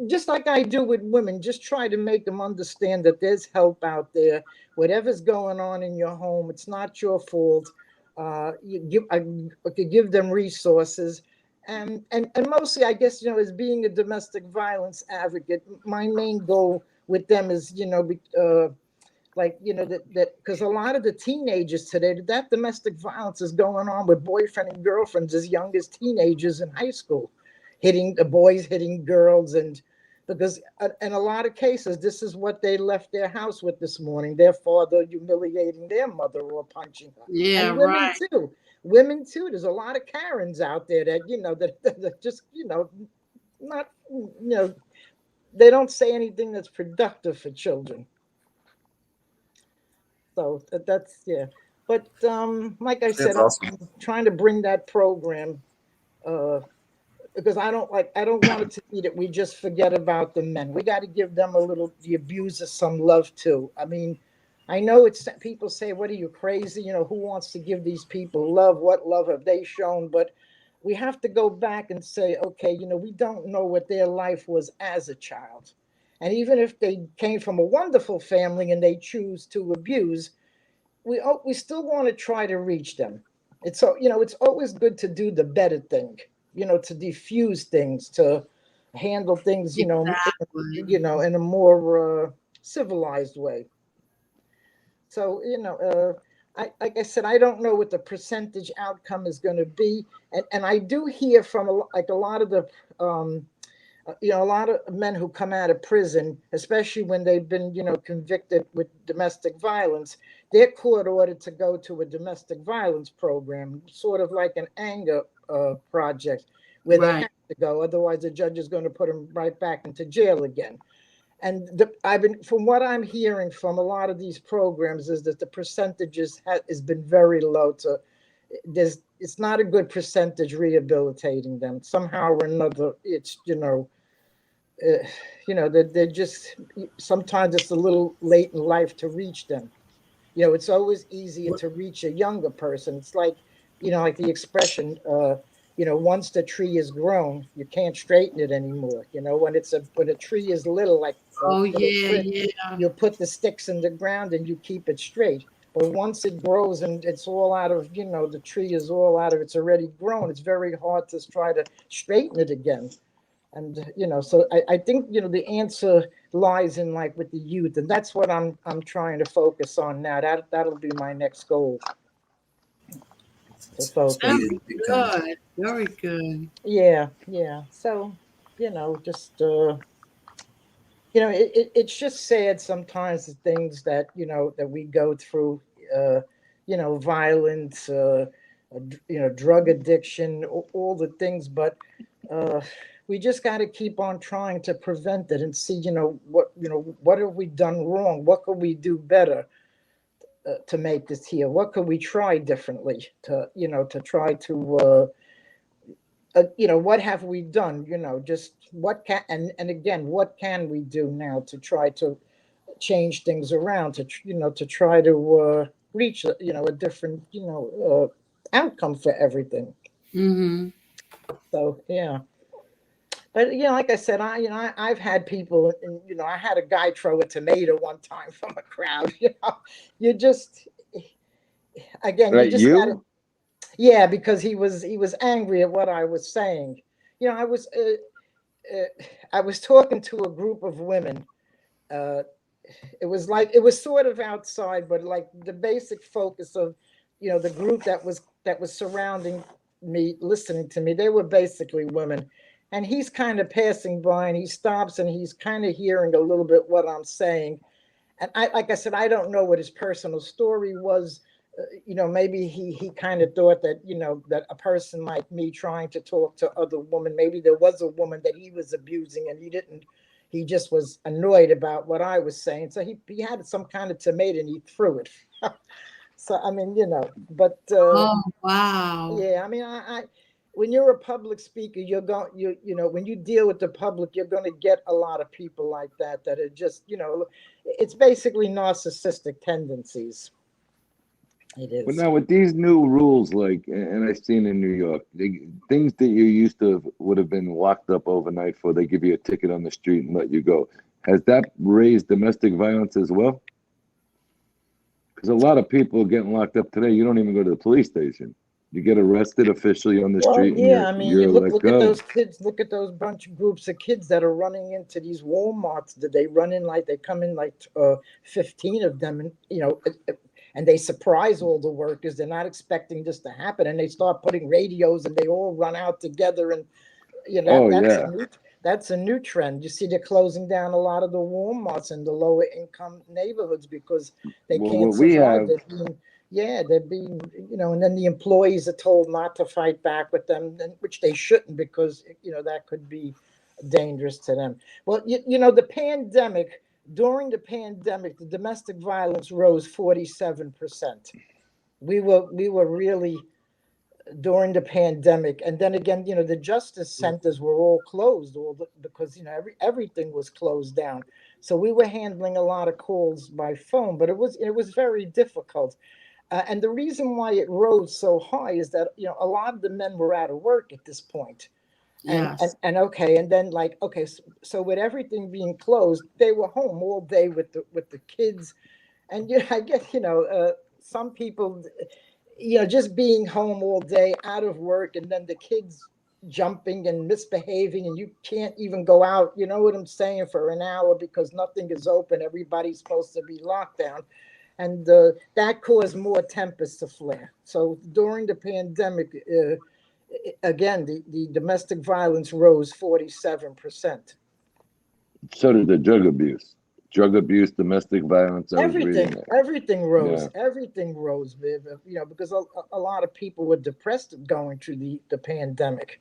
just like I do with women, just try to make them understand that there's help out there. Whatever's going on in your home, it's not your fault. I could give them resources, and mostly, I guess, as being a domestic violence advocate, my main goal with them is, that because a lot of the teenagers today, that domestic violence is going on with boyfriend and girlfriends as young as teenagers in high school, hitting the boys, hitting girls, and because in a lot of cases, this is what they left their house with this morning: their father humiliating their mother or punching her. Yeah, And women right. too. Women too. There's a lot of Karens out there that that just not they don't say anything that's productive for children. So that's, yeah. But like I said, That's awesome. I'm trying to bring that program because I don't want it to be that we just forget about the men. We got to give them the abusers some love too. I mean, I know it's people say, "What are you, crazy? Who wants to give these people love? What love have they shown?" But we have to go back and say, okay, we don't know what their life was as a child. And even if they came from a wonderful family and they choose to abuse, we still want to try to reach them. It's it's always good to do the better thing, to diffuse things, to handle things, Exactly. in a more civilized way. So, like I said, I don't know what the percentage outcome is going to be, and I do hear from a lot of the a lot of men who come out of prison, especially when they've been, convicted with domestic violence, they're court ordered to go to a domestic violence program, sort of like an anger project, where they Right. have to go. Otherwise, the judge is going to put them right back into jail again. And from what I'm hearing from a lot of these programs, is that the percentages has been very low. It's not a good percentage rehabilitating them somehow or another. It's they're just, sometimes it's a little late in life to reach them. It's always easier to reach a younger person. It's like, like the expression, once the tree is grown, you can't straighten it anymore. When a tree is little, like Oh little yeah, twig, yeah. you put the sticks in the ground and you keep it straight. But once it grows and it's all out of, the tree is all out of, it's already grown, it's very hard to try to straighten it again. And so I think the answer lies in, like, with the youth, and that's what I'm trying to focus on now. That'll be my next goal to focus. Very good. Very good. Yeah. So just it's just sad sometimes, the things that that we go through, violence, drug addiction, all the things, but we just got to keep on trying to prevent it and see, what have we done wrong? What could we do better to make this heal? What could we try differently to try to what have we done? Just what can, and again, what can we do now to try to change things around, to to try to reach a different outcome for everything. Mm-hmm. So yeah. But like I said, I've had people, and I had a guy throw a tomato one time from a crowd. You just, again, you Right, just got to, you? yeah, because he was angry at what I was saying. I was talking to a group of women. Uh, it was sort of outside, but like the basic focus of, the group that was surrounding me, listening to me, they were basically women. And he's kind of passing by and he stops and he's kind of hearing a little bit what I'm saying. And like I said, I don't know what his personal story was. Maybe he kind of thought that, that a person like me trying to talk to other women, maybe there was a woman that he was abusing and he just was annoyed about what I was saying. So he had some kind of tomato and he threw it. So I mean, but Oh, wow. yeah, I mean, I when you're a public speaker, you're going, when you deal with the public, you're going to get a lot of people like that are just, it's basically narcissistic tendencies. It But is. now with these new rules, like, and I've seen in New York, things that you used to would have been locked up overnight for, they give you a ticket on the street and let you go. Has that raised domestic violence as well? Because a lot of people are getting locked up today. You don't even go to the police station. You get arrested officially on the Well, street and yeah, I mean, you you're let look at go. those kids, look at those bunch of groups of kids that are running into these Walmarts. Did they run in like they come in like 15 of them, and and they surprise all the workers. They're not expecting this to happen, and they start putting radios, and they all run out together, and Oh that's yeah. that's a new trend. You see, they're closing down a lot of the Walmarts in the lower income neighborhoods because they Well, can't what we survive. have, They're being, and then the employees are told not to fight back with them, which they shouldn't because, that could be dangerous to them. Well, the pandemic, during the pandemic, the domestic violence rose 47%. We were really during the pandemic, and then again, the justice centers were all closed, because everything was closed down. So we were handling a lot of calls by phone, but it was very difficult. And the reason why it rose so high is that a lot of the men were out of work at this point. Yes. And okay, and then so with everything being closed, they were home all day with the kids, and I guess some people, just being home all day out of work, and then the kids jumping and misbehaving, and you can't even go out. You know what I'm saying, for an hour because nothing is open. Everybody's supposed to be locked down. And that caused more tempers to flare. So during the pandemic, again, the domestic violence rose 47%. so did the drug abuse. Drug abuse, domestic violence, I was reading that. Everything rose. Yeah. Everything rose, Viv. Because a lot of people were depressed going through the pandemic.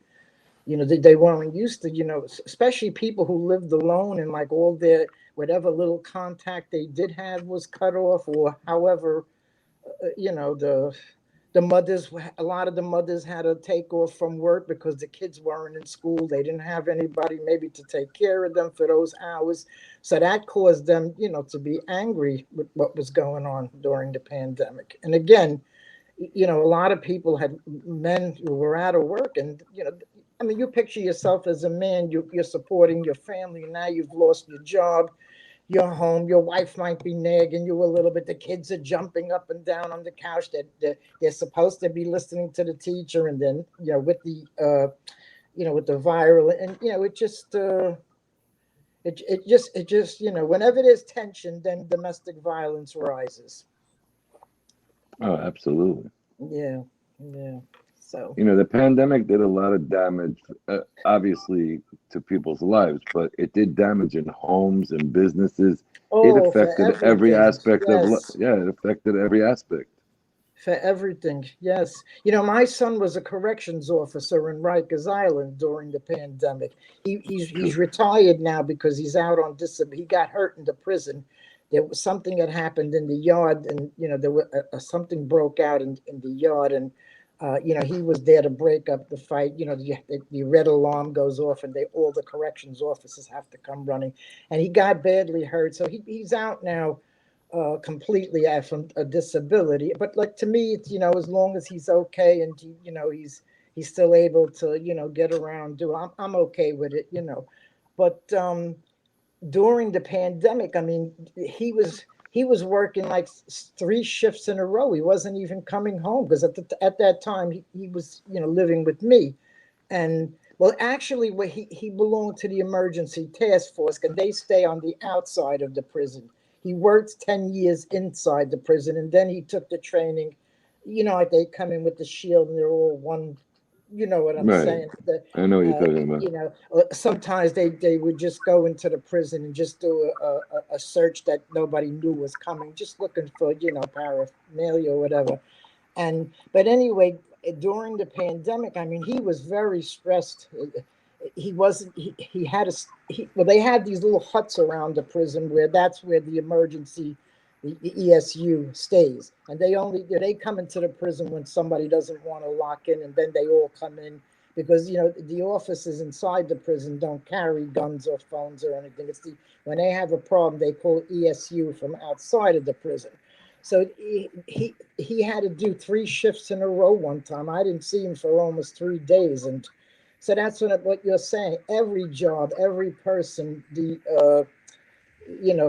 They weren't used to, especially people who lived alone, and like all their whatever little contact they did have was cut off, or however, the mothers, a lot of the mothers had to take off from work because the kids weren't in school. They didn't have anybody maybe to take care of them for those hours. So that caused them, to be angry with what was going on during the pandemic. And again, a lot of people had men who were out of work, and I mean, you picture yourself as a man, you're supporting your family, and now you've lost your job, you're home, your wife might be nagging you a little bit, the kids are jumping up and down on the couch, they're supposed to be listening to the teacher, and then with the with the viral, and it just whenever there's tension, then domestic violence rises. Oh, absolutely. Yeah. So The pandemic did a lot of damage, obviously, to people's lives, but it did damage in homes and businesses. It for affected every everything. aspect Yes. it affected every aspect. For everything. Yes. My son was a corrections officer in Rikers Island during the pandemic. He's retired now because he's out on disability. He got hurt in the prison. There was something that happened in the yard, and there was something broke out in the yard, and he was there to break up the fight. The red alarm goes off, and all the corrections officers have to come running, and he got badly hurt. So he's out now. Completely from a disability, but like to me, it's as long as he's okay, and he's still able to get around. I'm okay with it, But during the pandemic, I mean, he was working like 3 shifts in a row. He wasn't even coming home because at that time he was living with me, and well, actually, he belonged to the emergency task force, and they stay on the outside of the prison. He worked 10 years inside the prison, and then he took the training. Like they come in with the shield, and they're all one. You know what I'm Right. saying? I know what you're talking about. Sometimes they would just go into the prison and just do a search that nobody knew was coming, just looking for paraphernalia or whatever. But anyway, during the pandemic, I mean, he was very stressed. He wasn't. Well, they had these little huts around the prison that's where the emergency the ESU stays, and they come into the prison when somebody doesn't want to lock in, and then they all come in because the officers inside the prison don't carry guns or phones or anything. It's when they have a problem, they call ESU from outside of the prison. So he had to do 3 shifts in a row one time. I didn't see him for almost 3 days, and so that's what you're saying. Every job, every person, the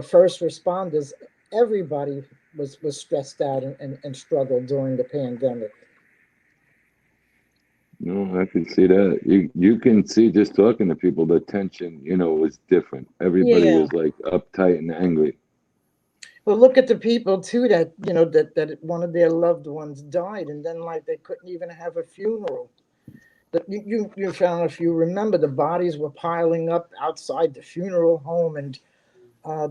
first responders, everybody was stressed out and struggled during the pandemic. No, I can see that. You can see just talking to people, the tension, was different. Everybody was like uptight and angry. Well, look at the people too that that one of their loved ones died, and then like they couldn't even have a funeral. But you found, if you remember, the bodies were piling up outside the funeral home, and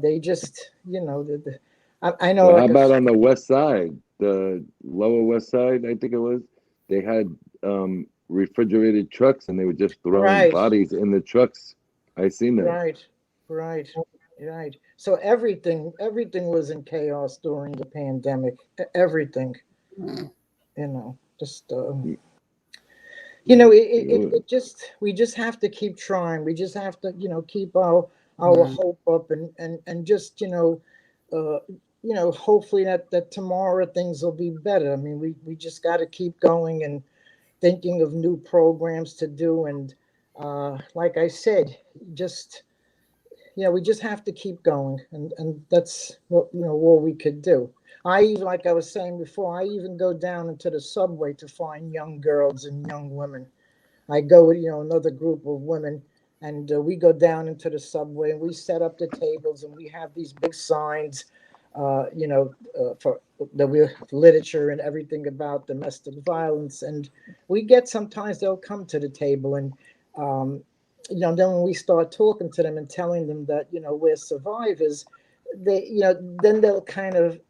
they just I know. Well, how about on the west side, the lower west side? I think it was. They had refrigerated trucks, and they were just throwing bodies in the trucks. I seen that. Right. So everything was in chaos during the pandemic. Everything, just it just, we just have to keep trying. We just have to keep our hope up and just hopefully that tomorrow things will be better. I mean, we just got to keep going and thinking of new programs to do, and like I said, just we just have to keep going, and that's what all we could do. Like I was saying before, I even go down into the subway to find young girls and young women. I go with another group of women, and we go down into the subway and we set up the tables, and we have these big signs, for the literature and everything about domestic violence, and sometimes they'll come to the table, and then when we start talking to them and telling them that we're survivors, they then they'll kind of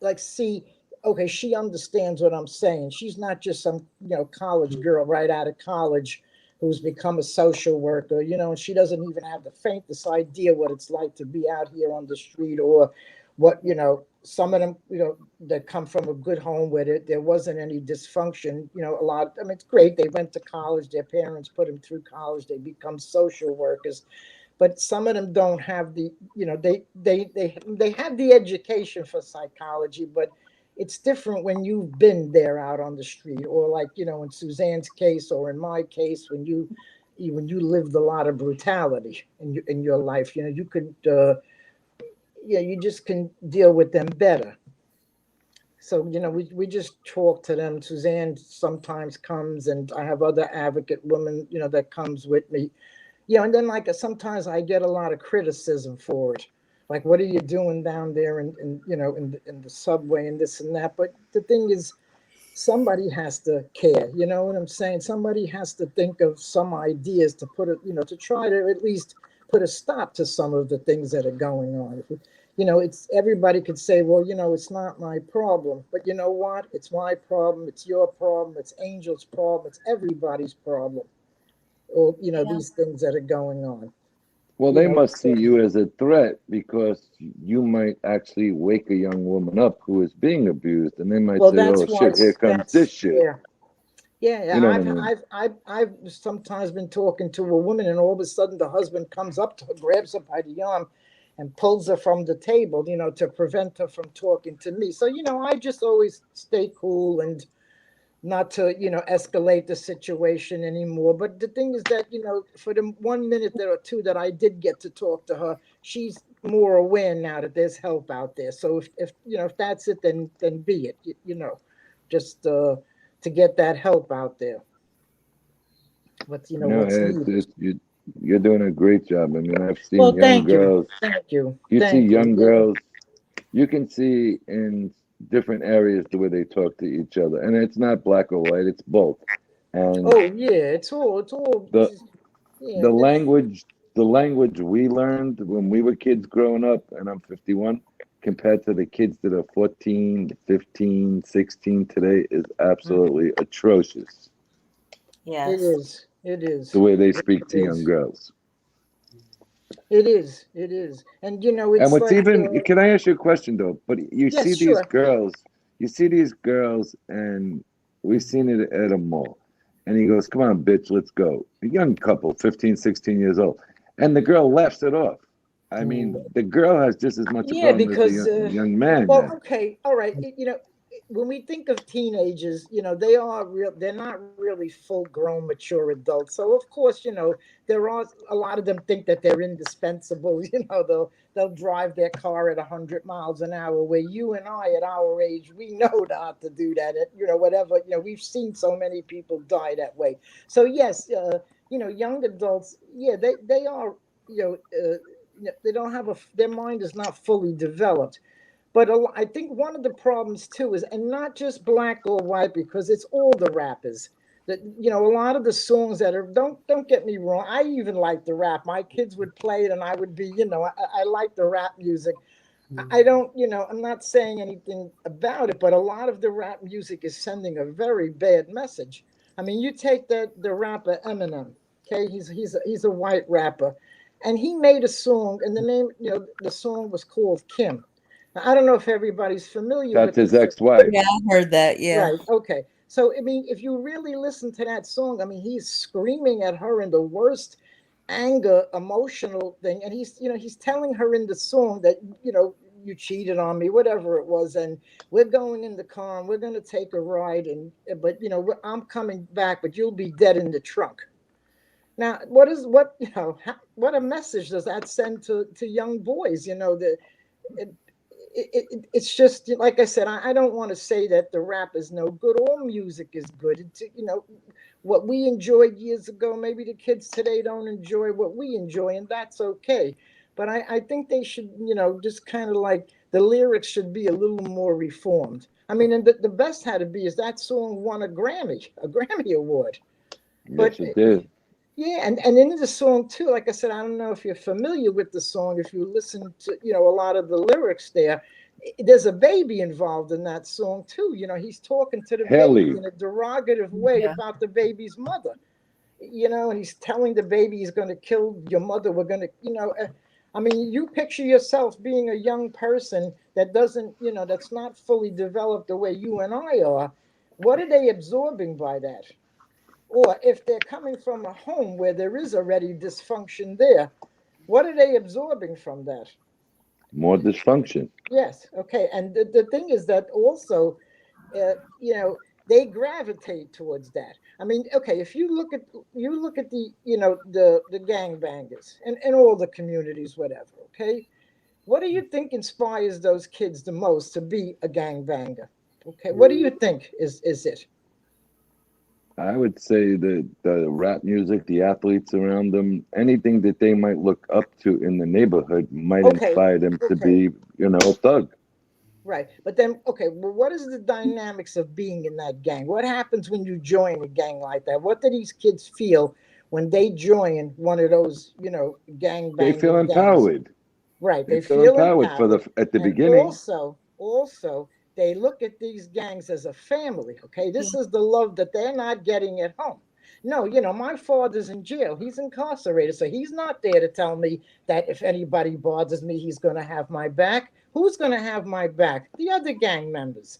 like see, okay, she understands what I'm saying. She's not just some college girl right out of college who's become a social worker, and she doesn't even have the faintest idea what it's like to be out here on the street, or what some of them that come from a good home where there wasn't any dysfunction. A lot, I mean, it's great, they went to college, their parents put them through college, they become social workers, but some of them don't have the they have the education for psychology, but it's different when you've been there out on the street, or like in Suzanne's case, or in my case, when you lived a lot of brutality in your life. You could you just can deal with them better. So we just talk to them. Suzanne sometimes comes, and I have other advocate women that comes with me. And then sometimes I get a lot of criticism for it. Like, what are you doing down there in the subway and this and that? But the thing is, somebody has to care. You know what I'm saying? Somebody has to think of some ideas to put it, to try to at least put a stop to some of the things that are going on. It's, everybody could say, well, it's not my problem. But you know what? It's my problem. It's your problem. It's Angel's problem. It's everybody's problem. Or these things that are going on. Well, they must see you as a threat, because you might actually wake a young woman up who is being abused, and they might say, "Oh shit, here comes this shit." Yeah. I've sometimes been talking to a woman, and all of a sudden the husband comes up to her, grabs her by the arm, and pulls her from the table, to prevent her from talking to me. So I just always stay cool and not to escalate the situation anymore. But the thing is that for the 1 minute or two that I did get to talk to her, she's more aware now that there's help out there. So if that's it, then be it. Just to get that help out there. But what's needed. You're doing a great job. I mean, I've seen young girls. Thank you. You see young girls. You can see in different areas the way they talk to each other, and it's not black or white, it's both. And it's all the language we learned when we were kids growing up, and I'm 51, compared to the kids that are 14, 15, 16 today, is absolutely atrocious. Yes, it is the way they speak to young girls. It is. It is. And you know, And it's what's like even, can I ask you a question though? But you yes, see these sure. girls, and we've seen it at a mall. And he goes, come on, bitch, let's go. A young couple, 15, 16 years old. And the girl laughs it off. I mean, the girl has just as much a Yeah, problem as the because young man well, then. okay, all right. You know, when we think of teenagers, you know, they are real. They're not really full-grown, mature adults. So of course, you know, there are a lot of them think that they're indispensable. You know, they'll drive their car at 100 miles an hour. Where you and I, at our age, we know not to do that. You know, whatever. You know, we've seen so many people die that way. So yes, you know, young adults, yeah, they are. You know. They don't have their mind is not fully developed. But I think one of the problems too is, and not just black or white, because it's all the rappers. That, you know, a lot of the songs that are, don't get me wrong, I even like the rap. My kids would play it, and I would be, you know, I like the rap music. I don't, you know, I'm not saying anything about it, but a lot of the rap music is sending a very bad message. I mean, you take the rapper Eminem, okay? He's a white rapper, and he made a song, and the name, you know, the song was called Kim. Now, I don't know if everybody's familiar That's with his this. ex-wife. Yeah, I heard that. Yeah. Right. Okay. So, I mean, if you really listen to that song, I mean, he's screaming at her in the worst anger, emotional thing. And he's, you know, he's telling her in the song that, you know, you cheated on me, whatever it was. And we're going in the car and we're going to take a ride. And, but, you know, I'm coming back, but you'll be dead in the trunk. Now, you know, what a message does that send to young boys? You know, it, it's just like I said. I don't want to say that the rap is no good. All music is good. You know, what we enjoyed years ago, maybe the kids today don't enjoy what we enjoy, and that's okay. But I think they should, you know, just kind of like the lyrics should be a little more reformed. I mean, and the best had to be is that song won a Grammy award. But Yes, it did. yeah, and in the song too, like I said, I don't know if you're familiar with the song. If you listen to, you know, a lot of the lyrics there, there's a baby involved in that song too. You know, he's talking to the baby Haley. in a derogative way Yeah. about the baby's mother. You know, and he's telling the baby he's going to kill your mother. We're going to, you know, I mean, you picture yourself being a young person that doesn't, you know, that's not fully developed the way you and I are. What are they absorbing by that? Or if they're coming from a home where there is already dysfunction there, what are they absorbing from that? More dysfunction. Yes, okay. And the thing is that also, you know, they gravitate towards that. I mean, okay, if you look at the, you know, the gangbangers and all the communities, whatever, okay, what do you think inspires those kids the most to be a gangbanger? Okay, what do you think is it? I would say that the rap music, the athletes around them, anything that they might look up to in the neighborhood might Okay, inspire them to okay. be, you know, a thug. Right. But then, okay, well, what is the dynamics of being in that gang? What happens when you join a gang like that? What do these kids feel when they join one of those, you know, gang They feel banging gangs? empowered. Right. They They feel feel empowered for empowered. at the And beginning. also, they look at these gangs as a family. Okay. Yeah. This is the love that they're not getting at home. No, you know, my father's in jail. He's incarcerated. So he's not there to tell me that if anybody bothers me, he's going to have my back. Who's going to have my back? The other gang members.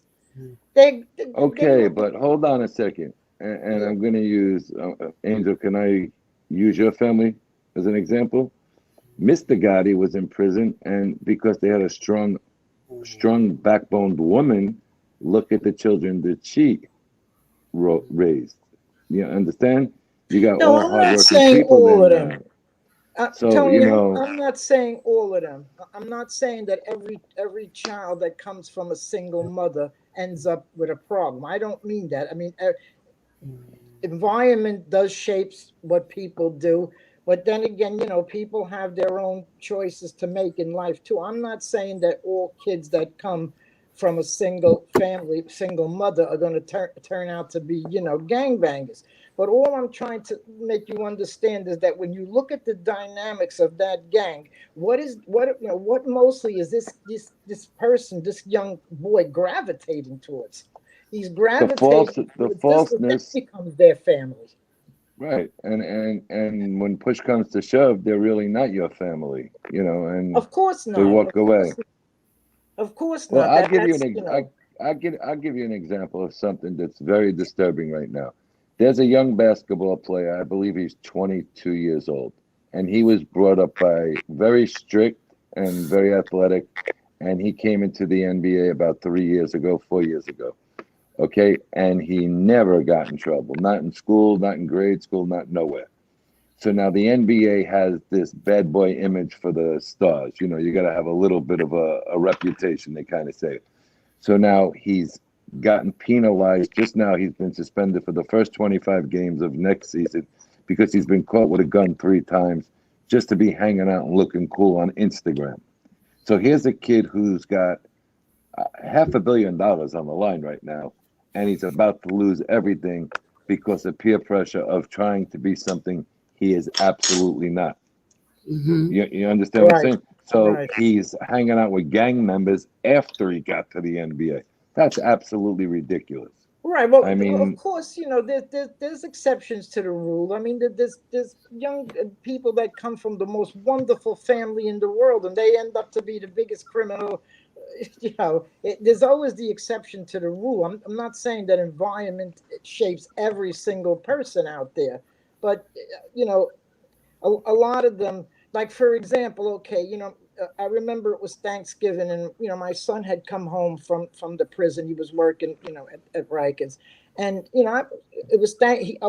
They Okay, look at, but hold on a second. And yeah. I'm going to use, Angel, can I use your family as an example? Mr. Gotti was in prison, and because they had a strong backboned woman, look at the children that she raised. You understand? You got No, all I'm not hardworking saying people there all of them. now. So, you Tony, know, I'm not saying all of them. I'm not saying that every child that comes from a single mother ends up with a problem. I don't mean that. I mean, environment does shapes what people do, but then again, you know, people have their own choices to make in life too. I'm not saying that all kids that come from a single family, single mother are going to turn out to be, you know, gangbangers. But all I'm trying to make you understand is that when you look at the dynamics of that gang, what mostly is this person, this young boy gravitating towards? He's the gravitating the towards this, so that falseness, becomes their family. Right. And when push comes to shove, they're really not your family, and Of course they not. walk away. Of course Well, not. That's I'll give you an example of something that's very disturbing right now. There's a young basketball player, I believe he's 22 years old, and he was brought up by very strict and very athletic, and he came into the NBA about 3 years ago, 4 years ago. Okay, and he never got in trouble, not in school, not in grade school, not nowhere. So now the NBA has this bad boy image for the stars. You got to have a little bit of a reputation, they kind of say. So now he's gotten penalized. Just now, he's been suspended for the first 25 games of next season because he's been caught with a gun 3 times just to be hanging out and looking cool on Instagram. So here's a kid who's got $500 million on the line right now, and he's about to lose everything because of peer pressure of trying to be something he is absolutely not. You understand what I'm saying? So he's hanging out with gang members after he got to the NBA. That's absolutely ridiculous. Right. Well, I mean, of course, there's exceptions to the rule. I mean, there's young people that come from the most wonderful family in the world, and they end up to be the biggest criminal. There's always the exception to the rule. I'm not saying that environment shapes every single person out there, but a lot of them, like for example, okay, I remember it was Thanksgiving, and my son had come home from the prison. He was working, at Rikers, and it was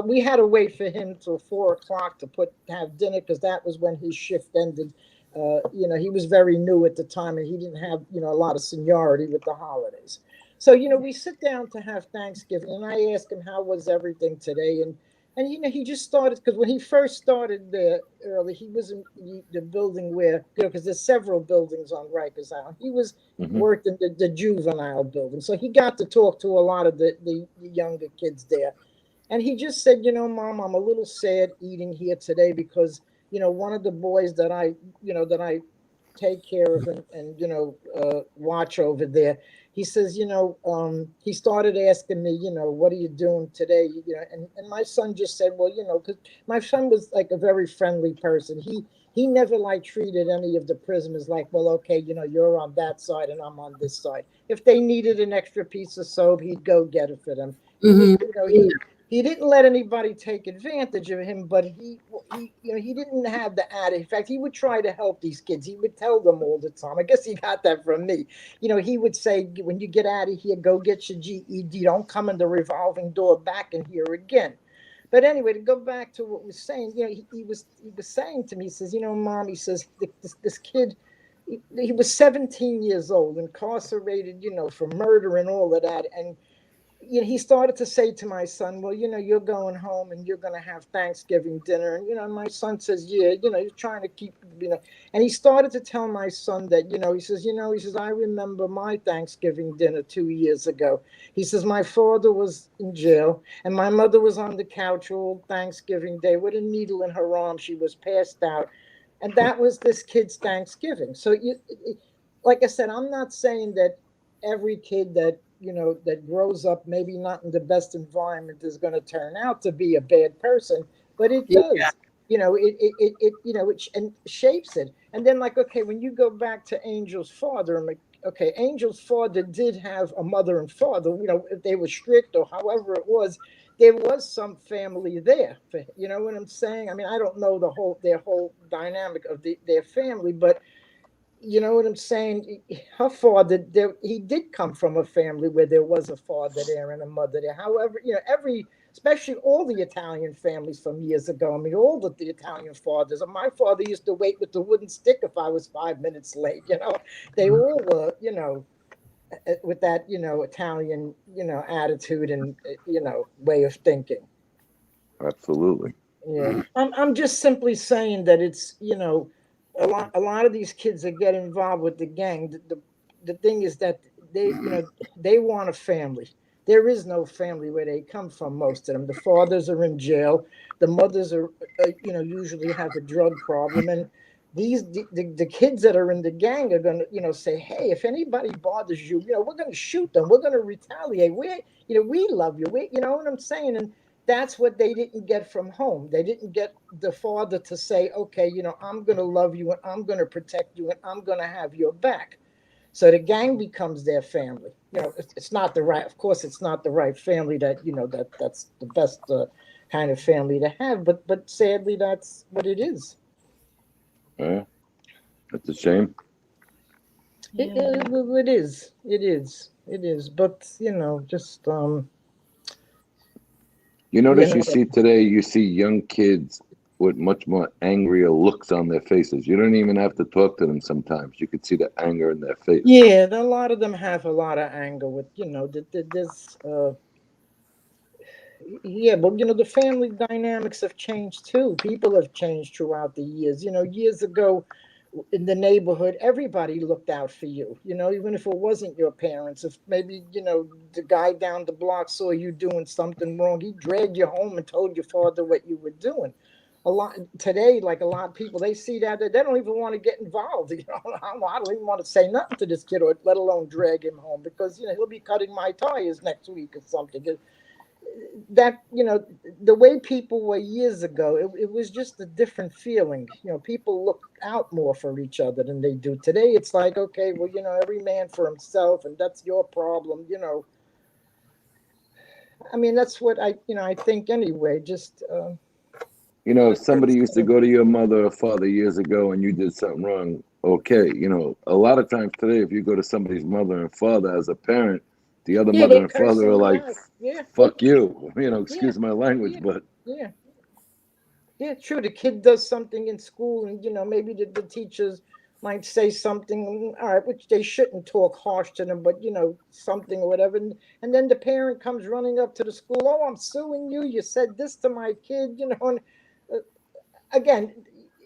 we had to wait for him till 4 o'clock to have dinner because that was when his shift ended. He was very new at the time, and he didn't have a lot of seniority with the holidays. So we sit down to have Thanksgiving, and I asked him how was everything today, and he just started because when he first started there early, he was in the building where because there's several buildings on Rikers Island. He was worked in the juvenile building, so he got to talk to a lot of the younger kids there. And he just said, Mom, I'm a little sad eating here today because one of the boys that I take care of and watch over there. He says, he started asking me, what are you doing today? And my son just said, well, because my son was like a very friendly person. He never like treated any of the prisoners like, well, okay, you're on that side and I'm on this side. If they needed an extra piece of soap, he'd go get it for them. He didn't let anybody take advantage of him, but he didn't have the attitude. In fact, he would try to help these kids. He would tell them all the time. I guess he got that from me. He would say, when you get out of here, go get your GED. Don't come in the revolving door back in here again. But anyway, to go back to what we're saying, he was saying to me, he says, Mom, he says, this kid, he was 17 years old, incarcerated, for murder and all of that. And he started to say to my son, well, you're going home and you're going to have Thanksgiving dinner. And, my son says, yeah, he's trying to keep, and he started to tell my son that, he says, I remember my Thanksgiving dinner 2 years ago. He says, my father was in jail and my mother was on the couch all Thanksgiving Day with a needle in her arm. She was passed out. And that was this kid's Thanksgiving. So like I said, I'm not saying that every kid that that grows up maybe not in the best environment is going to turn out to be a bad person, but it does. It shapes it. And then like, okay, when you go back to Angel's father, I'm like, okay, Angel's father did have a mother and father. If they were strict or however it was, there was some family there. You know what I'm saying? I mean, I don't know their whole dynamic of their family, but you know what I'm saying? Her father, he did come from a family where there was a father there and a mother there. However, especially all the Italian families from years ago. I mean, all the Italian fathers. And my father used to wait with the wooden stick if I was 5 minutes late. They all were, with that, Italian, attitude and, way of thinking. Absolutely. Yeah. I'm just simply saying that it's, a lot of these kids that get involved with the gang, the thing is that they want a family. There is no family where they come from. Most of them, the fathers are in jail, the mothers are usually have a drug problem, and the kids that are in the gang are going to say, hey, if anybody bothers you, we're going to shoot them, we're going to retaliate, we love you, you know what I'm saying. And that's what they didn't get from home. They didn't get the father to say, okay, I'm going to love you and I'm going to protect you and I'm going to have your back. So the gang becomes their family. It's not the right, of course, it's not the right family that, that's the best kind of family to have. But sadly, that's what it is. Yeah, that's a shame. It is. It is. It is. But, just, You notice you see today, you see young kids with much more angrier looks on their faces. You don't even have to talk to them sometimes. You could see the anger in their face. Yeah, a lot of them have a lot of anger with, there's, yeah, but, the family dynamics have changed too. People have changed throughout the years. Years ago in the neighborhood, everybody looked out for you, even if it wasn't your parents. If maybe, the guy down the block saw you doing something wrong, he dragged you home and told your father what you were doing. A lot today, like a lot of people, they see that they don't even want to get involved. I don't even want to say nothing to this kid, or let alone drag him home, because he'll be cutting my tires next week or something. That the way people were years ago, it was just a different feeling. People look out more for each other than they do today. It's like, okay, well, every man for himself, and that's your problem. I mean, that's what I think anyway. Just if somebody used to go to your mother or father years ago and you did something wrong, okay. A lot of times today, if you go to somebody's mother and father as a parent, the other mother and father are like, fuck you. Excuse my language, but. Yeah, true. The kid does something in school, and maybe the teachers might say something, all right, which they shouldn't talk harsh to them, but something or whatever. And then the parent comes running up to the school, oh, I'm suing you. You said this to my kid, and again,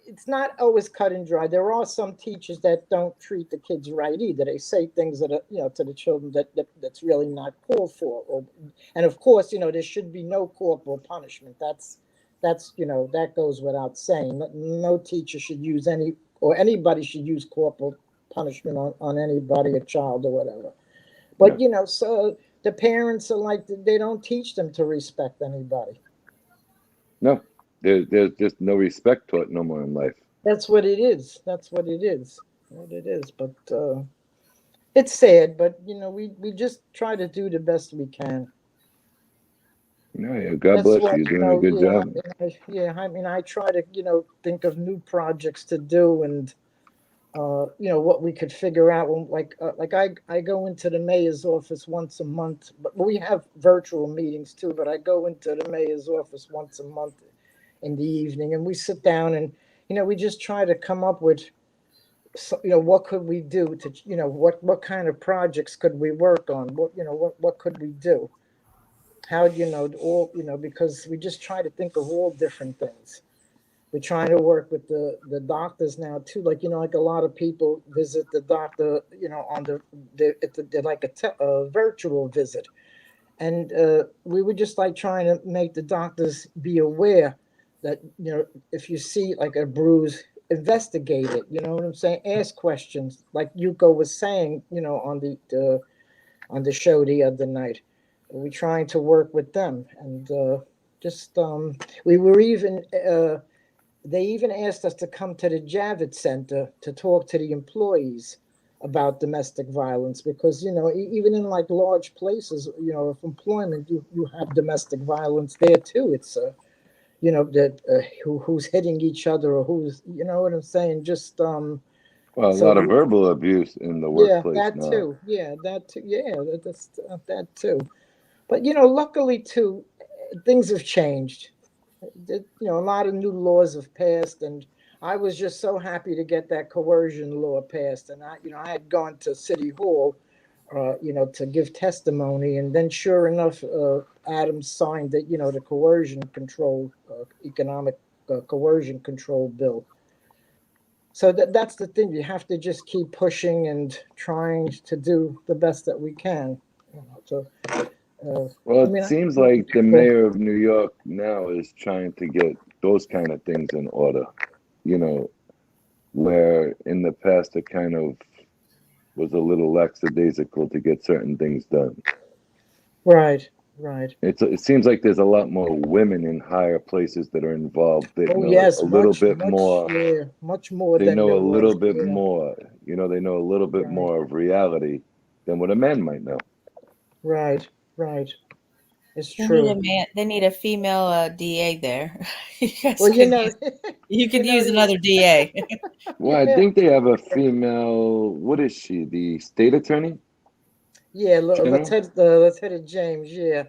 it's not always cut and dry. There are some teachers that don't treat the kids right either. They say things that are, to the children that's really not called for. And of course, there should be no corporal punishment. That's that goes without saying. No teacher should use anybody should use corporal punishment on anybody, a child or whatever. But so the parents are like, they don't teach them to respect anybody. No, there's just no respect taught no more in life. That's what it is. That's what it is. What it is. But it's sad. But we just try to do the best we can. Yeah, God bless you. You're doing a good job. I mean, I try to think of new projects to do, and what we could figure out. Like I go into the mayor's office once a month, but we have virtual meetings too. But I go into the mayor's office once a month in the evening, and we sit down and we just try to come up with what could we do to what kind of projects could we work on, what could we do, how all because we just try to think of all different things. We're trying to work with the doctors now too, like like a lot of people visit the doctor on like a virtual visit, and we were just like trying to make the doctors be aware that if you see like a bruise, investigate it. You know what I'm saying? Ask questions, like Yuko was saying. On the show the other night, we're trying to work with them, and just we were even. They even asked us to come to the Javits Center to talk to the employees about domestic violence, because even in like large places of employment, you have domestic violence there too. It's that who's hitting each other, or who's what I'm saying. Just well, a lot of verbal abuse in the workplace. Yeah, that now. too. Yeah, that too. Yeah, that's that too. But luckily too, things have changed. A lot of new laws have passed, and I was just so happy to get that coercion law passed. And I had gone to City Hall, to give testimony, and then sure enough, Adams signed that the coercion control, economic coercion control bill. So that's the thing. You have to just keep pushing and trying to do the best that we can. Well, it seems like the mayor of New York now is trying to get those kind of things in order, where in the past it kind of was a little lackadaisical to get certain things done. Right. Right. It seems like there's a lot more women in higher places that are involved. That Oh know yes, a little much, bit more. yeah, much more They than know there a little was. bit Yeah. more. You know, they know a little bit Right. more of reality than what a man might know. Right. Right. It's They need true. a man. They need a female DA there. You guys Well, could use, you could use another DA. Well, I think they have a female. What is she? The state attorney? Yeah, General? Lieutenant James. Yeah,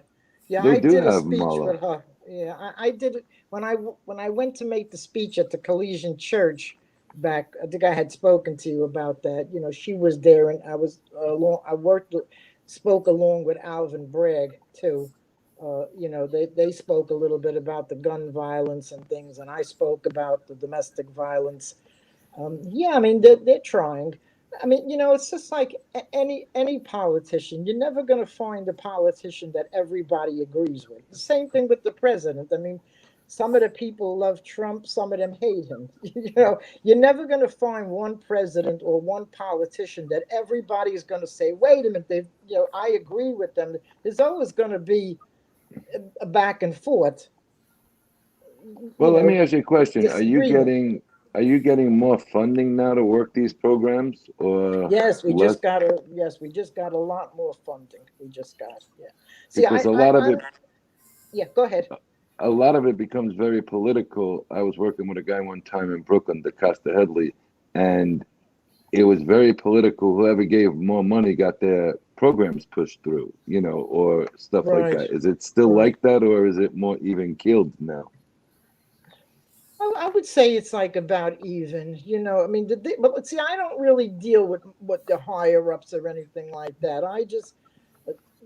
yeah. They I do did a have speech Mueller. with her. Yeah, I did it when I went to make the speech at the Collegian Church back. I think I had spoken to you about that. You know, she was there, and I was spoke along with Alvin Bragg too. You know, they spoke a little bit about the gun violence and things, and I spoke about the domestic violence. Yeah, I mean they're trying. I mean, you know, it's just like any politician. You're never going to find a politician that everybody agrees with. The same thing with the president. I mean, some of the people love Trump, some of them hate him. You know, you're never going to find one president or one politician that everybody is going to say, "Wait a minute, you know, I agree with them." There's always going to be a back and forth. Well, You let me know, ask you a question. disagreement. Are you getting more funding now to work these programs or Yes, less? we just got a lot more funding. We just got, yeah. See, Because yeah, go ahead. a lot of it becomes very political. I was working with a guy one time in Brooklyn, DeCosta Headley, and it was very political. Whoever gave more money got their programs pushed through, you know, or stuff like Right, that. Is it still right. like that, or is it more even keeled now? I would say it's like about even, you know. I mean, but see, I don't really deal with the higher ups or anything like that. I just,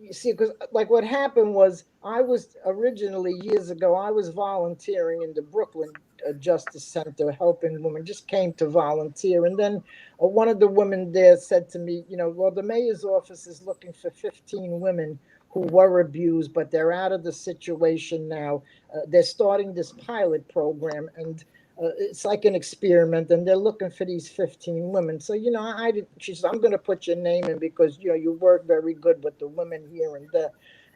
you see, because like what happened was I was originally years ago, I was volunteering in the Brooklyn Justice Center, helping women, just came to volunteer. And then one of the women there said to me, you know, well, the mayor's office is looking for 15 women who were abused, but they're out of the situation now. They're starting this pilot program, and it's like an experiment, and they're looking for these 15 women. So, you know, I did. She said, "I'm going to put your name in because you know you work very good with the women here and there."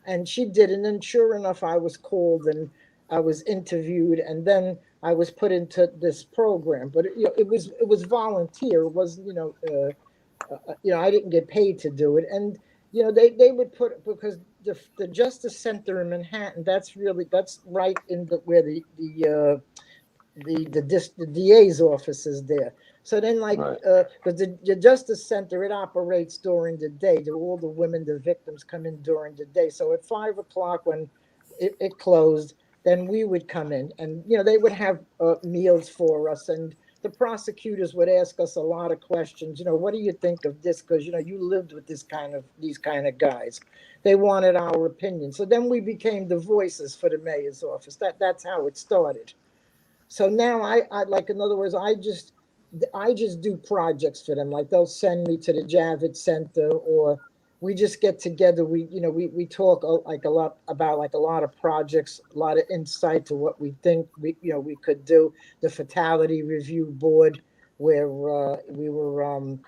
And she did, and then sure enough, I was called and I was interviewed, and then I was put into this program. But you know, it was volunteer. It wasn't you know, I didn't get paid to do it. And you know, they would put, because the Justice Center in Manhattan, that's right in where the DA's office is there. So then, like, Right. because the Justice Center, it operates during the day. All the women, the victims, come in during the day. So at 5 o'clock, when it closed, then we would come in, and you know they would have meals for us, and the prosecutors would ask us a lot of questions. You know, what do you think of this? Because you know you lived with these kind of guys. They wanted our opinion. So then we became the voices for the mayor's office. That's how it started. So now I like, in other words, I just do projects for them. Like they'll send me to the Javits Center, or we just get together. We talk like a lot about like a lot of projects, a lot of insight to what we think we could do. The Fatality Review Board, where we were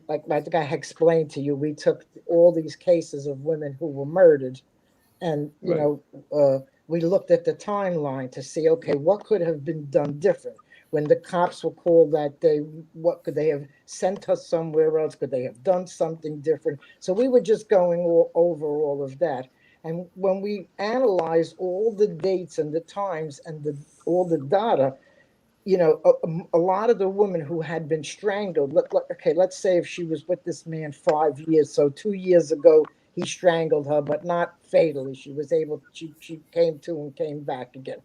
like I think I explained to you, we took all these cases of women who were murdered, and Right. we looked at the timeline to see, okay, what could have been done different when the cops were called that day. What could they have sent us somewhere else? Could they have done something different? So we were just going over all of that. And when we analyzed all the dates and the times and all the data, you know, a lot of the women who had been strangled, okay, let's say if she was with this man 5 years, so 2 years ago, he strangled her, but not fatally. She came to and came back again.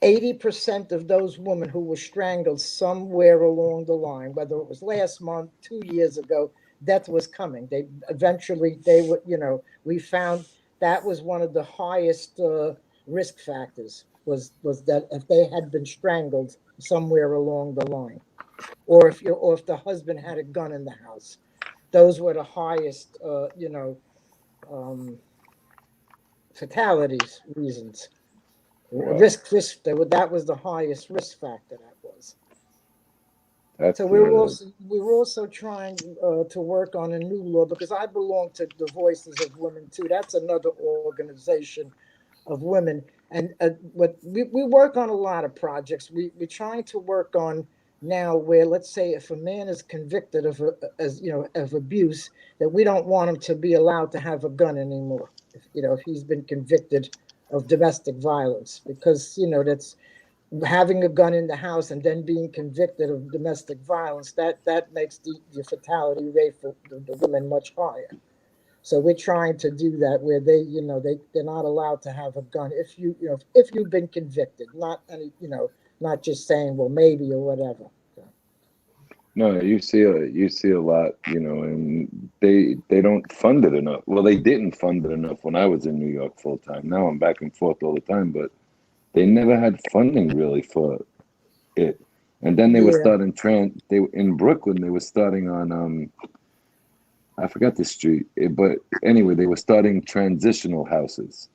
80% of those women who were strangled somewhere along the line, whether it was last month, 2 years ago, death was coming. They would, you know, we found that was one of the highest risk factors, was that if they had been strangled somewhere along the line, or if the husband had a gun in the house, those were the highest, fatalities reasons. Wow. Risk. That was the highest risk factor. That was. That's So we're also trying to work on a new law, because I belong to the Voices of Women too. That's another organization of women, and what we work on a lot of projects. We're trying to work on now where, let's say, if a man is convicted of of abuse, that we don't want him to be allowed to have a gun anymore. If he's been convicted of domestic violence, because that's having a gun in the house and then being convicted of domestic violence, that makes the fatality rate for the women much higher. So we're trying to do that where they're not allowed to have a gun if you've been convicted, not not just saying, well, maybe or whatever. No, you see a lot, and they don't fund it enough. Well, they didn't fund it enough when I was in New York full time. Now I'm back and forth all the time, but they never had funding really for it. And then they were starting in Brooklyn. They were starting on I forgot the street, but anyway, they were starting transitional houses,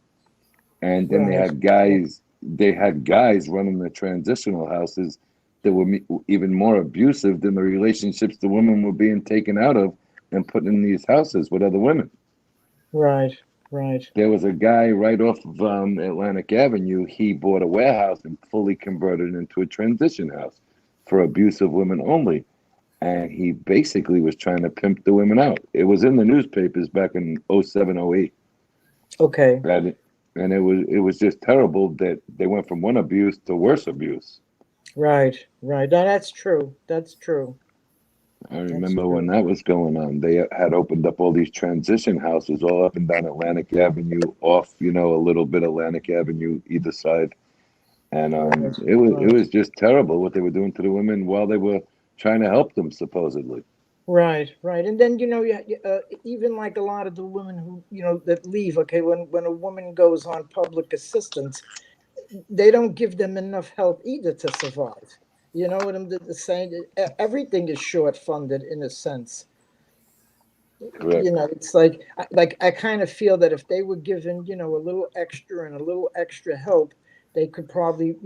and then they had guys. They had guys running the transitional houses that were even more abusive than the relationships the women were being taken out of and put in these houses with other women. Right. There was a guy right off of Atlantic Avenue. He bought a warehouse and fully converted it into a transition house for abusive women only. And he basically was trying to pimp the women out. It was in the newspapers back in 07, 08. Okay. And it was just terrible that they went from one abuse to worse abuse. Right. No, that's true. I remember when that was going on. They had opened up all these transition houses all up and down Atlantic Avenue, off, a little bit Atlantic Avenue either side. And it was just terrible what they were doing to the women while they were trying to help them, supposedly. Right. And then even like a lot of the women who that leave. Okay, when a woman goes on public assistance, they don't give them enough help either to survive. You know what I'm saying? Everything is short funded in a sense. Correct. It's like I kind of feel that if they were given a little extra help, they could probably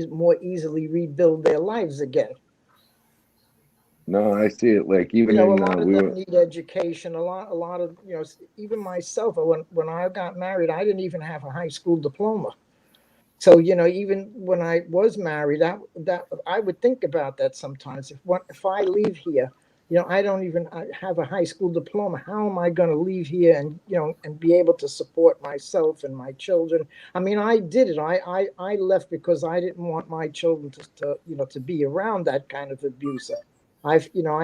more easily rebuild their lives again. No, I see it. Like even a in lot of them need education. A lot of even myself. When I got married, I didn't even have a high school diploma. So even when I was married, that I would think about that sometimes. If I leave here, I don't even have a high school diploma. How am I going to leave here and be able to support myself and my children? I mean, I did it. I left because I didn't want my children to be around that kind of abuse. I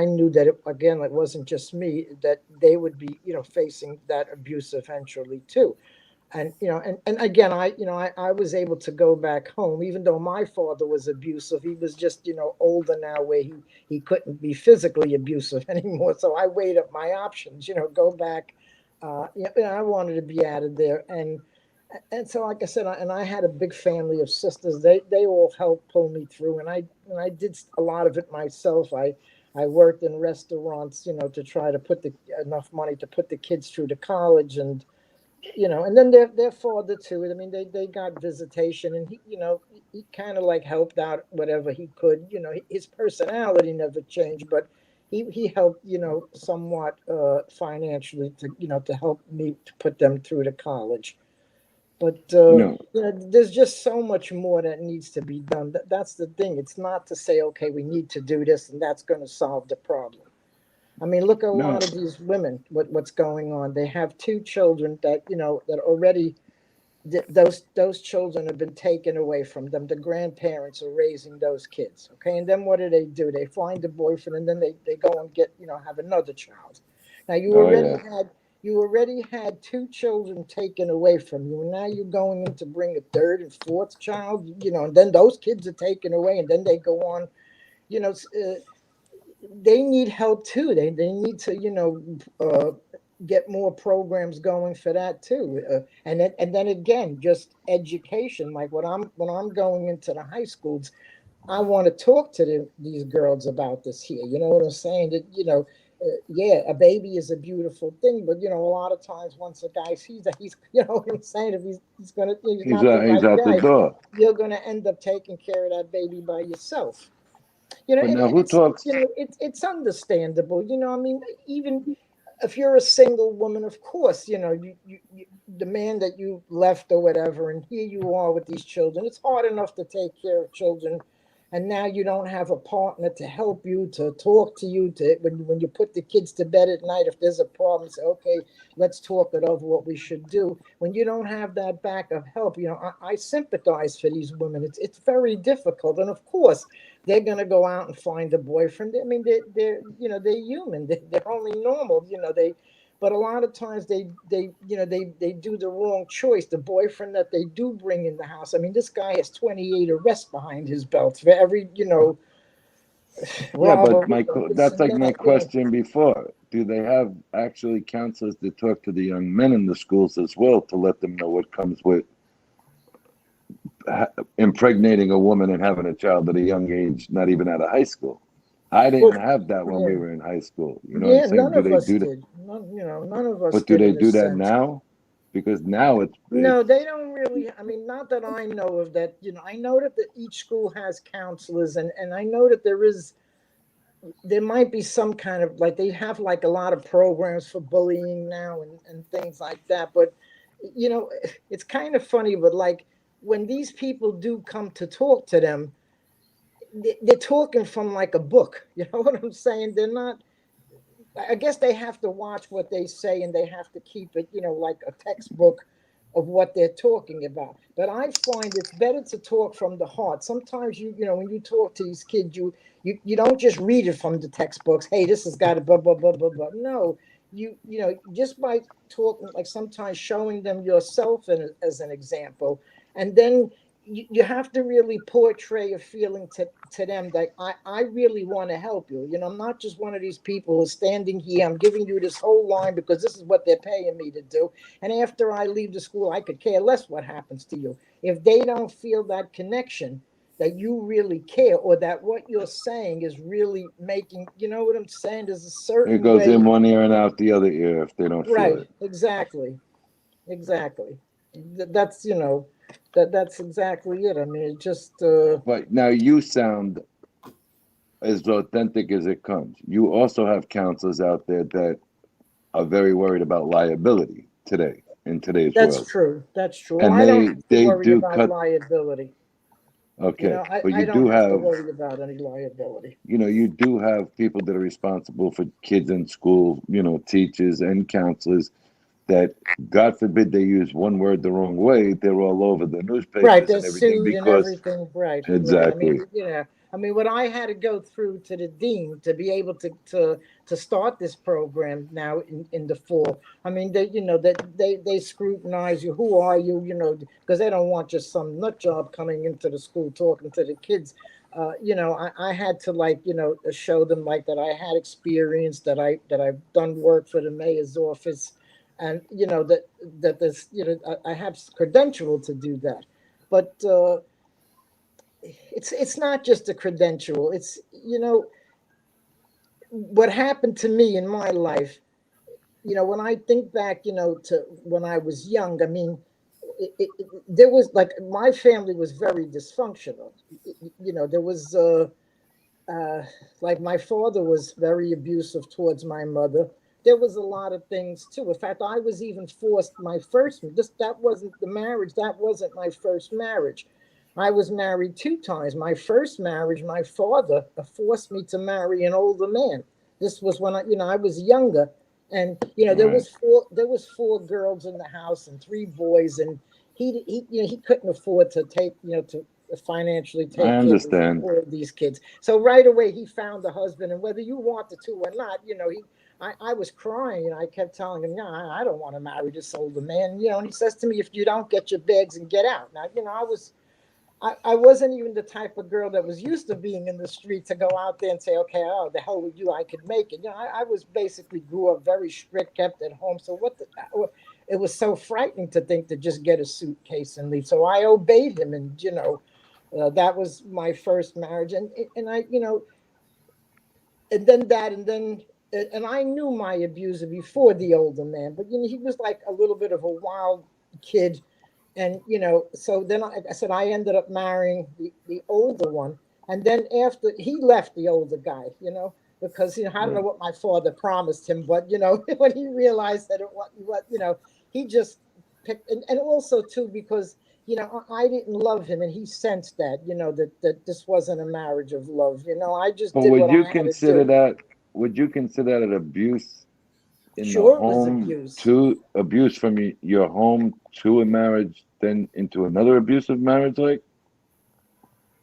knew that it wasn't just me, that they would be facing that abuse eventually too. And and again, I was able to go back home, even though my father was abusive. He was just older now, where he couldn't be physically abusive anymore. So I weighed up my options, go back. I wanted to be out of there, and so like I said, I had a big family of sisters. They all helped pull me through, and I did a lot of it myself. I worked in restaurants, to try to put enough money to put the kids through to college, and and then their father too. I mean, they got visitation, and he kind of like helped out whatever he could. His personality never changed, but he helped somewhat financially to help me to put them through to college. But there's just so much more that needs to be done. That's the thing. It's not to say, okay, we need to do this and that's going to solve the problem. I mean, look at a lot of these women, what's going on. They have two children that already those children have been taken away from them. The grandparents are raising those kids. Okay. And then what do? They find a boyfriend, and then they go and get, have another child. Now you already had two children taken away from you, and now you're going in to bring a third and fourth child, and then those kids are taken away, and then they go on, they need help too. They need to get more programs going for that too. And then again, just education. Like when I'm going into the high schools, I want to talk to these girls about this here. You know what I'm saying? That a baby is a beautiful thing, but a lot of times once a guy sees that, he's what I'm saying, if he's not the right out guy, the door. you're gonna end up taking care of that baby by yourself. You know, But and now who it's, talks? you know, it's understandable. You know, I mean, even if you're a single woman, of course, you know, you the man that you left or whatever, and here you are with these children. It's hard enough to take care of children, and now you don't have a partner to help you, to talk to you, to when you put the kids to bed at night. If there's a problem, say, okay, let's talk it over what we should do. When you don't have that back of help, you know, I sympathize for these women. It's very difficult, and of course, they're going to go out and find a boyfriend. I mean, they're you know, they're human. They're only normal. You know, but a lot of times you know, they do the wrong choice. The boyfriend that they do bring in the house. I mean, this guy has 28 arrests behind his belt for every, you know, Yeah, but robbery. This that's and like my that, you know. question before. Do they have actually counselors to talk to the young men in the schools as well to let them know what comes with impregnating a woman and having a child at a young age, not even out of high school? I Well, didn't have that when yeah, we were in high school. You know what I'm yeah, saying? none Do of they us do that? did. None, you know, none of us But do did they in a do that sense. now? Because now No, they don't really. I mean, not that I know of that. You know, I know that each school has counselors, and I know that there might be some kind of, like, they have like a lot of programs for bullying now and things like that. But, you know, it's kind of funny, but like when these people do come to talk to them, they're talking from like a book. You know what I'm saying? They're not. I guess they have to watch what they say, and they have to keep it, you know, like a textbook of what they're talking about. But I find it's better to talk from the heart. Sometimes you know, when you talk to these kids, you don't just read it from the textbooks. Hey, this has got to blah blah blah blah blah. No, you know, just by talking, like sometimes showing them yourself as an example, and then you have to really portray a feeling to them that I really want to help you. You know, I'm not just one of these people who's standing here. I'm giving you this whole line because this is what they're paying me to do. And after I leave the school, I could care less what happens to you. If they don't feel that connection, that you really care, or that what you're saying is really making, you know what I'm saying? There's a it certain goes way. in one ear and out the other ear if they don't feel Right. it. Exactly. Exactly. That's, you know, that's exactly it. I mean, it just But now you sound as authentic as it comes. You also have counselors out there that are very worried about liability today in today's that's world, true. That's true. Well, and I don't have to they worry do about cut. liability. You Okay, know, but I you don't do have to have, worry about any liability. you know, you do have people that are responsible for kids in school, you know, teachers and counselors that, God forbid, they use one word the wrong way, they're all over the Right, newspapers they're and everything sued and because everything. Right, right. I exactly. mean, you know, I mean, what I had to go through to the dean to be able to start this program now in the fall. I mean, they, you know, that they scrutinize you. Who are you? You know, because they don't want just some nut job coming into the school talking to the kids. You know, I had to, like, you know, show them like that I had experience, that I've done work for the mayor's office, and you know that this, you know, I have credential to do that. But it's not just a credential. It's, you know, what happened to me in my life. You know, when I think back, you know, to when I was young, I mean, there was like, my family was very dysfunctional. You know, there was uh, like my father was very abusive towards my mother. There was a lot of things too. In fact, I was even forced, my first, that wasn't the marriage. That wasn't my first marriage. I was married 2 times. My first marriage, my father forced me to marry an older man. This was when you know, I was younger, and you know, Right. there was 4 girls in the house and 3 boys, and you know, he couldn't afford to take, you know, to financially I take care of understand. all of these kids. So right away he found a husband, and whether you wanted to or not, you know, I was crying, and I kept telling him, no, I don't want to marry this older man, you know. And he says to me, if you don't, get your bags and get out. Now, you know, I wasn't even the type of girl that was used to being in the street to go out there and say, okay, oh, the hell with you, I could make it. You know, I was basically grew up very strict, kept at home. So it was so frightening to think to just get a suitcase and leave. So I obeyed him, and you know, that was my first marriage, and I, you know, and then that, and I knew my abuser before the older man, but you know, he was like a little bit of a wild kid, and you know, so then I said I ended up marrying the older one, And then after he left, the older guy, because I don't know what my father promised him, but when he realized that he just picked, and also too because I didn't love him, and he sensed that that this wasn't a marriage of love. I just But did would what you I had to consider do. that? Would you consider that abuse in the Sure, it was home abuse. to abuse from your home to a marriage, then into another abusive marriage? Like,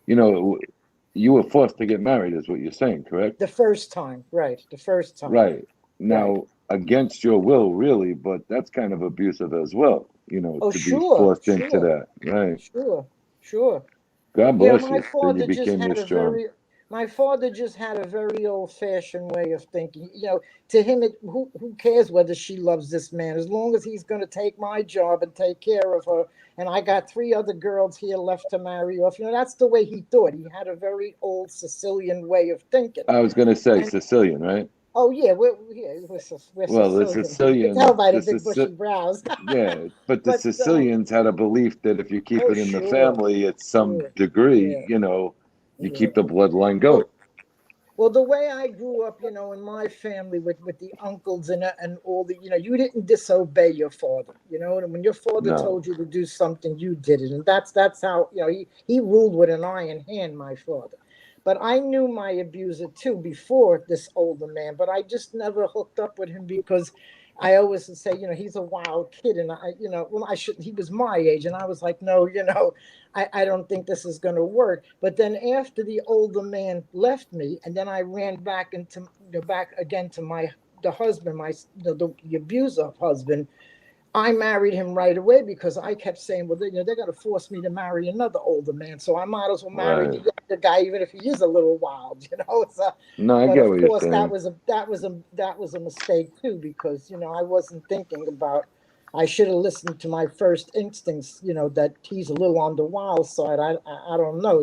you were forced to get married, is what you're saying, correct? The first time, right? The first time, Right. right? Now, against your will, really, but that's kind of abusive as well, Oh, to be sure, forced into that. Right. sure. God Yeah, bless you that you became this strong. my father just had a very old-fashioned way of thinking. To him, who cares whether she loves this man, as long as he's going to take my job and take care of her, and I got 3 other girls here left to marry off. That's the way he thought. He had a very old Sicilian way of thinking. I was going to say And Sicilian, right? oh yeah, we're Well, the Sicilian. You can tell Sicilians, by the big bushy brows. yeah, but the But Sicilians had a belief that if you keep oh it in the sure, family at some sure, degree, yeah, you yeah. keep the bloodline going. Well, the way I grew up, in my family with the uncles and all the, you didn't disobey your father, and when your father No. told you to do something, you did it, and that's how he ruled with an iron hand, my father. But I knew my abuser too before this older man, but I just never hooked up with him because I always would say, he's a wild kid, and well, I should. He was my age, and I was like, no, I don't think this is going to work. But then after the older man left me, and then I ran back into back again to the husband, the abuser husband. I married him right away because I kept saying, well, they're going to force me to marry another older man, so I might as well marry the Right. younger guy, even if he is a little wild, No, I But get of what you're course, saying. that was a mistake too, because I wasn't thinking about. I should have listened to my first instincts, that he's a little on the wild side. I don't know,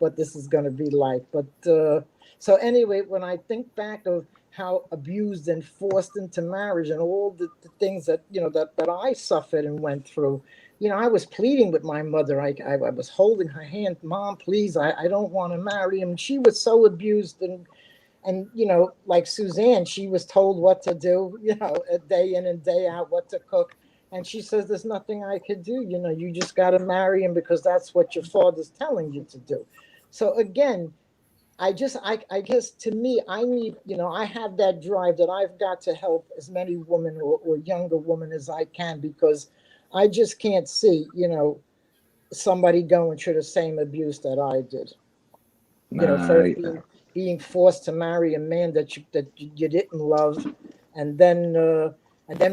what this is going to be like, but so anyway, when I think back of how abused and forced into marriage and all the things that that I suffered and went through, I was pleading with my mother. I was holding her hand, Mom, please, I don't want to marry him. She was so abused, and like Suzanne, she was told what to do, a day in and day out, what to cook. And she says, there's nothing I could do. You just got to marry him because that's what your father's telling you to do. So again, I guess to me, I need, I have that drive that I've got to help as many women or younger women as I can, because I just can't see, somebody going through the same abuse that I did. Nah, First being forced to marry a man that you didn't love, and then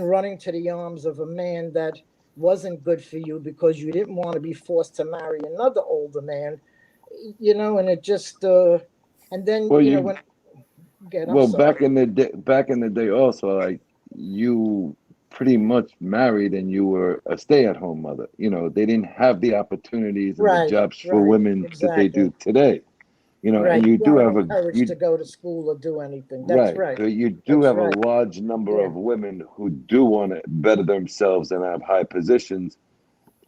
running to the arms of a man that wasn't good for you because you didn't want to be forced to marry another older man, and it just and then well, you when again, I'm well sorry. back in the day also, like, you pretty much married and you were a stay-at-home mother. They didn't have the opportunities and the Right, jobs for right, women that they exactly. do today. And Right. You you do weren't have encouraged to go to school or do anything. That's right, right. but you do That's have a right. large number Yeah. of women who do want to better themselves and have high positions.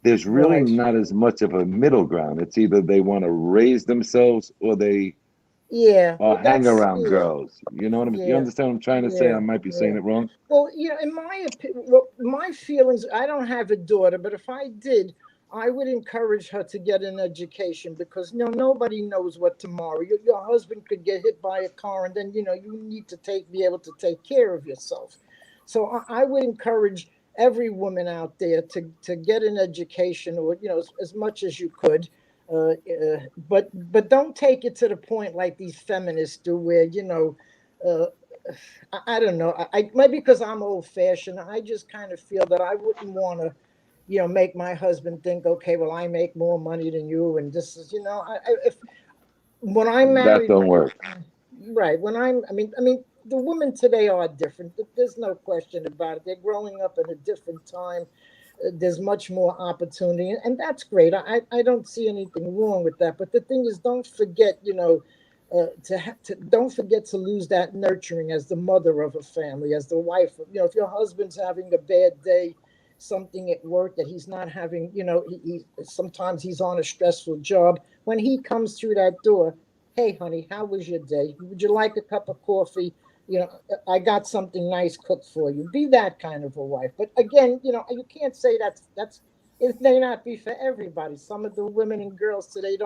There's really Right. not as much of a middle ground. It's either they want to raise themselves or they Yeah. are Well, hang that's around yeah. girls. You Yeah. understand what I'm trying to say? I Yeah. might be saying Yeah. it wrong. Well, in my opinion, well, my feelings, I don't have a daughter, but if I did, I would encourage her to get an education, because nobody knows what tomorrow. Your husband could get hit by a car, and then you need to be able to take care of yourself. So I would encourage every woman out there to get an education, or as much as you could. But don't take it to the point like these feminists do, where uh, I don't know. I maybe because I'm old fashioned, I just kind of feel that I wouldn't want to, make my husband think, okay, well, I make more money than you, and this is, if when I That married don't my work. right when I mean, the women today are different. There's no question about it. They're growing up in a different time. There's much more opportunity, and that's great. I don't see anything wrong with that. But the thing is, don't forget, to don't forget to lose that nurturing as the mother of a family, as the wife. If your husband's having a bad day, something at work, that he's not having, he sometimes he's on a stressful job. When he comes through that door, hey, honey, how was your day? Would you like a cup of coffee? I got something nice cooked for you. Be that kind of a wife. But again, you can't say that's it may not be for everybody. Some of the women and girls today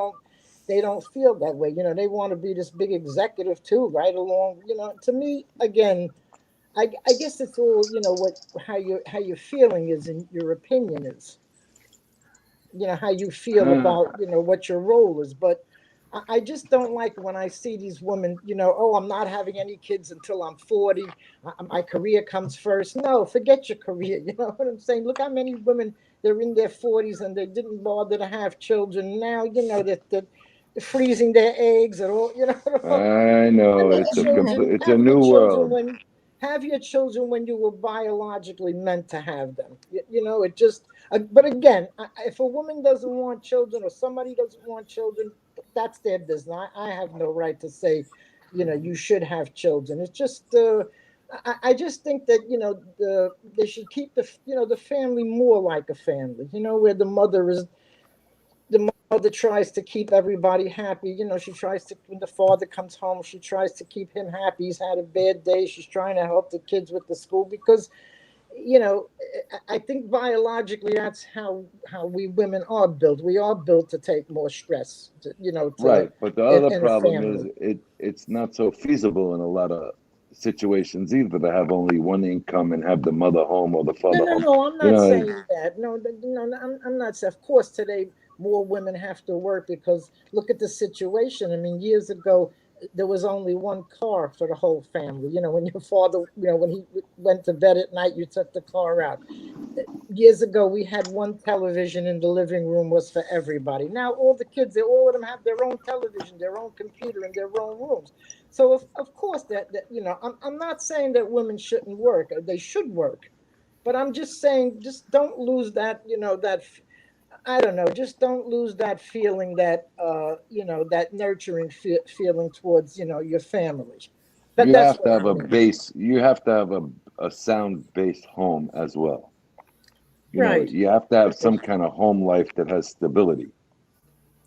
they don't feel that way. They want to be this big executive too, right along. To me, again, I guess it's all what how your feeling is and your opinion is. How you feel about what your role is. But I just don't like when I see these women. Oh, I'm not having any kids until I'm 40. My career comes first. No, forget your career. You know what I'm saying? Look how many women, they're in their 40s and they didn't bother to have children. Now that freezing their eggs and all. I know Have your it's children. it's a Have your new children world. when. Have your children when you were biologically meant to have them. It just. But again, if a woman doesn't want children or somebody doesn't want children, that's their business. I have no right to say, you should have children. It's just. I just think that they should keep the family more like a family. Where the mother tries to keep everybody happy. She tries to, when the father comes home, she tries to keep him happy. He's had a bad day. She's trying to help the kids with the school because, you know, I think biologically that's how we women are built. We are built to take more stress, Right, but the other in a problem is family. it's not so feasible in a lot of situations either to have only one income and have the mother home or the No, father no, home. no. I'm You not know, saying that. No, no, I'm not saying. Of course, today more women have to work because look at the situation. I mean, years ago there was only one car for the whole family. When your father, when he went to bed at night, you took the car out. Years ago we had one television in the living room was for everybody. Now all the kids, all of them have their own television, their own computer, in their own rooms. So of course that I'm not saying that women shouldn't work. They should work, but I'm just saying, just don't lose that, I don't know, just don't lose that feeling, that nurturing feeling towards, your family. But you that's have to what have I a mean. base. You have to have a sound based home as well. Right, You have to have some kind of home life that has stability.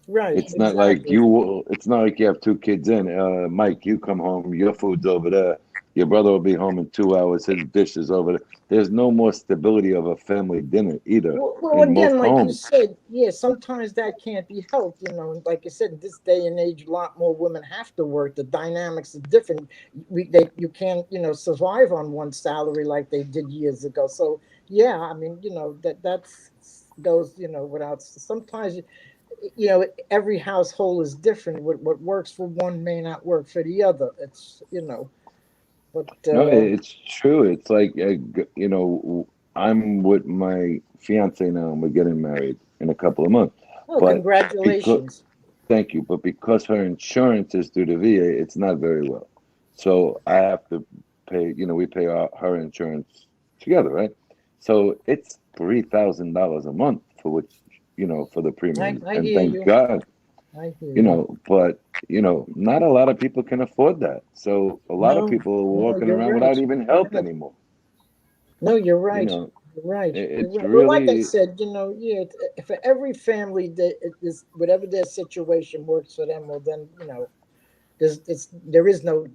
right, It's not like exactly. it's not like you have two kids in. Mike, you come home, your food's over there. Your brother will be home in 2 hours. His dish is over there. There's no more stability of a family dinner either Well, in most again, like you homes. said, yeah, sometimes that can't be helped. And like I said, in this day and age, a lot more women have to work. The dynamics are different. You can't, survive on one salary like they did years ago. So yeah, I mean, that's goes, without. Sometimes, every household is different. What works for one may not work for the other. But No, it's true. It's like I'm with my fiance now, and we're getting married in a couple of months. oh, But because congratulations. thank you, but because her insurance is through the VA, it's not very well. So I have to pay. We pay her insurance together, right? So it's $3,000 a month for which for the premiums, I and hear thank you. God, I hear you. but not a lot of people can afford that. So a lot of No, people are no, walking you're around right. without even You're help right. anymore. No, you're You right. know, You're right. You're it's right. Well, like I really said, yeah, for every family that it is, whatever their situation works for them, well, then there is no.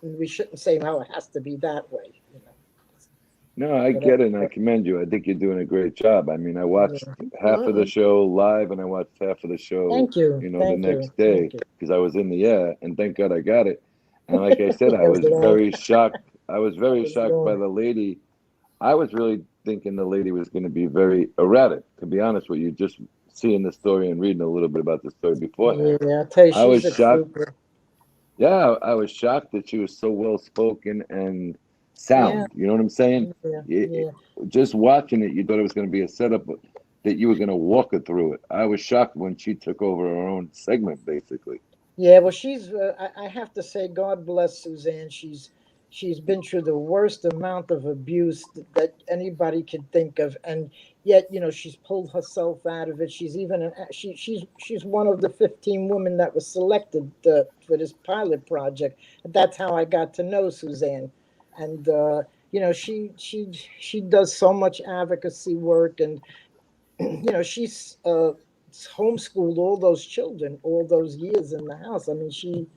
We shouldn't say no. It has to be that way. no, I Whatever. get it, and I commend you. I think you're doing a great job. I mean, I watched Yeah. half of the Well, show live, and I watched half of the show, thank you. the Thank you. next day Thank you. because I was in the air, and thank God I got it. And like I said, I It was was long. very shocked. I was It very was shocked by long. the lady. I was really thinking the lady was going to be very erratic, to be honest with you, just seeing the story and reading a little bit about the story beforehand. Yeah, I tell you, I was she's a shocked. trooper. Yeah, I was shocked that she was so well spoken and Yeah, sound. You know what I'm saying? yeah, It- yeah. just watching it, you thought it was going to be a setup that you were going to walk her through it. I was shocked when she took over her own segment, basically. Yeah, well, she's. I have to say, God bless Suzanne. She's been through the worst amount of abuse that anybody could think of, and yet, she's pulled herself out of it. She's even she's one of the 15 women that was selected for this pilot project. That's how I got to know Suzanne, and she does so much advocacy work, and she's homeschooled all those children all those years in the house. I mean, she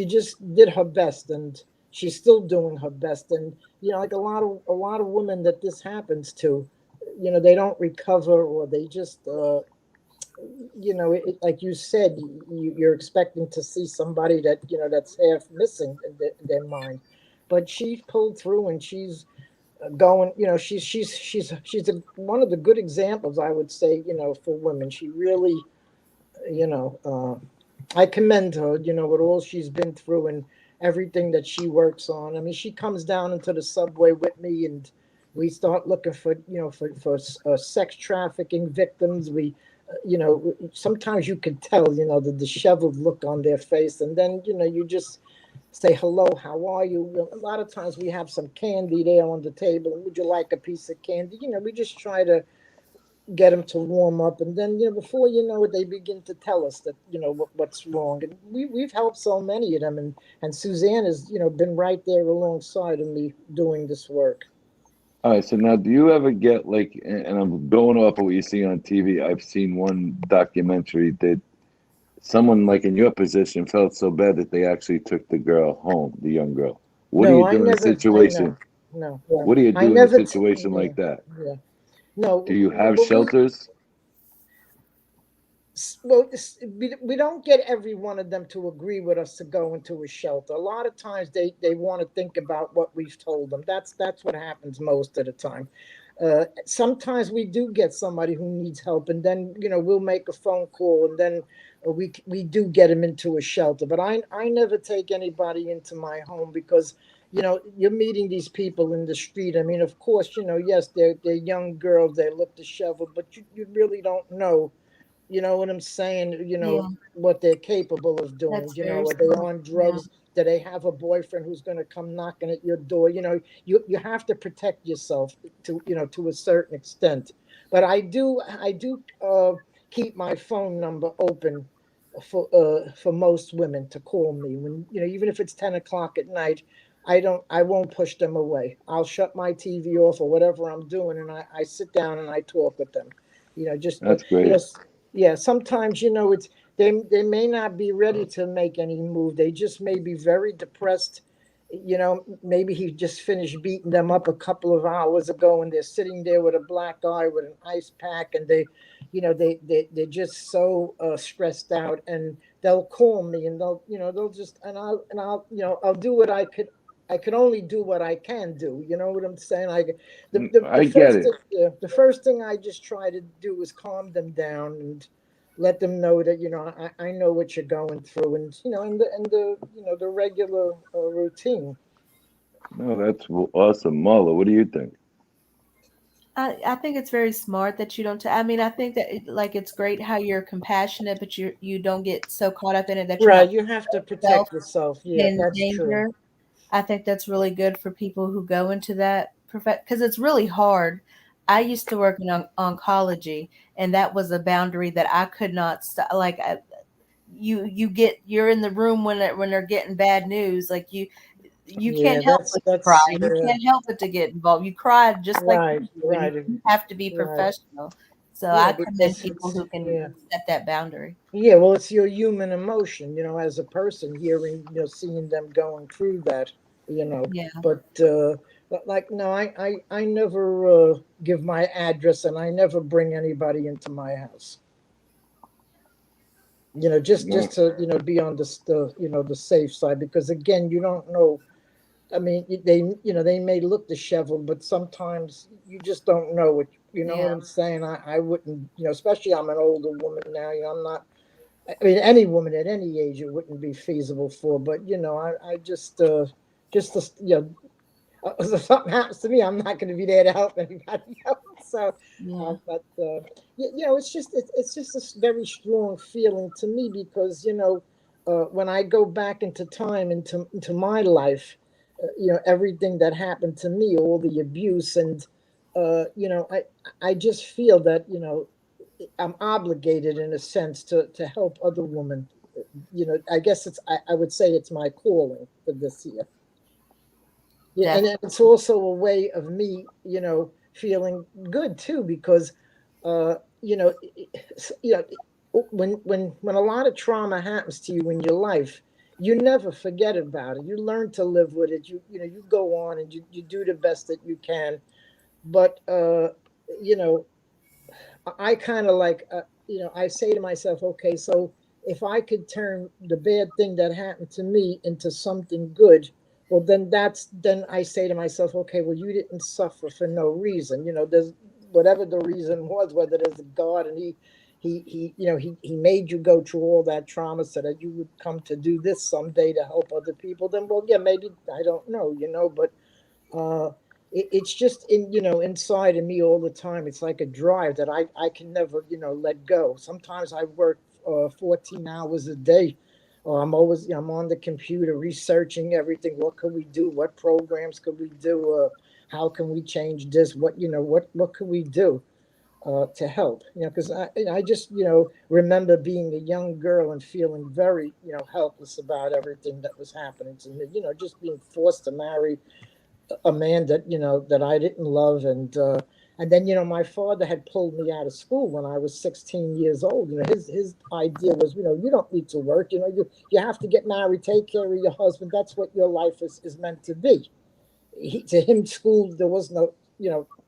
just did her best, and she's still doing her best. And like a lot of women that this happens to, they don't recover, or they just like you said, you're expecting to see somebody that that's half missing in their mind, but she pulled through, and she's going. One of the good examples, I would say, for women. She really, you know, I commend her, with all she's been through and everything that she works on. I mean, she comes down into the subway with me, and we start looking for, for sex trafficking victims. Sometimes you can tell, the disheveled look on their face, and then, you just say hello, how are you? A lot of times we have some candy there on the table. Would you like a piece of candy? We just try to get them to warm up, and then before you know it, they begin to tell us that what's wrong. And we've helped so many of them, and Suzanne has been right there alongside of me doing this work. All right, so now do you ever get like, and I'm going off of what you see on TV, I've seen one documentary that someone like in your position felt so bad that they actually took the girl home, the young girl. What do No, you do in a situation? No. What do you I do in a never. situation like that? Yeah. No. Do you have Well, shelters? we don't get every one of them to agree with us to go into a shelter. A lot of times they want to think about what we've told them. That's what happens most of the time. Sometimes we do get somebody who needs help, and then we'll make a phone call, and then we do get them into a shelter. But I never take anybody into my home, because you're meeting these people in the street. I mean, of course, yes, they're young girls, they look disheveled, but you really don't know. You know what I'm saying? Yeah, What they're capable of doing. that's very Are they smart. on Yeah. drugs? Do they have a boyfriend who's going to come knocking at your door? You have to protect yourself to a certain extent. But I do keep my phone number open for most women to call me when even if it's 10 o'clock at night. I won't push them away. I'll shut my TV off or whatever I'm doing, and I sit down and I talk with them. Just That's great. yeah, sometimes they may not be ready to make any move. They just may be very depressed. Maybe he just finished beating them up a couple of hours ago, and they're sitting there with a black eye with an ice pack, and they're just so stressed out, and they'll call me, and they'll just I'll do what I could. I can only do what I can do. You know what I'm saying? I get it. The first thing I just try to do is calm them down and let them know that I know what you're going through, and the regular routine. No, that's awesome. Marla, what do you think? I think it's very smart that you don't. I mean, I think that it's great how you're compassionate, but you don't get so caught up in it that you're Right, not you have to putting yourself protect yourself. Yeah, in that's true. danger. I think that's really good for people who go into that because it's really hard. I used to work in oncology, and that was a boundary that I could not stop. You're in the room when they're getting bad news. Like you Yeah, can't help but to cry. You yeah. can't help but to get involved. You cry just like Right, you do, and right, you have to be right. professional. So Yeah, I commend because people it's who can yeah. set that boundary. Yeah, well, it's your human emotion, as a person hearing, seeing them going through that, Yeah. But like, no, I never give my address, and I never bring anybody into my house. Just No, to be on the safe side, because again, you don't know. I mean, they may look disheveled, but sometimes you just don't know what. You know what Yeah. I'm saying? I wouldn't, especially I'm an older woman now. I'm not. I mean, any woman at any age it wouldn't be feasible for, but I if something happens to me, I'm not going to be there to help anybody else. So, Yeah. but it's just a very strong feeling to me, because when I go back into time, into my life, everything that happened to me, all the abuse, and I just feel that I'm obligated in a sense to help other women. I guess I would say it's my calling for this year. Yeah, and it's also a way of me, feeling good too, because, you know, when a lot of trauma happens to you in your life, you never forget about it. You learn to live with it. You go on and you do the best that you can. But you know, I kind of like, I say to myself, okay, so if I could turn the bad thing that happened to me into something good, well, then I say to myself, okay, well, you didn't suffer for no reason. There's whatever the reason was, whether there's a God and he made you go through all that trauma so that you would come to do this someday to help other people. Then, well, yeah, maybe I don't know, but uh, it's just inside of me all the time. It's like a drive that I can never let go. Sometimes I work 14 hours a day. I'm on the computer researching everything. What could we do? What programs could we do? How can we change this? What could we do to help? Because I just remember being a young girl and feeling very helpless about everything that was happening to me. Just being forced to marry a man that I didn't love, and then my father had pulled me out of school when I was 16 years old. His idea was, you don't need to work. You have to get married, take care of your husband. That's what your life is meant to be. To him, school, there was no,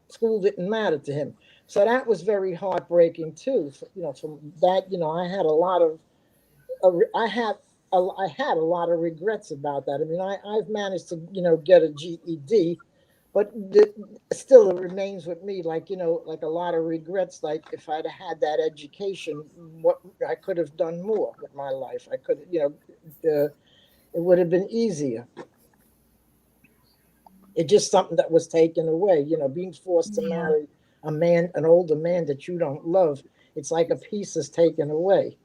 school didn't matter to him. So that was very heartbreaking too. From that, I had a lot of I had a lot of regrets about that. I mean, I've managed to get a GED, but still it remains with me like like a lot of regrets. Like if I'd had that education, what I could have done more with my life. I could it would have been easier. It's just something that was taken away. Being forced to marry an older man that you don't love. It's like a piece is taken away.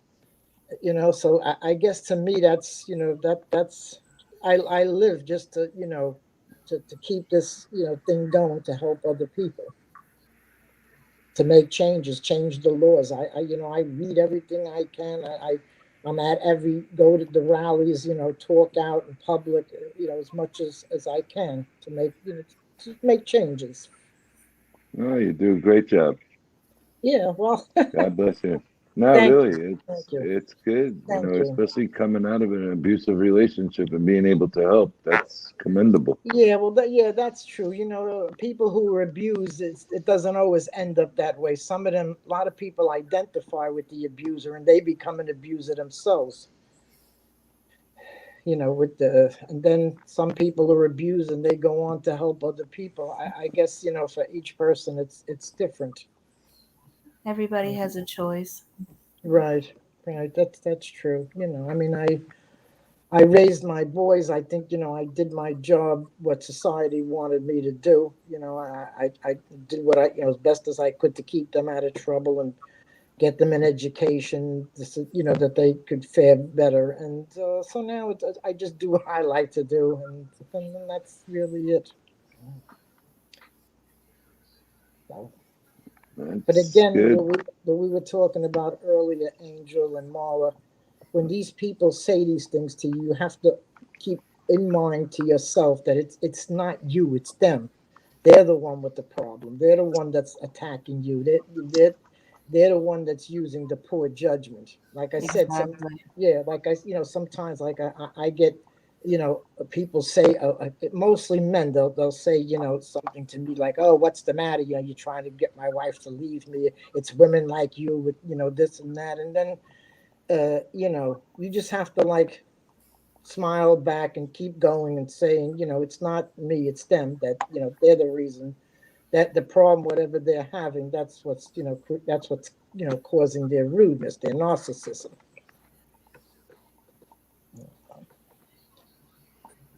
So I guess to me that's that's I live just to to keep this thing going, to help other people, to make changes, change the laws. I read everything I can. I'm at go to the rallies, talk out in public, as much as I can to make to make changes. Oh, you do a great job. Yeah, well, God bless you. No, thank really, thank you. it's good, Thank you. especially coming out of an abusive relationship and being able to help. That's commendable. Yeah, well, that's true. People who are abused, it doesn't always end up that way. Some of them, a lot of people identify with the abuser and they become an abuser themselves. And then some people are abused and they go on to help other people. I guess, for each person, it's different. Everybody has a choice. Right, right. That's true. I mean, I raised my boys. I think, I did my job, what society wanted me to do. I did what as best as I could to keep them out of trouble and get them an education, that they could fare better. And so now I just do what I like to do. And that's really it. So, but That's again, good. what we were talking about earlier, Angel and Marla, when these people say these things to you, you have to keep in mind to yourself that it's not you, it's them. They're the one with the problem. They're the one that's attacking you. They're the one that's using the poor judgment. Like I said, like sometimes like I get, people say, mostly men, they'll say, something to me like, oh, what's the matter? You're trying to get my wife to leave me. It's women like you with, this and that. And then, you just have to like smile back and keep going and saying, it's not me, it's them, that, they're the reason, that the problem, whatever they're having, that's what's, causing their rudeness, their narcissism.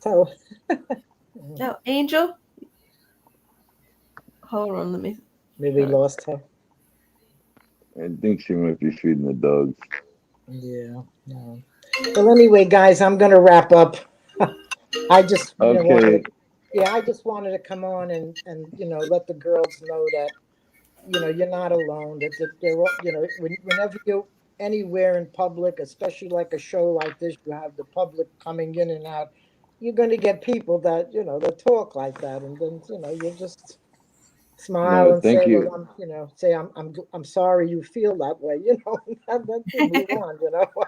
So, no, Angel, hold on, let me. Maybe lost her. I think she might be feeding the dogs. Yeah. No. Well, anyway, guys, I'm gonna wrap up. I just Okay. I just wanted to come on and let the girls know that you're not alone. That they're whenever you're anywhere in public, especially like a show like this, you have the public coming in and out. you're going to get people that, that talk like that. And then, you just smile No, and thank say, you. well, I'm sorry you feel that way, and then move on,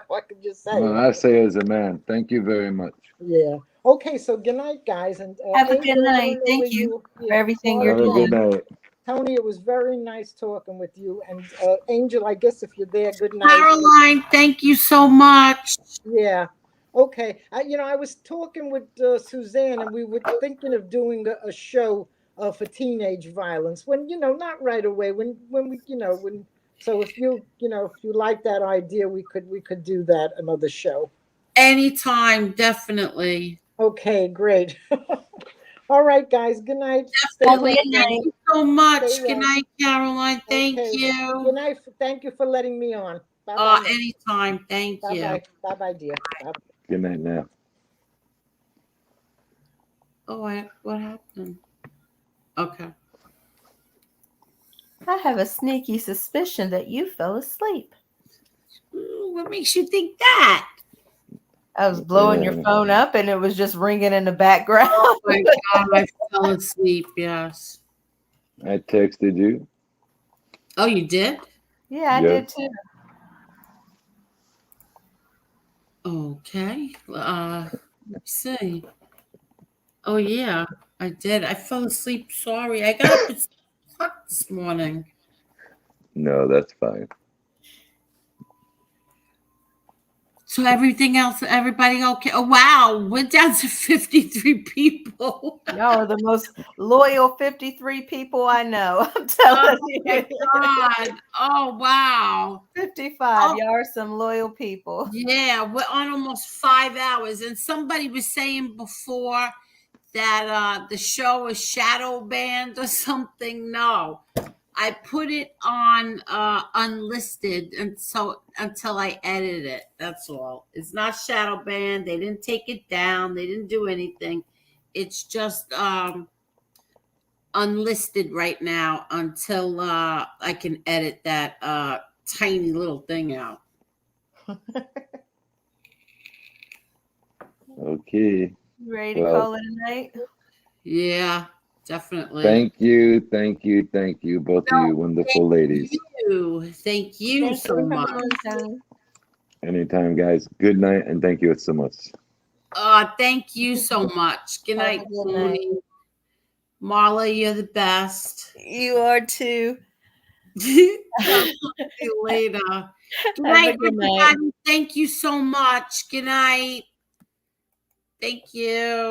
what can you say? No, I say as a man, thank you very much. Yeah. Okay, so good night, guys. And Have a Angel, good I night. don't know Thank where you for yeah, everything you're Have a doing. good night. Tony, it was very nice talking with you. And Angel, I guess if you're there, good night. Caroline, thank you so much. Yeah. Okay. I was talking with Suzanne, and we were thinking of doing a show for teenage violence. When not right away. When we when. So if you like that idea, we could do that another show. Anytime, definitely. Okay, great. All right, guys. Good night. Stay Definitely. well. Thank you so much. Stay well. Good night, Caroline. Thank Okay. you. Good night. Thank you for letting me on. Bye bye. Anytime. Thank Bye you. bye. Bye bye, dear. Bye. Good night now. Oh, what happened? Okay. I have a sneaky suspicion that you fell asleep. Ooh, what makes you think that? I was blowing your phone up and it was just ringing in the background. Oh my God, I fell asleep. Yes. I texted you. Oh, you did? Yeah, I did too. Okay. Let me see. Oh yeah, I did. I fell asleep. Sorry. I got up at 6 o'clock this morning. No, that's fine. So everybody okay? Oh wow, went down to 53 people. Y'all are the most loyal 53 people I know. I'm telling you. My God. Oh wow. 55. Y'all are some loyal people. Yeah, we're on almost 5 hours. And somebody was saying before that the show is shadow banned or something. No. I put it on unlisted until I edit it. That's all. It's not shadow banned. They didn't take it down. They didn't do anything. It's just unlisted right now until I can edit that tiny little thing out. Okay. You ready to call it a night? Yeah, definitely. Thank you, both of you wonderful ladies. Thank you so much. Anytime, guys. Good night, and thank you so much. Thank you so much. Good night, Clooney. Marla, you're the best. You are too. I'll see you later. Good night, everybody. Thank you so much. Good night. Thank you.